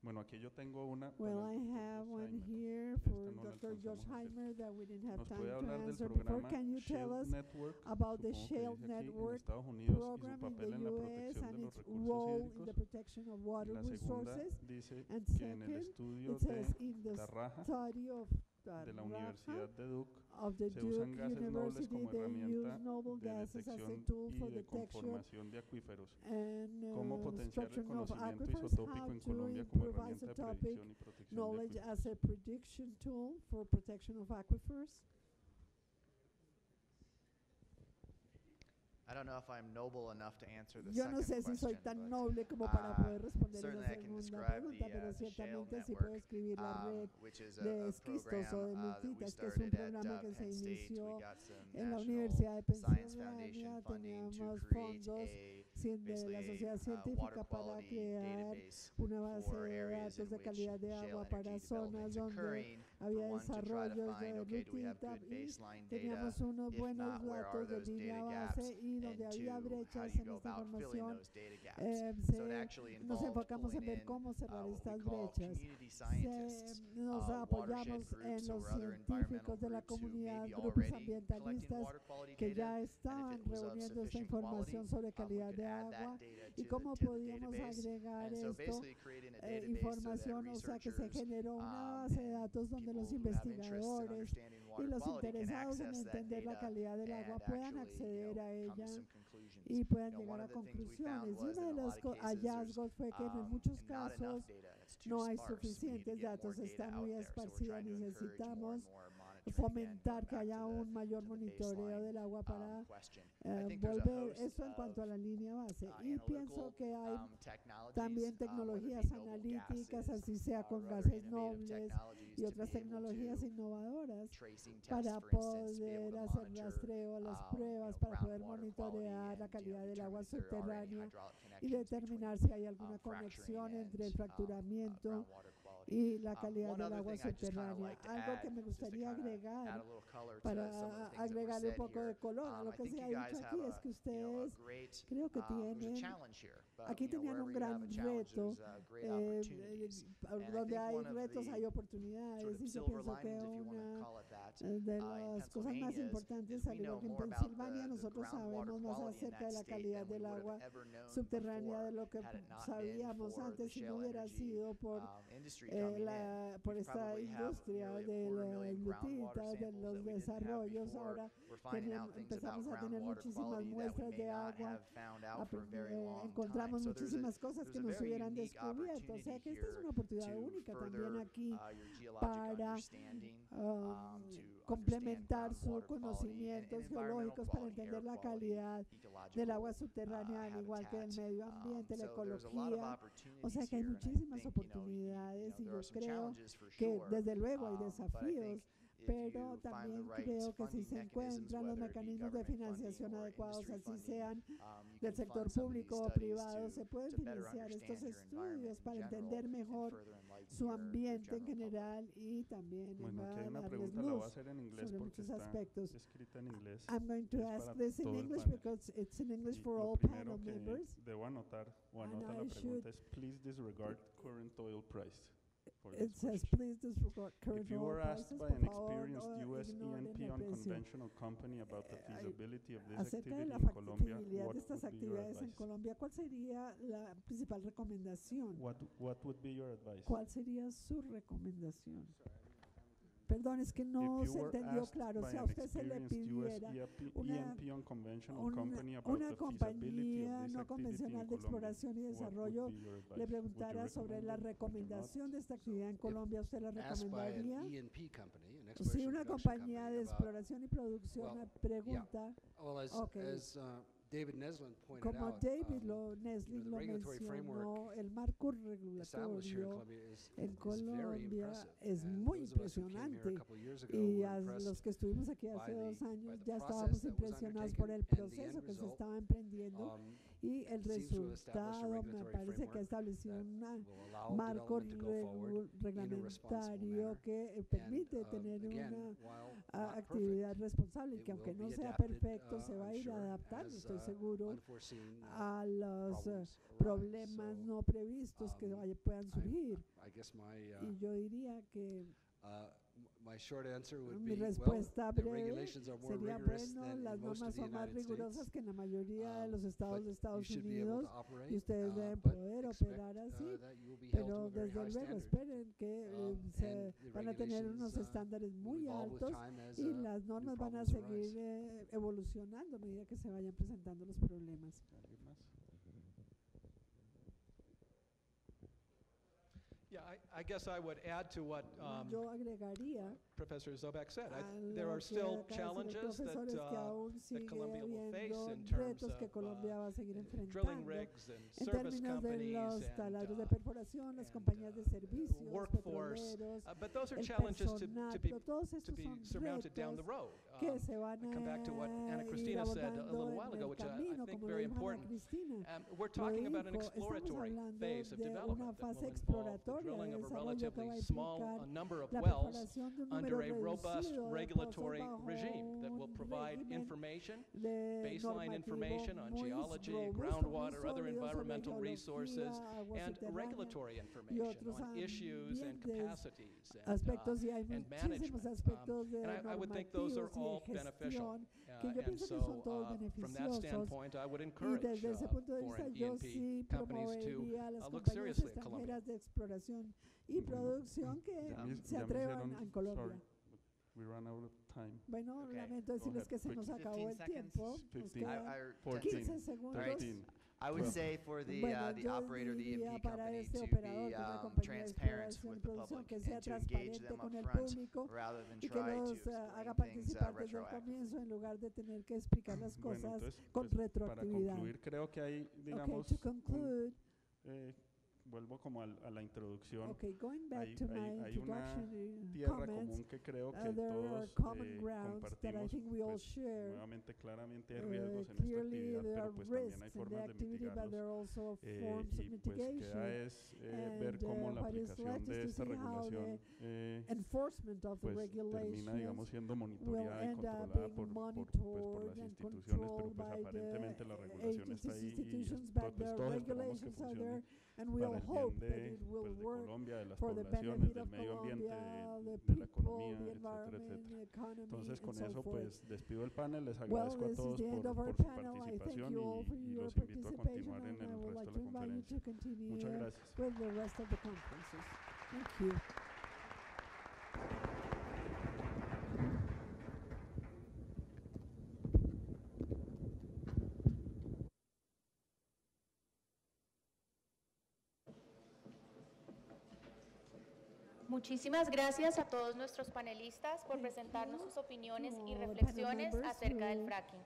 Bueno, aquí yo tengo una. Well, I have one here for Dr. Joshheimer that we didn't have time to answer before. Can you tell us about the shale network program in the U.S. and its role in the protection of water resources? And second, it says in the study of de la Universidad de Duke of the se usan Duke gases nobles University, como they use herramienta noble de gases as a detección tool y for de detection conformación de acuíferos. and Cómo potenciar el structuring of conocimiento aquifers, isotópico how en to Colombia como improve herramienta de isotopic predicción y protección de knowledge acuíferos. as a prediction tool for protection of aquifers. I don't know if I'm noble enough to answer the Yo no sé second si soy question, tan but, noble como para poder responder certainly esa I can segunda describe pregunta, pero the shale ciertamente sí puedo network, escribir la red which is de a esquistos o de program that we multitas, que es un started programa at que se Penn State. inició We got some en la national Universidad de science Pensilvania. foundation funding to Teníamos create fondos de la basically sociedad water científica para quality crear database una base for de areas datos in de which calidad de shale agua para energy zonas development's donde occurring, había for one, to try to desarrollos find, de okay, do we have lutita good y baseline data? teníamos unos If buenos not, where are datos de those línea data base gaps? y donde And había two, how brechas do you en go esta about filling información. those data gaps? So it actually Nos involved enfocamos en pulling ver in cómo cerrar what we estas call brechas. community scientists, Nos watershed apoyamos groups en los or other científicos environmental de la groups who comunidad, may be grupos already collecting ambientalistas water quality que data, ya and estaban if it was of reuniendo esta sufficient información quality, sobre we calidad could de add that agua data y to cómo the podíamos database. agregar And so esto, basically creating a database so that información, o sea que se researchers generó una base de datos donde los investigadores y los interesados en entender la calidad del agua puedan acceder a ella y puedan llegar a conclusiones. Y uno de los hallazgos fue que en muchos casos no hay suficientes datos, está muy esparcida. Necesitamos fomentar que haya un mayor monitoreo del agua para volver eso en cuanto a la línea base. Y pienso que hay también tecnologías analíticas, así sea con gases nobles y otras tecnologías innovadoras para poder hacer rastreo a las pruebas, para poder monitorear la calidad del agua subterránea y determinar si hay alguna conexión entre el fracturamiento y la calidad del agua subterránea. Algo que me gustaría agregar para agregarle un poco de color a lo que se ha dicho aquí es que ustedes creo que tienen, aquí tenían un gran reto, donde hay retos hay oportunidades, y yo pienso que una de las cosas más importantes, al igual que en Pensilvania, nosotros sabemos más acerca de la calidad del agua subterránea de lo que sabíamos antes si no hubiera sido por esta industria de las glutitas, de los desarrollos. Ahora empezamos a tener muchísimas muestras de agua, encontramos muchísimas cosas que nos hubieran descubierto. O sea que esta es una oportunidad única también aquí para complementar sus conocimientos geológicos para entender la calidad del agua subterránea, al igual que el medio ambiente, la ecología. O sea que hay muchísimas oportunidades, y yo creo que desde luego hay desafíos, pero también creo que si se encuentran los mecanismos de financiación adecuados, así sean del sector público o privado, se pueden financiar estos estudios para entender mejor su ambiente en general, y también darles luz sobre muchos aspectos. I'm going to ask this in English because it's in English for all panel members. Debo anotar la pregunta es, please disregard current oil price. It says, please disregard current If you oil were prices. asked by an experienced U.S. E&P unconventional company about the feasibility of this Acerca de activity la in Colombia, factibilidad what de estas would be your actividades en advice? Colombia, ¿cuál sería la principal recomendación? What would be your advice? ¿Cuál sería su recomendación? Perdón, es que no If you se were entendió asked claro. by Si a an usted se le experienced US pidiera una, E&P unconventional company about una the feasibility compañía of this no activity in convencional de Colombia, exploración y what would desarrollo be your advice? le Would you preguntara sobre recommend la it? Would you not? recomendación de esta actividad en Colombia, ¿usted la Asked by an recomendaría? E&P company, an Si exploration una production compañía company de about, exploración y producción well, pregunta, well, as David Neslin pointed como out, David the Neslin lo regulatory mencionó, el marco established here in regulatorio Colombia is en very Colombia impressive. es And muy those of us who came here a impresionante, couple years ago y were a impressed los que estuvimos aquí by hace 2 años the ya process estábamos that was impresionados por el undertaken and the proceso end que se result, estaba emprendiendo, y el seems to have established a resultado me regulatory parece que ha framework establecido un will allow marco development to go forward in a responsible reglamentario manner. que permite And, tener again, una while not actividad responsable, y it que aunque will no be sea adapted, perfecto, se va a I'm ir sure, adaptando, as, estoy seguro, unforeseen a los problems problemas arise. no previstos que puedan surgir. I guess Y yo diría que my short answer would mi be, well, respuesta the breve regulations are more sería, rigorous bueno, than las in most normas of the son más United rigurosas States. que en la mayoría de los estados But de you Estados should be able to Unidos, operate, y ustedes deben but poder expect, operar así, that you will be held to pero a very desde high luego standard. esperen que se And the van a tener unos regulations, estándares will muy evolve with altos, time as, y las new normas van a problems seguir arise. evolucionando a medida que se vayan presentando los problemas. Yeah, I guess I would add to what Yo agregaría Professor Zobek said. a There lo are still que acaba de decir el challenges profesor, es que aún that sigue Colombia will face habiendo in terms retos que of Colombia va a seguir drilling enfrentando rigs and en service términos de companies los taladros de and perforación, las compañías de servicios, workforce. petroleros, But those are el challenges personal, pero todos to estos be son surmounted down the retos road. que se van Come back to what Anna a ir Cristina said a abordando little while en ago, el which I camino, think como lo very dijo Ana important. Cristina. We're talking about an Lo dijo, estamos exploratory hablando phase of de una development that fase will involve the exploratoria de drilling of a desarrollo que va a relatively small implicar number of la wells perforación de un under número a robust reducido de regulatory pozos bajo regime that will un provide régimen information, de baseline normativo information on muy geology, robusto, muy groundwater, other sólido sobre environmental geología, resources, agua and subterránea regulatory y information otros on issues and ambientes, capacities aspectos, y hay and muchísimos management. aspectos de And I would think those are normativos y all de beneficial. gestión que yo And pienso que son todos from that beneficiosos, standpoint, I would y encourage desde ese punto de vista foreign yo E&P sí companies to promovería a las look compañías seriously at Colombia. extranjeras de exploración y producción que se atrevan en Colombia. We ran out of time. Bueno, Okay. lamento decirles que se nos acabó el 15 tiempo. Nos 15. quedan 15 segundos. 13. I would say for the Bueno, yo operator, the diría E&P para company, este to operador be de una compañía de transparent exploración y with the producción, public que sea and to engage transparente them con up el front público rather than y que try to los explain haga things participar desde el retroactively. comienzo en lugar de tener que explicar las Bueno, cosas entonces, con pues, para retroactividad. concluir, creo que hay, digamos, Okay, to conclude, vuelvo como a la introducción. Okay, going back Hay, to hay- my hay una introduction tierra comments, común que creo que there are todos common grounds that I compartimos. think we all Pues, share. nuevamente, claramente hay riesgos en esta Clearly, actividad, there are pero pues también hay risks in the formas de activity, but there are mitigarlos. also Y forms of pues mitigation. queda es ver cómo la What is aplicación left de is esta to see how regulación the enforcement of the pues termina, regulations digamos, siendo will monitoreada y end up controlada being por monitored las and instituciones, pero controlled pues by aparentemente la the regulación está agencies, ahí y institutions, esto, but pues the todos esperamos que regulations are funcione there, and we para all el bien hope that de, it will pues, de work Colombia, de las for the poblaciones, benefit del of medio ambiente, Colombia, the de la people, economía, the etcétera, environment, etcétera. the economy, Entonces con and so eso forth. pues despido el panel, les Well, agradezco a this is todos the end of our por su panel. I thank participación you all for y your los invito a participation, continuar en and I el would resto like de to la invite you conferencia. to continue Muchas gracias. with the rest of the conferences. Thank you. Muchísimas gracias a todos nuestros panelistas por presentarnos sus opiniones y all the reflexiones panel members acerca del who, fracking.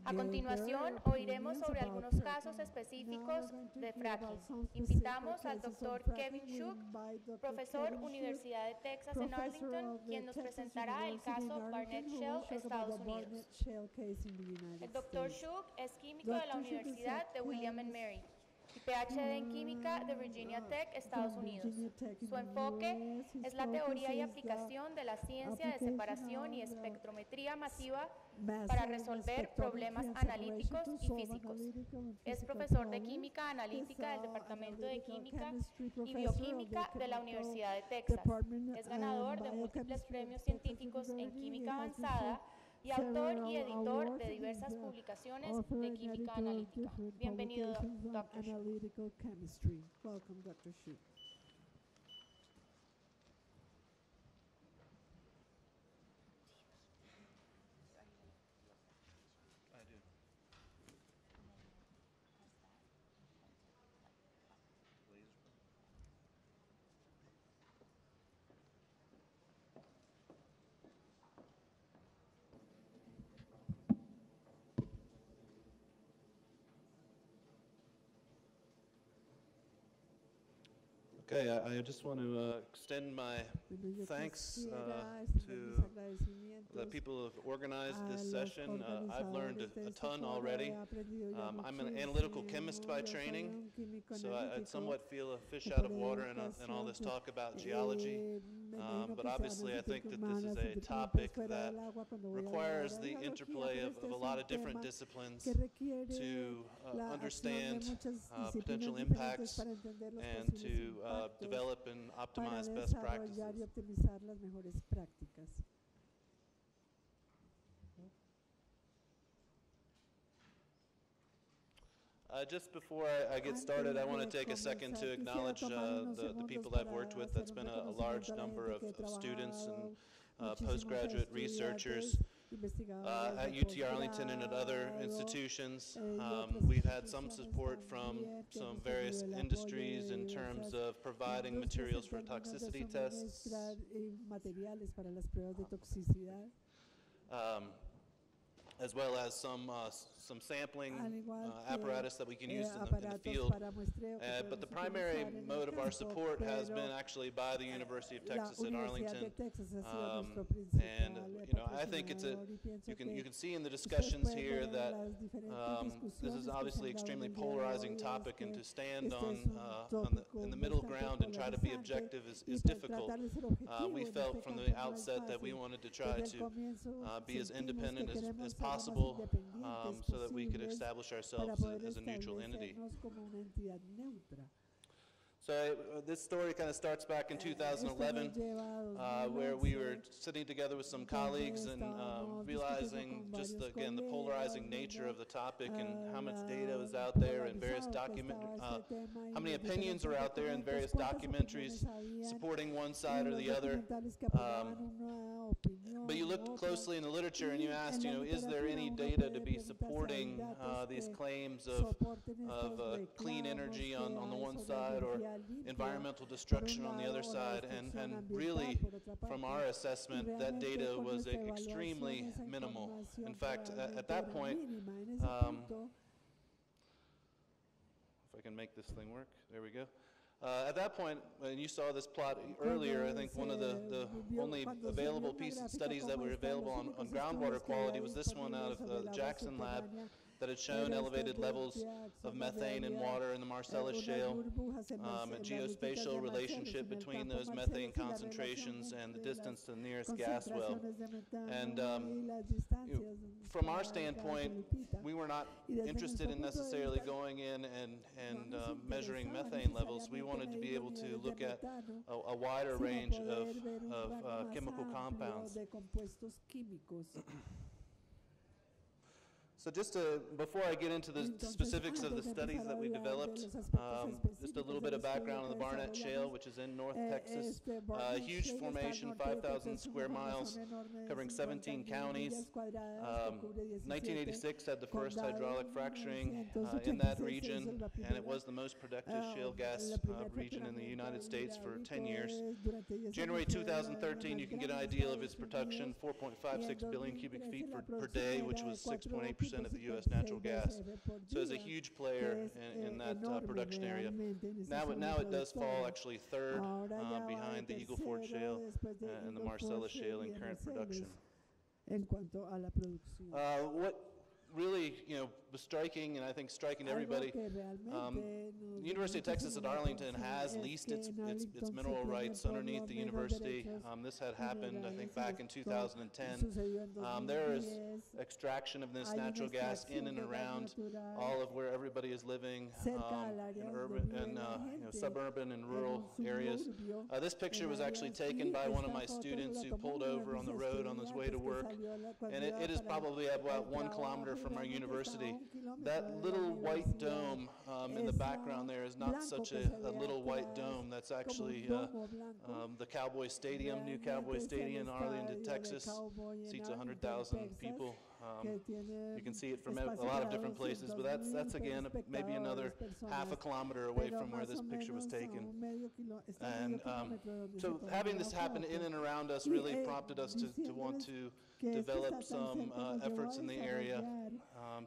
A gave continuación, their oiremos opinions sobre about algunos fracking. casos Now específicos we're going to de hear fracking. about some specific Invitamos al cases of doctor fracking. Kevin We Shook, invite Dr. profesor Kevin Shook, Universidad de Texas en professor Arlington, of the quien nos Texas presentará el University in caso Arlington, Barnett who will Shale, talk about Estados the Unidos. Barnett Shale case in the United El doctor States. Shook es químico de la Dr. Shook is a Universidad de William and Mary y PhD en química de Virginia Tech, Estados from Unidos. Virginia Tech in Su the enfoque US. His es la focus teoría y is the aplicación de la ciencia de application separación y of the espectrometría masiva massive para resolver problemas spectrometry and analíticos separation to y solve físicos. analytical and Es physical profesor de problems. química analítica del He's Departamento de analytical Química chemistry y professor Bioquímica of the de la chemical Universidad de Texas. department Es ganador de and múltiples biochemistry premios of Texas científicos en University. química He has avanzada received y autor y several editor awards de and is diversas the publicaciones author de and química editor of analítica. different Bienvenido, publications on Dr. Shook. analytical chemistry. Welcome, Dr. Shook. Okay, I just want to extend my thanks to the people who have organized this session. I've learned a ton already. I'm an analytical chemist by training, so I somewhat feel a fish out of water in all this talk about geology. But obviously I think that this is a topic that requires the interplay of a lot of different disciplines to understand potential impacts and to develop and optimize best practices. Just before I get started, I want to take a second to acknowledge the people I've worked with. That's been a large number of students and postgraduate researchers at UT Arlington and at other institutions. We've had some support from some various industries in terms of providing materials for toxicity tests. As well as some sampling apparatus that we can use in the field. But the primary mode of our support has been actually by the University of Texas at Arlington. And I think it's you can see in the discussions here that this is obviously an extremely polarizing topic, and to stand in the middle ground and try to be objective is difficult. We felt from the outset that we wanted to try to be as independent as possible, so that we could establish ourselves as a neutral entity. So this story kind of starts back in 2011, where we were sitting together with some colleagues and realizing just, again, the polarizing nature of the topic and how much data is out there and various how many opinions are out there in various documentaries supporting one side or the other. But you looked closely in the literature and you asked, is there any data to be supporting these claims of clean energy on the one side or environmental destruction on the other side? And really, from our assessment, that data was extremely minimal. In fact, at that point, if I can make this thing work. There we go. At that point, when you saw this plot earlier, I think one of the only available studies that were available on groundwater quality was this one out of the Jackson lab that had shown elevated levels of methane in water in the Marcellus Shale, a geospatial relationship between those methane concentrations and the distance to the nearest gas well. And from our standpoint, we were not interested in necessarily going in and measuring methane levels. We wanted to be able to look at a wider range of chemical compounds. So just before I get into the specifics of the studies that we developed, just a little bit of background on the Barnett Shale, which is in North Texas. A huge formation, 5,000 square miles, covering 17 counties. 1986 had the first hydraulic fracturing in that region, and it was the most productive shale gas region in the United States for 10 years. January 2013, you can get an idea of its production, 4.56 billion cubic feet per day, which was 6.8% of the U.S. natural gas. So it's a huge player in that production area. Now it does fall actually third behind the Eagle Ford Shale and the Marcellus Shale in current production. What really, was striking, and I think striking to everybody, the University of Texas at Arlington has leased its mineral rights underneath the university. This had happened, I think, back in 2010. There is extraction of this natural gas in and around all of where everybody is living, in urban and suburban and rural areas. This picture was actually taken by one of my students who pulled over on the road on his way to work, and it is probably about 1 kilometer from our university. That little white dome in the background there is not such a little white dome. That's actually the Cowboy Stadium, new Cowboy Stadium in Arlington, Texas. Seats 100,000 people. You can see it from a lot of different places, but that's again maybe another half a kilometer away from where this picture was taken. And so having this happen in and around us really prompted us to want to develop some efforts in the area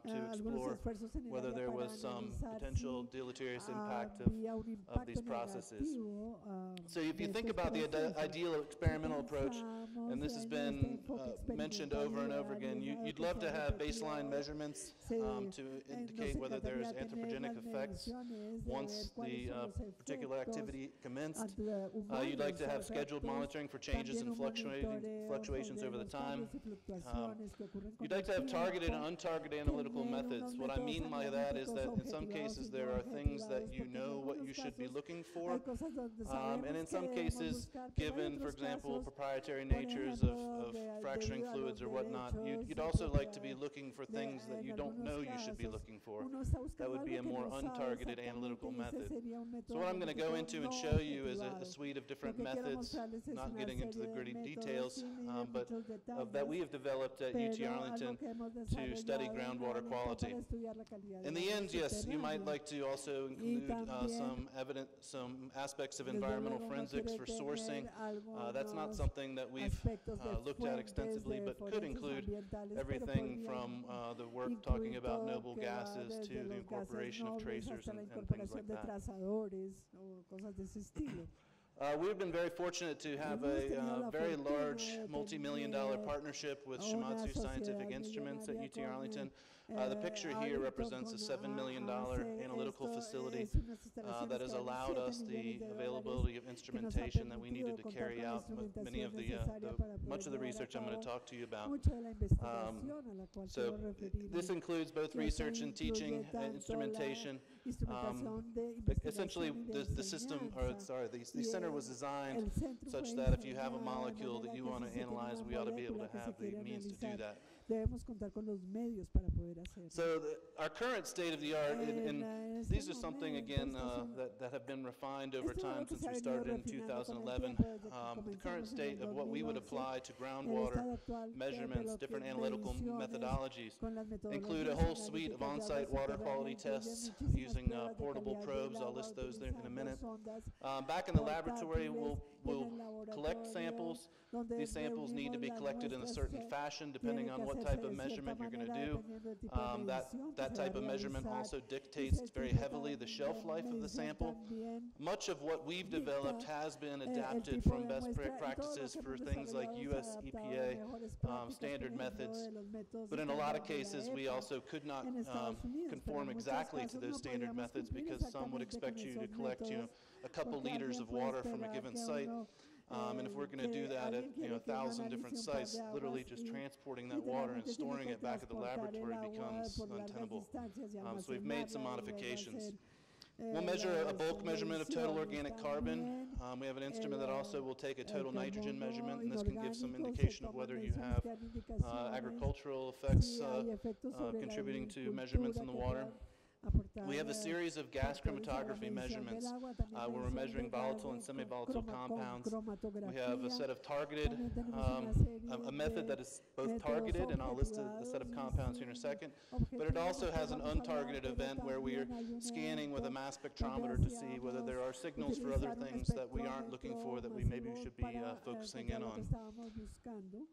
to explore whether there was some potential deleterious impact of these processes. So if you think about the ideal experimental approach, and this has been mentioned over and over again, you'd love to have baseline measurements to indicate whether there's anthropogenic effects once the particular activity commenced. You'd like to have scheduled monitoring for changes and fluctuations over the time. You'd like to have targeted and untargeted analytical methods. What I mean by that is that in some cases there are things that you know what you should be looking for, and in some cases, given, for example, proprietary natures of fracturing fluids or whatnot, you'd also like to be looking for things that you don't know you should be looking for. That would be a more untargeted analytical method. So what I'm going to go into and show you is a suite of different methods, not getting into the gritty details, but that we have developed at UT Arlington to study groundwater quality. In the end, yes, you might like to also include some aspects of environmental forensics for sourcing. That's not something that we've looked at extensively, but could include everything from the work talking about noble gases to the incorporation of tracers and things like that. We've been very fortunate to have a very large multi-million-dollar partnership with Shimadzu Scientific Instruments at UT Arlington. The picture here represents a $7 million analytical facility that has allowed us the availability of instrumentation that we needed to carry out much of the research I'm going to talk to you about. So this includes both research and teaching and instrumentation. Essentially, the center was designed such that if you have a molecule that you want to analyze, we ought to be able to have the means to do that. So our current state of the art, and these are something again that have been refined over time since we started in 2011. The current state of what we would apply to groundwater measurements, different analytical methodologies, include a whole suite of on-site water quality tests using portable probes. I'll list those there in a minute. Back in the laboratory, we'll collect samples. These samples need to be collected in a certain fashion depending on what type of measurement you're going to do. That type of measurement also dictates very heavily the shelf life of the sample. Much of what we've developed has been adapted from best practices for things like US EPA standard methods, but in a lot of cases we also could not conform exactly to those standard methods because some would expect you to collect a couple liters of water from a given site. And if we're going to do that at 1,000 different sites, literally just transporting that water and storing it back at the laboratory becomes untenable. So we've made some modifications. We'll measure a bulk measurement of total organic carbon. We have an instrument that also will take a total nitrogen measurement, and this can give some indication of whether you have agricultural effects contributing to measurements in the water. We have a series of gas chromatography measurements where we're measuring volatile and semi-volatile compounds. We have a set of targeted, a method that is both targeted, and I'll list a set of compounds here in a second, but it also has an untargeted event where we are scanning with a mass spectrometer to see whether there are signals for other things that we aren't looking for that we maybe should be focusing in on.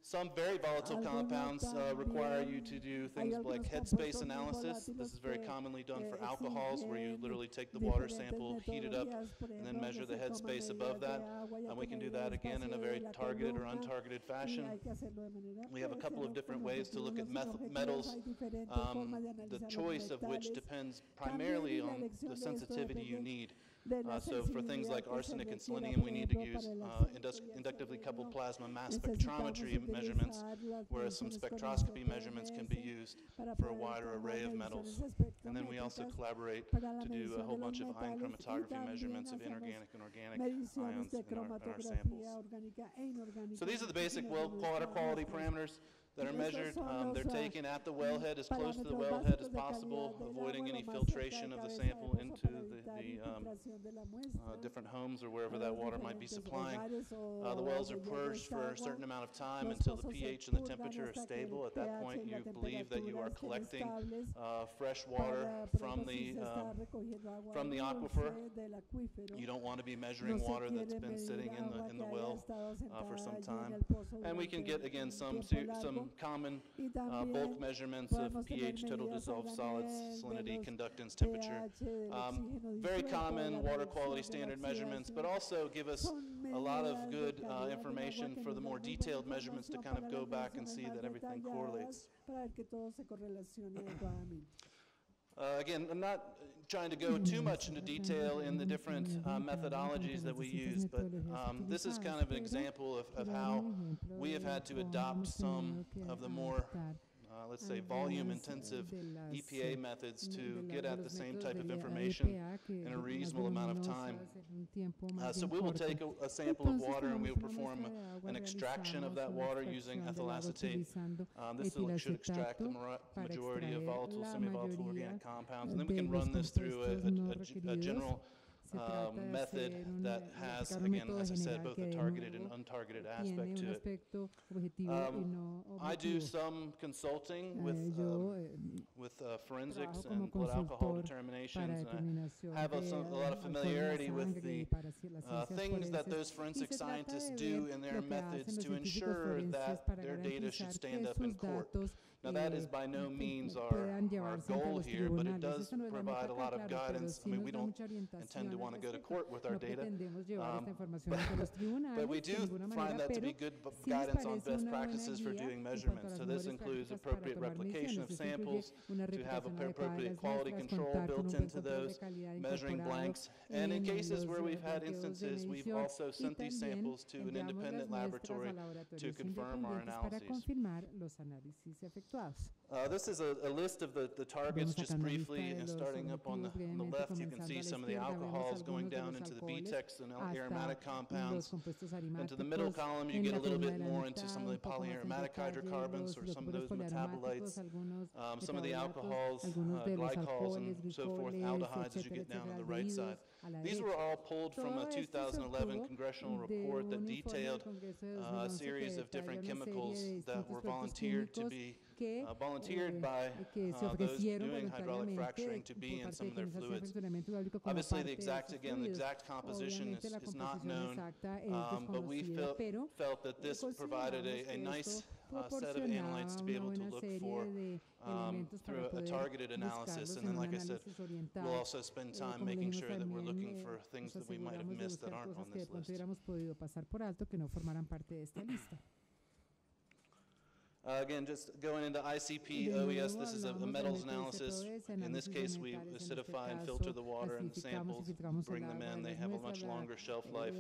Some very volatile compounds require you to do things like headspace analysis. This is very commonly done for alcohols, where you literally take the water sample, heat it up, and then measure the headspace above that. And we can do that again in a very targeted or untargeted fashion. We have a couple of different ways to look at metals, the choice of which depends primarily on the sensitivity you need. So for things like arsenic and selenium, we need to use inductively coupled plasma mass spectrometry measurements, whereas some spectroscopy measurements can be used for a wider array of metals. And then we also collaborate to do a whole bunch of ion chromatography measurements of inorganic and organic ions in our samples. So these are the basic water quality parameters that are measured. They're taken at the wellhead, as close to the wellhead as possible, avoiding any filtration of the sample into the different homes or wherever that water might be supplying. The wells are purged for a certain amount of time until the pH and the temperature are stable. At that point, you believe that you are collecting fresh water from the aquifer. You don't want to be measuring water that's been sitting in the well for some time. And we can get, again, some common bulk measurements of pH, total dissolved solids, salinity, conductance, temperature. Very common water quality standard measurements, but also give us a lot of good information for the more detailed measurements to kind of go back and see that everything correlates. Again, I'm not trying to go too much into detail in the different methodologies that we use, but this is kind of an example of how we have had to adopt some of the more let's say volume-intensive EPA methods to get at the same type of information in a reasonable amount of time. So we will take a sample of water and we will perform an extraction of that water using ethyl acetate. This should extract the majority of volatile, semi-volatile organic compounds, and then we can run this through a general method that has, again, as I said, both a targeted and untargeted aspect to it. I do some consulting with forensics and blood alcohol determinations, and I have a lot of familiarity with the things that those forensic scientists do in their methods to ensure that their data should stand up in court. Now, that is by no means our goal here, but it does provide a lot of guidance. I mean, we don't intend to want to go to court with our data, but we do find that to be good guidance on best practices for doing measurements. So this includes appropriate replication of samples, to have appropriate quality control built into those, measuring blanks, and in cases where we've had instances, we've also sent these samples to an independent laboratory to confirm our analyses. This is a list of the targets, just briefly, starting up on the left. You can see some of the alcohols going down into the BTEX and aromatic compounds. Into the middle column, you get a little bit more into some of the polyaromatic hydrocarbons or some of those metabolites. Some of the alcohols, glycols, and so forth, aldehydes as you get down on the right side. These were all pulled from a 2011 congressional report that detailed a series of different chemicals that were volunteered to be que, volunteered by que se those ofrecieron doing hydraulic fracturing voluntariamente to be in por some parte of de their quienes hacen fluids. fraccionamiento hidráulico como Obviously, parte de sus the fluidos. exact composition Obviamente la is not composición known, exacta es but we desconocida, pero felt that this provided consideramos a que nice esto set of analytes to be proporcionaba able to una look serie for de elementos through para a poder targeted analysis. buscarlos And en then, un like I said, análisis orientado. we'll also spend time Como making dijimos sure that we're también, looking for things nos that we might have aseguramos de missed that buscar aren't cosas on que de this pronto list. hubiéramos podido pasar por alto que no formaran parte de esta lista. Again, just going into ICP, De OES, nuevo, this is a hablamos metals del analysis. POS, In this análisis de case, we metales. En este acidify and caso, filter the water and the acidificamos y samples, filtramos bring el them agua in. de They las have a muestras, much longer shelf eh, life.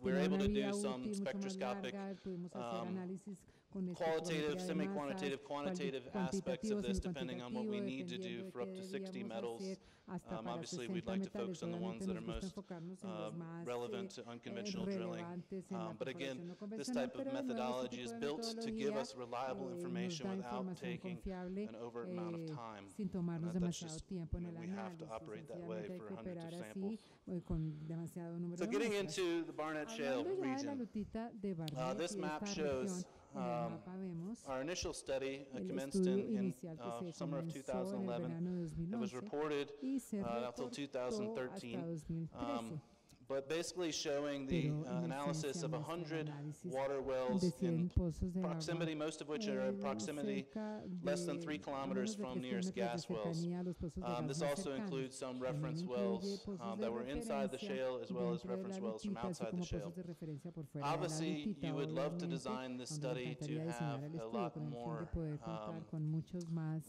We're tiene able una to vida do some útil mucho más spectroscopic larga, pudimos hacer análisis con qualitative, espectrometría de semi-quantitative, masas, quantitative aspects of cuantitativo, this, depending on what we semi-cuantitativo, need to dependiendo do de for up qué to 60 debíamos metals. hacer, hasta para Obviously, we'd 60 like to metales. focus on the ones Obviamente that are nos gusta most enfocarnos en los más relevant to unconventional drilling. relevantes en la But again, perforación no this convencional, type of pero de nuevo, este methodology tipo is de built to give metodología us reliable nos information da without información taking confiable an overt amount of time. sin tomarnos That's demasiado just, tiempo en el we have to análisis. operate that way Sencillamente hay for que hundreds of operar samples. así con demasiado número So de getting muestras. into the Barnett Shale Hablando ya de la region, lutita de Barnett this y map esta shows región, en el mapa vemos our initial study el commenced estudio in inicial que se summer of comenzó en el 2011. verano de It was 2011 reported y se until reportó 2013. hasta 2013. But basically showing the Pero en analysis esencia of muestra el 100 análisis water wells de 100 in pozos de proximity, agua, most of which are in proximity cerca less than de 3 kilometers menos de from 3 nearest kilómetros de gas wells. cercanía a los pozos de gas This más also cercanos. includes some También reference incluye wells pozos de that were inside the referencia shale as well as dentro de reference la wells from lutita, así outside como the shale. pozos de referencia por fuera de la Obviously, lutita. you would love to Obviamente, design this nos study to encantaría diseñar have el a estudio lot con el fin de more poder contar con muchos más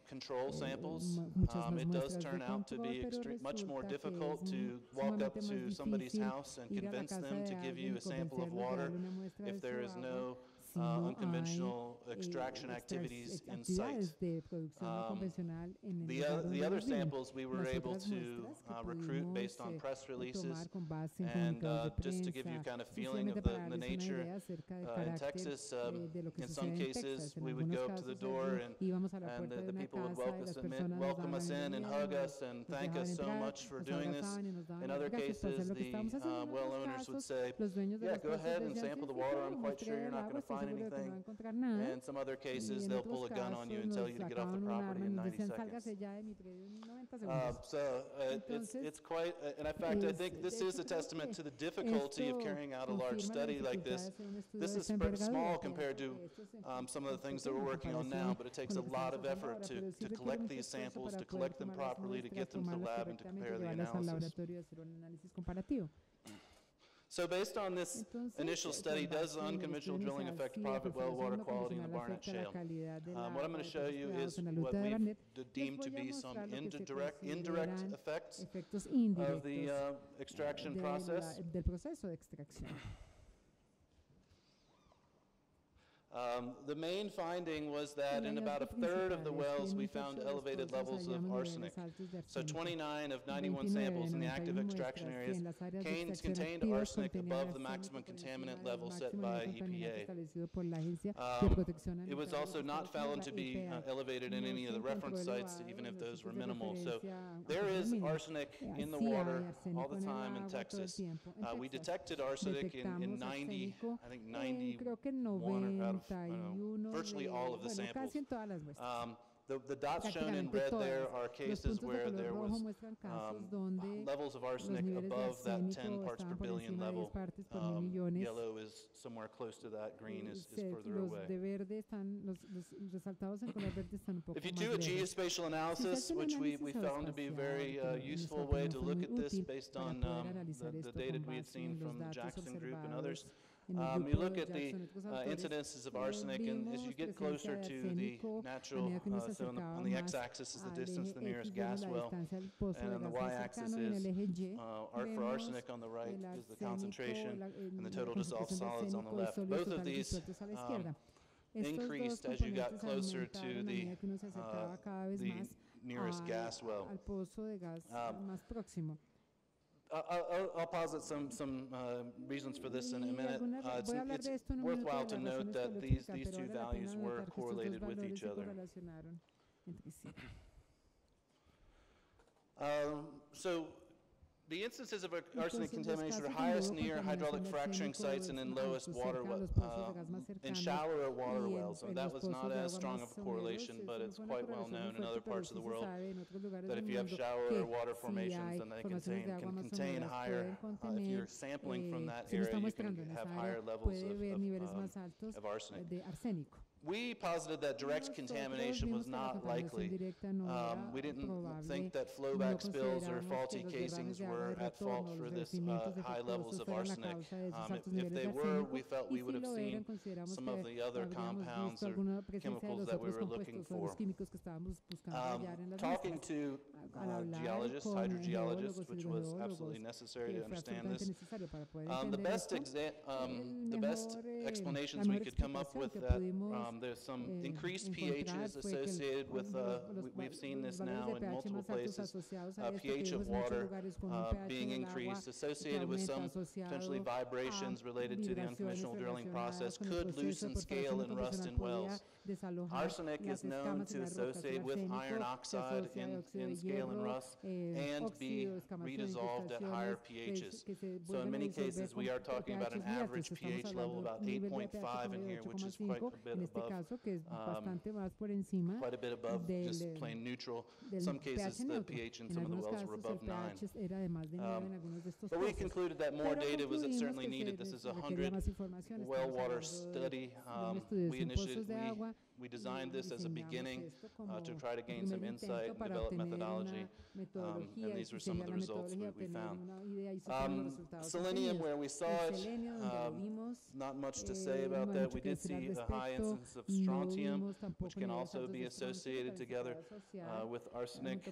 control samples. muchas más It does muestras de turn out to control, be pero much more resulta que difficult es to walk up sumamente más to somebody's difícil house and ir a la convince casa them de to give you alguien a y sample of convencerlos de water darle una muestra if de there su is agua no si no unconventional hay extraction activities in sight. actividades de producción no convencional en el lugar donde The other ellos viven. samples we were Las able otras to muestras que recruit pudimos, based on press releases tomar con base en and comunicados de just to give you prensa, kind of feeling of sencillamente the, para the darles una nature idea acerca del in carácter Texas, de lo que in some sucede en cases Texas. En we would algunos go up to the casos door allí íbamos a la and puerta de the una people would casa y las personas nos welcome daban us la in and bienvenida, hug us and nos thank dejaban us so entrar, much for nos doing this. abrazaban y nos daban In las other gracias por hacer cases, lo que the estábamos haciendo. En well otros owners would casos, say, los dueños de yeah, los go pozos ahead and decían, sample the sí, water. claro, I'm quite muestre sure you're el not agua, going to estoy find seguro de que no va a anything. encontrar nada. And some other Y cases, en they'll otros pull a gun on you and casos tell you to get off the nos sacaban un property arma y in nos 90 decían, seconds. sálgase ya de mi predio en 90 segundos. It's quite, and in fact, I think this is a testament to the difficulty of carrying out a large study like this. This is small compared to some of the things that we're working on now, but it takes a lot of effort to collect these samples, to collect them properly, to get them to the lab, and to compare the analysis. So based on this initial study, does unconventional drilling affect private well water quality in the Barnett Shale? What I'm going to show you is what we've deemed to be some indirect effects of the extraction process. The main finding was that in about a third of the wells we found elevated levels of arsenic. So 29 of 91 samples in the active extraction areas contained arsenic above the maximum contaminant level set by EPA. It was also not found to be elevated in any of the reference sites, even if those were minimal. So there is arsenic in the water all the time in Texas. We detected arsenic in 90, I think 91 out of virtually all of the samples. The dots shown in red there are cases where there was levels of arsenic above that 10 parts per billion level. Yellow is somewhere close to that, green is further away. If you do a geospatial analysis, which we found to be a very useful way to look at this based on the data we had seen from the Jackson Group and others, you look at the incidences of arsenic, and as you get closer to the natural, so on the x-axis is the distance to the nearest gas well, and on the y-axis is for arsenic on the right is the concentration, and the total dissolved solids on the left. Both of these increased as you got closer to the nearest gas well. I'll posit some reasons for this in a minute. It's worthwhile to note that these two values were correlated with each other. So The instances of arsenic contamination are highest near hydraulic fracturing sites and in lowest water in shallower water wells. And that was not as strong of a correlation, but it's quite well known in other parts of the world that if you have shallower water formations, then they can contain higher, if you're sampling from that area, you can have higher levels of arsenic. We posited that direct contamination was not likely. We didn't think that flowback spills or faulty casings were at fault for this high levels of arsenic. If they were, we felt we would have seen some of the other compounds or chemicals that we were looking for. Talking to geologists, hydrogeologists, which was absolutely necessary to understand this, the best explanations we could come up with that there's some increased pHs associated with, we've seen this now in multiple places, pH of water being increased, associated with some potentially vibrations related to the unconventional drilling process, could loosen scale and rust in wells. Arsenic is known to associate with iron oxide in scale and rust and be redissolved at higher pHs. So in many cases, we are talking about an average pH level about 8.5 in here, which is quite a bit above just plain neutral. In some cases, the pH in some of the wells were above 9. But we concluded that more data was certainly needed. This is a 100-well water study. We designed this as a beginning to try to gain some insight and develop methodology, and these were some of the results we found. Selenium, where we saw it, not much to say about that. We did see a high incidence of strontium, which can also be associated together with arsenic.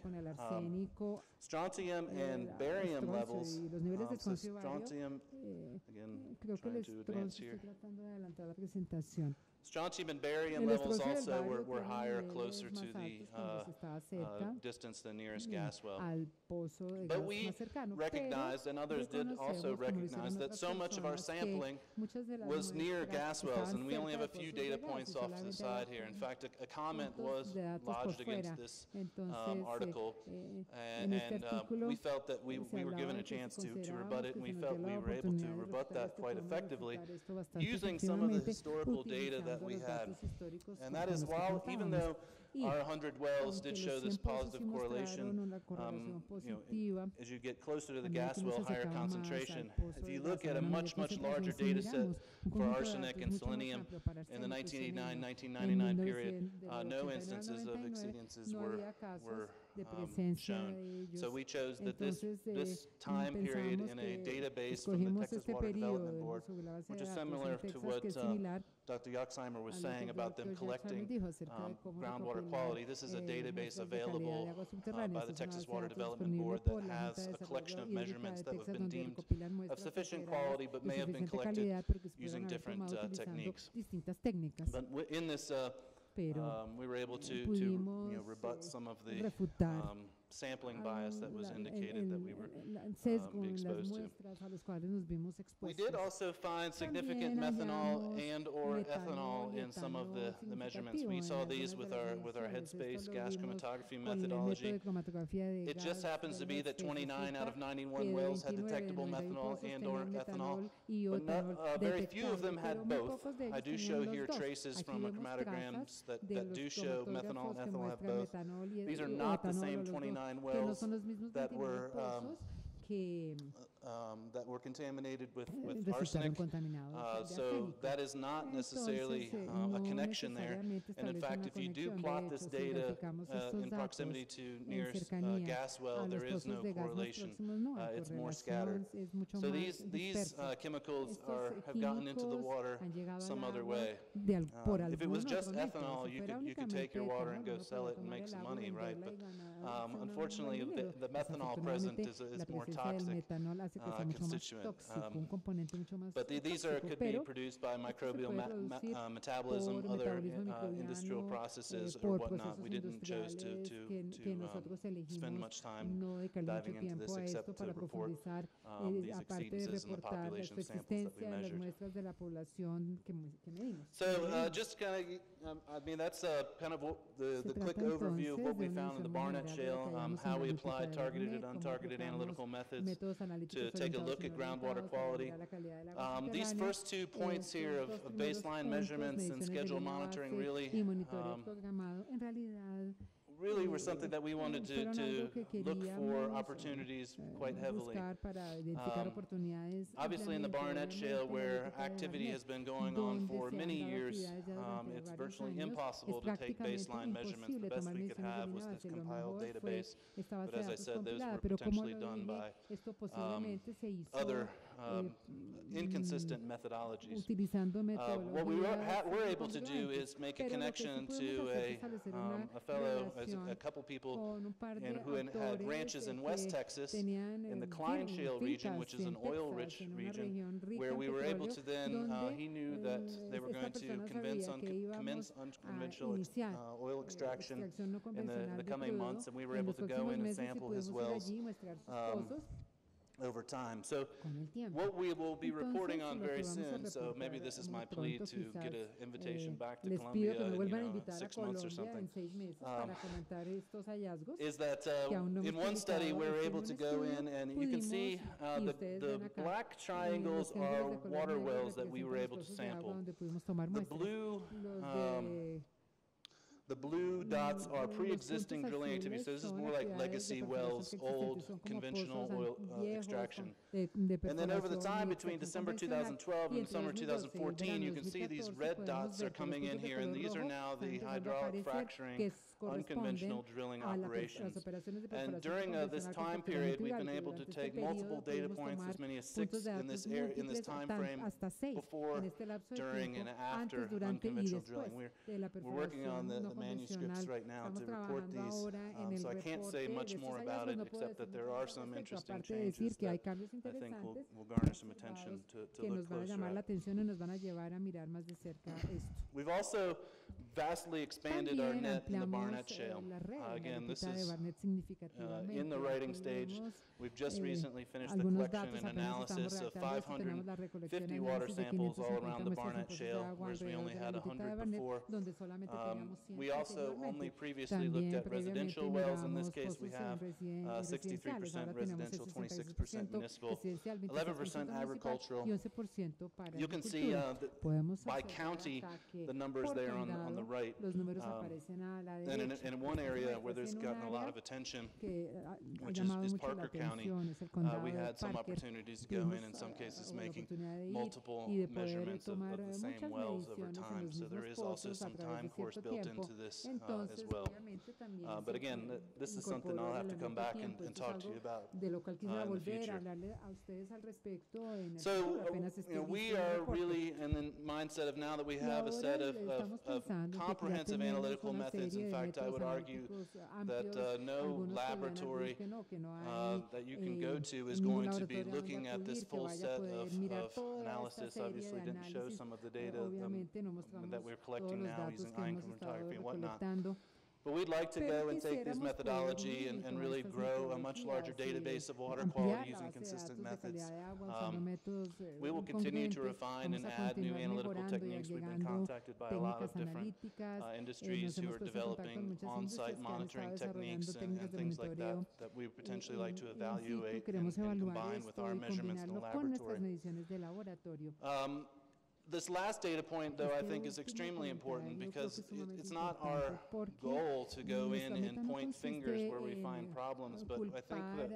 Strontium and barium levels, so strontium, again, trying to advance here. Strontium and barium levels also were higher, closer to the distance than nearest gas well. But we recognized, and others did also recognize, that so much of our sampling was near gas wells, and we only have a few data points off to the side here. In fact, a comment was lodged against this article, and we felt that we were given a chance to rebut it, and we felt we were able to rebut that quite effectively using some of the historical data that we had. And that is, even though our 100 wells did show this positive correlation, as you get closer to the gas well, higher concentration. If you look at a much larger data set for arsenic and selenium in the 1989-1999 period, no instances of exceedances were shown. So we chose that this time period in a database from the Texas Water Development Board, which is similar to what Dr. Yoxheimer was saying about them collecting groundwater quality. This is a database available by the Texas Water Development Board that has a collection of measurements that have been deemed of sufficient quality but may have been collected using different techniques. But in this, we were able to rebut some of the sampling bias that was indicated that we were being exposed to. We did also find significant methanol and or ethanol in some of the measurements. We saw these with our headspace gas chromatography methodology. It just happens to be that 29 out of 91 wells had detectable methanol and or ethanol, but very few of them had both. I do show here traces from a chromatograms that do show methanol and ethanol have both. These are not the same 29 wells that were contaminated with arsenic. So that is not necessarily a connection there. And in fact, if you do plot this data in proximity to nearest gas well, there is no correlation. It's more scattered. So these chemicals have gotten into the water some other way. If it was just ethanol, you could take your water and go sell it and make some money, right? But unfortunately, the methanol present is more toxic. ese que sea mucho más constituent. tóxico, un componente mucho más But these tóxico, could be pero produced by esto se microbial puede producir metabolism, por other metabolismo industrial microbiano, processes or por whatnot. procesos We didn't choose industriales que nosotros spend elegimos much time no dedicarle mucho diving into this tiempo a except esto to para report profundizar, these aparte de exceedances in the reportar la population samples that we existencia de las measured. muestras de la población que medimos. So just kind of, I mean, that's kind of the quick trata overview of what we entonces de una found in the visión Barnett general de lo Shale, que hallamos en how la we analítica applied de targeted Barnett, and cómo untargeted analytical aplicamos methods métodos to analíticos take a orientados look y at no groundwater orientados para quality. medir la calidad del agua These subterránea. first 2 points here Estos of dos primeros baseline puntos, measurements and mediciones de schedule línea monitoring base really y monitoreo programado, en realidad were something that we wanted to look for opportunities quite heavily. buscar para identificar oportunidades Obviously in the Barnett Shale, where activity has been going on for many years, it's virtually impossible to take baseline measurements. The best we could have was this compiled database, but as I said, those were potentially done by other inconsistent methodologies. What we were able to do is make a connection to a fellow, a couple people who had ranches in West Texas, in the Klein Shale region, which is an oil-rich region, where we were able to then, he knew that they were going to commence unconventional oil extraction in the coming months, and we were able to go in and sample his wells over time. So what we will be reporting on very soon, so maybe this is my plea to get an invitation back to Colombia in 6 months or something, is that in one study we were able to go in and you can see the black triangles are water wells that we were able to sample. The blue dots are pre-existing drilling activities, so this is more like legacy wells, old conventional oil extraction. And then over the time between December 2012 and summer 2014, you can see these red dots are coming in here, and these are now the hydraulic fracturing unconventional drilling operations. And during this time period, we've been able to take multiple data points, as many as 6 in this time frame, before, during, and after unconventional drilling. We're working on the manuscripts right now to report these, so I can't say much more about it except that there are some interesting changes that I think will garner some attention to look closer at. We've also vastly expanded our net in the Barnett Shale. Again, this is in the writing stage. We've just recently finished the collection and analysis of 550 water samples all around the Barnett Shale, whereas we only had 100 before. We also only previously looked at residential wells. In this case, we have 63% residential, 26% municipal, 11% agricultural. You can see by county the numbers there on the right. And in one area where there's gotten a lot of attention, which is Parker County, we had some opportunities to go in some cases making multiple measurements of the same wells over time. So there is also some time course built into this as well. But again, this is something I'll have to come back and talk to you about in the future. So we are really in the mindset of now that we have a set of comprehensive analytical methods. In fact, I would argue that no laboratory that you can go to is going to be looking at this full set of analysis. Obviously didn't show some of the data that we're collecting now using ion chromatography and whatnot. But we'd like to go and take this methodology and really grow a much larger database of water quality using consistent methods. We will continue to refine and add new analytical techniques. We've been contacted by a lot of different industries who are developing on-site monitoring techniques and things like that that we would potentially like to evaluate and combine with our measurements in the laboratory. This last data point, though, I think is extremely important because it's not our goal to go in and point fingers where we find problems, but I think that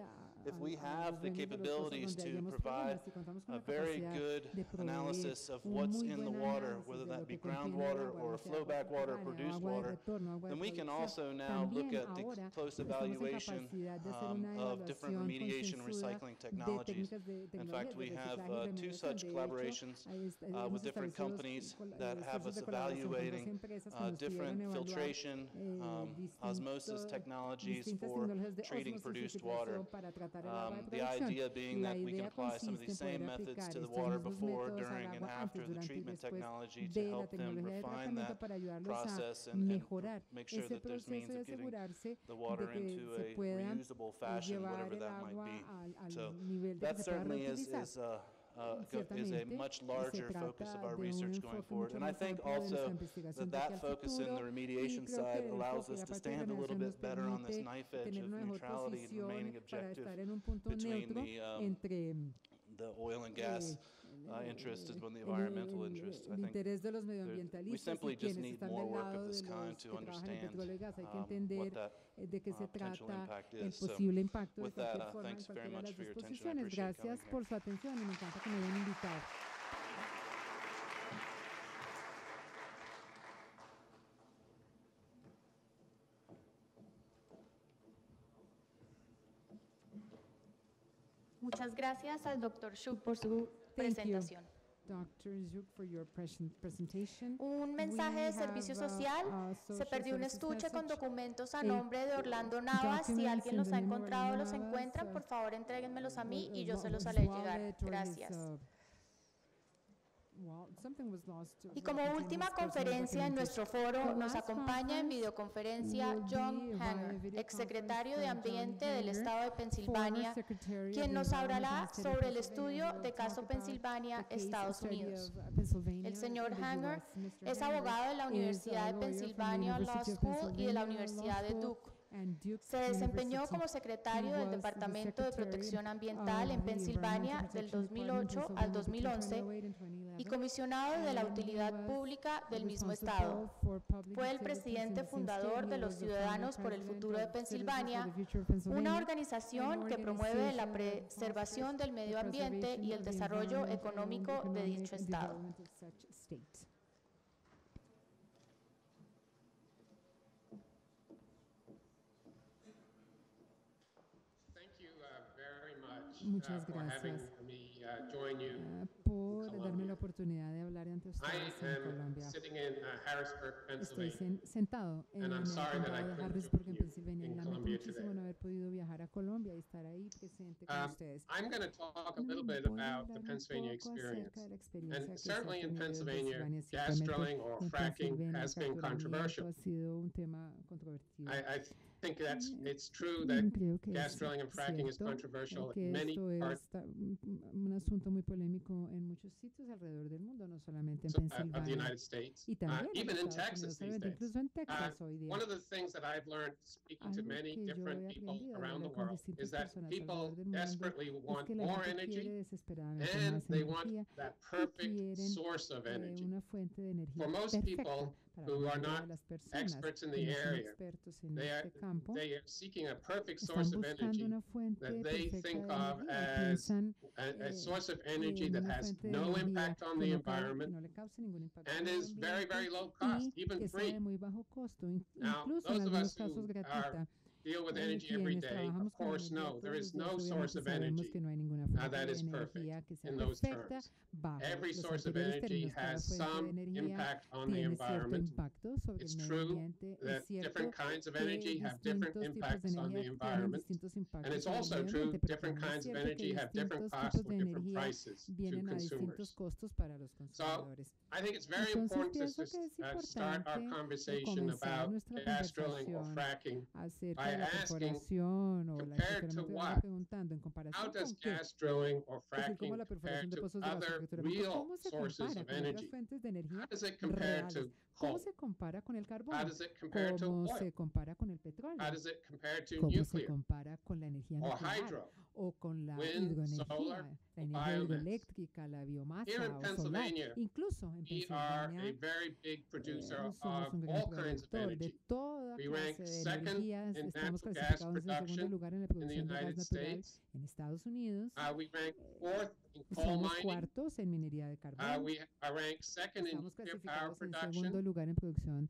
if we have the capabilities to provide a very good analysis of what's in the water, whether that be groundwater or flowback water or produced water, then we can also now look at the close evaluation of different remediation and recycling technologies. In fact, we have 2 such collaborations with different companies that have us evaluating different filtration, osmosis technologies for treating produced water. tratar el agua de The producción. idea being La that we can idea apply some of consiste these en same poder methods aplicar to the estos water mismos before, métodos al during, and agua after antes, the durante y treatment después technology to de la help them tecnología de refine tratamiento that para ayudarlos a process and mejorar make sure ese that there's means proceso y of getting asegurarse the de water que into se a pueda reusable fashion, llevar whatever el that might agua be. al So nivel de que that se pueda certainly reutilizar. is a Ciertamente much se larger focus of trata our de un research going enfoque forward. mucho And I más think amplio de nuestra also investigación that de aquí that al focus in futuro, the y remediation creo que side el allows enfoque de us la to parte de stand a little remediación nos bit better on this permite knife edge tener of una mejor neutrality and remaining posición para objective estar en un punto between neutro entre the oil and gas interest and the environmental interest. I el think interés de los we medioambientalistas simply y just quienes need están more del work lado of de this los kind que to trabajan en understand petróleo y gas. Hay que what entender that de qué se potential trata impact el is. So posible impacto de with that, cualquier forma en thanks very cualquiera de much las for dos your attention. I posiciones. appreciate coming Gracias here. por su atención y me encanta que me hayan invitado. Muchas gracias al Dr. Shuk por su Thank you, presentación. Dr. Zhuk, for your presentation. Un mensaje de servicio social. Se perdió un estuche con documentos a nombre de Orlando Navas. Si alguien los ha encontrado o los encuentran, por favor entréguenmelos a mí y yo se los haré llegar. Gracias. Y como última conferencia en nuestro foro, nos acompaña en videoconferencia John Hanger, exsecretario de Ambiente del Estado de Pensilvania, quien nos hablará sobre el estudio de caso Pensilvania, Estados Unidos. El señor Hanger es abogado de la Universidad de Pensilvania Law School y de la Universidad de Duke. Se desempeñó como secretario del Departamento de Protección Ambiental en Pensilvania del 2008 al 2011 y comisionado de la Utilidad Pública del mismo estado. Fue el presidente fundador de los Ciudadanos por el Futuro de Pensilvania, una organización que promueve la preservación del medio ambiente y el desarrollo económico de dicho estado. Muchas gracias por darme la oportunidad de hablar ante ustedes en Colombia. Estoy sentado en el condado de Harrisburg, en Pensilvania, y lamento muchísimo no haber podido viajar a Colombia y estar ahí presente con ustedes. I'm going to talk a little Voy bit a about hablar the un Pennsylvania poco experience. acerca de la experiencia And que se ha certainly in tenido en Pennsylvania, Pensilvania. gas Ciertamente, drilling or en fracking Pensilvania, has been el fracturamiento controversial. ha sido un tema controvertido. I think it's true that Creo que gas es drilling and fracking is cierto controversial que in many esto parts es un asunto muy polémico en muchos sitios alrededor del mundo, no solamente en of the Pensilvania United States, y también en even in Estados Texas Unidos, these days. incluso en Texas hoy día. One of the things that I've learned speaking to Algo many que yo different he people aprendido al around the hablar con world distintas is that personas people alrededor del mundo desperately es want que la more gente quiere energy desesperadamente and más they want energía that y perfect quieren source of energy. una fuente de energía For most perfecta people para who la are mayoría de not las personas experts in que the no son area, expertos en they este campo. are seeking a perfect Están source of buscando energy una fuente that they perfecta think de of energía y as piensan a source of energy en that una has fuente de no energía impact on que the no environment le cause ningún impacto and al medio is very, ambiente very low cost, y even que sea free. de muy bajo costo, Now, incluso en those of algunos us casos who gratuita. deal with energy every Quienes day, of trabajamos con course, energía know todos there los is días, no source obviamente of sabemos energy que no hay ninguna fuente that de is perfect energía que sea in those perfecta terms. bajo Every los source of anteriores energy términos. Cada has fuente de some energía impact on the tiene cierto environment. impacto sobre It's el medio true ambiente. Es that cierto different kinds of que energy have different distintos tipos de impacts on the energía tienen environment. distintos And impactos it's sobre el also medio true ambiente, pero different también es kinds of cierto que energy have different distintos costs tipos or de different energía prices to vienen a distintos consumers. costos para los So consumidores. I think it's very Entonces important to pienso que es start our importante conversation comenzar about nuestra gas drilling or conversación fracking acerca by de la asking, perforación o la compared to fracturamiento, what? preguntando en How comparación does con qué, gas drilling or es decir, como fracking la compare perforación de to pozos de gas o other fracturamiento, real cómo se sources compara of con otras energy? fuentes de How energía does it compare to reales, cómo coal? se compara con el How carbón, does it compare to cómo oil? se compara con el petróleo, How does it compare to cómo se nuclear compara con la energía or nuclear hydro? o con la Wind, hidroenergía, solar, la energía biomass. hidroeléctrica, la biomasa Here in o solar. Pennsylvania, Incluso en we are a Pensilvania very big producer somos of un gran all kinds of productor de energy. toda We rank clase de second energías. in Estamos natural gas clasificados en segundo production lugar en la in the producción de gas United natural States. en Estados Unidos. We rank fourth in coal Somos mining. cuartos en minería de carbón. We are ranked second in Estamos nuclear power clasificados en production. segundo lugar en producción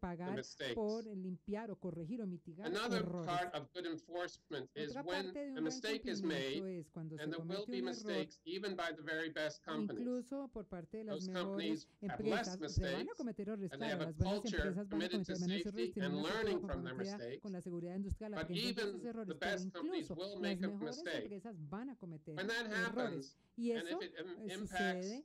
pagar mistakes. por limpiar o corregir o mitigar Another errores. part of good enforcement is Otra when parte de un a buen mistake is made, cumplimiento es cuando and se there will comete be un error, mistakes even by the very best companies. incluso por parte de las Those mejores companies have less empresas. Se van a mistakes, cometer errores, and they claro, have a las buenas culture empresas van a committed to cometer menos errores, safety tienen and una cultura learning from their comprometida mistakes. con la seguridad industrial, But aprendiendo de sus even errores, the pero best companies incluso will las make a mejores mistake. empresas van a cometer When that errores. happens, Y and eso if it impacts sucede,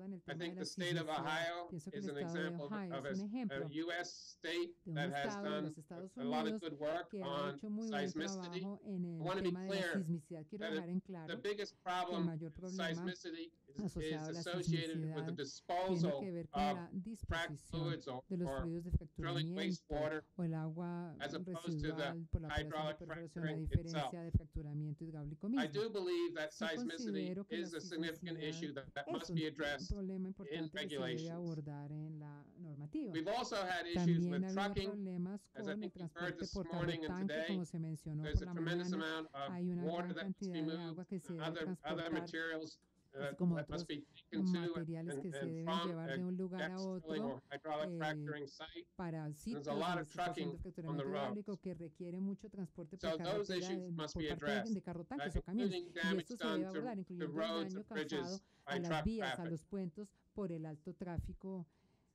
abordan el I tema de think la the state of sismicidad. Ohio Pienso que is el an estado de example Ohio of es un ejemplo a U.S. state de un that has estado de done los Estados a lot of Unidos good work que ha on hecho muy buen seismicity. trabajo en I el want to be tema de la clear sismicidad. Quiero that dejar en the claro biggest que el problem mayor with problema seismicity asociado a la associated with the sismicidad tiene disposal que ver con of la fracked disposición fluids de los or fluidos de drilling fracturamiento wastewater o el agua as opposed to the residual por la operación de hydraulic perforación, a fracturing diferencia itself. de fracturamiento hidráulico I mismo. do believe that Sí seismicity considero que la is a significant issue sismicidad that es must un be addressed problema in importante que se debe regulations. abordar en la normativa. We've also had issues También with ha habido trucking. problemas As I con el think you've heard transporte this por morning and carro-tanque, today, como se mencionó there's por a la tremendous mañana. amount of Hay una water gran that must be cantidad de moved, agua que se debe other transportar, materials así como that must otros be taken to materiales que se and deben from llevar de a un lugar a gas drilling otro or hydraulic fracturing site. para There's sitios a lot donde of se está haciendo trucking on the fracturamiento hidráulico roads. que requiere mucho transporte So por those carretera issues must por be parte addressed, de carro-tanques o camiones. including Y damage esto se debe done abordar, to incluyendo el roads daño and bridges causado a by las truck vías, a traffic. los puentes por el alto tráfico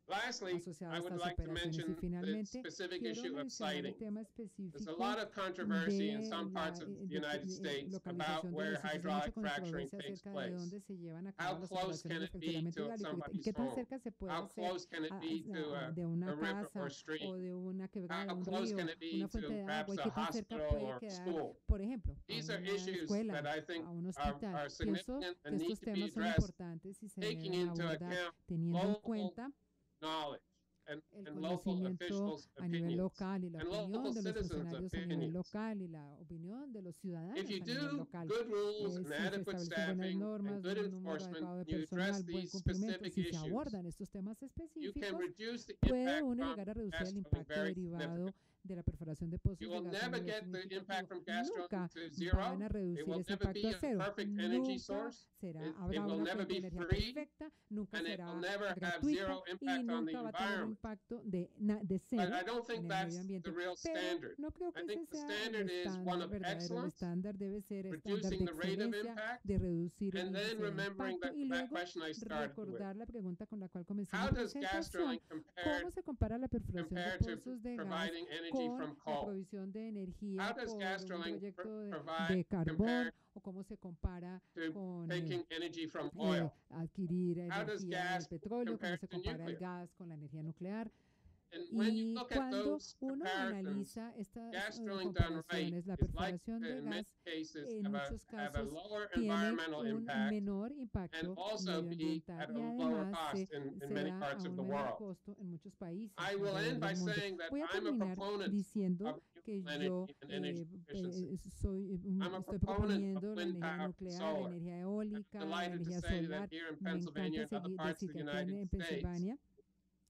Lastly, asociado a I would estas like to operaciones. Y mention the finalmente, specific quiero issue of mencionar el siting. tema There's a específico lot of controversy in de some parts of the United States about localización de where los sitios. Hay mucha hydraulic fracturing controversia takes acerca de place. dónde se llevan a How cabo las close can operaciones de it be fracturamiento to hidráulico y somebody's qué tan home? cerca se puede How hacer close can it be to de a una river casa or o stream? de una quebrada, How un close río, can it be una fuente to de agua, perhaps y a qué tan cerca hospital puede or quedar, school? por ejemplo, a These are una issues escuela, that I think a un are hospital. Pienso significant que and need estos to be temas son addressed, importantes y se taking deben into abordar account teniendo en local cuenta knowledge el and local conocimiento officials' a nivel opinions local y la and opinión local de los citizens' funcionarios a nivel opinions. local y la opinión de los ciudadanos If you a nivel do local. good rules and Si se adequate establecen buenas staffing normas, and good un número enforcement, adecuado de you address personal, buen these cumplimiento, specific si se issues, abordan estos temas you can específicos, reduce the puede impact uno from llegar a reducir gas el drilling impacto very derivado significantly. de la perforación de pozos You de will gas a never nivel get the impact significativo. from gas drilling Nunca to zero. van a It reducir will ese never impacto be a a cero. perfect energy Nunca source. será, It habrá will una never fuente de be energía free, perfecta, nunca and it será will never have gratuita zero y impact on the nunca va a tener un environment. impacto de But cero I don't think en el that's medio ambiente. the real Pero standard. no creo I que ese think the sea standard el is one estándar of verdadero. El excellence, estándar debe ser estándar reducing de the rate of excelencia, impact, de reducir el and then índice de remembering impacto y that luego question I started with. recordar la pregunta con la cual comencé mi How does gas presentación. drilling ¿Cómo se compara la perforación de compare to pozos de gas providing energy con from la coal? provisión de How energía does por gas un drilling proyecto de compare carbón? ¿O cómo se compara to con taking energy from oil? adquirir How does energía del gas petróleo? ¿Cómo compare se to compara el nuclear? gas con la energía nuclear? And when you Y look at cuando those uno comparisons, analiza estas gas drilling done right comparaciones, la is like perforación to, de in many gas cases, en muchos have a casos lower tiene environmental un impact menor impacto and also be medioambiental at y a lower además cost in se many da parts a of un the menor world. costo en muchos países I will alrededor end by del mundo. saying that Voy a I'm a terminar proponent diciendo of que renewable yo energy and energy efficiency. I'm a estoy proponent of proponiendo la wind energía power and nuclear, la solar. energía I'm eólica, la delighted to energía say solar. that here in Me Pennsylvania encanta and other parts of decir the que aquí United en States, Pensilvania,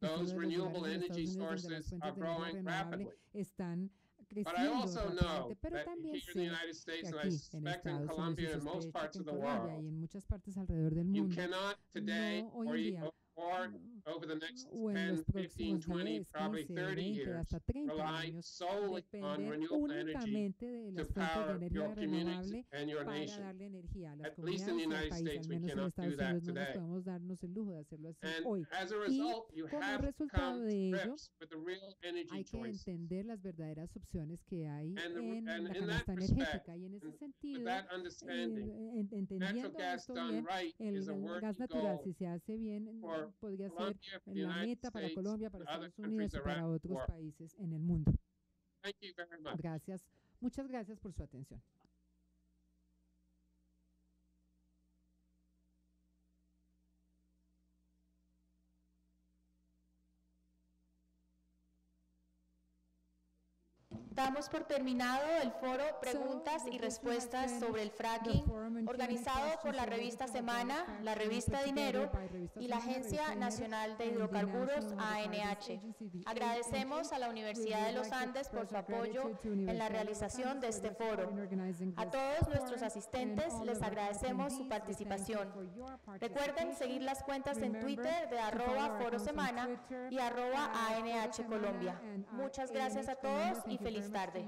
those en renewable los energy Estados Unidos donde las sources are fuentes de energía growing renovable rapidly. están But I creciendo also rápidamente, know pero that también here in the sé United que States, and I aquí en suspect in Estados Unidos y Colombia and most sospecho parts que of en the Colombia world, y en muchas partes alrededor del you mundo, cannot today no hoy or, en día or over the next o en 10, los 15, próximos 20, 10, probably 15, 30 20, years, hasta 30 rely años, solely on depender renewable energy únicamente de to las fuentes de power energía your communities renovable and your para nation. darle energía a las At least in comunidades the y al United país. Al States, we menos en cannot Estados do that Unidos no nos today. podemos darnos el lujo de hacerlo así And hoy. as a Y result, you como have resultado come de to ello, grips with the real energy hay que choices. entender las verdaderas opciones que hay And en la in that canasta respect, energética. Y en ese and with sentido, that understanding, natural entendiendo gas esto done bien, right is a el gas working natural, goal si se hace bien, for podría ser Colombia, for the la United meta para States, Colombia, para and other Estados Unidos countries y para around the otros world. países en el mundo. Thank you very much. Gracias. Muchas gracias por su atención. Damos por terminado el foro Preguntas y Respuestas sobre el fracking, organizado por la revista Semana, la revista Dinero y la Agencia Nacional de Hidrocarburos, ANH. Agradecemos a la Universidad de los Andes por su apoyo en la realización de este foro. A todos nuestros asistentes les agradecemos su participación. Recuerden seguir las cuentas en Twitter de @forosemana y @ANH Colombia. Muchas gracias a todos y feliz tarde.